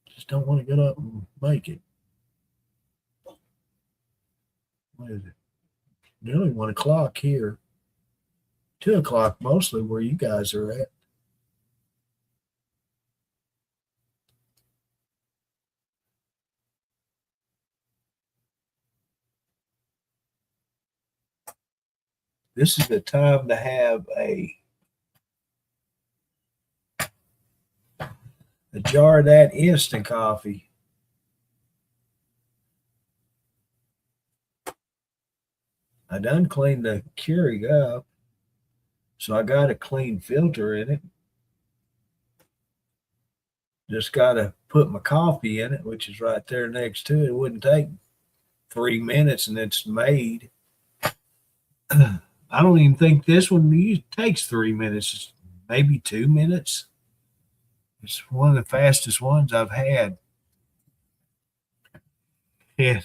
A: Just don't want to get up and make it. What is it? Nearly 1 o'clock here. 2 o'clock mostly where you guys are at. This is the time to have a jar of that instant coffee. I done cleaned the Keurig up, so I got a clean filter in it. Just got to put my coffee in it, which is right there next to it. It wouldn't take 3 minutes and it's made. I don't even think this one takes 3 minutes, it's maybe 2 minutes. It's one of the fastest ones I've had. Yeah.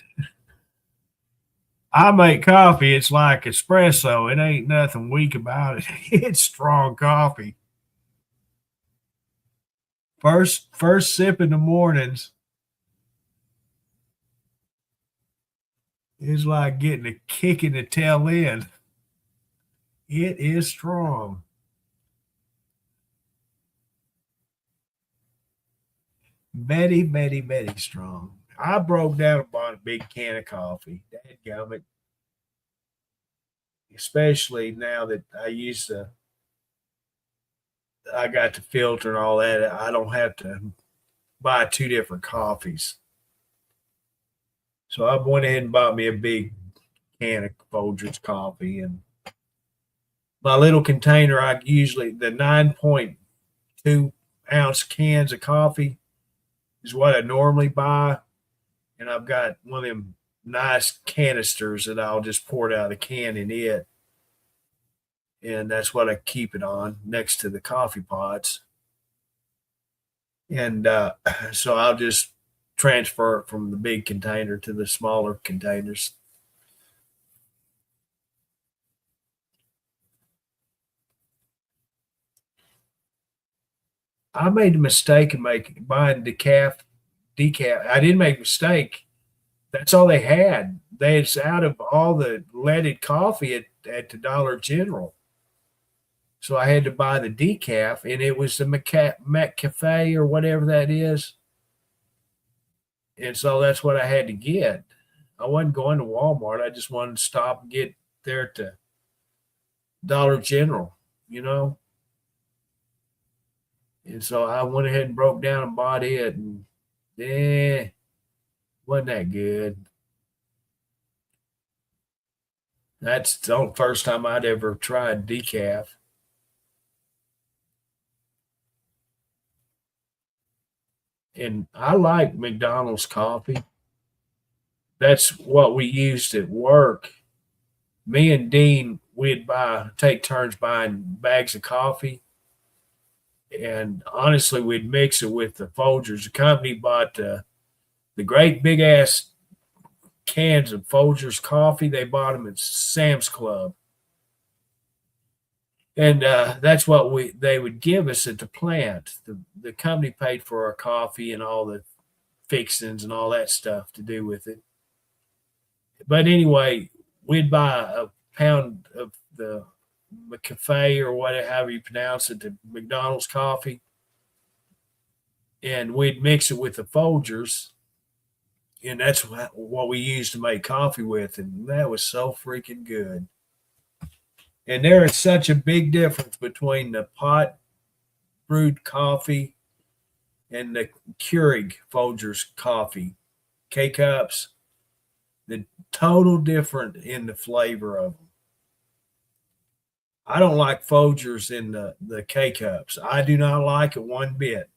A: I make coffee, it's like espresso. It ain't nothing weak about it. It's strong coffee. First sip in the mornings is like getting a kick in the tail end. It is strong. Very strong. I broke down and bought a big can of coffee. Dadgummit. Especially now that I got the filter and all that. I don't have to buy two different coffees. So I went ahead and bought me a big can of Folgers coffee, and my little container, I usually the 9.2 ounce cans of coffee is what I normally buy. And I've got one of them nice canisters that I'll just pour it out of the can in it. And that's what I keep it on next to the coffee pots. And so I'll just transfer it from the big container to the smaller containers. I made a mistake in buying decaf. I didn't make a mistake. That's all they had. It's out of all the leaded coffee at the Dollar General. So I had to buy the decaf, and it was the McCafe or whatever that is. And so that's what I had to get. I wasn't going to Walmart. I just wanted to stop and get there to Dollar General, you know. And so I went ahead and broke down and bought it, and wasn't that good. That's the first time I'd ever tried decaf. And I like McDonald's coffee. That's what we used at work. Me and Dean, we'd take turns buying bags of coffee. And honestly, we'd mix it with the Folgers. The company bought the great big ass cans of Folgers coffee. They bought them at Sam's Club. And that's what they would give us at the plant. The company paid for our coffee and all the fixings and all that stuff to do with it. But anyway, we'd buy a pound of the McCafe or whatever you pronounce it, the McDonald's coffee, and we'd mix it with the Folgers, and that's what we used to make coffee with, and that was so freaking good. And there is such a big difference between the pot brewed coffee and the Keurig Folgers coffee K-Cups. The total different in the flavor of them. I don't like Folgers in the K-Cups. I do not like it one bit.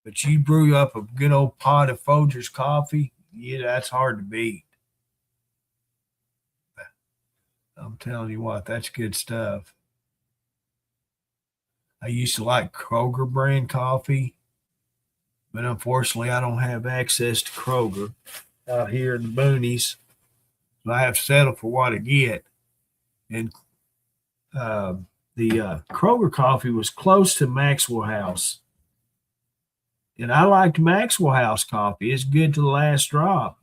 A: But you brew up a good old pot of Folgers coffee, yeah, that's hard to beat. I'm telling you what, that's good stuff. I used to like Kroger brand coffee, but unfortunately, I don't have access to Kroger out here in the boonies. So I have to settle for what I get. And the Kroger coffee was close to Maxwell House. And I liked Maxwell House coffee. It's good to the last drop.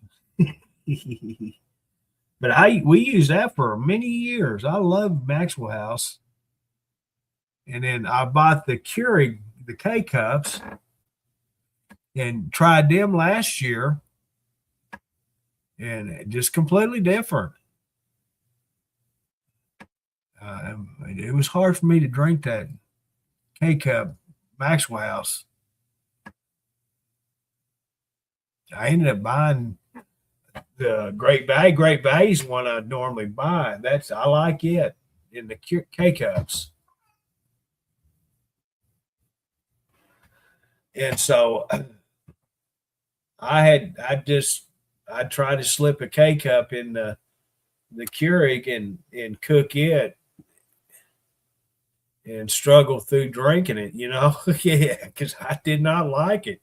A: But we used that for many years. I love Maxwell House. And then I bought the Keurig, the K-Cups, and tried them last year. And just completely different. It was hard for me to drink that K-Cup Maxwell House. I ended up buying the Great Bay. Great Bay is one I normally buy. I like it in the K-Cups. And so I'd try to slip a K cup in the Keurig and cook it and struggle through drinking it, yeah, because I did not like it.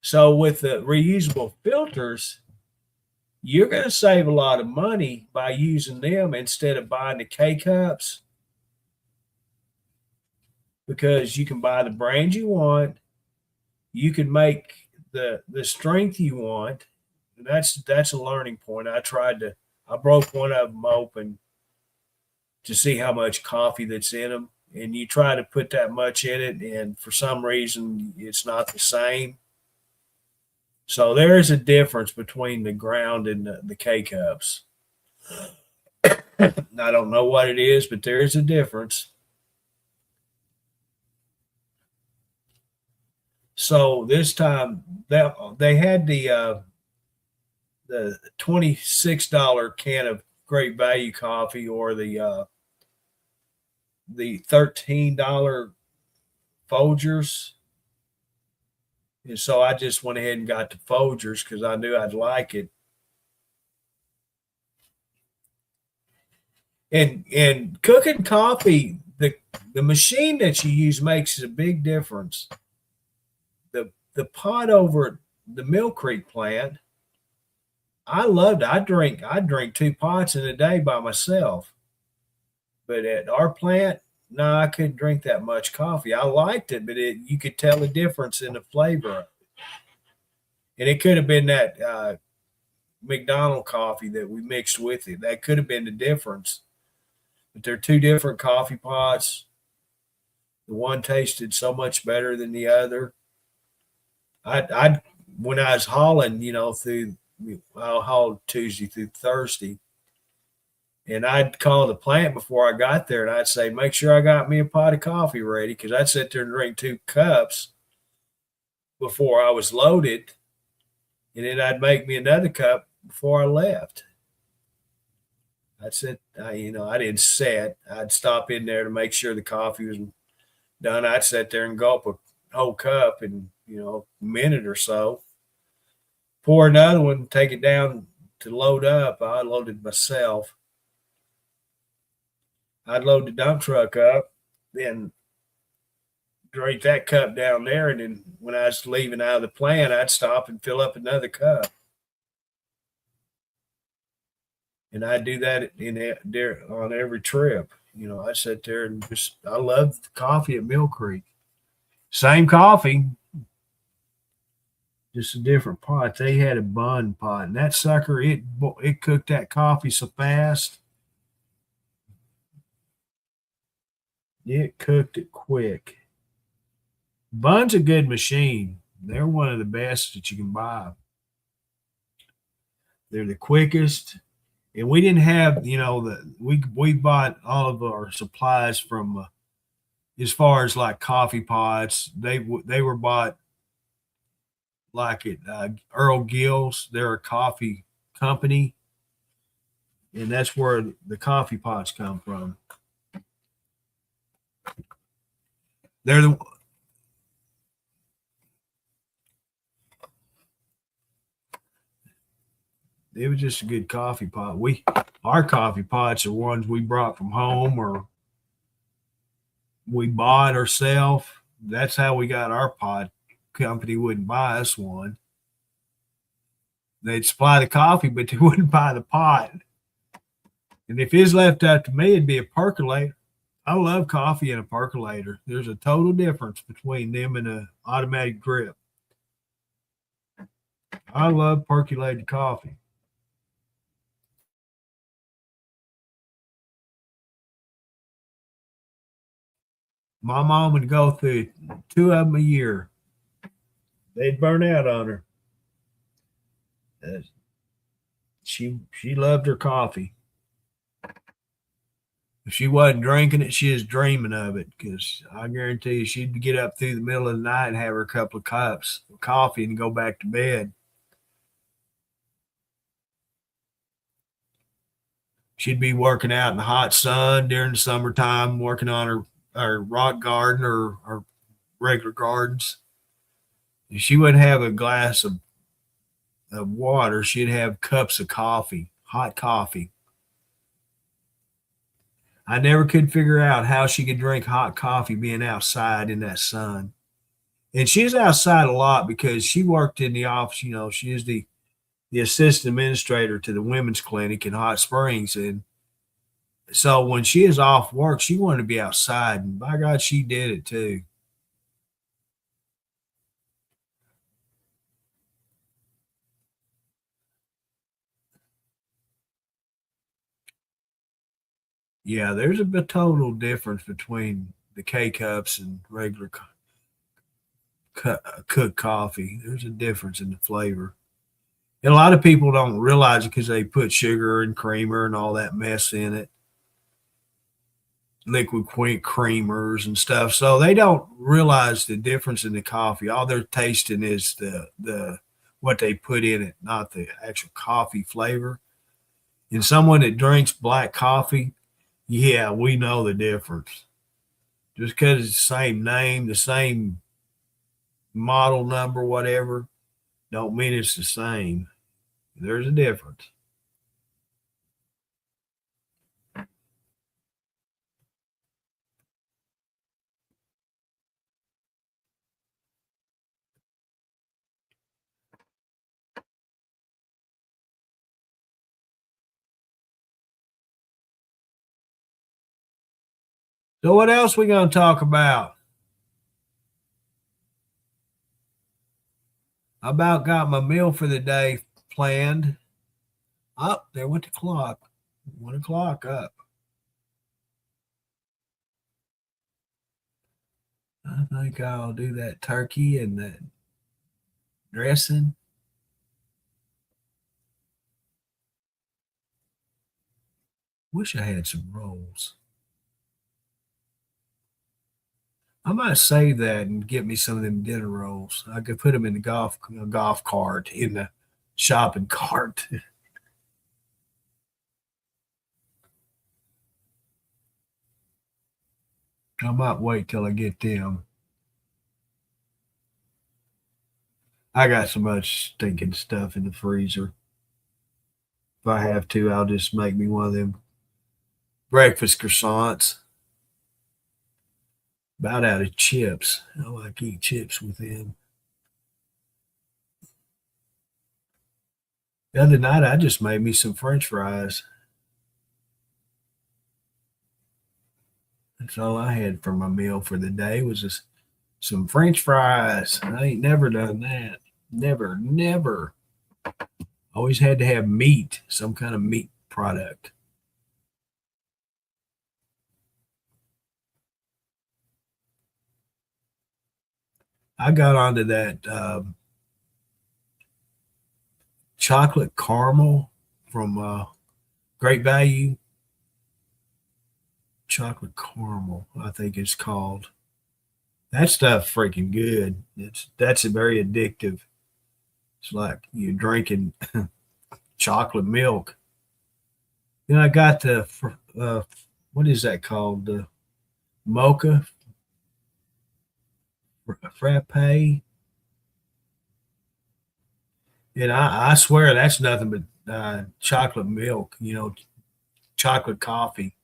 A: So with the reusable filters, you're going to save a lot of money by using them instead of buying the K cups, because you can buy the brand you want. You can make the strength you want. And that's a learning point. I broke one of them open to see how much coffee that's in them, and you try to put that much in it, and for some reason it's not the same. So there is a difference between the ground and the K cups. I don't know what it is, but there is a difference. So this time they had the $26 can of Great Value coffee, or the $13 Folgers. And so I just went ahead and got the Folgers because I knew I'd like it. And cooking coffee, the machine that you use makes a big difference. The pot over at the Mill Creek plant, I loved it. I drink 2 pots in a day by myself. But at our plant, no, I couldn't drink that much coffee. I liked it, but you could tell the difference in the flavor of it. And it could have been that McDonald coffee that we mixed with it. That could have been the difference. But they're 2 different coffee pots. The one tasted so much better than the other. I when I was hauling, I hauled Tuesday through Thursday, and I'd call the plant before I got there, and I'd say, make sure I got me a pot of coffee ready, because I'd sit there and drink 2 cups before I was loaded, and then I'd make me another cup before I left. I didn't sit. I'd stop in there to make sure the coffee was done. I'd sit there and gulp a whole cup in a minute or so. Pour another one, take it down to load up. I loaded myself. I'd load the dump truck up, then drink that cup down there, and then when I was leaving out of the plant, I'd stop and fill up another cup. And I do that on every trip. I sit there and I love the coffee at Mill Creek. Same coffee, just a different pot. They had a bun pot, and that sucker, it cooked that coffee so fast. It cooked it quick. Bun's a good machine. They're one of the best that you can buy. They're the quickest. And we didn't have, we bought all of our supplies from, as far as like coffee pots, they were bought like at Earl Gill's. They're a coffee company, and that's where the coffee pots come from. It was just a good coffee pot. Our coffee pots are ones we brought from home or we bought ourselves. That's how we got our pot. Company wouldn't buy us one. They'd supply the coffee, but they wouldn't buy the pot. And if it's left up to me, it'd be a percolator. I love coffee in a percolator. There's a total difference between them and an automatic drip. I love percolated coffee. My mom would go through 2 of them a year. They'd burn out on her. She loved her coffee. If she wasn't drinking it, she was dreaming of it, because I guarantee you she'd get up through the middle of the night and have her a couple of cups of coffee and go back to bed. She'd be working out in the hot sun during the summertime, working on her rock garden or regular gardens. She wouldn't have a glass of water. She'd have cups of coffee, hot coffee. I never could figure out how she could drink hot coffee being outside in that sun. And she's outside a lot because she worked in the office. You know, she is the assistant administrator to the women's clinic in Hot Springs. And so when she is off work, she wanted to be outside. And by God, she did it too. Yeah, there's a total difference between the K cups and regular cooked coffee. There's a difference in the flavor. And a lot of people don't realize it because they put sugar and creamer and all that mess in it, liquid creamers and stuff. So they don't realize the difference in the coffee. All they're tasting is the what they put in it, not the actual coffee flavor. And someone that drinks black coffee, yeah, we know the difference. Just because it's the same name, the same model number, whatever, don't mean it's the same. There's a difference. So what else we gonna talk about? I about got my meal for the day planned. Up there went the clock. 1 o'clock up. I think I'll do that turkey and that dressing. Wish I had some rolls. I might save that and get me some of them dinner rolls. I could put them in the golf cart in the shopping cart. I might wait till I get them. I got so much stinking stuff in the freezer. If I have to, I'll just make me one of them breakfast croissants. About out of chips. I like to eat chips with them. The other night, I just made me some French fries. That's all I had for my meal for the day was just some French fries. I ain't never done that. Never, never. Always had to have meat, some kind of meat product. I got onto that chocolate caramel from Great Value. Chocolate caramel, I think it's called. That stuff freaking good. That's very addictive. It's like you're drinking chocolate milk. Then I got the what is that called? The mocha frappe. And I swear that's nothing but chocolate milk, chocolate coffee.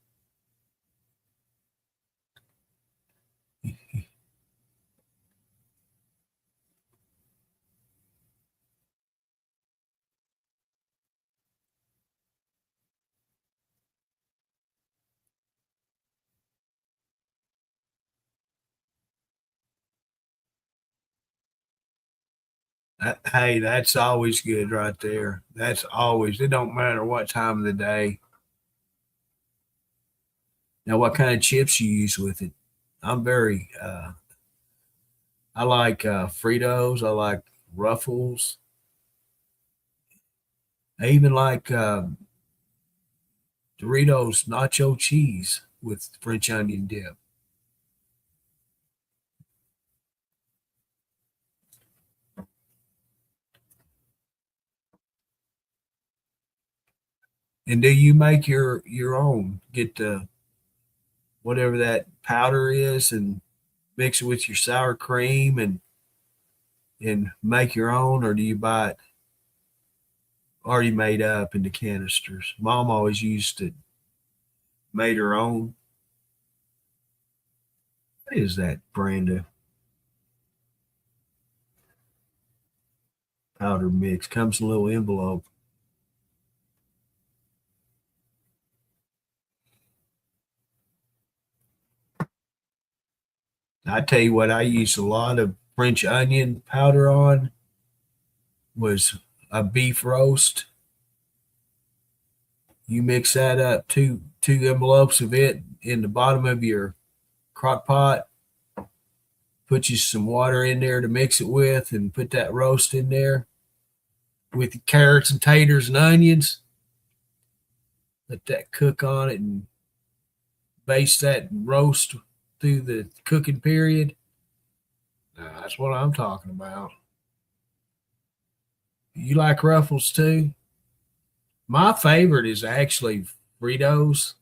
A: Hey, that's always good right there. That's always, it don't matter what time of the day. Now, what kind of chips you use with it? I'm very, I like Fritos. I like Ruffles. I even like Doritos nacho cheese with French onion dip. And do you make your own? Get the whatever that powder is and mix it with your sour cream and make your own, or do you buy it already made up in the canisters? Mom always used to made her own. What is that brand of powder mix? Comes in a little envelope. I tell you what, I used a lot of French onion powder on was a beef roast. You mix that up, two envelopes of it in the bottom of your crock pot. Put you some water in there to mix it with, and put that roast in there with the carrots and taters and onions. Let that cook on it and baste that roast through the cooking period. Now, that's what I'm talking about. You like Ruffles too? My favorite is actually Fritos,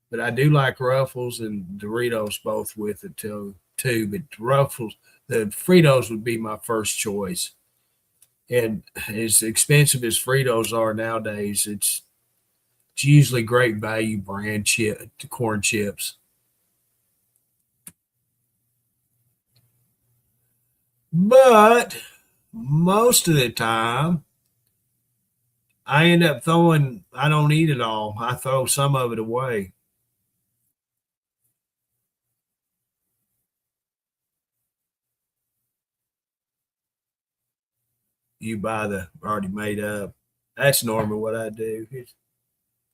A: but I do like Ruffles and Doritos both with it too. But Ruffles, the Fritos would be my first choice. And as expensive as Fritos are nowadays, it's usually great value brand corn chips. But most of the time, I end up I don't eat it all. I throw some of it away. You buy the already made up. That's normally what I do.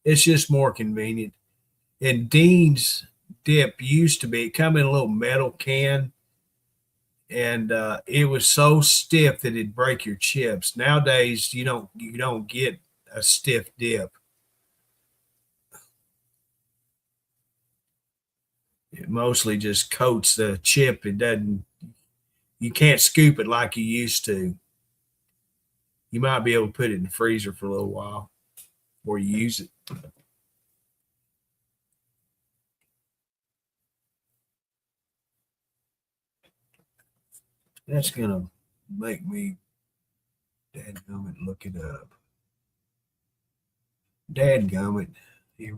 A: It's just more convenient. And Dean's dip used to be come in a little metal can, and it was so stiff that it'd break your chips. Nowadays, you don't get a stiff dip. It mostly just coats the chip. It doesn't. You can't scoop it like you used to. You might be able to put it in the freezer for a little while before you use it. That's gonna make me dadgummit look it up. Dadgummit. Here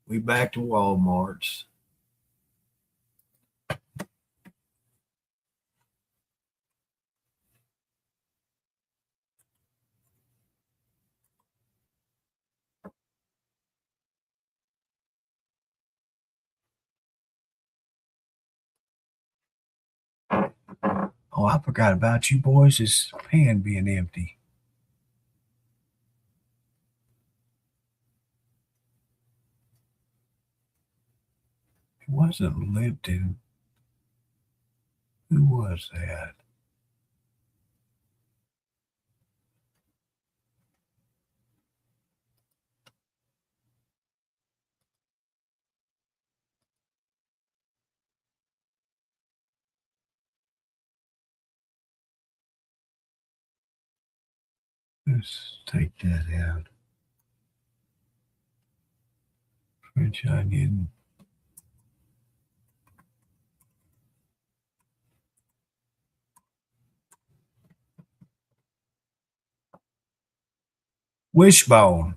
A: we back to Walmart's. Oh, I forgot about you boys. This pan being empty. It wasn't Lipton. Who was that? Let's take that out. French onion. Wishbone.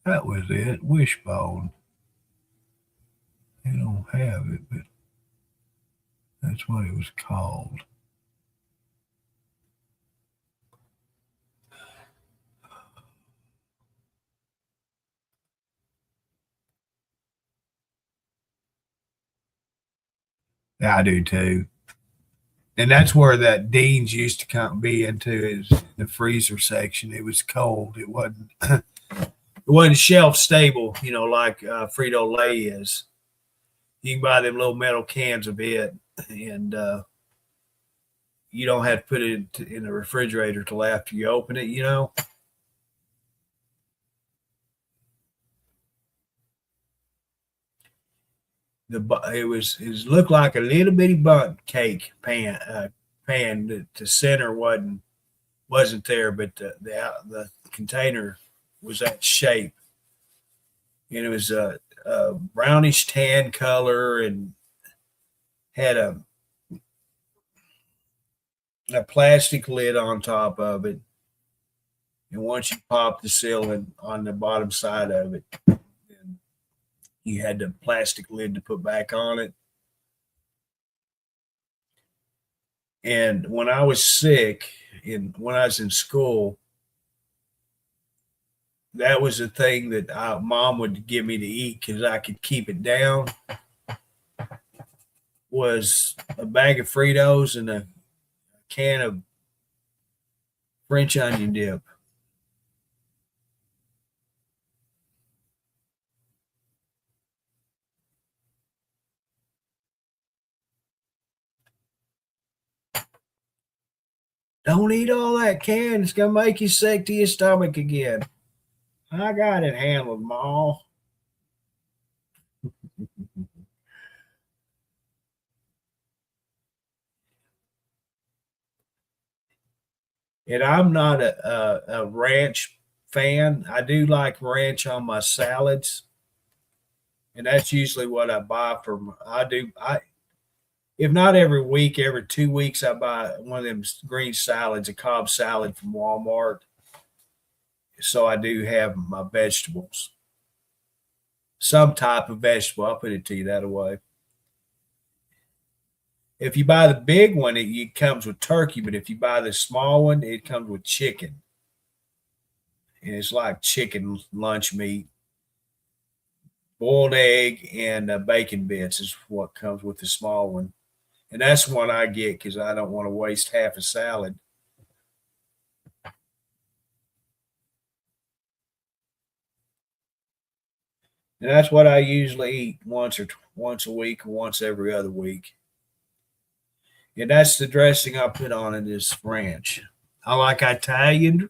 A: That was it. Wishbone. They don't have it, but that's what it was called. Yeah, I do too. And that's where that Dean's used to come be into is the freezer section. It was cold. It wasn't shelf stable, like Frito Lay is. You can buy them little metal cans of it, and you don't have to put it in the refrigerator till after you open it. It looked like a little bitty bundt cake pan. The center wasn't there, but the container was that shape, and it was a brownish tan color and had a plastic lid on top of it. And once you pop the ceiling on the bottom side of it, you had the plastic lid to put back on it. And when I was sick and when I was in school, that was the thing that mom would give me to eat because I could keep it down, was a bag of Fritos and a can of French onion dip. Don't eat all that can. It's going to make you sick to your stomach again. I got it handled, Ma. And I'm not a ranch fan. I do like ranch on my salads. And that's usually what I buy from. If not every week, every 2 weeks, I buy one of them green salads, a Cobb salad from Walmart. So I do have my vegetables, some type of vegetable. I'll put it to you that way. If you buy the big one, it comes with turkey, but if you buy the small one, it comes with chicken. And it's like chicken lunch meat. Boiled egg and bacon bits is what comes with the small one. And that's one I get because I don't want to waste half a salad. And that's what I usually eat once a week or once every other week. And that's the dressing I put on it is ranch. I like Italian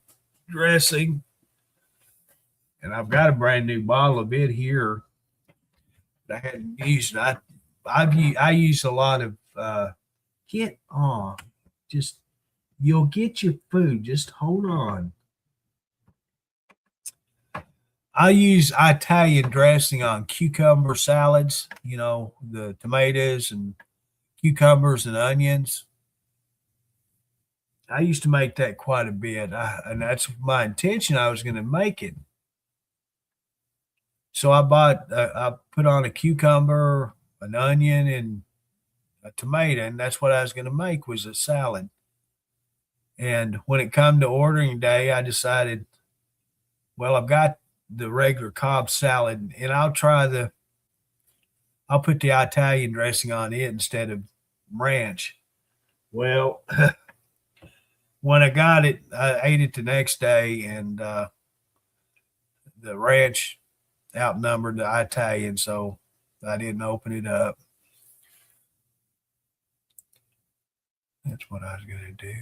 A: dressing. And I've got a brand new bottle of it here that I hadn't used. I use a lot of get on. Just you'll get your food. Just hold on. I use Italian dressing on cucumber salads, the tomatoes and cucumbers and onions. I used to make that quite a bit, and that's my intention. I was going to make it. So I put on a cucumber, an onion, and a tomato, and that's what I was going to make was a salad. And when it come to ordering day, I decided, well, I've got the regular Cobb salad, and I'll put the Italian dressing on it instead of ranch. Well, when I got it, I ate it the next day, and the ranch outnumbered the Italian, so I didn't open it up. That's what I was going to do.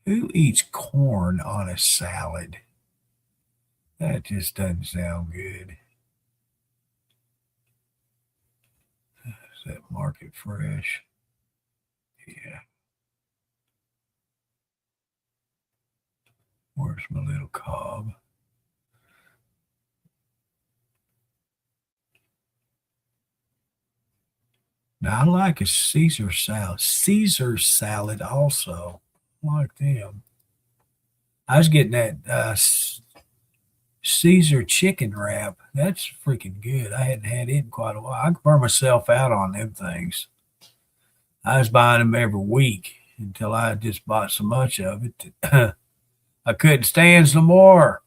A: Who eats corn on a salad? That just doesn't sound good. Is that Market Fresh? Yeah. Where's my little Cobb? Now I like a Caesar salad. Caesar salad also. I like them. I was getting that Caesar chicken wrap. That's freaking good. I hadn't had it in quite a while. I could burn myself out on them things. I was buying them every week until I just bought so much of it that I couldn't stand no more.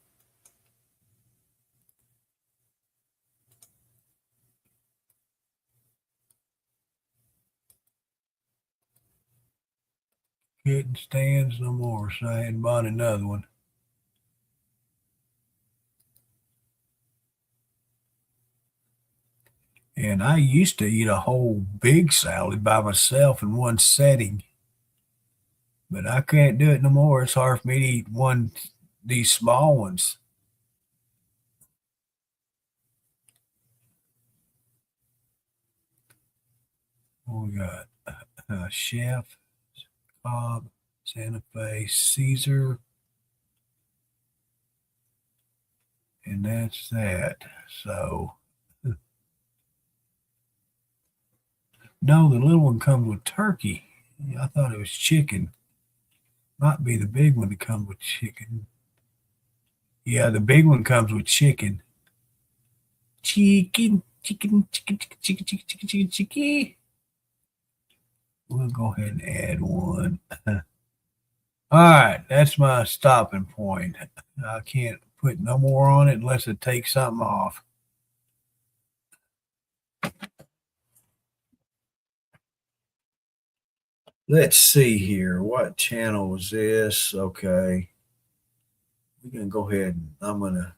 A: Couldn't stand no more, so I had bought another one. And I used to eat a whole big salad by myself in one setting. But I can't do it no more. It's hard for me to eat these small ones. What we got? Chef, Cobb, Santa Fe, Caesar. And that's that. So, no, the little one comes with turkey. I thought it was chicken. Might be the big one that comes with chicken. Yeah, the big one comes with chicken. Chicken, chicken, chicken, chicken, chicken, chicken, chicken, chicken, chicken. We'll go ahead and add one. All right, that's my stopping point. I can't put no more on it unless it takes something off. Let's see here. What channel is this? Okay. We're going to go ahead and I'm going to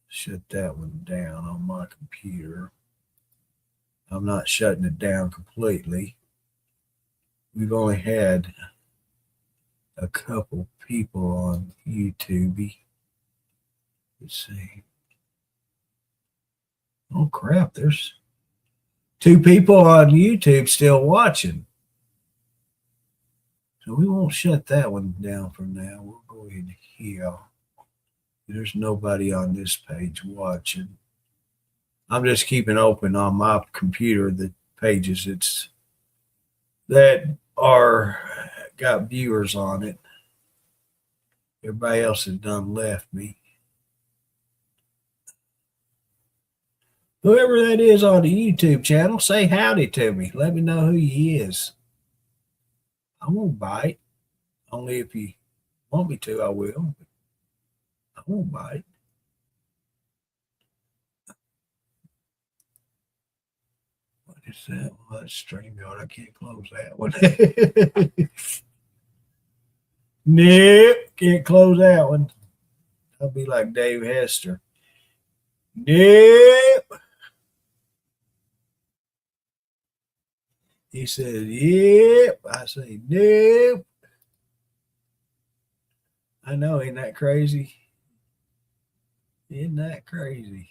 A: shut that one down on my computer. I'm not shutting it down completely. We've only had a couple people on YouTube. Let's see. Oh, crap. There's 2 people on YouTube still watching. So we won't shut that one down for now. We'll go ahead and heal. There's nobody on this page watching. I'm just keeping open on my computer the pages that are got viewers on it. Everybody else has done left me. Whoever that is on the YouTube channel, say howdy to me. Let me know who he is. I won't bite. Only if you want me to, I will. I won't bite. What is that? Well, that's StreamYard. I can't close that one. Nope, can't close that one. I'll be like Dave Hester. Nope. He says, yep. I say, nope. I know, ain't that crazy? Isn't that crazy?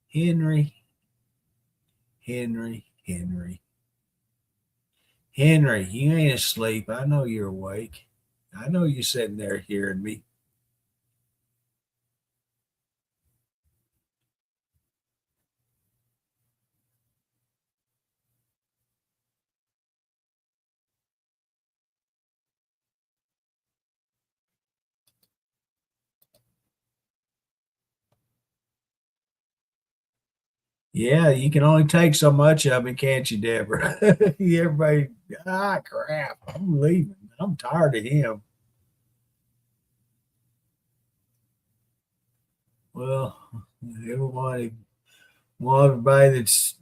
A: Henry. Henry, you ain't asleep. I know you're awake. I know you're sitting there hearing me. Yeah, you can only take so much of it, can't you, Deborah? Everybody, crap. I'm leaving. I'm tired of him. Well, everybody that's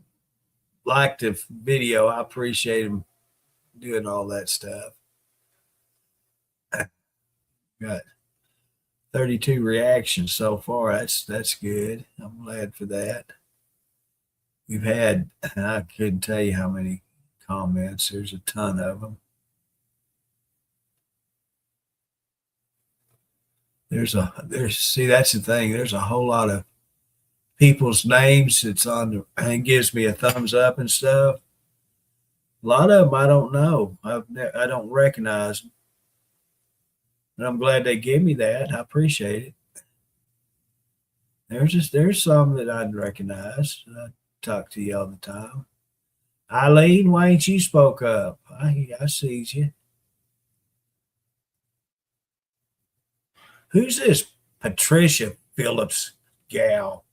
A: liked the video, I appreciate him doing all that stuff. Got 32 reactions so far. That's good. I'm glad for that. We've had, I couldn't tell you how many comments. There's a ton of them. See, that's the thing. There's a whole lot of people's names that's on the, and gives me a thumbs up and stuff. A lot of them I don't know. I don't recognize them. And I'm glad they give me that. I appreciate it. There's some that I'd recognize. I talk to you all the time. Eileen, why ain't you spoke up? I sees you. Who's this Patricia Phillips gal?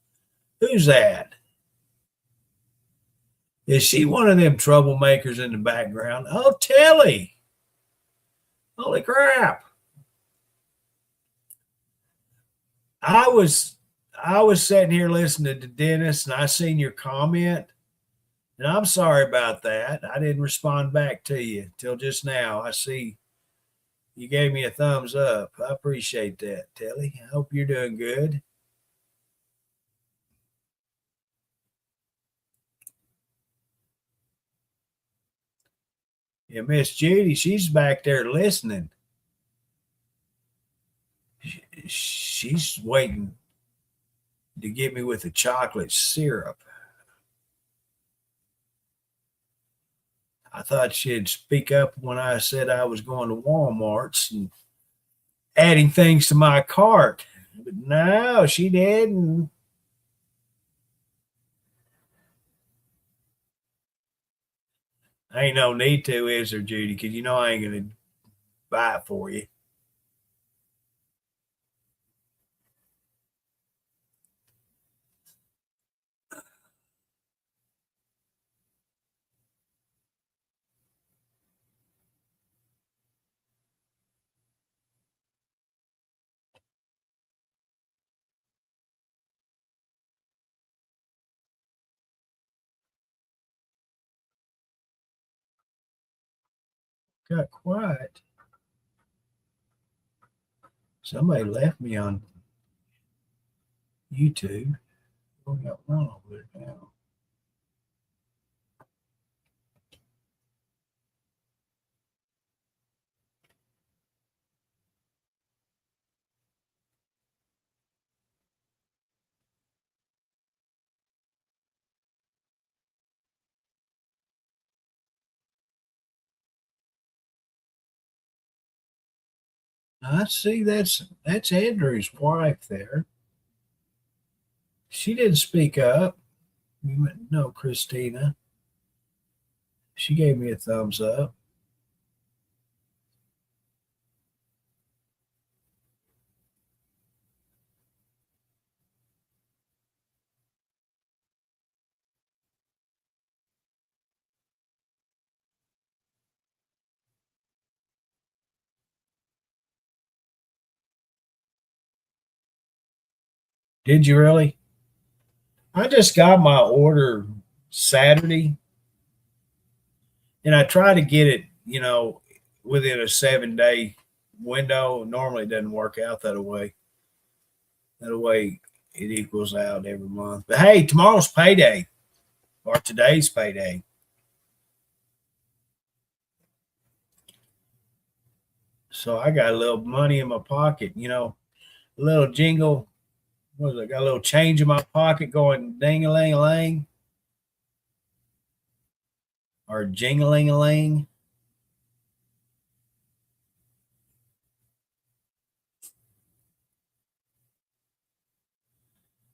A: Who's that? Is she one of them troublemakers in the background? Oh, Telly. Holy crap. I was sitting here listening to Dennis and I seen your comment. And I'm sorry about that. I didn't respond back to you till just now. I see you gave me a thumbs up. I appreciate that, Telly. I hope you're doing good. Yeah, Miss Judy, she's back there listening. She's waiting to get me with the chocolate syrup. I thought she'd speak up when I said I was going to Walmart's and adding things to my cart. But no, she didn't. Ain't no need to, is there, Judy? Because you know I ain't going to buy it for you. Got quiet. Somebody left me on YouTube. We got one over there now. I see that's Andrew's wife there. She didn't speak up. No, Christina. She gave me a thumbs up. Did you really? I just got my order Saturday, and I try to get it, within a 7-day window. Normally, it doesn't work out that way. That way, it equals out every month. But hey, tomorrow's payday, or today's payday. So I got a little money in my pocket, a little jingle. What is it? Got a little change in my pocket going ding a ling a ling or jingling a ling.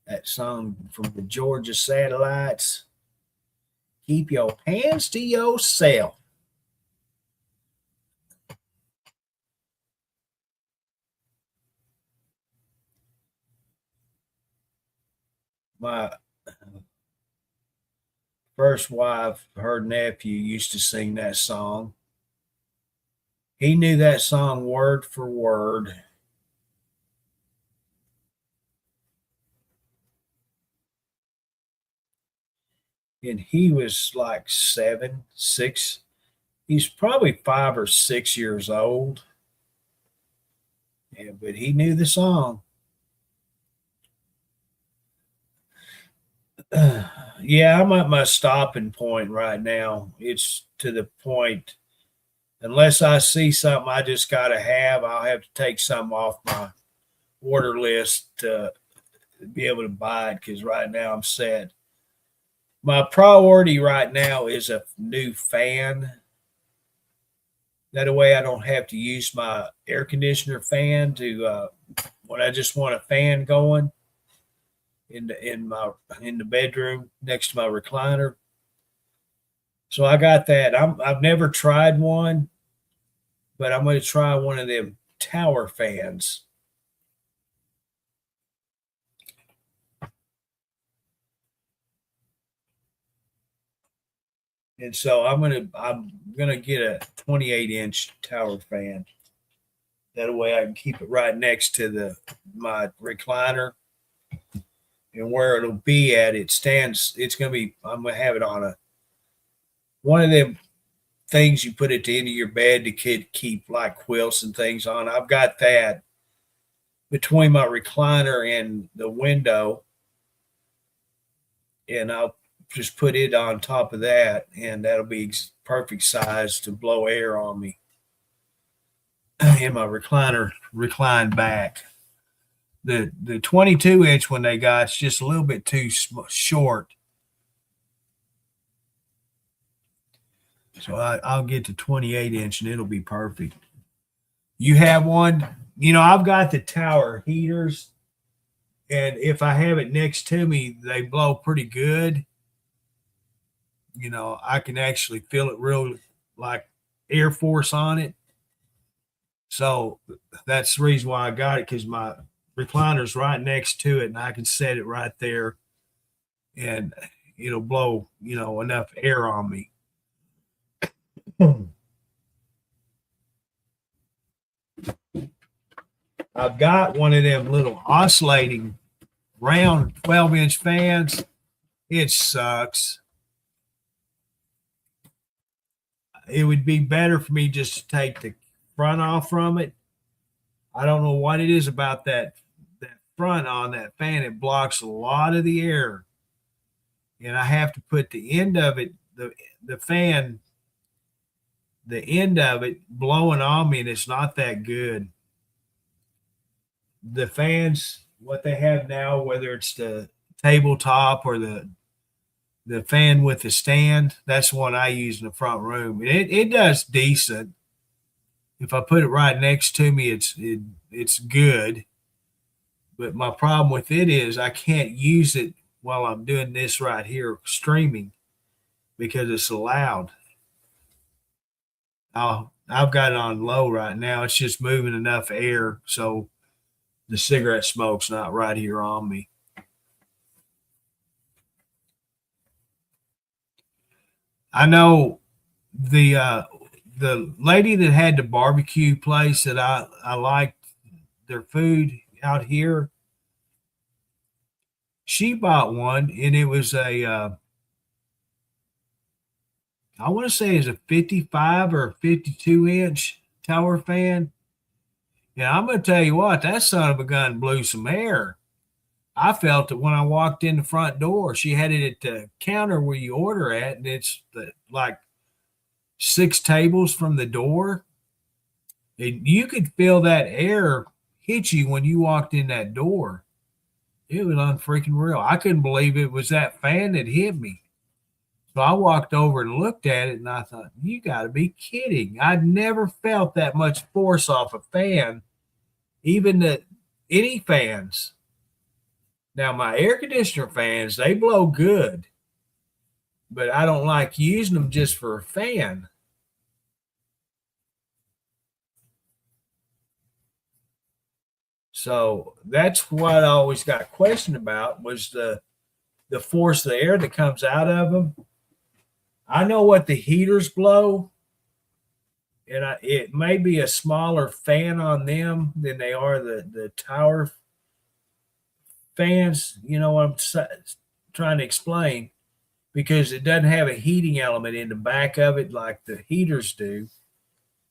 A: That song from the Georgia Satellites. Keep your hands to yourself. My first wife, her nephew, used to sing that song. He knew that song word for word. And he was like 7, 6. He's probably 5 or 6 years old. Yeah, but he knew the song. Yeah, I'm at my stopping point right now. It's to the point, unless I see something I just got to have, I'll have to take something off my order list to be able to buy it because right now I'm set. My priority right now is a new fan. That way I don't have to use my air conditioner fan to when I just want a fan going in the bedroom next to my recliner. So I got that. I've never tried one, but I'm going to try one of them tower fans. And so I'm gonna get a 28-inch tower fan. That way I can keep it right next to my recliner, and where it'll be at, it stands. I'm gonna have it on one of them things you put at the end of your bed to keep like quilts and things on. I've got that between my recliner and the window, and I'll just put it on top of that, and that'll be perfect size to blow air on me in my reclined back. The 22-inch one they got is just a little bit too short. So I'll get the 28-inch and it'll be perfect. You have one? You know, I've got the tower heaters, and if I have it next to me, they blow pretty good. You know, I can actually feel it real like air force on it. So that's the reason why I got it, because my recliner's right next to it and I can set it right there and it'll blow, you know, enough air on me. I've got one of them little oscillating round 12-inch fans. It sucks. It would be better for me just to take the front off from it. I don't know what it is about that front on that fan. It blocks a lot of the air, and I have to put the end of it, the fan, the end of it blowing on me, and it's not that good. The fans, what they have now, whether it's the tabletop or the fan with the stand, that's the one I use in the front room. It does decent. If I put it right next to me, it's good. But my problem with it is I can't use it while I'm doing this right here, streaming, because it's so loud. I've got it on low right now. It's just moving enough air so the cigarette smoke's not right here on me. I know the lady that had the barbecue place that I liked their food out here. She bought one, and it was I want to say it's a 55 or 52-inch tower fan. And I'm going to tell you what, that son of a gun blew some air. I felt it when I walked in the front door. She had it at the counter where you order at, and it's like 6 tables from the door. And you could feel that air hit you when you walked in that door. It was unfreaking real. I couldn't believe it was that fan that hit me. So I walked over and looked at it, and I thought, you got to be kidding. I'd never felt that much force off a fan, even any fans. Now, my air conditioner fans, they blow good, but I don't like using them just for a fan. So that's what I always got questioned about, was the force of the air that comes out of them. I know what the heaters blow, and it may be a smaller fan on them than they are the tower fans. You know what I'm trying to explain, because it doesn't have a heating element in the back of it like the heaters do.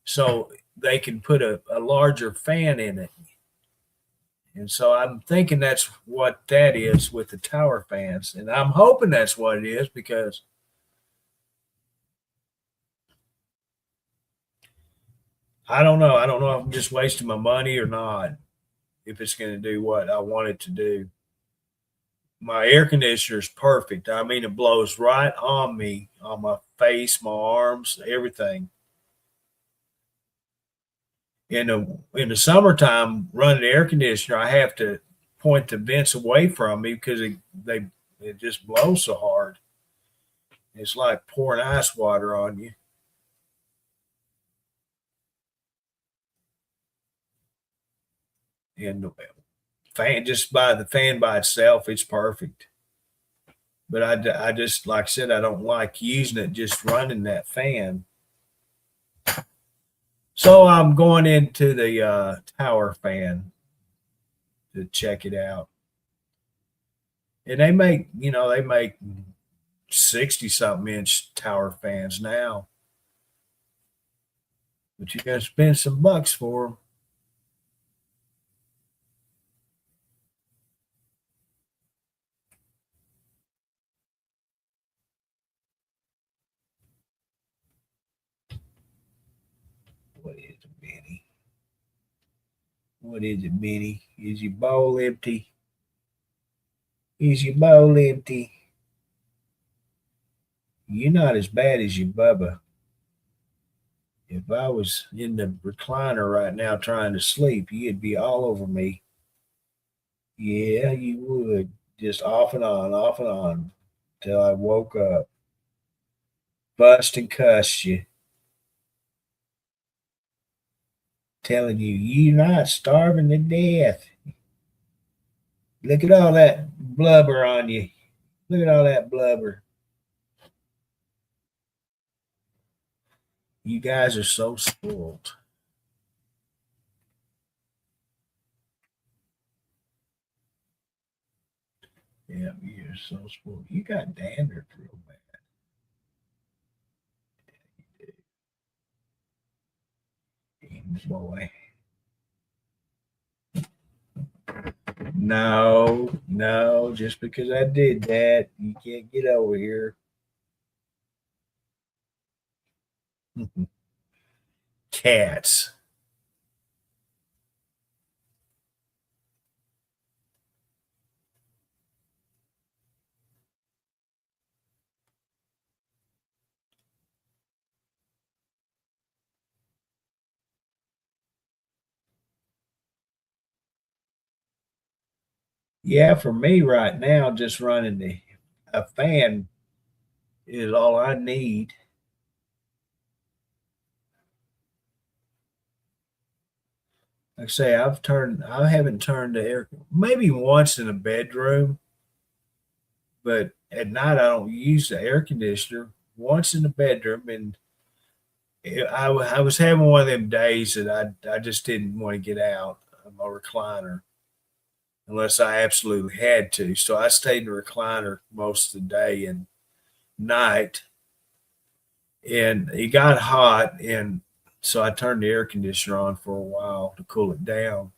A: So they can put a larger fan in it. And so I'm thinking that's what that is with the tower fans. And I'm hoping that's what it is, because I don't know. I don't know if I'm just wasting my money or not, if it's going to do what I want it to do. My air conditioner is perfect. I mean, it blows right on me, on my face, my arms, everything. In the summertime, running the air conditioner, I have to point the vents away from me because it just blows so hard. It's like pouring ice water on you. And the fan by itself, it's perfect. But I just, like I said, I don't like using it just running that fan. So I'm going into the tower fan to check it out. And they make 60 something inch tower fans now. But you got to spend some bucks for them. What is it, Benny? What is it, Benny? Is your bowl empty? Is your bowl empty? You're not as bad as your Bubba. If I was in the recliner right now trying to sleep, you'd be all over me. Yeah, you would. Just off and on, till I woke up. Bust and cuss you. Telling you, you're not starving to death. Look at all that blubber on you. Look at all that blubber. You guys are so spoiled. Yeah, you're so spoiled. You got dandruff real bad. Boy. No, no, just because I did that, you can't get over here. Cats. Yeah, for me right now, just running a fan is all I need. Like I say, I haven't turned the air maybe once in a bedroom, but at night I don't use the air conditioner. Once in the bedroom, and I was having one of them days that I just didn't want to get out of my recliner unless I absolutely had to. So I stayed in the recliner most of the day and night, and it got hot, and so I turned the air conditioner on for a while to cool it down.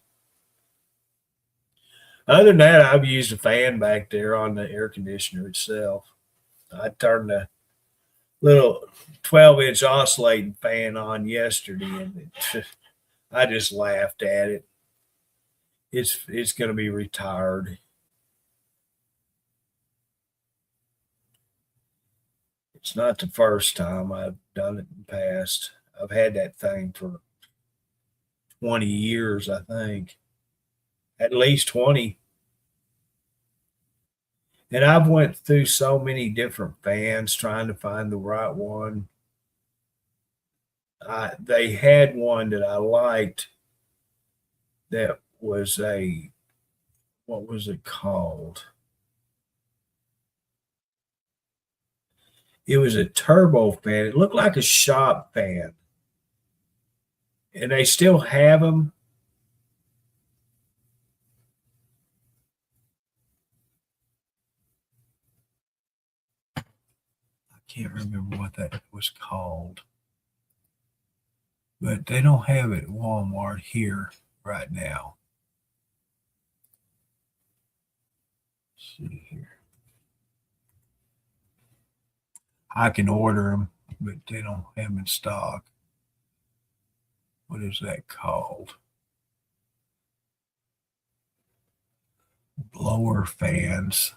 A: Other than that, I've used a fan back there on the air conditioner itself. I turned the little 12-inch oscillating fan on yesterday, and I just laughed at it. It's going to be retired. It's not the first time I've done it in the past. I've had that thing for 20 years, I think. At least 20. And I've went through so many different fans trying to find the right one. They had one that I liked that was what was it called? It was a turbo fan. It looked like a shop fan. And they still have them. I can't remember what that was called. But they don't have it at Walmart here right now. Let's see here. I can order them, but they don't have them in stock. What is that called? Blower fans.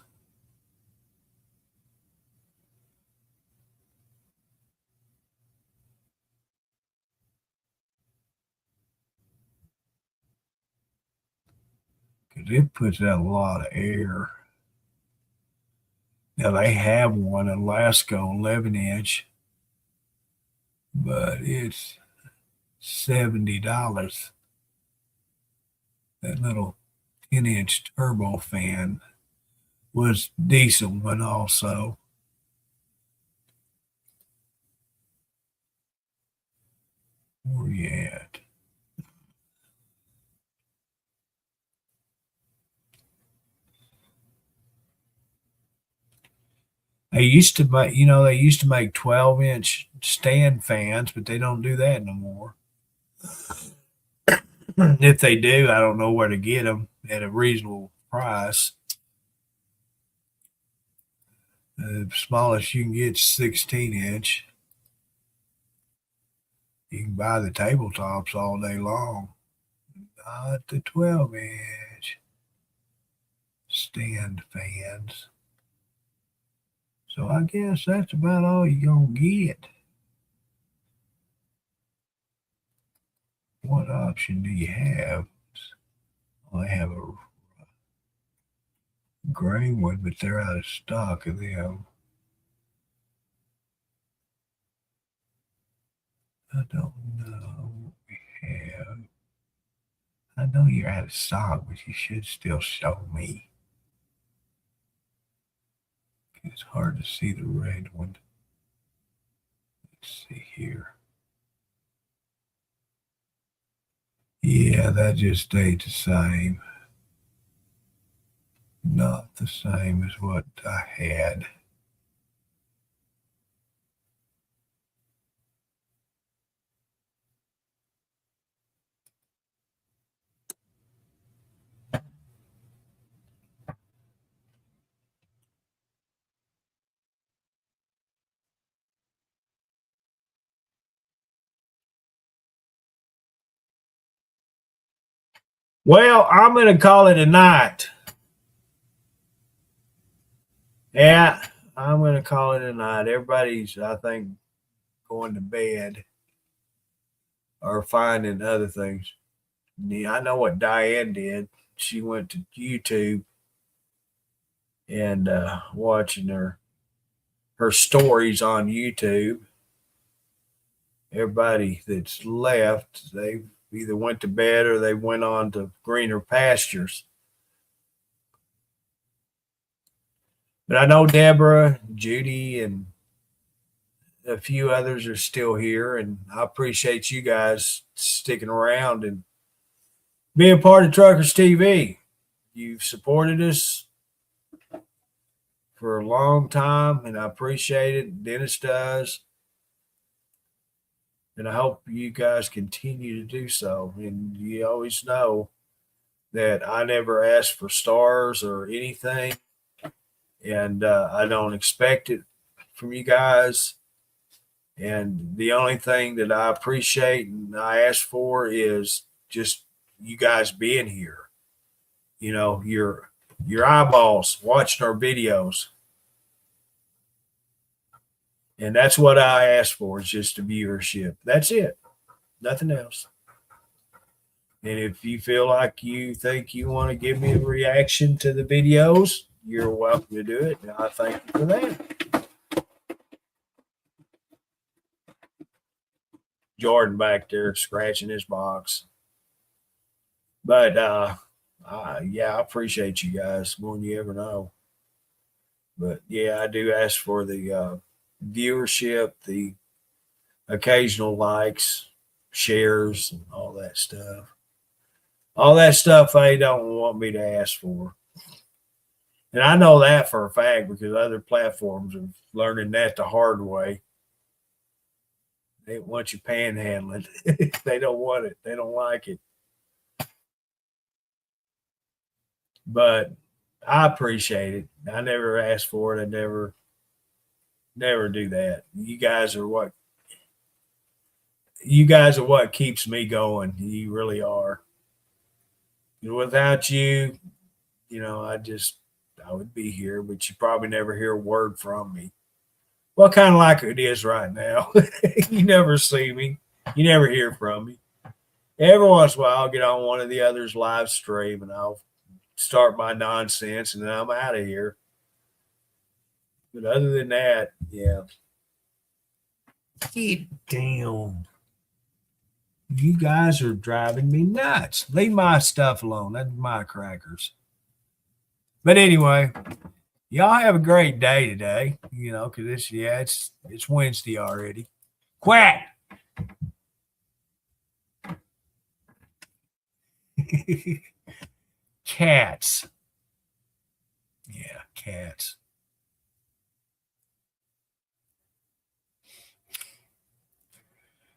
A: Because it puts out a lot of air. Now they have one, a Lasco 11-inch, but it's $70. That little 10-inch turbo fan was decent one also. Where you at? They used to make, they used to make 12-inch stand fans, but they don't do that no more. If they do, I don't know where to get them at a reasonable price. The smallest you can get is 16-inch. You can buy the tabletops all day long. Not the 12-inch stand fans. So I guess that's about all you're going to get. What option do you have? Well, I have a gray one, but they're out of stock of them. I don't know what we have. I know you're out of stock, but you should still show me. It's hard to see the red one. Let's see here. Yeah, that just stayed the same. Not the same as what I had. Well, I'm going to call it a night. Yeah, I'm going to call it a night. Everybody's, I think, going to bed or finding other things. Yeah, I know what Diane did. She went to YouTube and watching her stories on YouTube. Everybody that's left, they either went to bed or they went on to greener pastures. But I know Deborah, Judy, and a few others are still here, and I appreciate you guys sticking around and being part of Truckers TV. You've supported us for a long time, and I appreciate it. Dennis does. And I hope you guys continue to do so. And you always know that I never ask for stars or anything, and I don't expect it from you guys. And the only thing that I appreciate and I ask for is just you guys being here. You know, your eyeballs watching our videos. And that's what I ask for, is just a viewership. That's it. Nothing else. And if you feel like you think you want to give me a reaction to the videos, you're welcome to do it. And I thank you for that. Jordan back there scratching his box. But yeah, I appreciate you guys more than you ever know. But yeah, I do ask for the viewership, the occasional likes, shares, and all that stuff. All that stuff they don't want me to ask for. And I know that for a fact because other platforms are learning that the hard way. They want you panhandling. They don't want it. They don't like it. But I appreciate it. I never ask for it. I never do that. You guys are what keeps me going. You really are. Without you, I would be here, but you probably never hear a word from me. Well, kind of like it is right now. You never see me. You never hear from me. Every once in a while, I'll get on one of the others' live stream and I'll start my nonsense and then I'm out of here. But other than that, yeah. Get down. You guys are driving me nuts. Leave my stuff alone. That's my crackers. But anyway, y'all have a great day today. Because it's Wednesday already. Quack. Cats. Yeah, cats.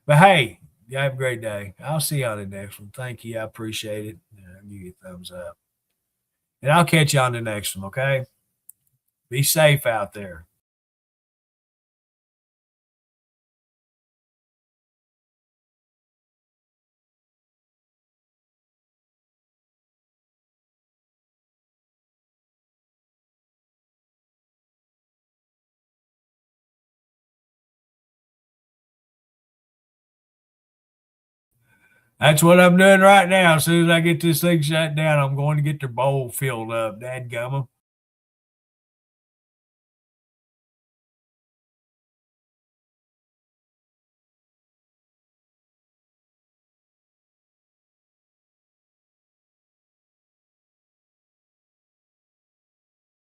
A: But hey, you have a great day. I'll see you on the next one. Thank you. I appreciate it. I'll give you a thumbs up. And I'll catch you on the next one, okay? Be safe out there. That's what I'm doing right now. As soon as I get this thing shut down, I'm going to get their bowl filled up. Dadgummit.